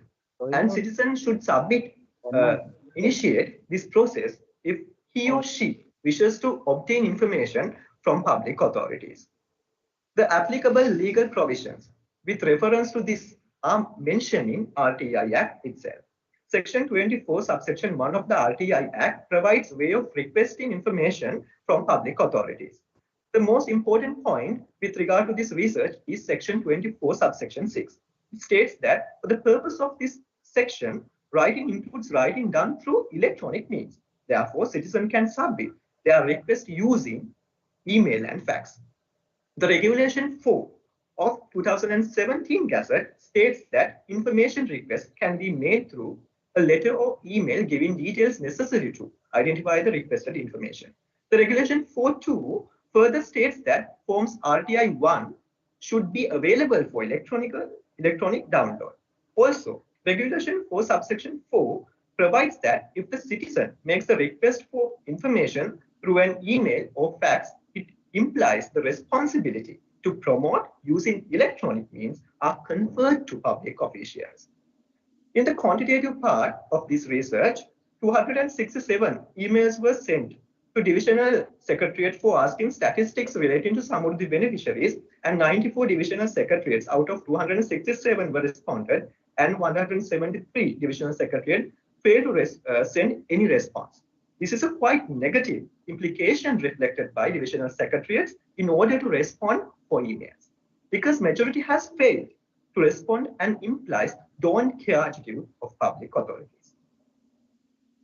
and citizens should initiate this process if he or she wishes to obtain information from public authorities. The applicable legal provisions with reference to this are mentioned in RTI Act itself. Section 24, subsection 1 of the RTI Act provides way of requesting information from public authorities. The most important point with regard to this research is section 24, subsection 6. It states that for the purpose of this section, writing includes writing done through electronic means. Therefore, citizens can submit their request using email and fax. The Regulation 4 of 2017 Gazette states that information requests can be made through a letter or email giving details necessary to identify the requested information. The Regulation 4.2 further states that Forms RTI 1 should be available for electronic download. Also, Regulation 4 subsection 4 provides that if the citizen makes a request for information through an email or fax, it implies the responsibility to promote using electronic means are conferred to public officials. In the quantitative part of this research, 267 emails were sent to Divisional Secretariat for asking statistics relating to Samurdhi beneficiaries, and 94 Divisional Secretariats out of 267 were responded, and 173 Divisional Secretariat failed to send any response. This is a quite negative implication reflected by Divisional Secretariats in order to respond for emails, because majority has failed to respond and implies don't care attitude of public authorities.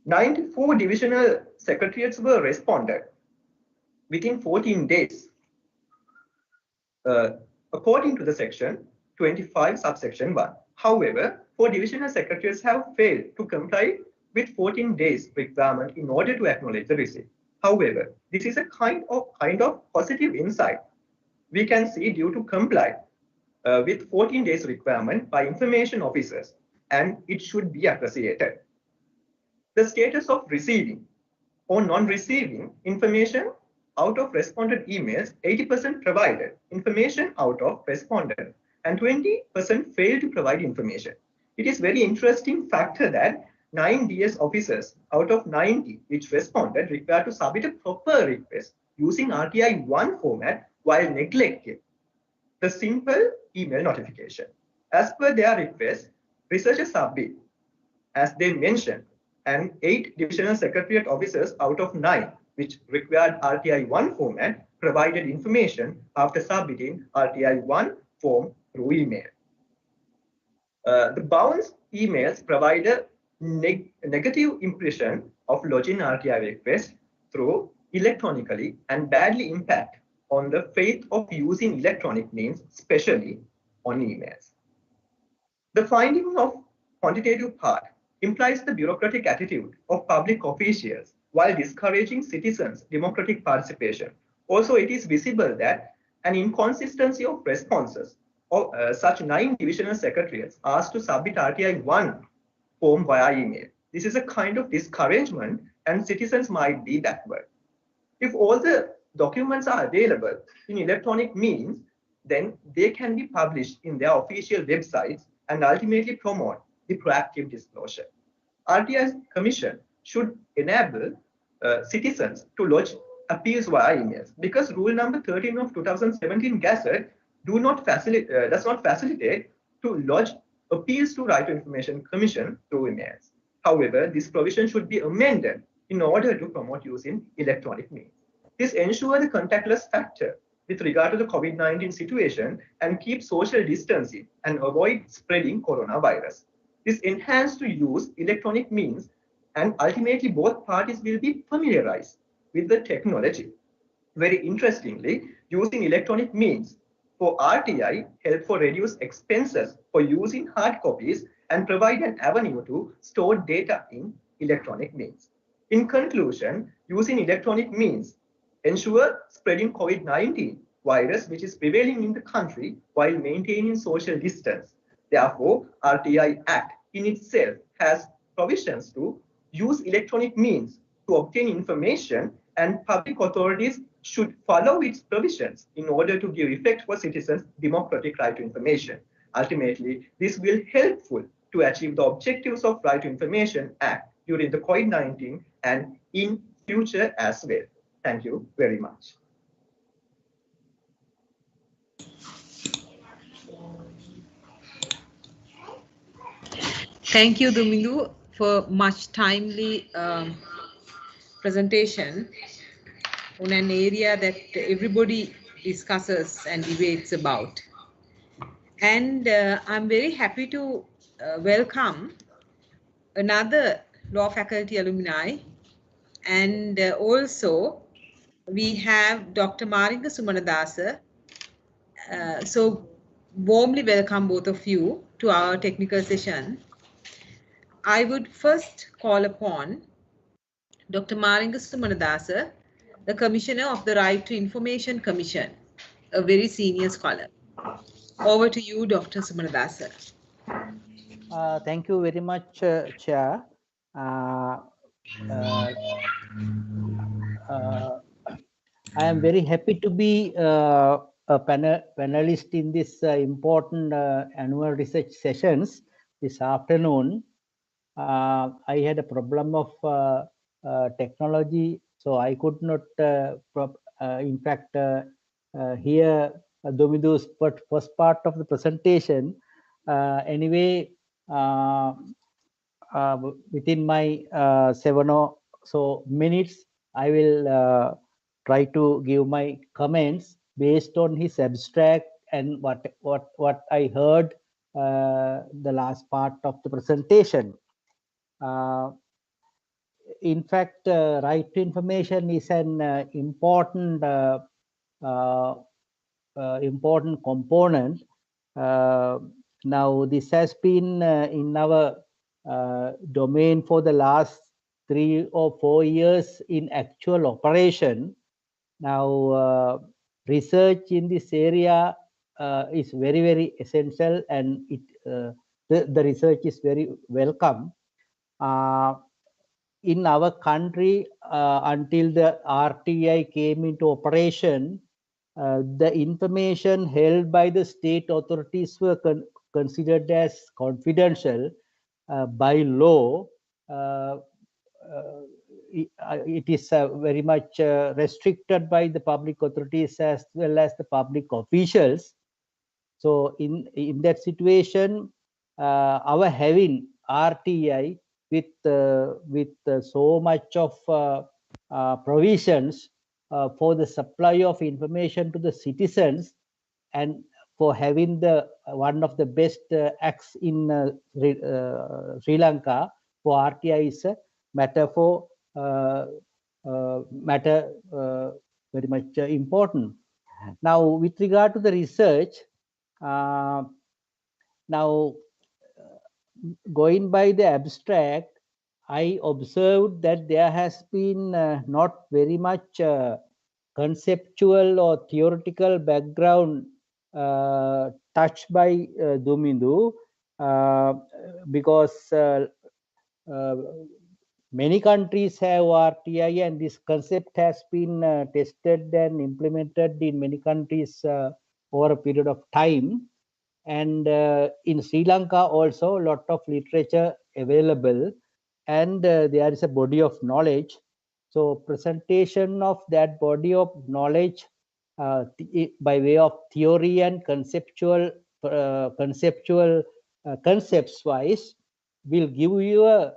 94 divisional secretariats were responded within 14 days, according to the section 25 subsection 1. However, 4 divisional secretariats have failed to comply with 14 days requirement in order to acknowledge the receipt. However, this is a kind of positive insight we can see due to comply with 14 days requirement by information officers, and it should be appreciated. The status of receiving or non-receiving information out of responded emails, 80% provided information out of responded and 20% failed to provide information. It is very interesting factor that 9 DS officers out of 90 which responded required to submit a proper request using RTI 1 format while neglecting the simple email notification. As per their request, researchers submit, as they mentioned, and 8 divisional secretariat officers out of 9 which required RTI 1 format provided information after submitting RTI 1 form through email. The bounce emails provide a negative impression of lodging RTI request through electronically and badly impact on the faith of using electronic means, especially on emails. The finding of quantitative part implies the bureaucratic attitude of public officials while discouraging citizens' democratic participation. Also, it is visible that an inconsistency of responses of such 9 divisional secretariats asked to submit RTI 1 form via email. This is a kind of discouragement, and citizens might be backward. If all the documents are available in electronic means, then they can be published in their official websites and ultimately promote the proactive disclosure. RTI's commission should enable citizens to lodge appeals via emails, because rule number 13 of 2017 Gazette does not facilitate to lodge appeals to Right to Information Commission through emails. However, this provision should be amended in order to promote using electronic means. This ensures the contactless factor with regard to the COVID-19 situation and keep social distancing and avoid spreading coronavirus. This enhances to use electronic means, and ultimately both parties will be familiarized with the technology. Very interestingly, using electronic means for RTI help for reduce expenses for using hard copies and provide an avenue to store data in electronic means. In conclusion, using electronic means ensure spreading COVID-19 virus which is prevailing in the country while maintaining social distance. Therefore, RTI Act in itself has provisions to use electronic means to obtain information, and public authorities should follow its provisions in order to give effect for citizens' democratic right to information. Ultimately, this will helpful to achieve the objectives of Right to Information Act during the COVID-19 and in future as well. Thank you very much. Thank you, Domindu, for much timely presentation on an area that everybody discusses and debates about. And I'm very happy to welcome another law faculty alumni, and also we have Dr. Maringa Sumanadasa. So warmly welcome both of you to our technical session. I would first call upon Dr. Maringa Sumanadasa, the Commissioner of the Right to Information Commission, a very senior scholar. Over to you, Dr. Sumanadasa. Thank you very much, Chair. I am very happy to be a panelist in this important annual research sessions this afternoon. I had a problem of technology, so I could not, in fact, hear Domidu's first part of the presentation. Anyway, within my 7 or so minutes, I will try to give my comments based on his abstract and what I heard the last part of the presentation. In fact, right to information is an important important component. Now, this has been in our domain for the last 3 or 4 years in actual operation. Now, research in this area is very, very essential, and the research is very welcome. In our country, until the RTI came into operation, the information held by the state authorities were considered as confidential by law. It is very much restricted by the public authorities as well as the public officials. So in that situation, our having RTI with so much of provisions for the supply of information to the citizens, and for having the one of the best acts in Sri Lanka for RTI is a matter for very much important. Now, with regard to the research, now going by the abstract, I observed that there has been not very much conceptual or theoretical background touched by Domindu, because many countries have RTI, and this concept has been tested and implemented in many countries over a period of time. And in Sri Lanka also, a lot of literature available, and there is a body of knowledge. So presentation of that body of knowledge by way of theory and conceptual concepts wise will give you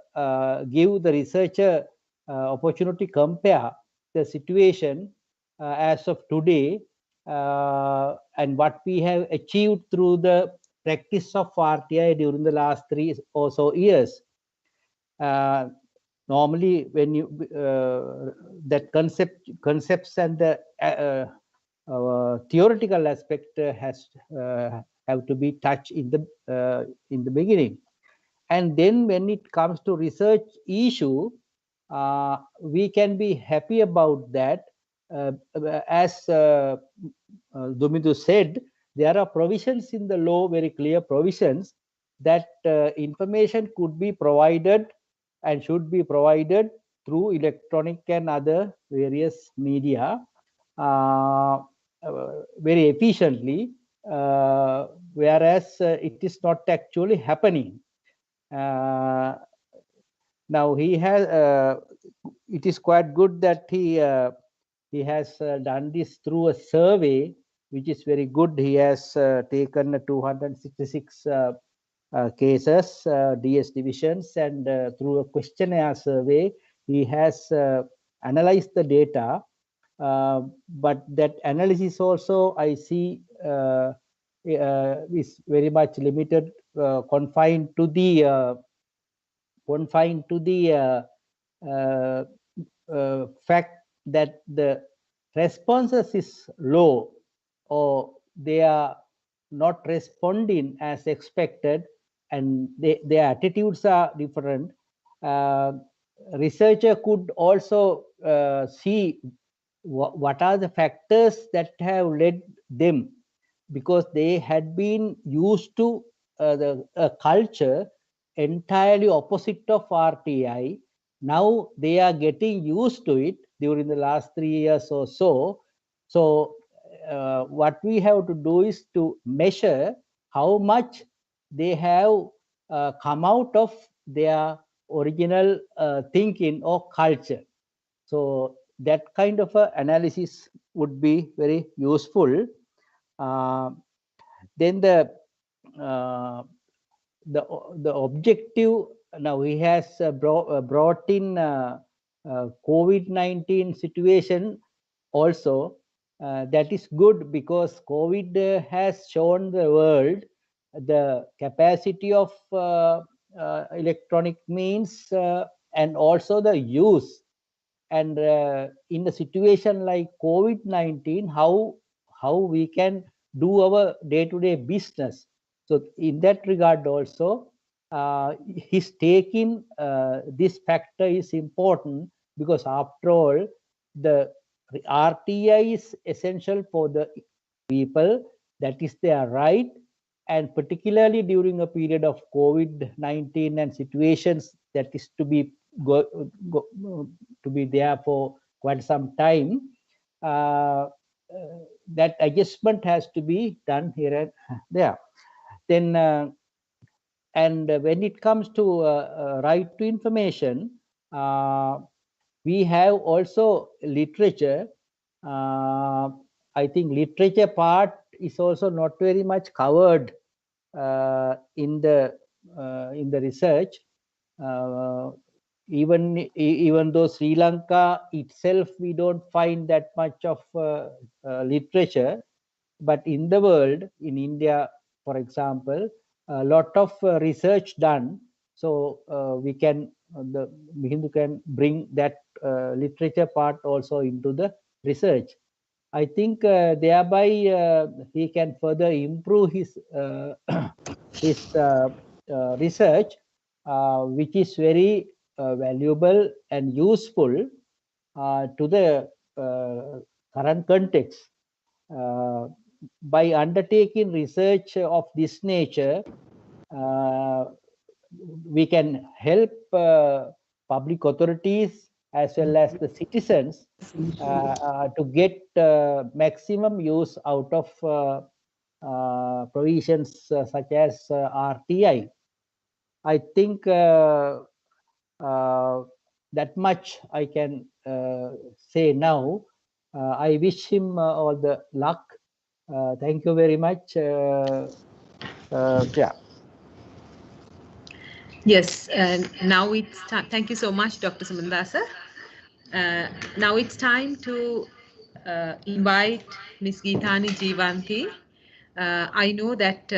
give the researcher opportunity to compare the situation as of today and what we have achieved through the practice of RTI during the last 3 or so years. Normally, when you that concepts and the theoretical aspect have to be touched in the beginning, and then when it comes to research issue, we can be happy about that. As Domindu said, there are provisions in the law, very clear provisions that information could be provided and should be provided through electronic and other various media very efficiently, whereas it is not actually happening. Now he has, it is quite good that he has done this through a survey, which is very good. He has taken 266 cases, DS divisions, and through a questionnaire survey, he has analyzed the data. But that analysis also, I see, is very much limited, confined to the fact that the responses is low, or they are not responding as expected, and their attitudes are different. Researcher could also see what are the factors that have led them, because they had been used to a culture entirely opposite of RTI. Now they are getting used to it during the last 3 years or so. So what we have to do is to measure how much they have come out of their original thinking or culture. So that kind of analysis would be very useful. Then the objective, now he has brought in COVID-19 situation also. That is good, because COVID has shown the world the capacity of electronic means and also the use. And in a situation like COVID-19, how we can do our day-to-day business. So in that regard also, his taking this factor is important, because after all, the RTI is essential for the people. That is their right. And particularly during a period of COVID-19 and situations that is to be to be there for quite some time, that adjustment has to be done here and there. Then and when it comes to right to information, we have also literature. I think literature part is also not very much covered in the research. Even though Sri Lanka itself, we don't find that much of literature, but in the world, in India, for example, a lot of research done. So we can, the Hindu can bring that literature part also into the research. I think thereby he can further improve his his research, which is very valuable and useful to the current context. By undertaking research of this nature, we can help public authorities as well as the citizens to get maximum use out of provisions such as RTI. I think that much I can say now. I wish him all the luck. Thank you very much. Yeah. Yes, now it's time. Thank you so much, Dr. Sumandasa. Now it's time to invite Ms. Geethani Jeevanthi. I know that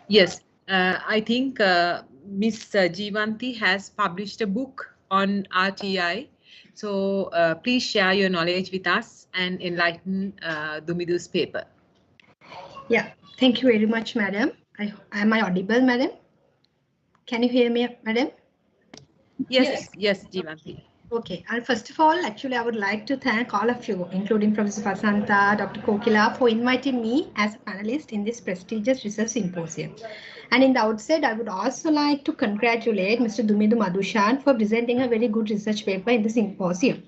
Yes, I think Miss Jivanti has published a book on RTI. So please share your knowledge with us and enlighten Dumidu's paper. Yeah, thank you very much, madam. Am I audible, madam? Can you hear me, madam? Yes, yes, Jivanti. Okay, and first of all, actually, I would like to thank all of you, including Professor Vasanta, Dr. Kokila, for inviting me as a panelist in this prestigious research symposium. And in the outset, I would also like to congratulate Mr. Dumidu Madhushan for presenting a very good research paper in the symposium.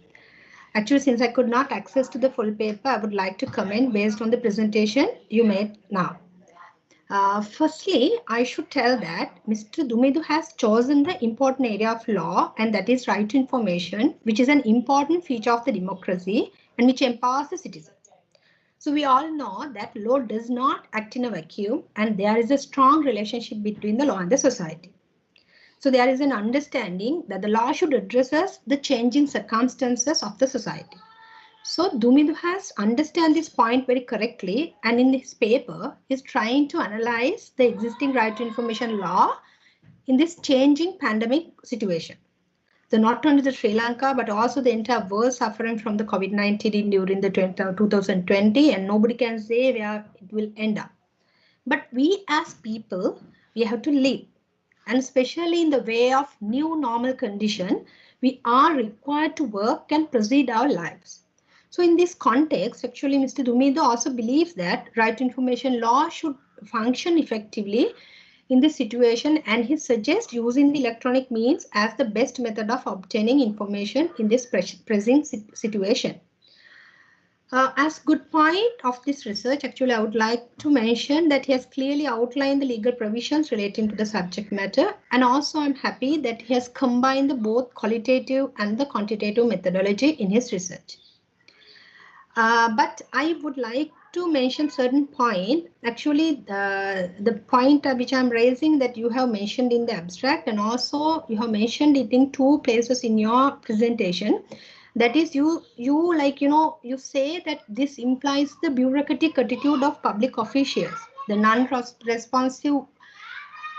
Actually, since I could not access to the full paper, I would like to comment based on the presentation you made now. Firstly, I should tell that Mr. Dumidu has chosen the important area of law, and that is right to information, which is an important feature of the democracy and which empowers the citizen. So we all know that law does not act in a vacuum, and there is a strong relationship between the law and the society. So there is an understanding that the law should address the changing circumstances of the society. So Dumidu has understand this point very correctly, and in his paper is trying to analyze the existing right to information law in this changing pandemic situation. So not only the Sri Lanka, but also the entire world suffering from the COVID-19 during the 2020, and nobody can say where it will end up. But we as people, we have to live, and especially in the way of new normal condition, we are required to work and proceed our lives. So in this context, actually, Mr. Dumidu also believes that right to information law should function effectively in this situation, and he suggests using the electronic means as the best method of obtaining information in this present situation. As good point of this research, actually, I would like to mention that he has clearly outlined the legal provisions relating to the subject matter, and also I'm happy that he has combined the both qualitative and the quantitative methodology in his research. But I would like to mention certain point. Actually, the point which I'm raising that you have mentioned in the abstract, and also you have mentioned it in two places in your presentation. That is, you say that this implies the bureaucratic attitude of public officials, the non-responsive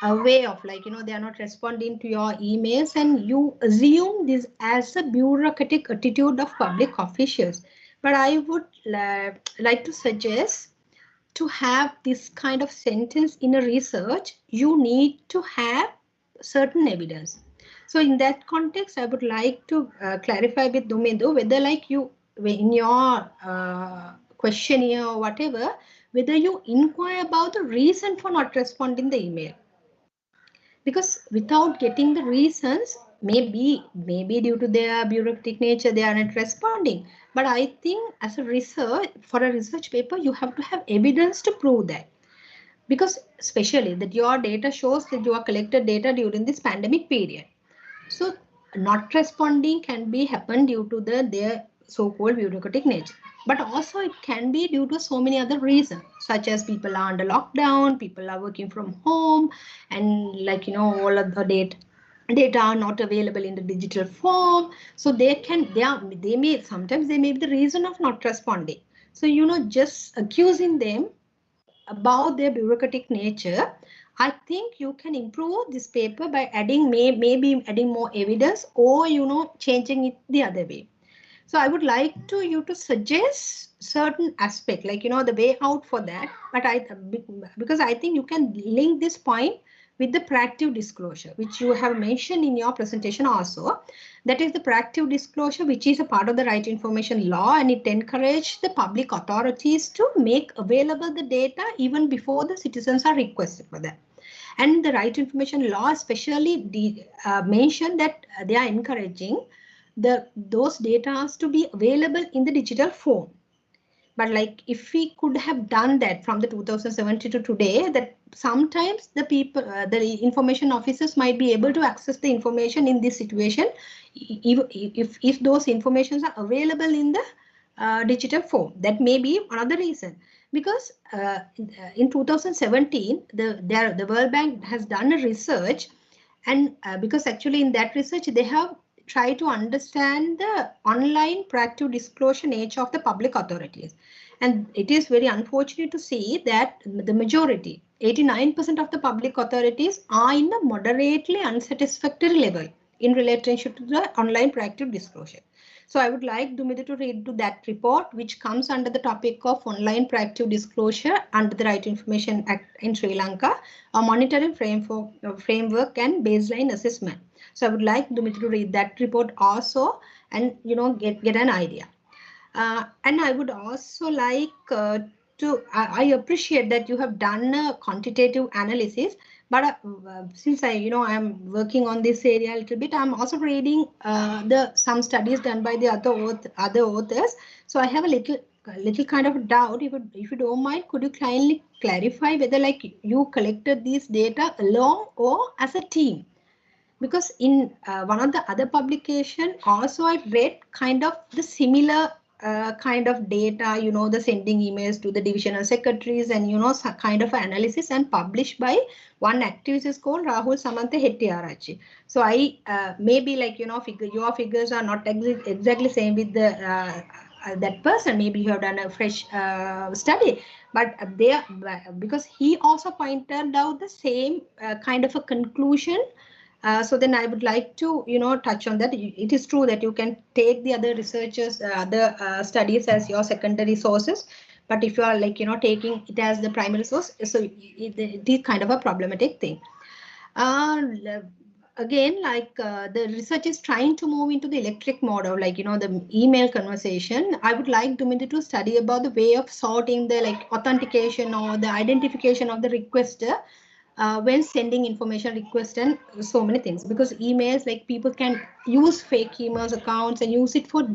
way of they are not responding to your emails, and you assume this as a bureaucratic attitude of public officials. But I would like to suggest to have this kind of sentence in a research, you need to have certain evidence. So in that context, I would like to clarify with Dumidu whether you, in your questionnaire or whatever, whether you inquire about the reason for not responding the email. Because without getting the reasons, maybe due to their bureaucratic nature, they are not responding. But I think as a research, for a research paper, you have to have evidence to prove that. Because especially that your data shows that you are collected data during this pandemic period. So not responding can be happen due to their so-called bureaucratic nature. But also it can be due to so many other reasons, such as people are under lockdown, people are working from home, and all of the data are not available in the digital form. So sometimes they may be the reason of not responding. So just accusing them about their bureaucratic nature, I think you can improve this paper by adding maybe adding more evidence, or changing it the other way. So I would like you to suggest certain aspect, the way out for that. But because I think you can link this point with the proactive disclosure, which you have mentioned in your presentation also. That is the proactive disclosure, which is a part of the right to information law, and it encourages the public authorities to make available the data even before the citizens are requested for that. And the right to information law especially mentioned that they are encouraging those data to be available in the digital form. But if we could have done that from the 2017 to today, that sometimes the people, the information officers might be able to access the information in this situation if those informations are available in the digital form. That may be another reason. Because in 2017, the World Bank has done a research, and because actually in that research they have tried to understand the online proactive disclosure nature of the public authorities. And it is very unfortunate to see that the majority, 89% of the public authorities are in a moderately unsatisfactory level in relationship to the online proactive disclosure. So I would like Dumidu to read to that report, which comes under the topic of online proactive disclosure under the Right to Information Act in Sri Lanka, a monitoring framework and baseline assessment. So I would like Dumidu to read that report also and get an idea. And I would also like I appreciate that you have done a quantitative analysis, but since I'm working on this area a little bit, I'm also reading some studies done by the other authors. So I have a little kind of doubt. If you don't mind, could you kindly clarify whether you collected these data alone or as a team? Because in one of the other publication also I read kind of the similar kind of data, the sending emails to the divisional secretaries and some kind of analysis and published by one activist is called Rahul Samantha Hettiarachchi. So I maybe your figures are not exactly same with the that person. Maybe you have done a fresh study, but there because he also pointed out the same kind of a conclusion. So then I would like to, touch on that. It is true that you can take the other researchers, other studies as your secondary sources. But if you are taking it as the primary source, so it is kind of a problematic thing. Again, the research is trying to move into the electric model, the email conversation. I would like Dumidu to study about the way of sorting the authentication or the identification of the requester when sending information request and so many things, because emails, people can use fake emails accounts and use it for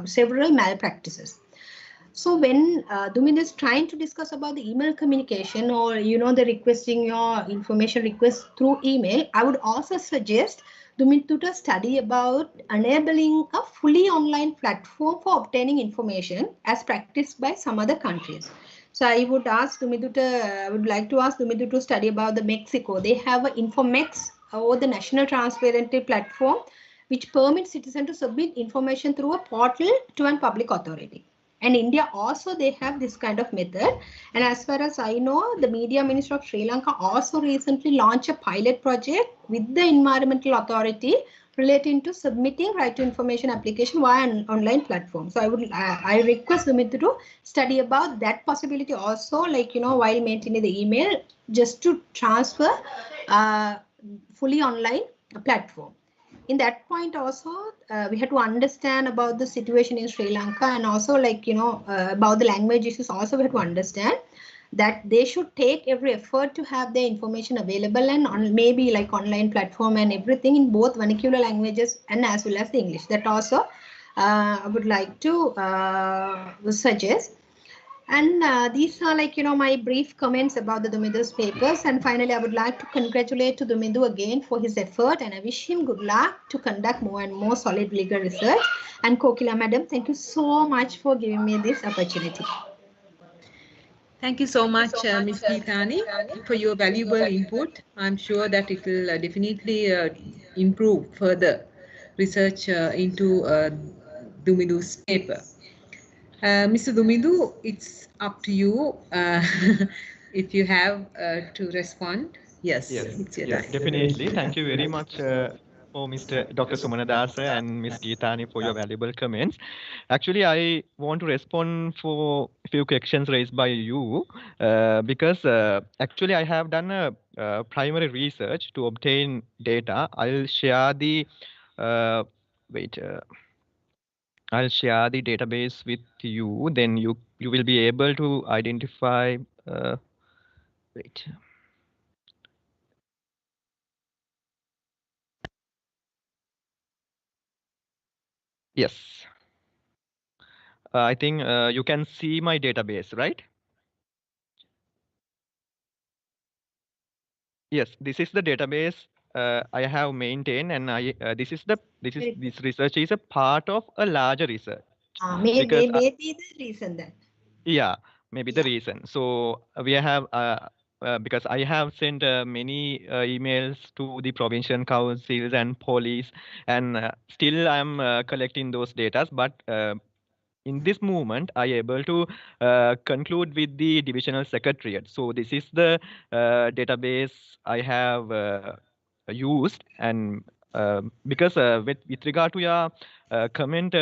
several malpractices. So when Dumidu is trying to discuss about the email communication or the requesting your information request through email, I would also suggest Dumidu to study about enabling a fully online platform for obtaining information as practiced by some other countries. So I would ask Dumidu I would like to ask Dumidu to study about the Mexico. They have an Infomex or the National Transparency Platform, which permits citizens to submit information through a portal to a public authority. And India also, they have this kind of method. And as far as I know, the Media Minister of Sri Lanka also recently launched a pilot project with the Environmental Authority relating to submitting right to information application via an online platform. So I request Dumidu to study about that possibility also, while maintaining the email, just to transfer fully online platform. In that point also, we have to understand about the situation in Sri Lanka, and also about the language issues also we have to understand that they should take every effort to have their information available and on maybe online platform and everything in both vernacular languages and as well as the English. That also I would like to suggest. And these are my brief comments about the Dumidu's papers. And finally, I would like to congratulate to Dumidu again for his effort, and I wish him good luck to conduct more and more solid legal research. And Kokila Madam, thank you so much for giving me this opportunity. Thank you so much, Ms. Geethani, for your valuable input. I'm sure that it will definitely improve further research into Dumidu's paper. Mr. Dumidu, it's up to you if you have to respond. Yes, it's your time. Definitely. Thank you very much for Mr. Dr. Sumanadasa and Ms. Geethani for your valuable comments. Actually, I want to respond for a few questions raised by you because actually I have done a primary research to obtain data. I'll share the I'll share the database with you. Then you will be able to identify. Yes. I think you can see my database, right? Yes, this is the database I have maintained, and this research is a part of a larger research. Maybe the reason that. Yeah, maybe the reason. So we have because I have sent many emails to the provincial councils and police, and still I'm collecting those data. But in this movement, I able to conclude with the divisional secretariat. So this is the database I have used, and because with regard to your comment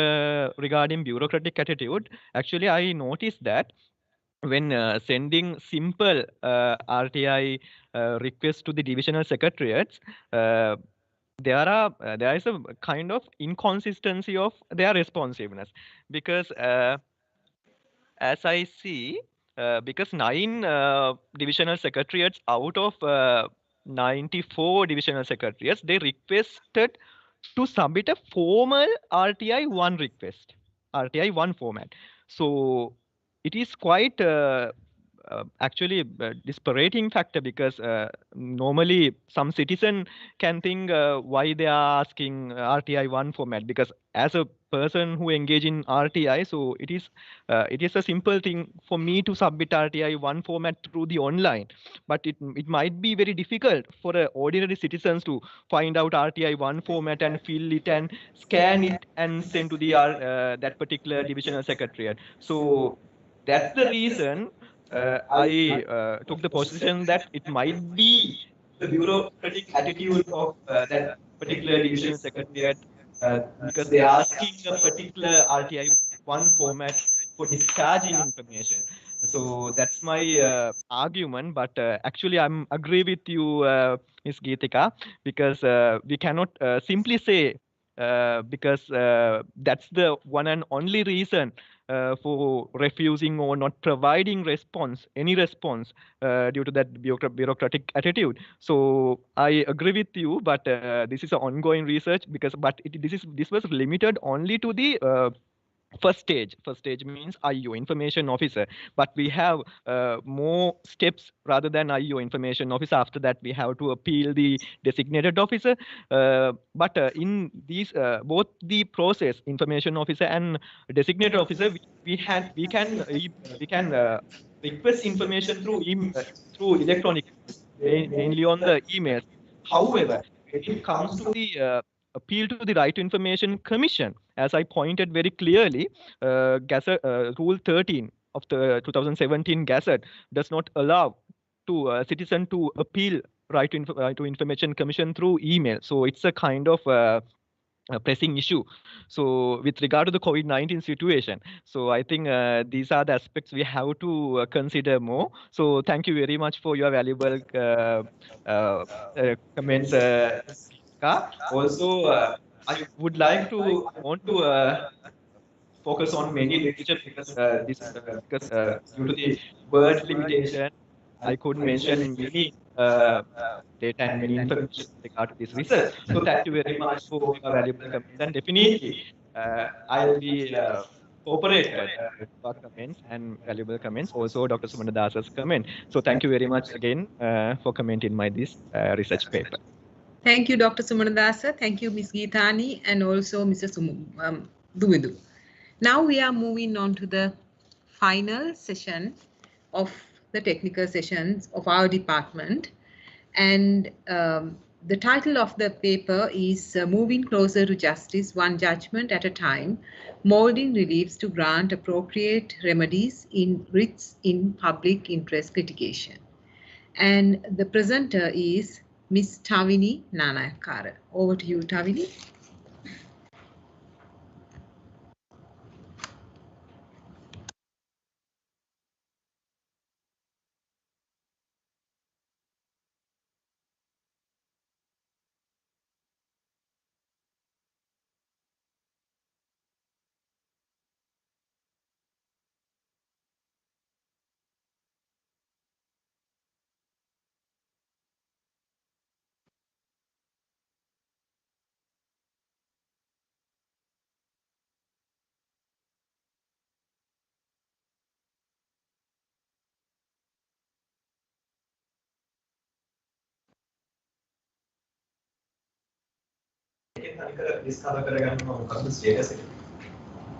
regarding bureaucratic attitude, actually I noticed that when sending simple RTI requests to the divisional secretariats, there is a kind of inconsistency of their responsiveness, because as I see, because 9 divisional secretariats out of 94 divisional secretariats, they requested to submit a formal RTI 1 request, RTI 1 format. So it is quite actually a disparating factor, because normally some citizen can think why they are asking RTI 1 format, because as a person who engage in RTI, so it is a simple thing for me to submit RTI 1 format through the online, but it might be very difficult for ordinary citizens to find out RTI 1 format and fill it and scan it and send to the that particular divisional secretariat. So that's the reason I took the position that it might be the bureaucratic attitude of that particular divisional secretariat, because they are asking a particular RTI 1 format for discharging information. So that's my argument. But actually, I'm agree with you, Ms. Geetika, because we cannot simply say because that's the one and only reason for refusing or not providing any response due to that bureaucratic attitude. So I agree with you, but this is an ongoing research, but this was limited only to the first stage. First stage means IO, information officer, but we have more steps rather than IO, information officer. After that, we have to appeal the designated officer. But in these both the process, information officer and designated officer, we can request information through electronic, mainly on the emails. However, when it comes to the appeal to the Right to Information Commission, as I pointed very clearly, Gazette, Rule 13 of the 2017 Gazette does not allow to a citizen to appeal Right to Information Commission through email. So it's a kind of a pressing issue. So with regard to the COVID-19 situation, so I think these are the aspects we have to consider more. So thank you very much for your valuable comments. Also, I would like to want to focus on many literature, because due to the word limitation, I couldn't mention in many data and many information regarding this research. So thank you very much for your valuable comments, and definitely I'll be cooperated your comments and valuable comments. Also, Dr. Sumanadasa's comment. So thank you very much again for commenting my this research paper. Thank you, Dr. Sumanadasa. Thank you, Ms. Geethani, and also Mr. Dumidu. Now we are moving on to the final session of the technical sessions of our department. And the title of the paper is Moving Closer to Justice, One Judgment at a Time, Molding Reliefs to Grant Appropriate Remedies in Writs in Public Interest Litigation. And the presenter is Ms. Tavini Nanayakara. Over to you, Tavini.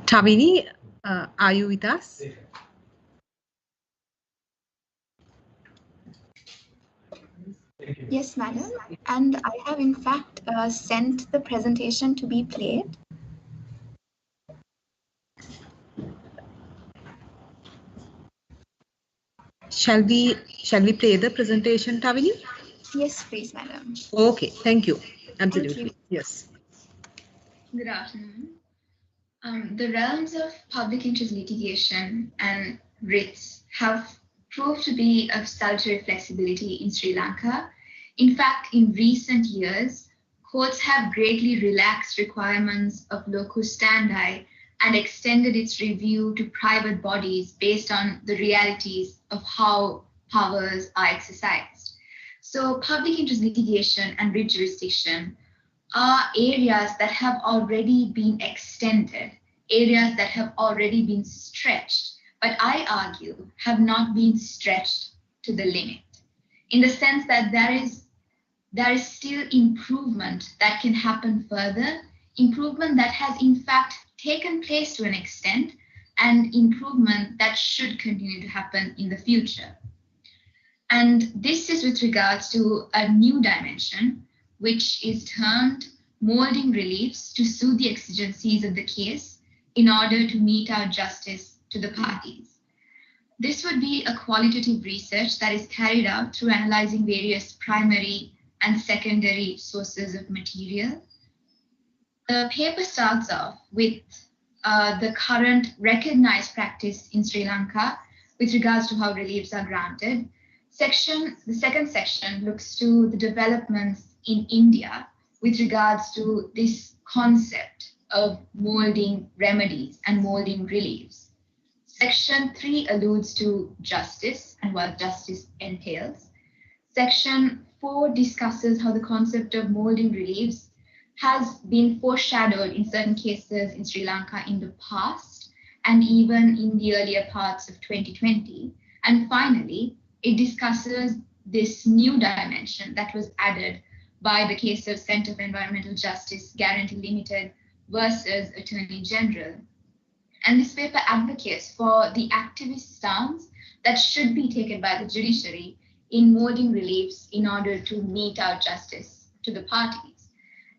Tavini, are you with us? Yes, madam. And I have in fact sent the presentation to be played. Shall we play the presentation, Tavini? Yes, please, madam. Okay, thank you. Thank Absolutely. you. Yes. Good afternoon. The realms of public interest litigation and writs have proved to be of salutary flexibility in Sri Lanka. In fact, in recent years, courts have greatly relaxed requirements of locus standi and extended its review to private bodies based on the realities of how powers are exercised. So public interest litigation and writ jurisdiction are areas that have already been extended, areas that have already been stretched, but I argue have not been stretched to the limit, in the sense that there is still improvement that can happen further, improvement that has in fact taken place to an extent, and improvement that should continue to happen in the future. And this is with regards to a new dimension, which is termed molding reliefs to suit the exigencies of the case in order to mete out justice to the parties. This would be a qualitative research that is carried out through analyzing various primary and secondary sources of material. The paper starts off with the current recognized practice in Sri Lanka with regards to how reliefs are granted. The second section looks to the developments in India with regards to this concept of molding remedies and molding reliefs. Section 3 alludes to justice and what justice entails. Section 4 discusses how the concept of molding reliefs has been foreshadowed in certain cases in Sri Lanka in the past and even in the earlier parts of 2020. And finally, it discusses this new dimension that was added by the case of Centre for Environmental Justice Guarantee Limited versus Attorney General. And this paper advocates for the activist stance that should be taken by the judiciary in molding reliefs in order to mete out justice to the parties.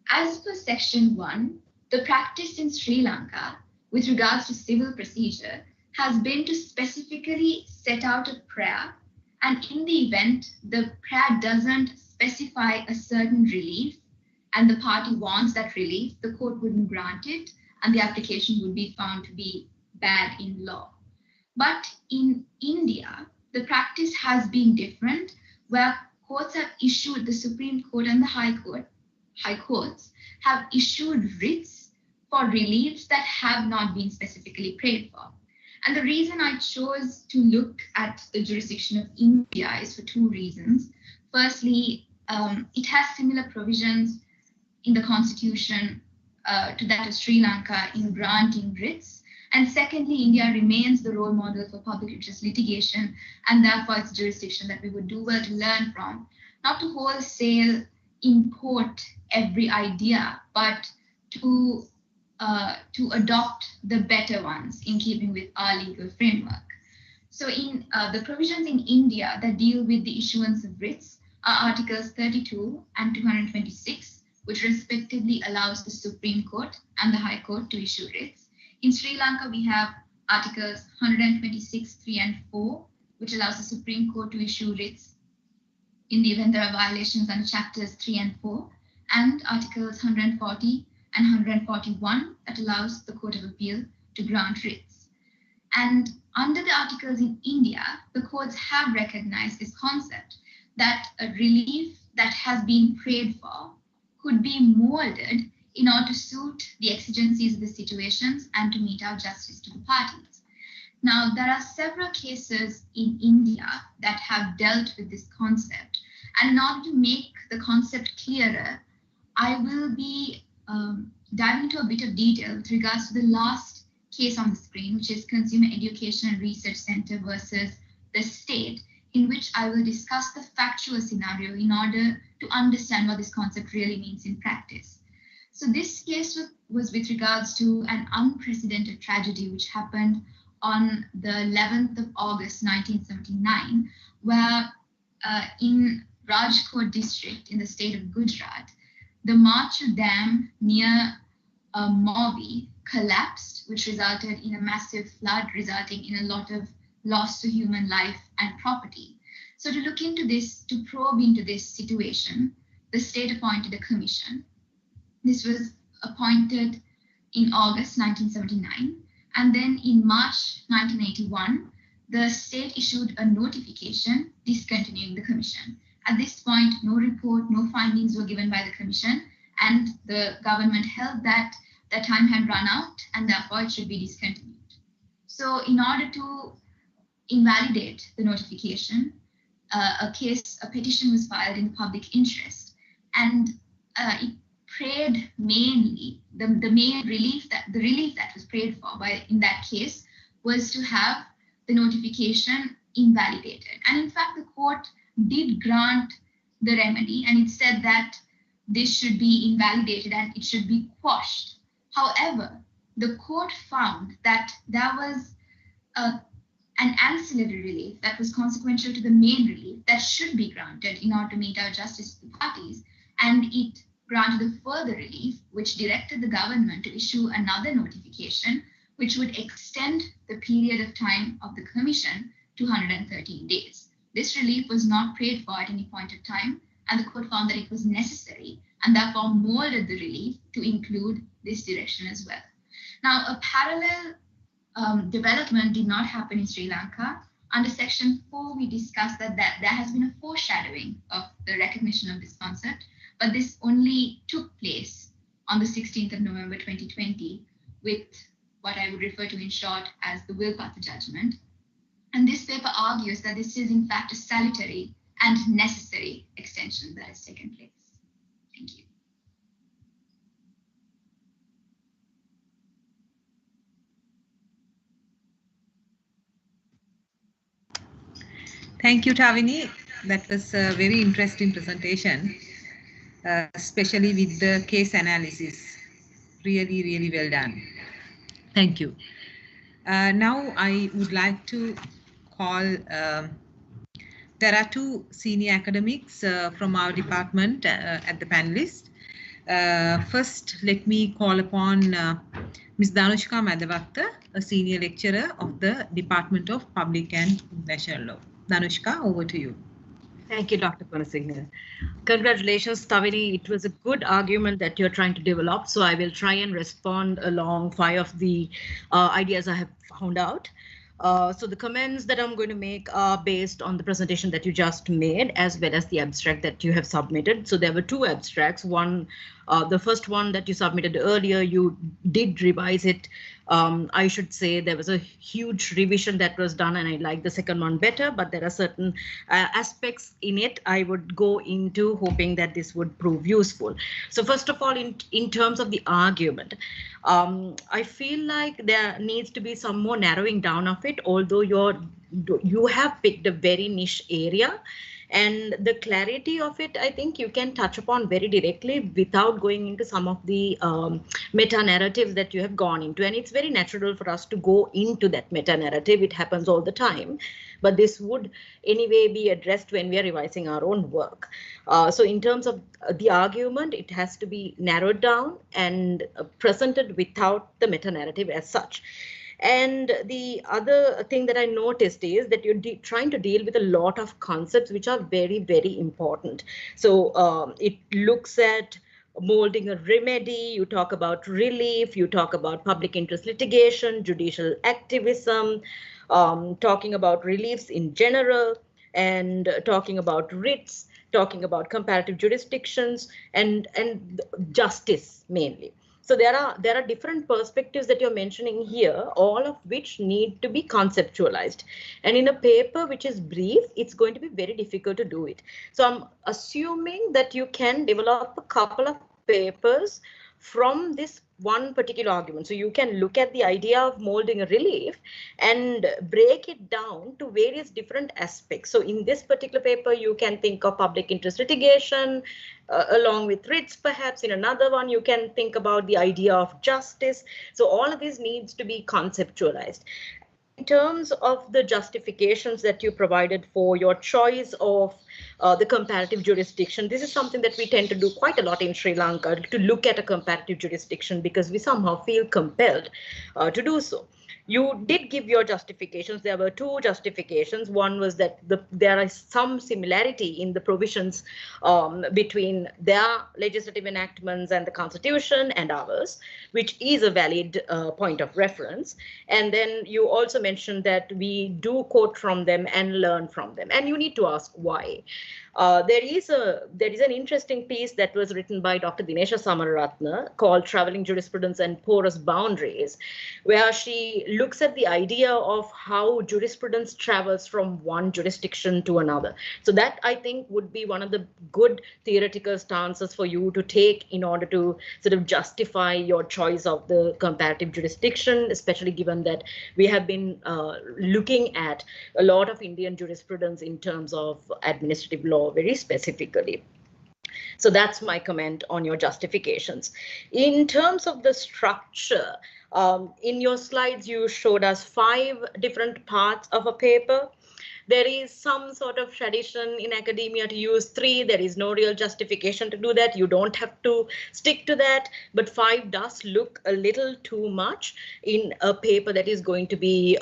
As per Section 1, the practice in Sri Lanka with regards to civil procedure has been to specifically set out a prayer, and in the event the prayer doesn't specify a certain relief and the party wants that relief, the court wouldn't grant it and the application would be found to be bad in law. But in India, the practice has been different, where courts have issued, the Supreme Court and the High Courts have issued writs for reliefs that have not been specifically prayed for. And the reason I chose to look at the jurisdiction of India is for two reasons. Firstly, it has similar provisions in the constitution to that of Sri Lanka in granting writs. And secondly, India remains the role model for public interest litigation, and therefore it's jurisdiction that we would do well to learn from, not to wholesale import every idea, but to adopt the better ones in keeping with our legal framework. So in the provisions in India that deal with the issuance of writs are Articles 32 and 226, which respectively allows the Supreme Court and the High Court to issue writs. In Sri Lanka, we have Articles 126, 3 and 4, which allows the Supreme Court to issue writs in the event there are violations under Chapters 3 and 4, and Articles 140 and 141 that allows the Court of Appeal to grant writs. And under the articles in India, the courts have recognized this concept that a relief that has been prayed for could be molded in order to suit the exigencies of the situations and to mete out justice to the parties. Now, there are several cases in India that have dealt with this concept. And in order to make the concept clearer, I will be diving into a bit of detail with regards to the last case on the screen, which is Consumer Education and Research Center versus the state, in which I will discuss the factual scenario in order to understand what this concept really means in practice. So this case was with regards to an unprecedented tragedy which happened on the 11th of August 1979, where in Rajkot district in the state of Gujarat, the Machu Dam near Morbi collapsed, which resulted in a massive flood, resulting in a lot of loss to human life and property. So to look into this, to probe into this situation, the state appointed a commission. This was appointed in August 1979, and then in March 1981, the state issued a notification discontinuing the commission. At this point, no report, no findings were given by the commission, and the government held that the time had run out and therefore it should be discontinued. So in order to invalidate the notification, a petition was filed in the public interest, and it prayed mainly, the relief that was prayed for in that case was to have the notification invalidated. And in fact, the court did grant the remedy, and it said that this should be invalidated and it should be quashed. However, the court found that there was an ancillary relief that was consequential to the main relief that should be granted in order to meet our justice to the parties, and it granted a further relief which directed the government to issue another notification which would extend the period of time of the commission to 113 days. This relief was not prayed for at any point of time, and the court found that it was necessary and therefore molded the relief to include this direction as well. Now, a parallel development did not happen in Sri Lanka. Under Section 4, we discussed that there has been a foreshadowing of the recognition of this concept, but this only took place on the 16th of November 2020 with what I would refer to in short as the Wilpatha judgment. And this paper argues that this is in fact a salutary and necessary extension that has taken place. Thank you. Thank you, Tavini. That was a very interesting presentation, especially with the case analysis. Really, really well done. Thank you. Now I would like to call, there are two senior academics from our department at the panelist. First, let me call upon Ms. Danushka Madavatta, a senior lecturer of the Department of Public and International Law. Danushka, over to you. Thank you, Dr. Gunasigna. Congratulations, Tavini. It was a good argument that you're trying to develop. So I will try and respond along 5 of the ideas I have found out. So the comments that I'm going to make are based on the presentation that you just made, as well as the abstract that you have submitted. So there were 2 abstracts. One, the first one that you submitted earlier, you did revise it. I should say there was a huge revision that was done, and I like the second one better, but there are certain aspects in it I would go into, hoping that this would prove useful. So first of all, in terms of the argument, I feel like there needs to be some more narrowing down of it, although you have picked a very niche area. And the clarity of it, I think you can touch upon very directly without going into some of the meta narratives that you have gone into. And it's very natural for us to go into that meta narrative. It happens all the time. But this would anyway be addressed when we are revising our own work. So in terms of the argument, it has to be narrowed down and presented without the meta narrative as such. And the other thing that I noticed is that you're trying to deal with a lot of concepts which are very, very important. So it looks at molding a remedy, you talk about relief, you talk about public interest litigation, judicial activism, talking about reliefs in general, and talking about writs, talking about comparative jurisdictions and justice mainly. So there are different perspectives that you're mentioning here, all of which need to be conceptualized. And in a paper which is brief, it's going to be very difficult to do it. So I'm assuming that you can develop a couple of papers from this one particular argument. So you can look at the idea of molding a relief and break it down to various different aspects. So in this particular paper, you can think of public interest litigation, along with writs, perhaps. In another one, you can think about the idea of justice. So all of this needs to be conceptualized. In terms of the justifications that you provided for your choice of the comparative jurisdiction, this is something that we tend to do quite a lot in Sri Lanka, to look at a comparative jurisdiction because we somehow feel compelled to do so. You did give your justifications. There were two justifications. One was that there is some similarity in the provisions between their legislative enactments and the Constitution and ours, which is a valid point of reference. And then you also mentioned that we do quote from them and learn from them. And you need to ask why. There is an interesting piece that was written by Dr. Dinesha Samaratna called Traveling Jurisprudence and Porous Boundaries, where she looks at the idea of how jurisprudence travels from one jurisdiction to another. So that, I think, would be one of the good theoretical stances for you to take in order to sort of justify your choice of the comparative jurisdiction, especially given that we have been looking at a lot of Indian jurisprudence in terms of administrative law very specifically. So that's my comment on your justifications. In terms of the structure, in your slides, you showed us 5 different parts of a paper. There is some sort of tradition in academia to use 3. There is no real justification to do that. You don't have to stick to that. But 5 does look a little too much in a paper that is going to be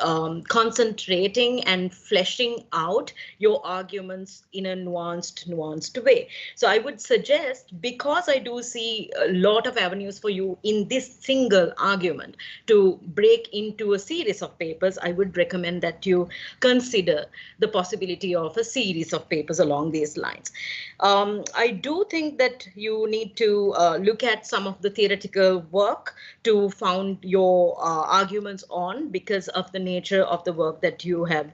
concentrating and fleshing out your arguments in a nuanced way. So I would suggest, because I do see a lot of avenues for you in this single argument to break into a series of papers, I would recommend that you consider the possibility of a series of papers along these lines. I do think that you need to look at some of the theoretical work to found your arguments on, because of the nature of the work that you have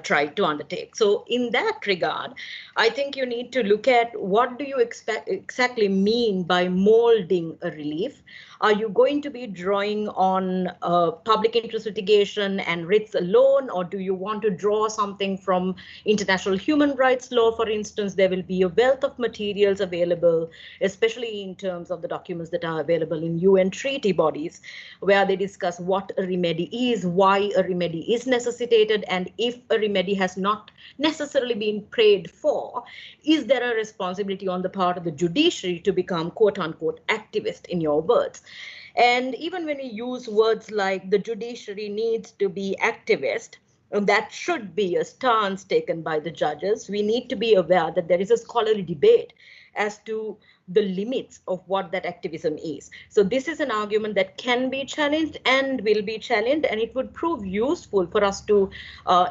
tried to undertake. So in that regard, I think you need to look at what do you exactly mean by molding a relief. Are you going to be drawing on public interest litigation and writs alone, or do you want to draw something from international human rights law? For instance, there will be a wealth of materials available, especially in terms of the documents that are available in UN treaty bodies, where they discuss what a remedy is, why a remedy is necessitated, and if a remedy has not necessarily been prayed for, is there a responsibility on the part of the judiciary to become quote-unquote activist, in your words. And even when you use words like the judiciary needs to be activist, that should be a stance taken by the judges. We need to be aware that there is a scholarly debate as to the limits of what that activism is. So this is an argument that can be challenged and will be challenged, and it would prove useful for us to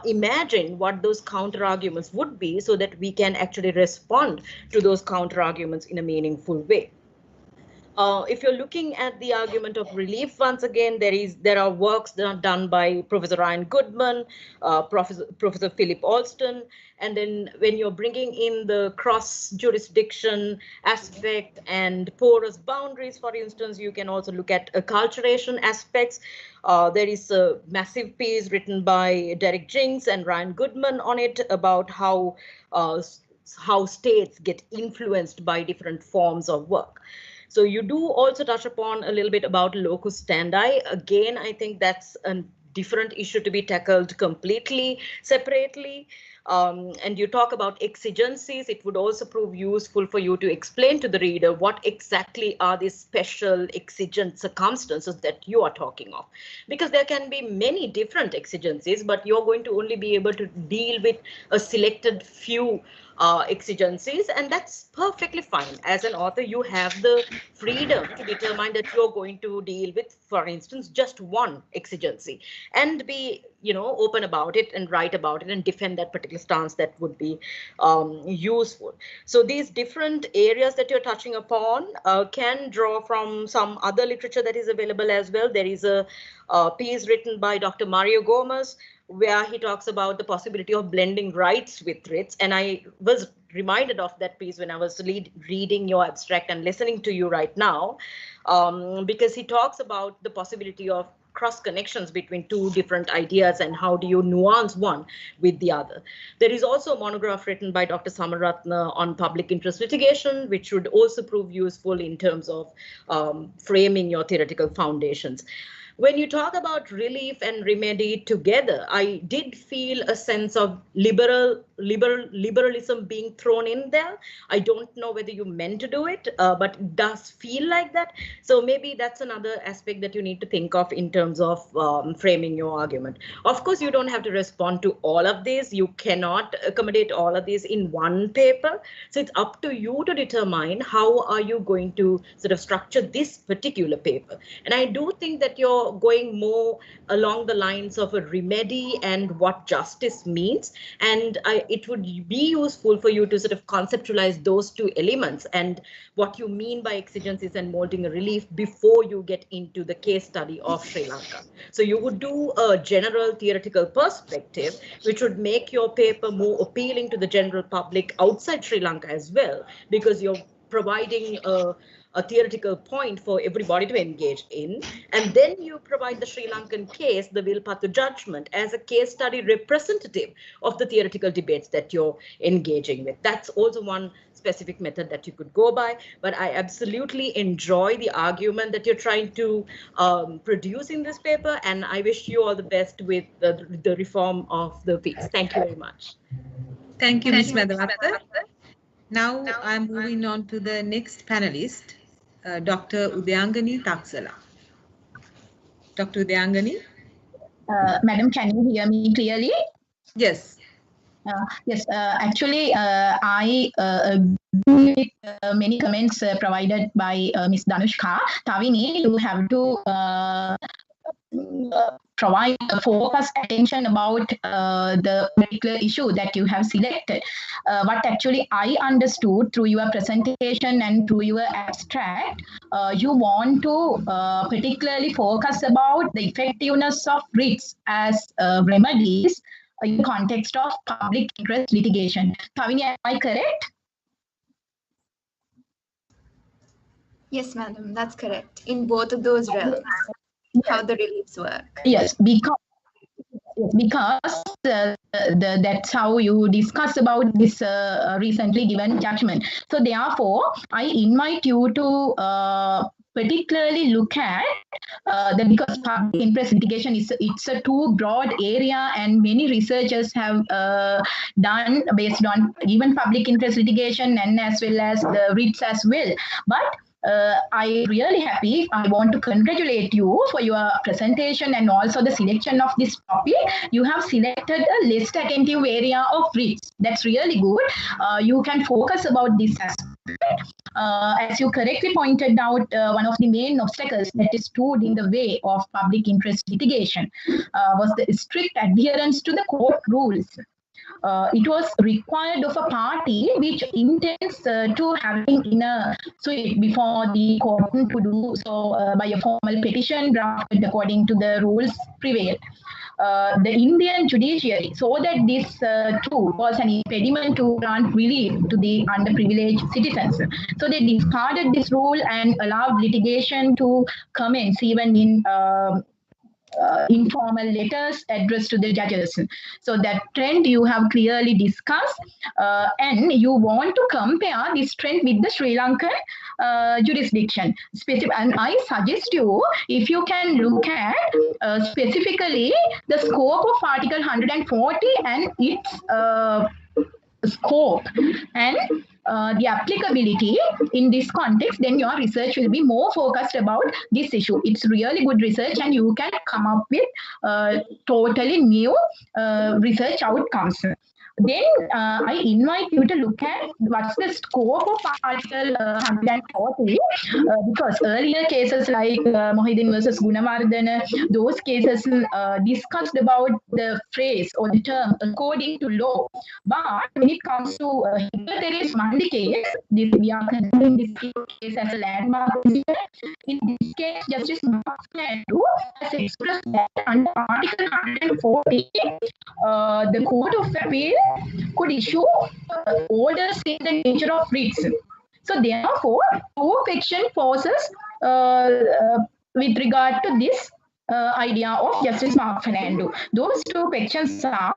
imagine what those counter arguments would be, so that we can actually respond to those counter arguments in a meaningful way. If you're looking at the argument of relief, once again, there are works that are done by Professor Ryan Goodman, Professor Philip Alston, and then when you're bringing in the cross-jurisdiction aspect and porous boundaries, for instance, you can also look at acculturation aspects. There is a massive piece written by Derek Jinks and Ryan Goodman on it about how states get influenced by different forms of work. So you do also touch upon a little bit about locus standi. Again, I think that's a different issue to be tackled completely separately. And you talk about exigencies. It would also prove useful for you to explain to the reader what exactly are these special exigent circumstances that you are talking of. Because there can be many different exigencies, but you're going to only be able to deal with a selected few exigencies, and that's perfectly fine. As an author, you have the freedom to determine that you're going to deal with, for instance, just one exigency, and be, open about it and write about it and defend that particular stance. That would be useful. So these different areas that you're touching upon can draw from some other literature that is available as well. There is a piece written by Dr. Mario Gomez, where he talks about the possibility of blending rights with writs. And I was reminded of that piece when I was reading your abstract and listening to you right now, because he talks about the possibility of cross connections between two different ideas and how do you nuance one with the other. There is also a monograph written by Dr. Samaratna on public interest litigation, which would also prove useful in terms of framing your theoretical foundations. When you talk about relief and remedy together, I did feel a sense of liberal liberalism being thrown in there. I don't know whether you meant to do it, but it does feel like that. So maybe that's another aspect that you need to think of in terms of framing your argument. Of course, you don't have to respond to all of these. You cannot accommodate all of these in one paper. So it's up to you to determine how are you going to sort of structure this particular paper. And I do think that you're going more along the lines of a remedy and what justice means. And it would be useful for you to sort of conceptualize those two elements and what you mean by exigencies and molding a relief before you get into the case study of Sri Lanka. So you would do a general theoretical perspective, which would make your paper more appealing to the general public outside Sri Lanka as well, because you're providing a theoretical point for everybody to engage in. And then you provide the Sri Lankan case, the Vilpattu judgment, as a case study representative of the theoretical debates that you're engaging with. That's also one specific method that you could go by. But I absolutely enjoy the argument that you're trying to produce in this paper. And I wish you all the best with the reform of the fees. Thank you very much. Thank you, Ms. Madhavatta. Now I'm moving on to the next panelist, Dr. Udayangani Taksala. Dr. Udayangani? Madam, can you hear me clearly? Yes. Yes, actually, I agree with many comments provided by Ms. Danushka. Tavini, you have to provide focused attention about the particular issue that you have selected. What actually I understood through your presentation and through your abstract, you want to particularly focus about the effectiveness of writs as remedies in the context of public interest litigation. Tavini, am I correct? Yes, madam, that's correct. In both of those realms, how the reliefs work. Yes, because that's how you discuss about this recently given judgment. So therefore, I invite you to particularly look at because public interest litigation it's a too broad area, and many researchers have done based on even public interest litigation and as well as the writs as well. But I'm really happy. I want to congratulate you for your presentation and also the selection of this topic. You have selected a less attentive area of writs. That's really good. You can focus about this aspect. As you correctly pointed out, one of the main obstacles that stood in the way of public interest litigation was the strict adherence to the court rules. It was required of a party which intends to having in a suit before the court to do so by a formal petition drafted according to the rules prevailed. The Indian judiciary saw that this too was an impediment to grant relief to the underprivileged citizens. So they discarded this rule and allowed litigation to commence even in informal letters addressed to the judges. So that trend you have clearly discussed, and you want to compare this trend with the Sri Lankan jurisdiction. And I suggest you, if you can look at specifically the scope of Article 140 and its scope and the applicability in this context, then your research will be more focused about this issue. It's really good research and you can come up with totally new research outcomes. Then I invite you to look at what's the scope of Article 140, because earlier cases like Mohideen versus Gunawardena, those cases discussed about the phrase or the term according to law. But when it comes to Teres Mandi case, we are considering this case as a landmark. In this case, Justice Mahathir has expressed that under Article 140, the Court of Appeal could issue orders in the nature of writs. So therefore, two fiction forces with regard to this idea of Justice Mark Fernando. Those two sections are,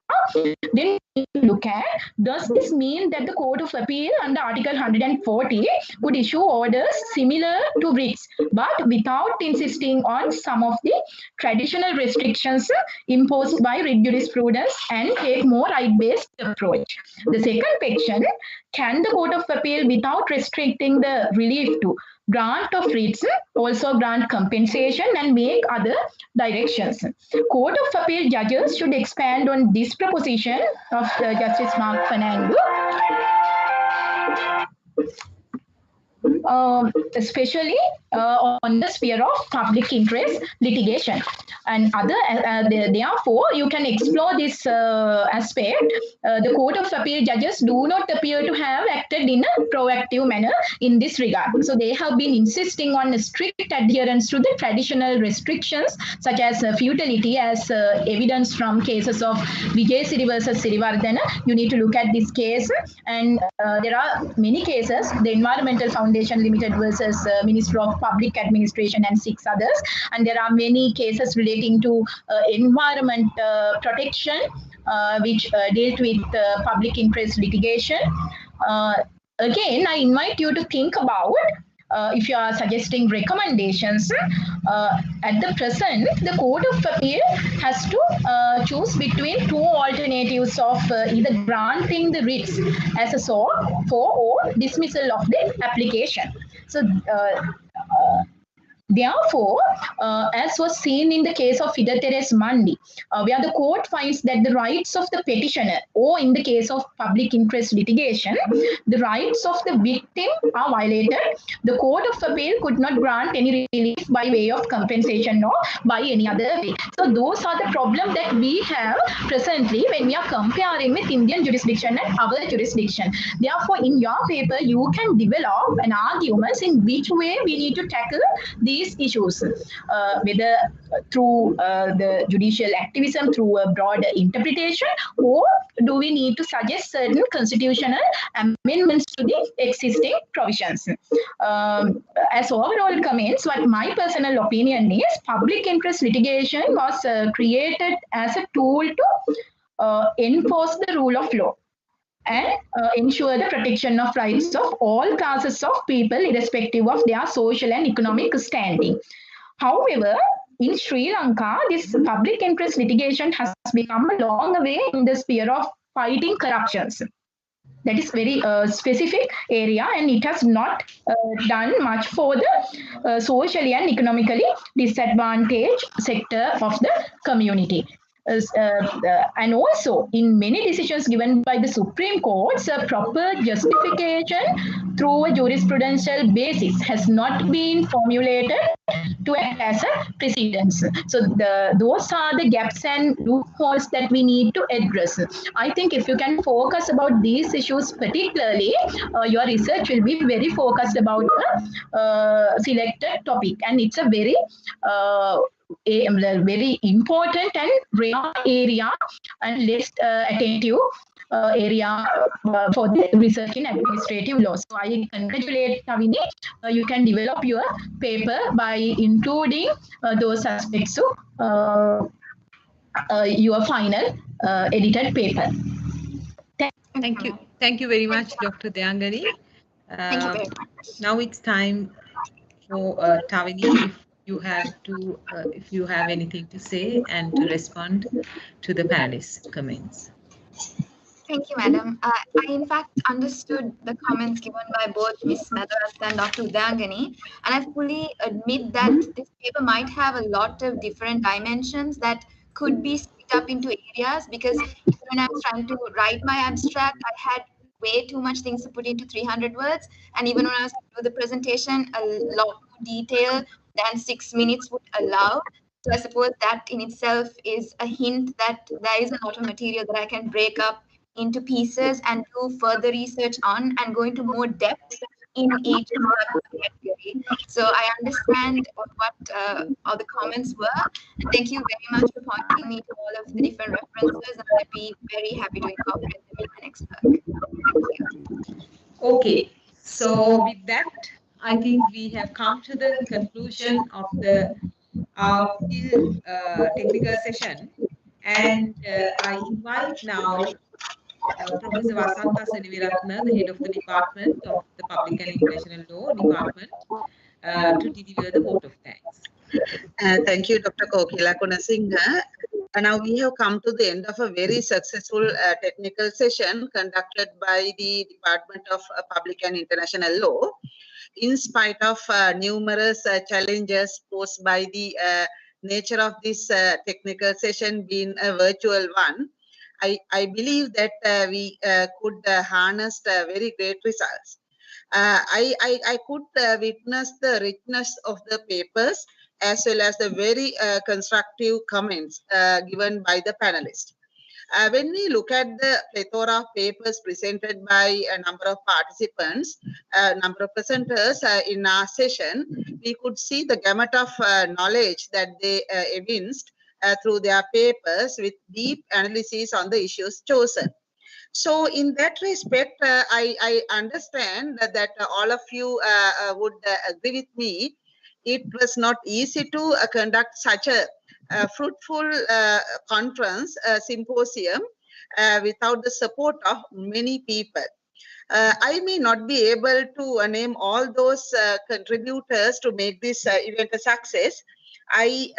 then need to look at, does this mean that the Court of Appeal under Article 140 could issue orders similar to writs, but without insisting on some of the traditional restrictions imposed by writ jurisprudence and take more right-based approach? The second question, can the Court of Appeal, without restricting the relief to grant of writs, also grant compensation and make other directions? Court of Appeal judges should expand on this proposition of Justice Mark Fernando, especially on the sphere of public interest litigation. And therefore, you can explore this aspect. The Court of Appeal judges do not appear to have acted in a proactive manner in this regard. So they have been insisting on a strict adherence to the traditional restrictions, such as futility, as evidence from cases of Vijay Siri versus Sirivardhana. You need to look at this case. And there are many cases, the Environmental Foundation Limited versus Ministry of Public Administration and 6 others. And there are many cases relating to environment protection, which dealt with public interest litigation. Again, I invite you to think about if you are suggesting recommendations. At the present, the Court of Appeal has to choose between 2 alternatives of either granting the writs as a sort for or dismissal of the application. So therefore, as was seen in the case of Ida Teres Mandi, where the court finds that the rights of the petitioner, or in the case of public interest litigation, the rights of the victim are violated, the Court of Appeal could not grant any relief by way of compensation or by any other way. So those are the problems that we have presently when we are comparing with Indian jurisdiction and our jurisdiction. Therefore, in your paper, you can develop an argument in which way we need to tackle these issues, whether through the judicial activism, through a broader interpretation, or do we need to suggest certain constitutional amendments to the existing provisions? As overall comments, what my personal opinion is, public interest litigation was created as a tool to enforce the rule of law and ensure the protection of rights of all classes of people, irrespective of their social and economic standing. However, in Sri Lanka, this public interest litigation has become a long way in the sphere of fighting corruptions. That is very specific area, and it has not done much for the socially and economically disadvantaged sector of the community. And also, in many decisions given by the Supreme Court, a proper justification through a jurisprudential basis has not been formulated to act as a precedence. So those are the gaps and loopholes that we need to address. I think if you can focus about these issues particularly, your research will be very focused about a selected topic, and it's a very very important and rare area and less attentive area for the research in administrative law. So I congratulate Tavini. You can develop your paper by including those aspects of your final edited paper. Thank you. Thank you very much, Dr. Dayangani. Thank you very much. Now it's time for Tavini. If you have anything to say and to respond to the panelists' comments. Thank you, Madam. I in fact understood the comments given by both Ms. Madharatha and Dr. Udangani, and I fully admit that this paper might have a lot of different dimensions that could be split up into areas, because when I was trying to write my abstract, I had way too much things to put into 300 words, and even when I was doing the presentation, a lot more detail than 6 minutes would allow. So I suppose that in itself is a hint that there is a lot of material that I can break up into pieces and do further research on and go into more depth in each category. So I understand what all the comments were. And thank you very much for pointing me to all of the different references, and I'd be very happy to incorporate them in my next work. Thank you. Okay, so with that, I think we have come to the conclusion of our technical session, and I invite now Professor Vasantha Seneviratne, the head of the Department of the Public and International Law Department, to deliver the vote of thanks. Thank you, Dr. Kokila Kunasinghe. Now we have come to the end of a very successful technical session conducted by the Department of Public and International Law. In spite of numerous challenges posed by the nature of this technical session being a virtual one, I believe that we could harness very great results. I could witness the richness of the papers as well as the very constructive comments given by the panelists. When we look at the plethora of papers presented by a number of participants, a number of presenters in our session, we could see the gamut of knowledge that they evinced through their papers with deep analysis on the issues chosen. So in that respect, I understand that all of you would agree with me. It was not easy to conduct such a fruitful conference, symposium, without the support of many people. I may not be able to name all those contributors to make this event a success. I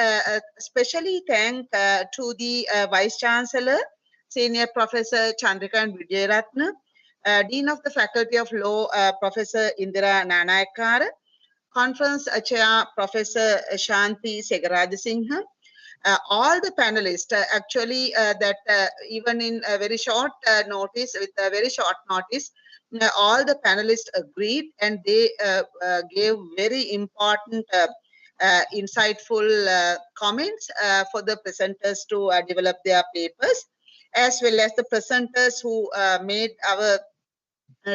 especially thank to the Vice Chancellor, Senior Professor Chandrikan Vijayaratne, Dean of the Faculty of Law, Professor Indira Nanayakara, Conference Chair Professor Shanti Segarajasinghe, all the panelists actually that even in a very short notice, with a very short notice, all the panelists agreed and they gave very important insightful comments for the presenters to develop their papers, as well as the presenters who made our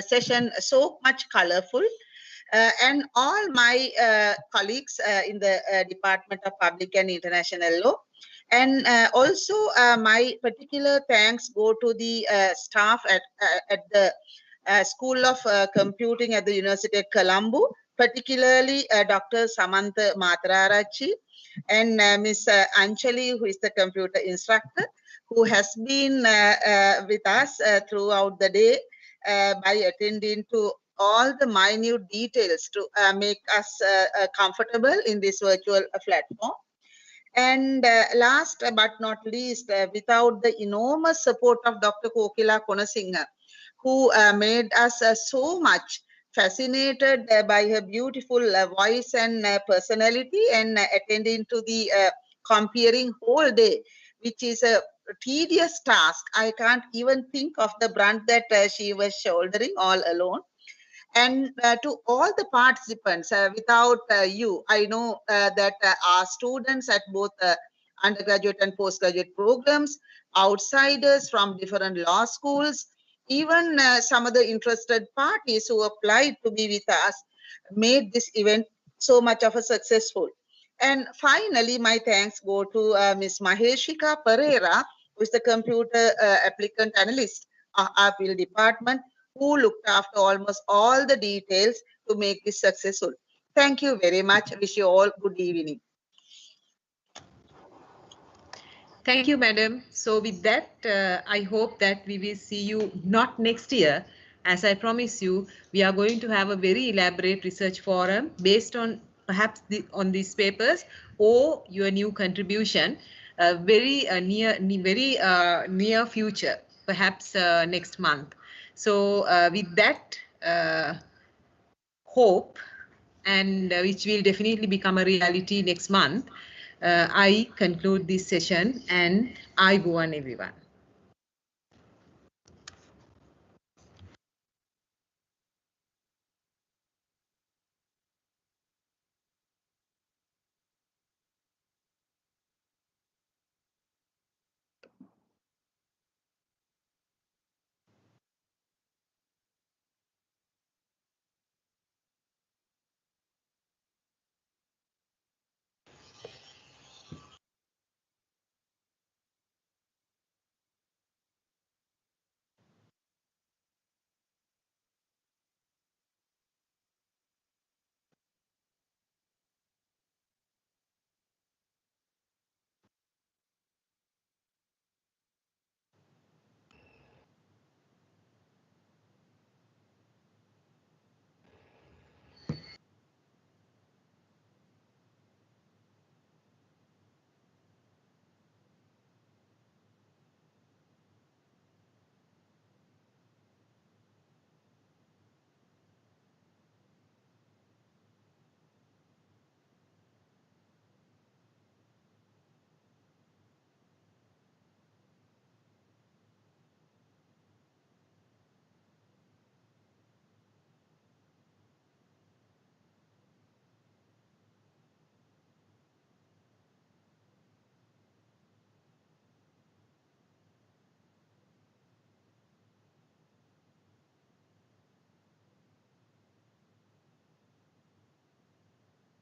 session so much colorful. And all my colleagues in the Department of Public and International Law. And also my particular thanks go to the staff at the School of Computing at the University of Colombo, particularly Dr. Samantha Matrarachi and Ms. Anchali, who is the computer instructor, who has been with us throughout the day by attending to all the minute details to make us comfortable in this virtual platform. And last but not least, without the enormous support of Dr. Kokila Kunasinghe, who made us so much fascinated by her beautiful voice and personality, and attending to the comparing whole day, which is a tedious task. I can't even think of the brunt that she was shouldering all alone. And to all the participants, without you, I know that our students at both undergraduate and postgraduate programs, outsiders from different law schools, even some of the interested parties who applied to be with us, made this event so much of a successful. And finally, my thanks go to Ms. Maheshika Pereira, who is the computer applicant analyst of our field department, who looked after almost all the details to make this successful. Thank you very much. Wish you all good evening. Thank you, madam. So with that, I hope that we will see you not next year. As I promise you, we are going to have a very elaborate research forum based on perhaps on these papers or your new contribution, very near future, perhaps next month. So with that hope, and which will definitely become a reality next month, I conclude this session and I go on, everyone.